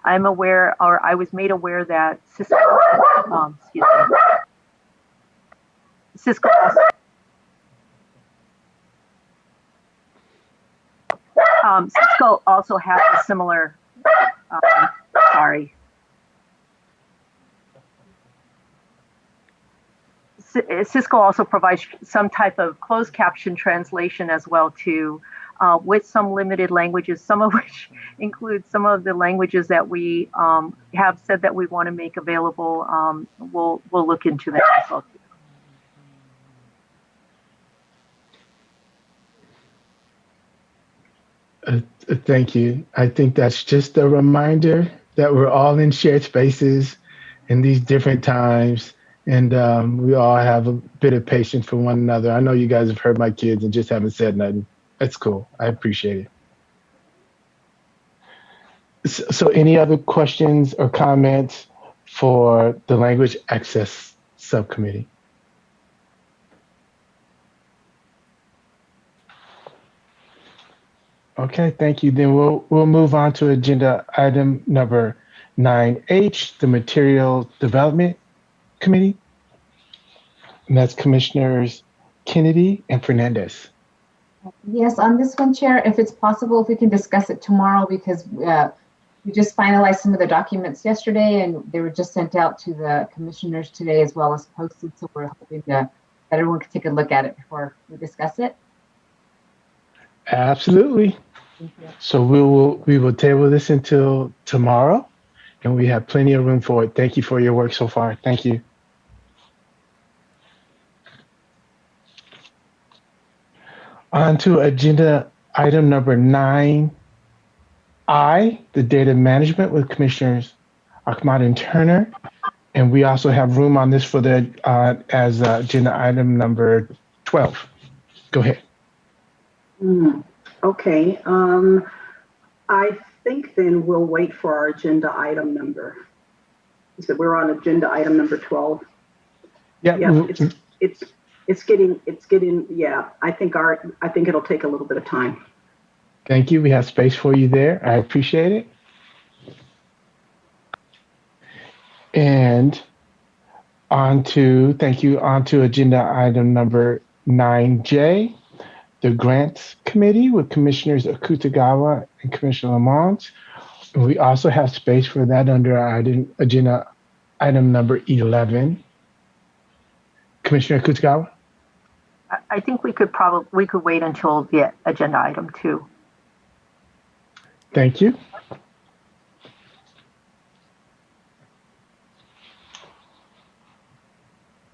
I'm aware, or I was made aware that Cisco, Cisco also has a similar, Cisco also provides some type of closed caption translation as well too, with some limited languages, some of which include some of the languages that we have said that we want to make available. We'll look into that as well too. Thank you. I think that's just a reminder that we're all in shared spaces in these different times, and we all have a bit of patience for one another. I know you guys have heard my kids and just haven't said nothing. That's cool. I appreciate it. So any other questions or comments for the Language Access Subcommittee? Okay, thank you. Then we'll move on to agenda item number 9H, the Material Development Committee. And that's Commissioners Kennedy and Fernandez. Yes, on this one, Chair, if it's possible, if we can discuss it tomorrow, because we just finalized some of the documents yesterday and they were just sent out to the commissioners today as well as posted. So we're hoping that everyone can take a look at it before we discuss it. Absolutely. So we will table this until tomorrow, and we have plenty of room for it. Thank you for your work so far. Thank you. On to agenda item number 9I, the data management with Commissioners Ahmad and Turner. And we also have room on this for the as agenda item number 12. Go ahead. Okay. I think then we'll wait for our agenda item number. So we're on agenda item number 12. Yeah. It's getting. Yeah. I think it'll take a little bit of time. Thank you. We have space for you there. I appreciate it. And on to agenda item number 9J, the Grants Committee with Commissioners Akutagawa and Commissioner Lamont. And we also have space for that under agenda item number 11. Commissioner Akutagawa? I think we could wait until the agenda item 2. Thank you.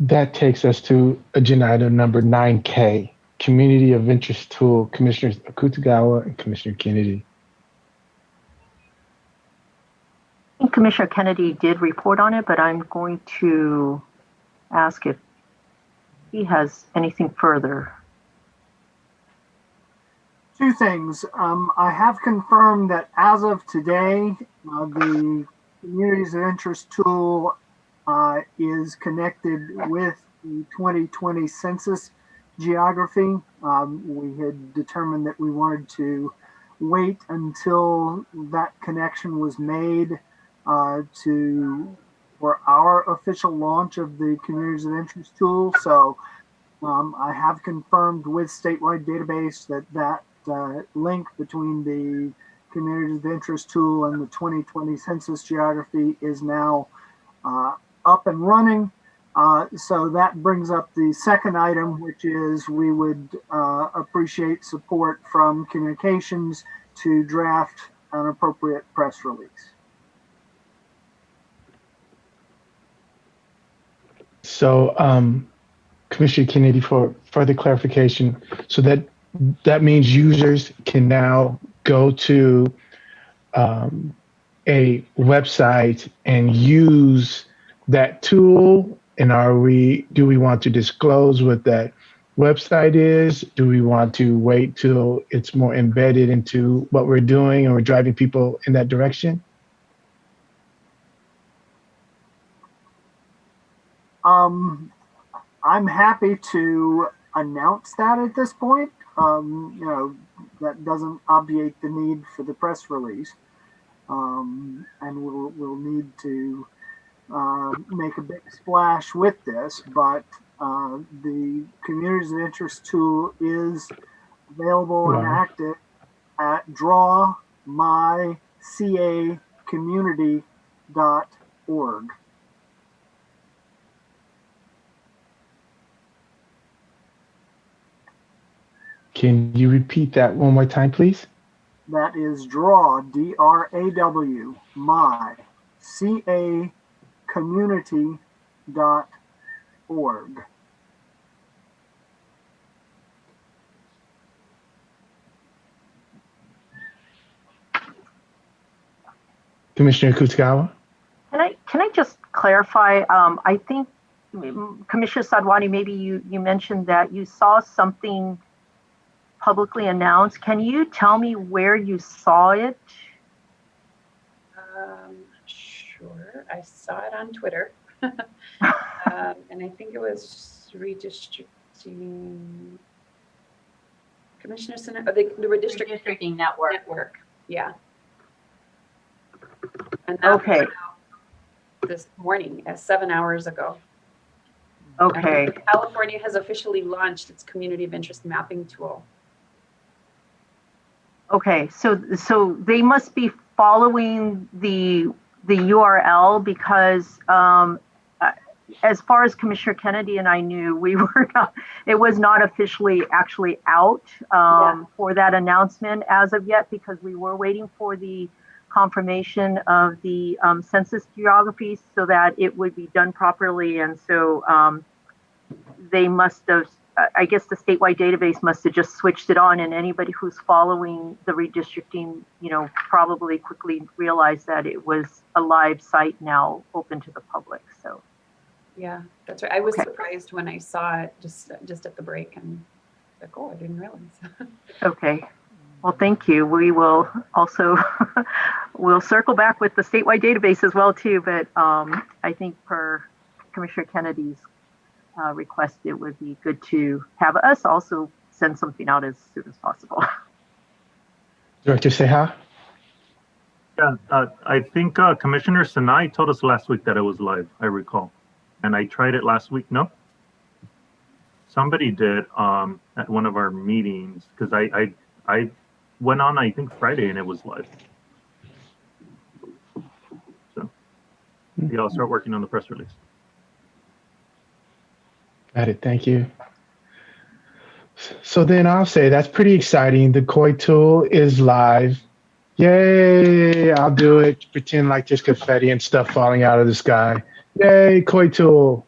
That takes us to agenda item number 9K, Community of Interest Tool, Commissioners Akutagawa and Commissioner Kennedy. I think Commissioner Kennedy did report on it, but I'm going to ask if he has anything further. Two things. I have confirmed that as of today, the Communities of Interest tool is connected with the 2020 census geography. We had determined that we wanted to wait until that connection was made for our official launch of the Communities of Interest tool. So I have confirmed with Statewide Database that link between the Communities of Interest tool and the 2020 census geography is now up and running. So that brings up the second item, which is we would appreciate support from communications to draft an appropriate press release. So, Commissioner Kennedy, for further clarification, so that means users can now go to a website and use that tool. And do we want to disclose what that website is? Do we want to wait till it's more embedded into what we're doing and we're driving people in that direction? I'm happy to announce that at this point. That doesn't obviate the need for the press release. And we'll need to make a big splash with this, but the Communities of Interest tool is available and active at drawmycacommunity.org. Can you repeat that one more time, please? That is draw, D-R-A-W, my, C-A, community.org. Commissioner Kutagawa? Can I just clarify? I think Commissioner Sadwani, maybe you mentioned that you saw something publicly announced. Can you tell me where you saw it? Sure. I saw it on Twitter. And I think it was redistricting Commissioner Center, the Redistricting Network. Yeah. And that was out this morning, 7 hours ago. Okay. California has officially launched its Community of Interest mapping tool. Okay, so they must be following the URL because as far as Commissioner Kennedy and I knew, it was not officially actually out for that announcement as of yet, because we were waiting for the confirmation of the census geography so that it would be done properly. And so they must have, I guess the statewide database must have just switched it on, and anybody who's following the redistricting, probably quickly realized that it was a live site now open to the public. So yeah, that's right. I was surprised when I saw it just at the break, and like, oh, I didn't realize. Okay. Well, thank you. We will also we'll circle back with the statewide database as well too. But I think per Commissioner Kennedy's request, it would be good to have us also send something out as soon as possible. Director Seha? Yeah, I think Commissioner Sinai told us last week that it was live, I recall. And I tried it last week. No? Somebody did at one of our meetings, because I went on, I think, Friday, and it was live. So, yeah, I'll start working on the press release. Got it. Thank you. So then I'll say that's pretty exciting. The COI tool is live. Yay! I'll do it. Pretend like there's confetti and stuff falling out of the sky. Yay, COI tool.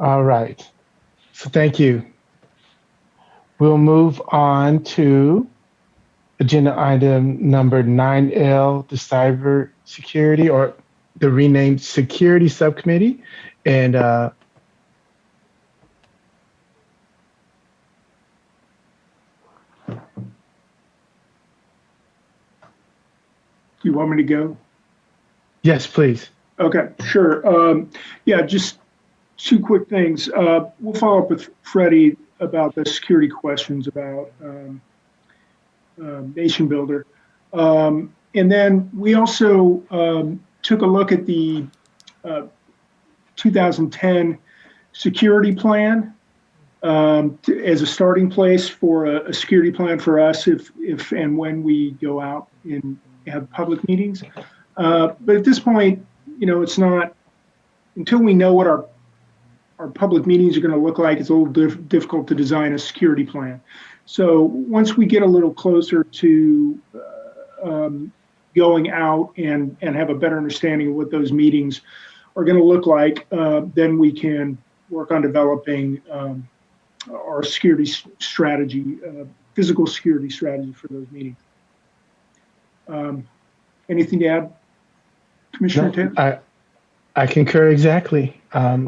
All right. So thank you. We'll move on to agenda item number 9L, the cyber security or the renamed security subcommittee. And Do you want me to go? yes, please. Okay, sure. Yeah, just two quick things. We'll follow up with Freddie about the security questions about Nation Builder. And then we also took a look at the 2010 security plan as a starting place for a security plan for us if and when we go out and have public meetings. But at this point, it's not until we know what our public meetings are going to look like, it's a little difficult to design a security plan. So once we get a little closer to going out and have a better understanding of what those meetings are going to look like, then we can work on developing our security strategy, physical security strategy for those meetings. Anything to add, Commissioner Taylor? I concur exactly.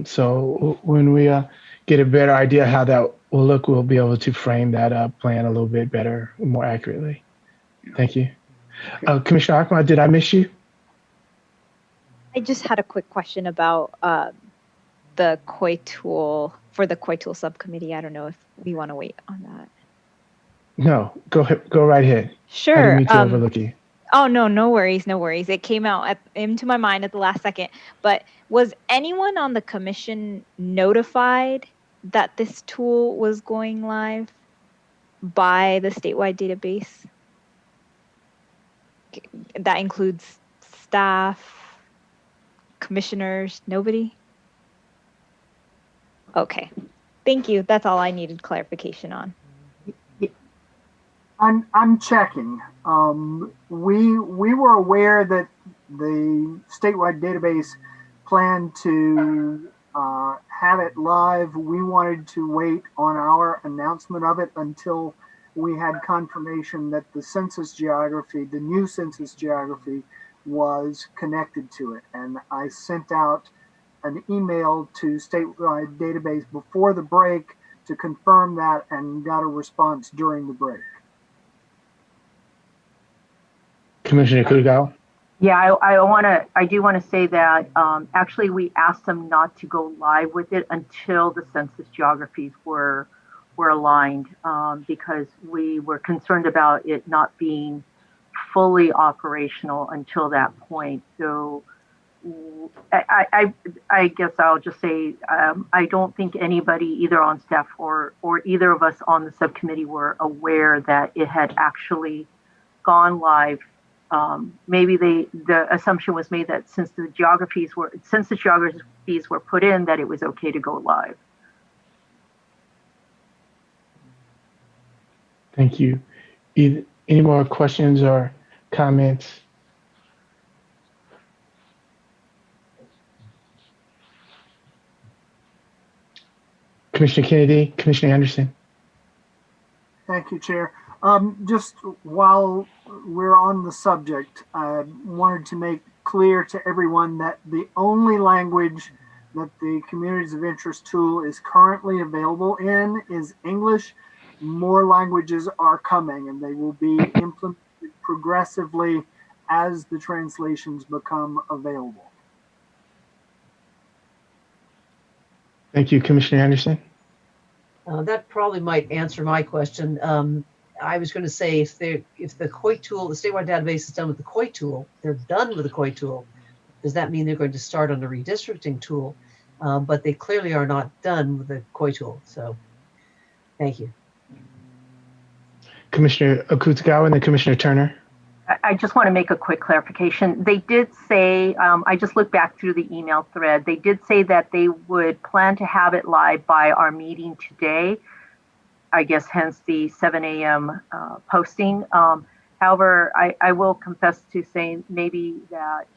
So when we get a better idea how that will look, we'll be able to frame that plan a little bit better, more accurately. Thank you. Commissioner Akma, did I miss you? I just had a quick question about the COI tool for the COI tool subcommittee. I don't know if we want to wait on that. No, go right ahead. Sure. I didn't mean to overlook you. Oh, no worries, no worries. It came out into my mind at the last second. But was anyone on the commission notified that this tool was going live by the statewide database? That includes staff, commissioners, nobody? Okay, thank you. That's all I needed clarification on. I'm checking. We were aware that the statewide database planned to have it live. We wanted to wait on our announcement of it until we had confirmation that the census geography, the new census geography, was connected to it. And I sent out an email to statewide database before the break to confirm that and got a response during the break. Commissioner Kudogawa? Yeah, I do want to say that actually we asked them not to go live with it until the census geographies were aligned because we were concerned about it not being fully operational until that point. So I guess I'll just say I don't think anybody either on staff or either of us on the subcommittee were aware that it had actually gone live. Maybe the assumption was made that since the geographies were put in, that it was okay to go live. Thank you. Any more questions or comments? Commissioner Kennedy, Commissioner Anderson. Thank you, Chair. Just while we're on the subject, I wanted to make clear to everyone that the only language that the Communities of Interest tool is currently available in is English. More languages are coming and they will be implemented progressively as the translations become available. Thank you, Commissioner Anderson. That probably might answer my question. I was going to say if the COI tool, the statewide database is done with the COI tool, they're done with the COI tool. Does that mean they're going to start on the redistricting tool? But they clearly are not done with the COI tool. So thank you. Commissioner Akutagawa and then Commissioner Turner. I just want to make a quick clarification. They did say, I just looked back through the email thread, they did say that they would plan to have it live by our meeting today. I guess hence the 7 a.m. Posting. However, I will confess to saying maybe that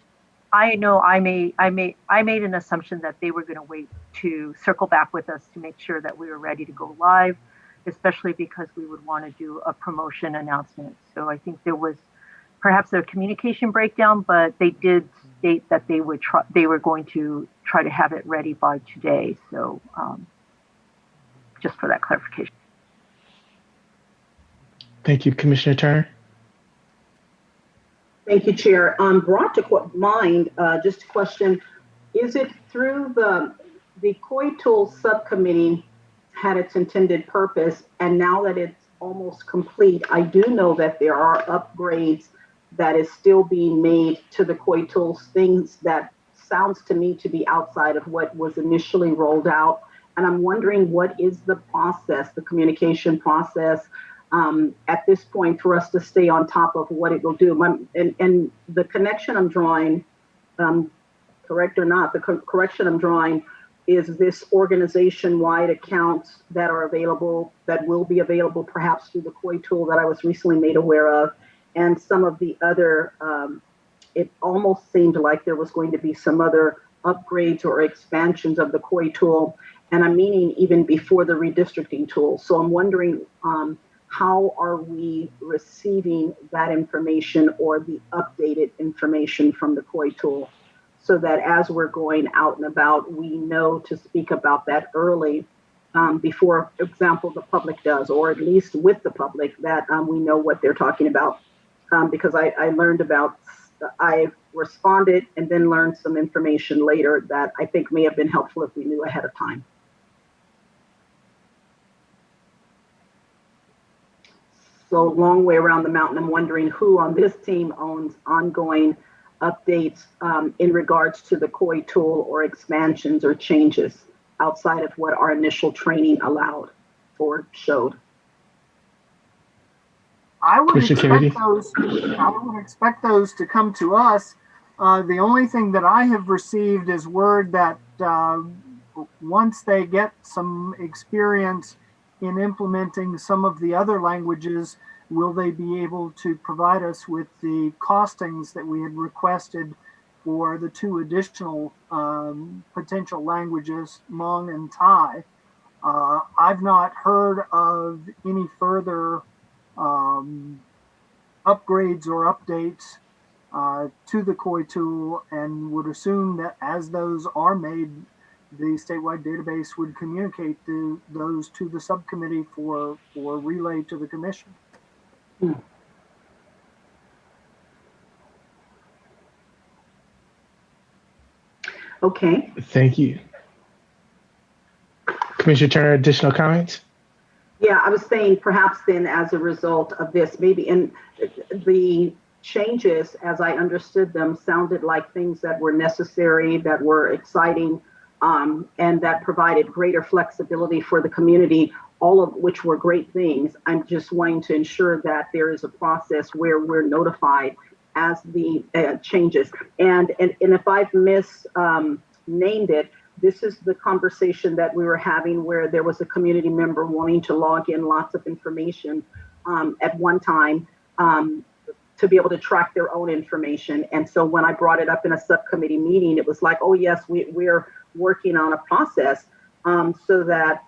I know I made an assumption that they were going to wait to circle back with us to make sure that we were ready to go live, especially because we would want to do a promotion announcement. So I think there was perhaps a communication breakdown, but they did state that they were going to try to have it ready by today. So just for that clarification. Thank you, Commissioner Turner. Thank you, Chair. Brought to mind, just a question, is it through the COI Tool subcommittee had its intended purpose, and now that it's almost complete, I do know that there are upgrades that is still being made to the COI Tools, things that sounds to me to be outside of what was initially rolled out. And I'm wondering, what is the process, the communication process, at this point for us to stay on top of what it will do? And the connection I'm drawing, correct or not, the correction I'm drawing is this organization-wide accounts that are available, that will be available perhaps through the COI tool that I was recently made aware of, and some of the other, it almost seemed like there was going to be some other upgrades or expansions of the COI tool, and I'm meaning even before the redistricting tool. So I'm wondering, how are we receiving that information or the updated information from the COI tool, so that as we're going out and about, we know to speak about that early, before, for example, the public does, or at least with the public, that we know what they're talking about. Because I learned about, I responded and then learned some information later that I think may have been helpful if we knew ahead of time. So long way around the mountain, I'm wondering who on this team owns ongoing updates in regards to the COI tool or expansions or changes outside of what our initial training allowed or showed. I would expect those to come to us. The only thing that I have received is word that once they get some experience in implementing some of the other languages, will they be able to provide us with the costings that we had requested for the two additional potential languages, Hmong and Thai. I've not heard of any further upgrades or updates to the COI tool, and would assume that as those are made, the statewide database would communicate those to the subcommittee for relay to the commission. Okay. Thank you. Commissioner Turner, additional comments? Yeah, I was saying perhaps then as a result of this, maybe in the changes, as I understood them, sounded like things that were necessary, that were exciting, and that provided greater flexibility for the community, all of which were great things. I'm just wanting to ensure that there is a process where we're notified as the changes. And if I've misnamed it, this is the conversation that we were having where there was a community member wanting to log in lots of information at one time to be able to track their own information. And so when I brought it up in a subcommittee meeting, it was like, oh yes, we're working on a process so that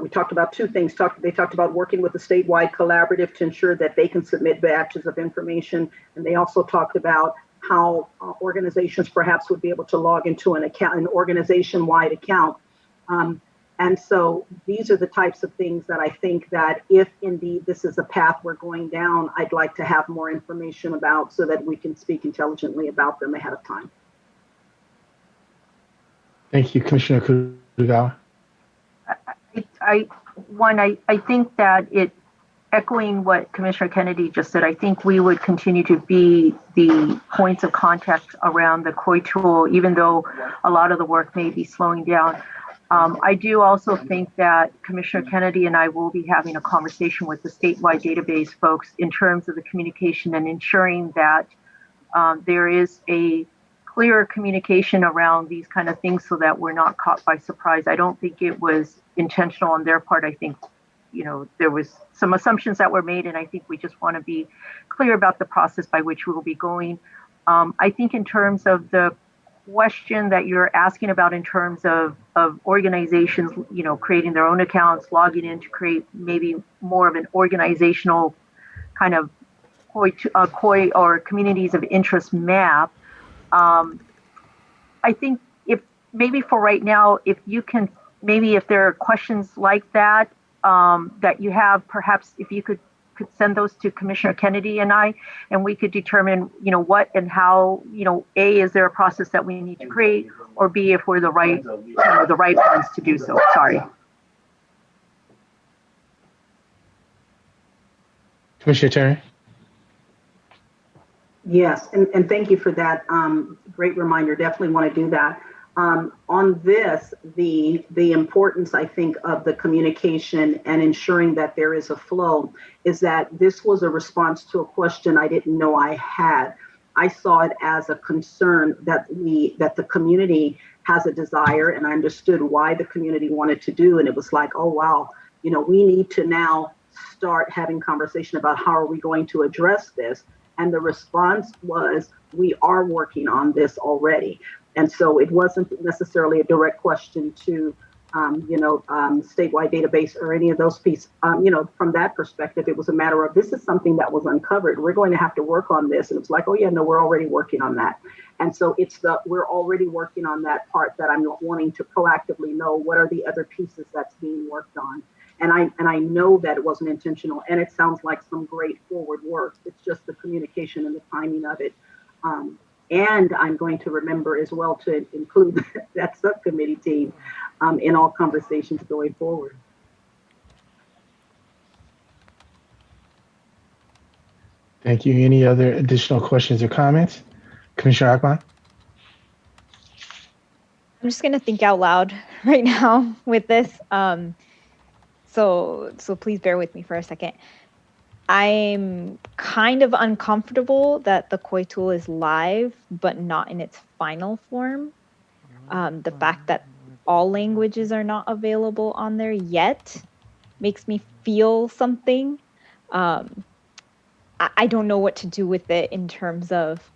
we talked about two things. They talked about working with the statewide collaborative to ensure that they can submit batches of information. And they also talked about how organizations perhaps would be able to log into an account, an organization-wide account. And so these are the types of things that I think that if indeed this is a path we're going down, I'd like to have more information about so that we can speak intelligently about them ahead of time. Thank you, Commissioner Kudogawa. I think that echoing what Commissioner Kennedy just said, I think we would continue to be the points of contact around the COI tool, even though a lot of the work may be slowing down. I do also think that Commissioner Kennedy and I will be having a conversation with the statewide database folks in terms of the communication and ensuring that there is a clearer communication around these kind of things so that we're not caught by surprise. I don't think it was intentional on their part. I think, there was some assumptions that were made, and I think we just want to be clear about the process by which we will be going. I think in terms of the question that you're asking about in terms of organizations, creating their own accounts, logging in to create maybe more of an organizational kind of COI or communities of interest map. I think if maybe for right now, if you can, maybe if there are questions like that, that you have, perhaps if you could send those to Commissioner Kennedy and I, and we could determine, what and how, A, is there a process that we need to create, or B, if we're the right ones to do so. Sorry. Commissioner Terry. Yes, and thank you for that great reminder. Definitely want to do that. On this, the importance, I think, of the communication and ensuring that there is a flow is that this was a response to a question I didn't know I had. I saw it as a concern that the community has a desire, and I understood why the community wanted to do. And it was like, oh, wow, we need to now start having conversation about how are we going to address this. And the response was, we are working on this already. And so it wasn't necessarily a direct question to, statewide database or any of those pieces. From that perspective, it was a matter of, this is something that was uncovered. We're going to have to work on this. And it's like, oh yeah, no, we're already working on that. And so we're already working on that part that I'm wanting to proactively know what are the other pieces that's being worked on. And I know that it wasn't intentional, and it sounds like some great forward work. It's just the communication and the timing of it. And I'm going to remember as well to include that subcommittee team in all conversations going forward. Thank you. Any other additional questions or comments? Commissioner Akman? I'm just going to think out loud right now with this. So please bear with me for a second. I'm kind of uncomfortable that the COI tool is live, but not in its final form. The fact that all languages are not available on there yet makes me feel something. I don't know what to do with it in terms of,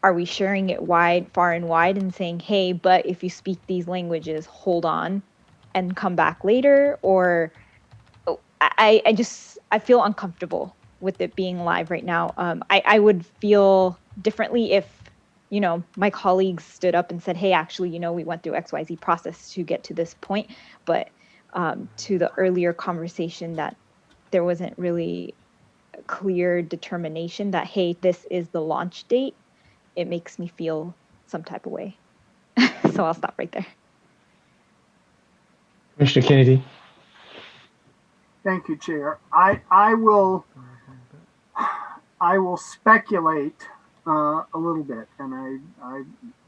are we sharing it far and wide and saying, hey, but if you speak these languages, hold on and come back later? Or I feel uncomfortable with it being live right now. I would feel differently if, my colleagues stood up and said, hey, actually, we went through XYZ process to get to this point. But to the earlier conversation, that there wasn't really a clear determination that, hey, this is the launch date, it makes me feel some type of way. So I'll stop right there. Commissioner Kennedy. Thank you, Chair. I will speculate a little bit, and I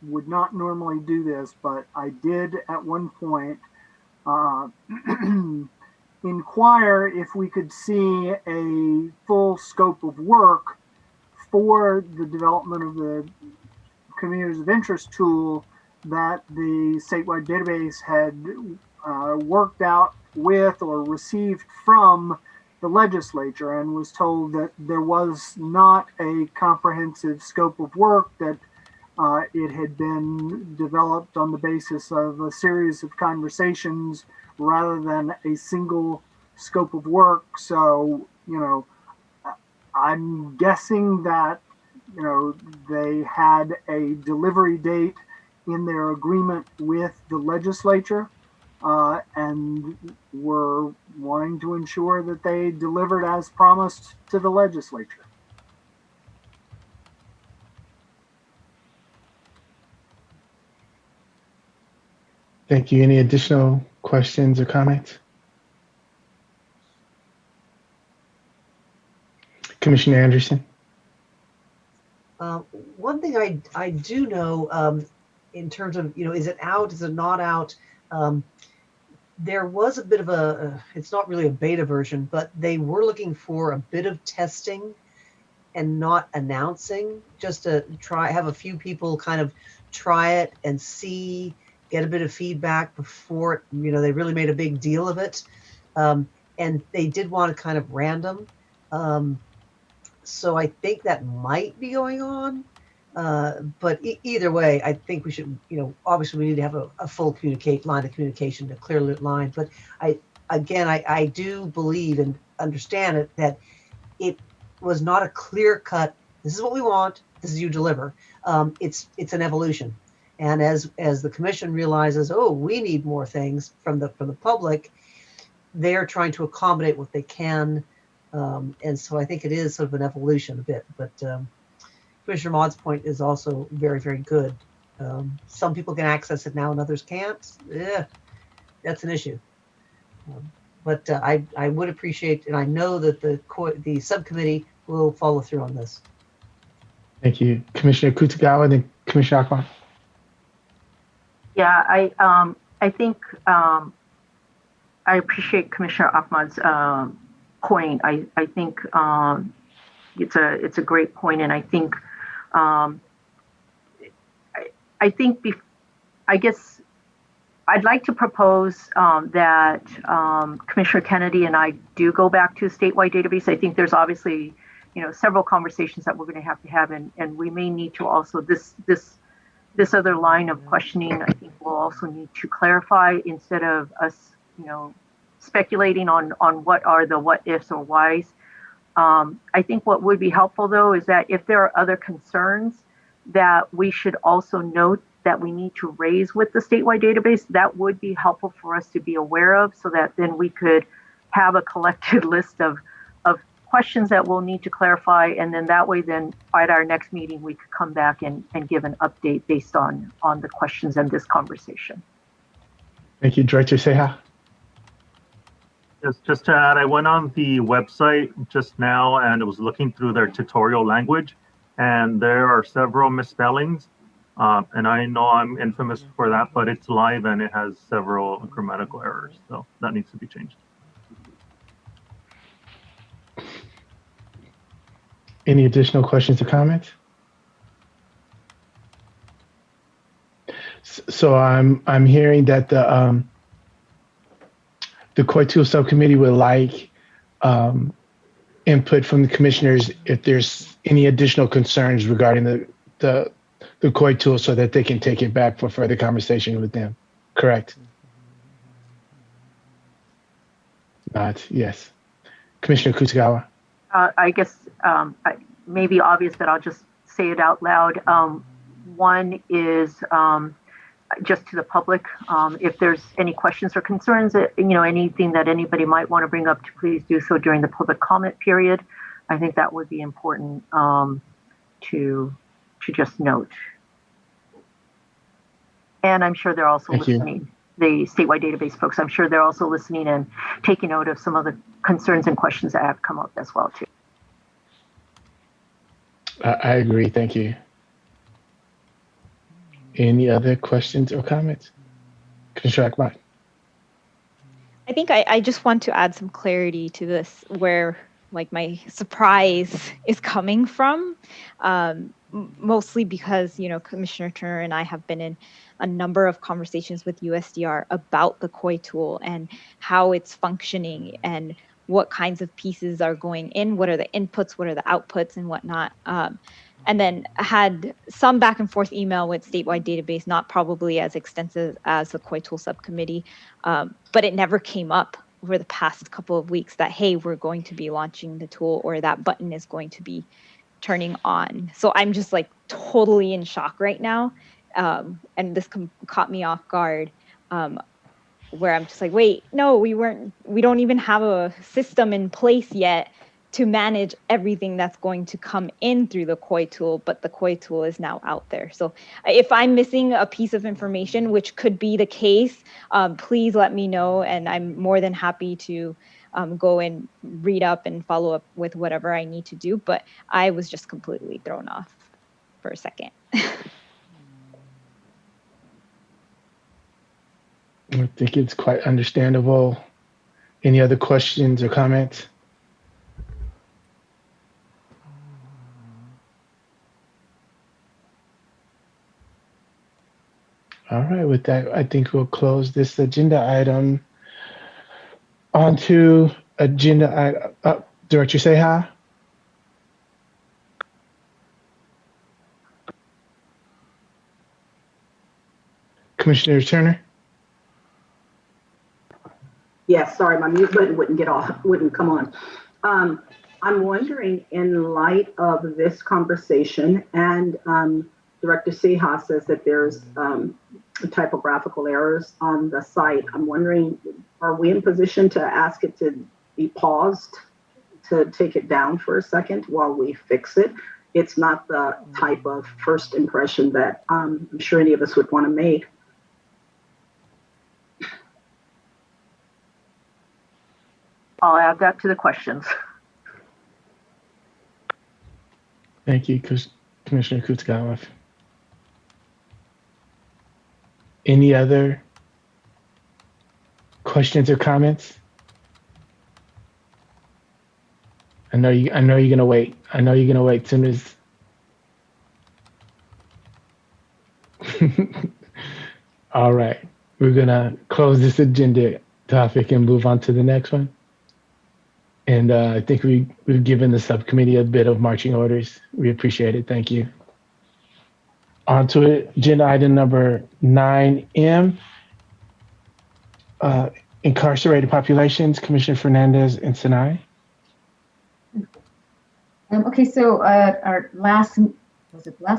would not normally do this, but I did at one point inquire if we could see a full scope of work for the development of the communities of interest tool that the statewide database had worked out with or received from the legislature, and was told that there was not a comprehensive scope of work, that it had been developed on the basis of a series of conversations rather than a single scope of work. So, I'm guessing that, they had a delivery date in their agreement with the legislature, and were wanting to ensure that they delivered as promised to the legislature. Thank you. Any additional questions or comments? Commissioner Anderson? One thing I do know in terms of, is it out, is it not out? There was a bit of it's not really a beta version, but they were looking for a bit of testing and not announcing, just to have a few people kind of try it and see, get a bit of feedback before, they really made a big deal of it. And they did want to kind of random. So I think that might be going on. But either way, I think we should, obviously we need to have a full line of communication, a clear line. But I do believe and understand it that it was not a clear cut. This is what we want. This is you deliver. It's an evolution, and as the commission realizes, oh, we need more things from the public, they're trying to accommodate what they can, and so I think it is sort of an evolution a bit. But Commissioner Maud's point is also very, very good. Some people can access it now and others can't. Yeah, that's an issue. But I would appreciate, and I know that the subcommittee will follow through on this. Thank you, Commissioner Kutagawa, then Commissioner Akman. Yeah, I think I appreciate Commissioner Ahmad's point. I think it's a great point, and I think I guess I'd like to propose that Commissioner Kennedy and I do go back to a statewide database. I think there's obviously, several conversations that we're going to have, and we may need to also this other line of questioning. I think we'll also need to clarify instead of us, speculating on what are the what ifs or whys. I think what would be helpful though is that if there are other concerns that we should also note that we need to raise with the statewide database, that would be helpful for us to be aware of, so that then we could have a collected list of questions that we'll need to clarify, and then that way then at our next meeting we could come back and give an update based on the questions and this conversation. Thank you, Director Seha. Yes, just to add, I went on the website just now and I was looking through their tutorial language, and there are several misspellings. And I know I'm infamous for that, but it's live and it has several grammatical errors, so that needs to be changed. Any additional questions or comments? So I'm hearing that the COI tool subcommittee would like input from the commissioners if there's any additional concerns regarding the COI tool, so that they can take it back for further conversation with them. Correct? Not yes. Commissioner Kutagawa. I guess it may be obvious, but I'll just say it out loud. One is just to the public, if there's any questions or concerns, anything that anybody might want to bring up, to please do so during the public comment period. I think that would be important to just note. And I'm sure they're also listening. The statewide database folks, I'm sure they're also listening and taking note of some of the concerns and questions that have come up as well too. I agree. Thank you. Any other questions or comments? Commissioner Akman. I think I just want to add some clarity to this, where like my surprise is coming from, mostly because, Commissioner Turner and I have been in a number of conversations with USDR about the COI tool and how it's functioning and what kinds of pieces are going in, what are the inputs, what are the outputs and whatnot. And then had some back and forth email with statewide database, not probably as extensive as the COI tool subcommittee, but it never came up over the past couple of weeks that, hey, we're going to be launching the tool, or that button is going to be turning on. So I'm just like totally in shock right now. And this caught me off guard, where I'm just like, wait, no, we don't even have a system in place yet to manage everything that's going to come in through the COI tool, but the COI tool is now out there. So if I'm missing a piece of information, which could be the case, please let me know, and I'm more than happy to go and read up and follow up with whatever I need to do. But I was just completely thrown off for a second. I think it's quite understandable. Any other questions or comments? All right, with that, I think we'll close this agenda item. On to agenda item, Director Seha. Commissioner Turner? Yes, sorry, my mute button wouldn't come on. I'm wondering, in light of this conversation, and Director Seha says that there's typographical errors on the site. I'm wondering, are we in position to ask it to be paused, to take it down for a second while we fix it? It's not the type of first impression that I'm sure any of us would want to make. I'll add that to the questions. Thank you, Commissioner Kutzgawa. Any other questions or comments? I know you're gonna wait. I know you're gonna wait soon as. All right, we're gonna close this agenda topic and move on to the next one. And I think we've given the subcommittee a bit of marching orders. We appreciate it. Thank you. On to agenda item number 9M. Incarcerated populations, Commissioner Fernandez and Sinai. Okay, so our last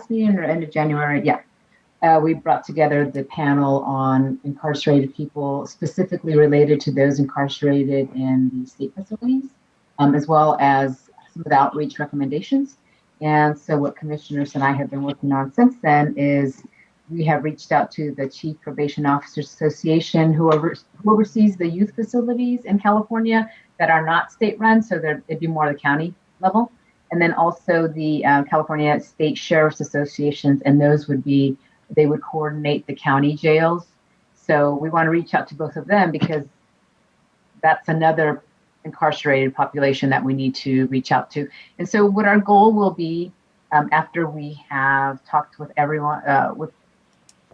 meeting or end of January? Yeah. We brought together the panel on incarcerated people, specifically related to those incarcerated in the state facilities, as well as some of the outreach recommendations. And so what commissioners and I have been working on since then is we have reached out to the Chief Probation Officers Association, who oversees the youth facilities in California that are not state-run, so it'd be more the county level. And then also the California State Sheriff's Associations, and they would coordinate the county jails. So we want to reach out to both of them because that's another incarcerated population that we need to reach out to. And so what our goal will be, after we have talked with everyone, with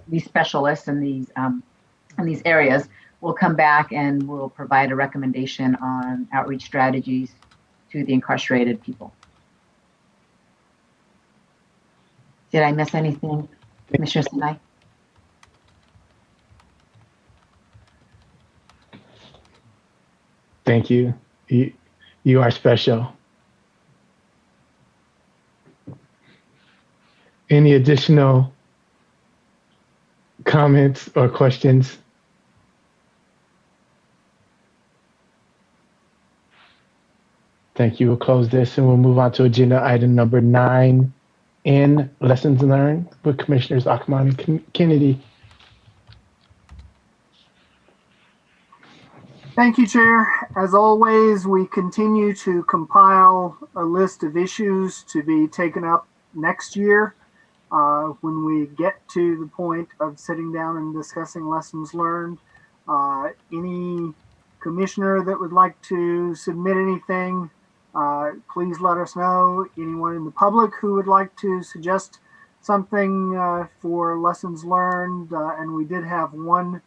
these specialists in these areas, we'll come back and we'll provide a recommendation on outreach strategies to the incarcerated people. Did I miss anything, Commissioner Sinai? Thank you. You are special. Any additional comments or questions? Thank you. We'll close this and we'll move on to agenda item number 9, lessons learned with Commissioners Achman and Kennedy. Thank you, Chair. As always, we continue to compile a list of issues to be taken up next year. When we get to the point of sitting down and discussing lessons learned, any commissioner that would like to submit anything, please let us know. Anyone in the public who would like to suggest something for lessons learned, and we did have one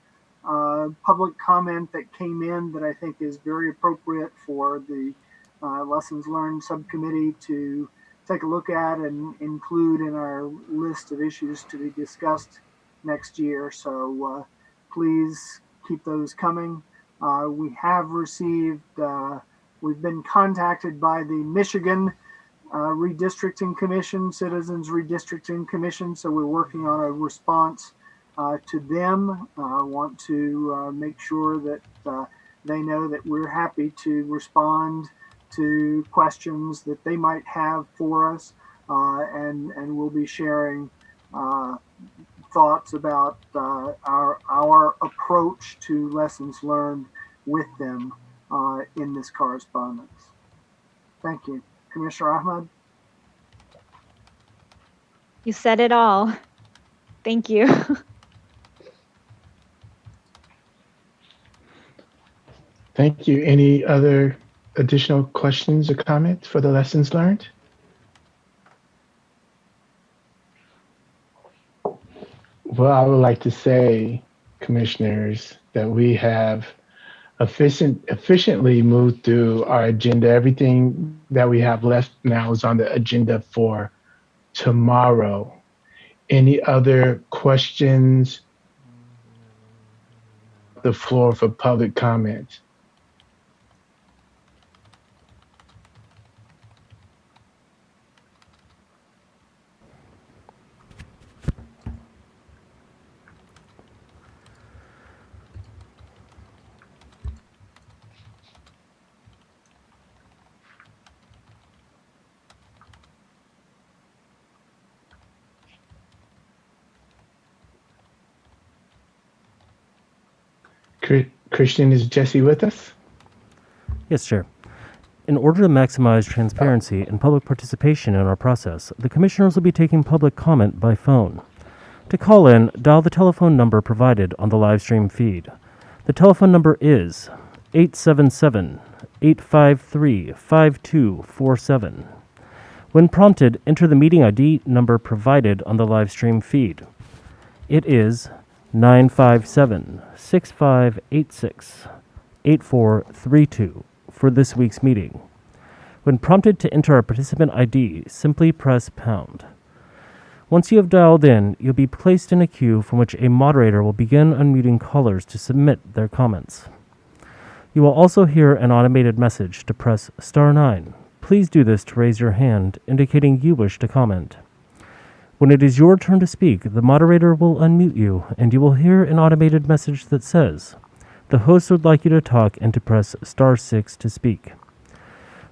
public comment that came in that I think is very appropriate for the lessons learned subcommittee to take a look at and include in our list of issues to be discussed next year. So please keep those coming. We have received, we've been contacted by the Michigan Redistricting Commission, Citizens Redistricting Commission. So we're working on a response to them. I want to make sure that they know that we're happy to respond to questions that they might have for us, and we'll be sharing thoughts about our approach to lessons learned with them in this correspondence. Thank you. Commissioner Ahmad? You said it all. Thank you. Thank you. Any other additional questions or comments for the lessons learned? Well, I would like to say, commissioners, that we have efficiently moved through our agenda. Everything that we have left now is on the agenda for tomorrow. Any other questions the floor for public comment. Christian, is Jesse with us? Yes, Chair. In order to maximize transparency and public participation in our process, the commissioners will be taking public comment by phone. To call in, dial the telephone number provided on the live stream feed. The telephone number is 877-853-5247. When prompted, enter the meeting ID number provided on the live stream feed. It is 957-6586-8432 for this week's meeting. When prompted to enter a participant ID, simply press pound. Once you have dialed in, you'll be placed in a queue from which a moderator will begin unmuting callers to submit their comments. You will also hear an automated message to press *9. Please do this to raise your hand, indicating you wish to comment. When it is your turn to speak, the moderator will unmute you, and you will hear an automated message that says, "The host would like you to talk," and to press *6 to speak.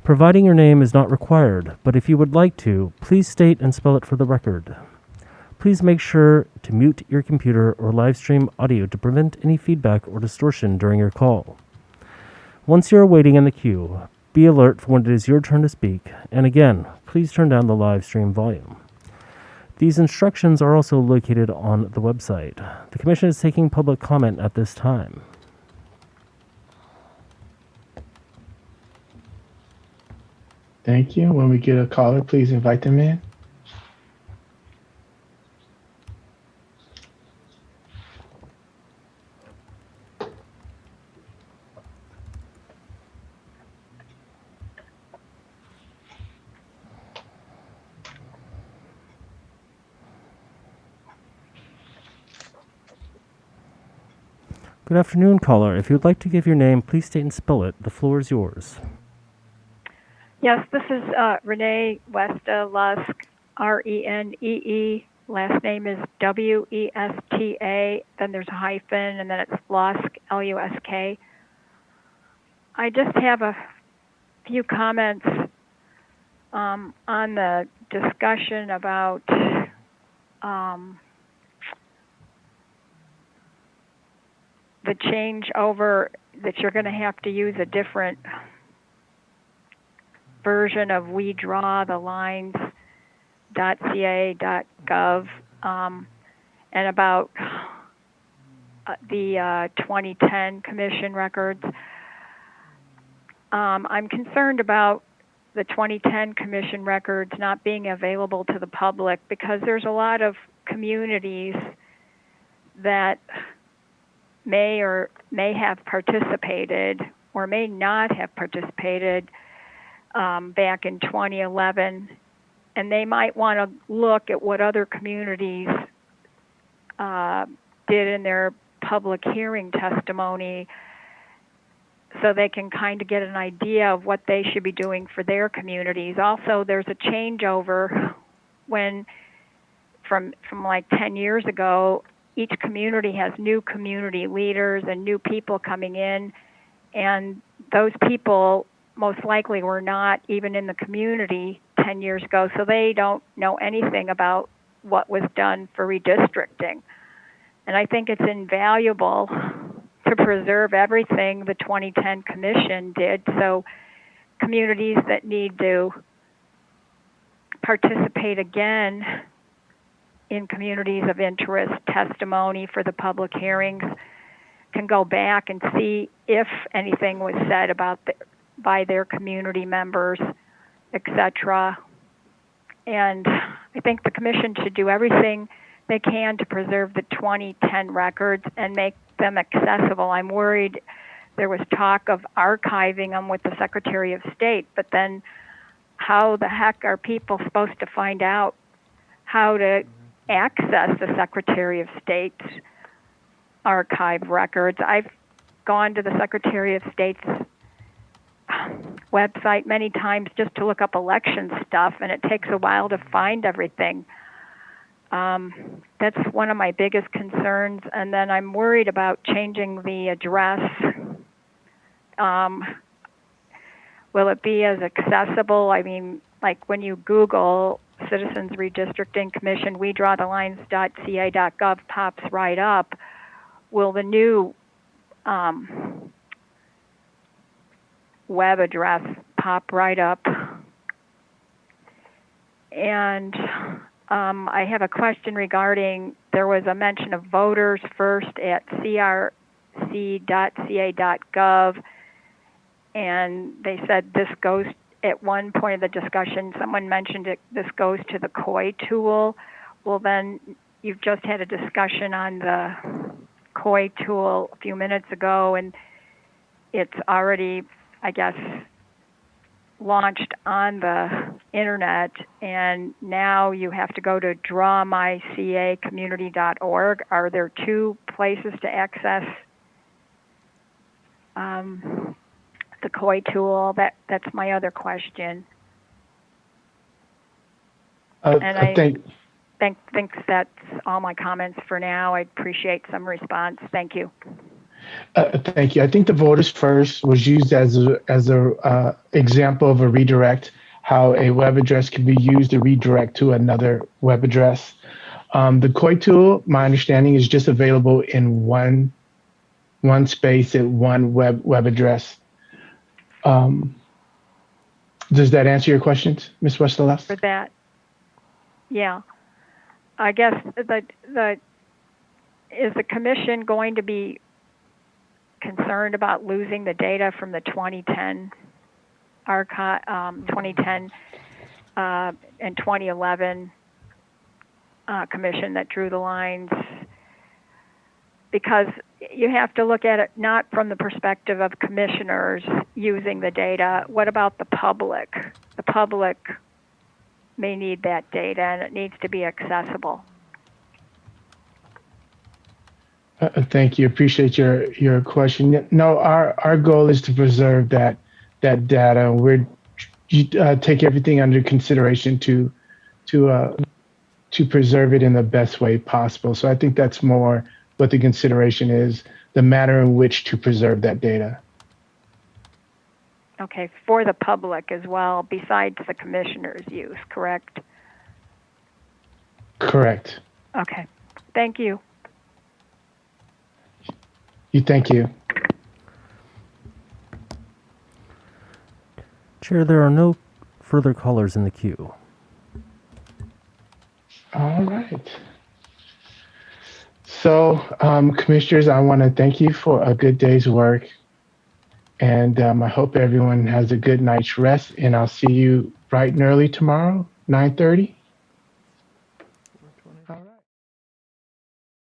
Providing your name is not required, but if you would like to, please state and spell it for the record. Please make sure to mute your computer or live stream audio to prevent any feedback or distortion during your call. Once you are waiting in the queue, be alert for when it is your turn to speak, and again, please turn down the live stream volume. These instructions are also located on the website. The Commission is taking public comment at this time. Thank you. When we get a caller, please invite them in. Good afternoon, caller. If you would like to give your name, please state and spell it. The floor is yours. Yes, this is Renee Westa Lusk, Renee. Last name is Westa. Then there's a hyphen, and then it's Lusk, Lusk. I just have a few comments on the discussion about the changeover that you're going to have to use a different version of We Draw the Lines.ca.gov and about the 2010 Commission records. I'm concerned about the 2010 Commission records not being available to the public because there's a lot of communities that may have participated or may not have participated back in 2011, and they might want to look at what other communities did in their public hearing testimony so they can kind of get an idea of what they should be doing for their communities. Also, there's a changeover when from like 10 years ago, each community has new community leaders and new people coming in, and those people most likely were not even in the community 10 years ago, so they don't know anything about what was done for redistricting. And I think it's invaluable to preserve everything the 2010 Commission did, so communities that need to participate again in communities of interest testimony for the public hearings can go back and see if anything was said about by their community members, etc. And I think the Commission should do everything they can to preserve the 2010 records and make them accessible. I'm worried there was talk of archiving them with the Secretary of State, but then how the heck are people supposed to find out how to access the Secretary of State's archive records? I've gone to the Secretary of State's website many times just to look up election stuff, and it takes a while to find everything. That's one of my biggest concerns. And then I'm worried about changing the address. Will it be as accessible? I mean, like when you Google Citizens Redistricting Commission, wedrawthelines.ca.gov pops right up. Will the new web address pop right up? And I have a question regarding, there was a mention of voters first at crc.ca.gov, and they said this goes, at one point of the discussion, someone mentioned this goes to the COI tool. Well, then you've just had a discussion on the COI tool a few minutes ago, and it's already, I guess, launched on the internet, and now you have to go to drawmycacommunity.org. Are there two places to access the COI tool? That's my other question. And I think that's all my comments for now. I appreciate some response. Thank you. Thank you. I think the voters first was used as a example of a redirect, how a web address can be used to redirect to another web address. The COI tool, my understanding, is just available in one space at one web address. Does that answer your questions, Ms. Westerlust? For that, yeah. I guess is the commission going to be concerned about losing the data from the 2010 archive, 2010 and 2011 commission that drew the lines? Because you have to look at it not from the perspective of commissioners using the data. What about the public? The public may need that data, and it needs to be accessible. Thank you. Appreciate your question. No, our goal is to preserve that data. We're take everything under consideration to preserve it in the best way possible. So I think that's more what the consideration is, the manner in which to preserve that data. Okay, for the public as well, besides the commissioner's use, correct? Correct. Okay, thank you. Thank you. Chair, there are no further callers in the queue. All right. So, commissioners, I want to thank you for a good day's work. And I hope everyone has a good night's rest. And I'll see you bright and early tomorrow, 9:30.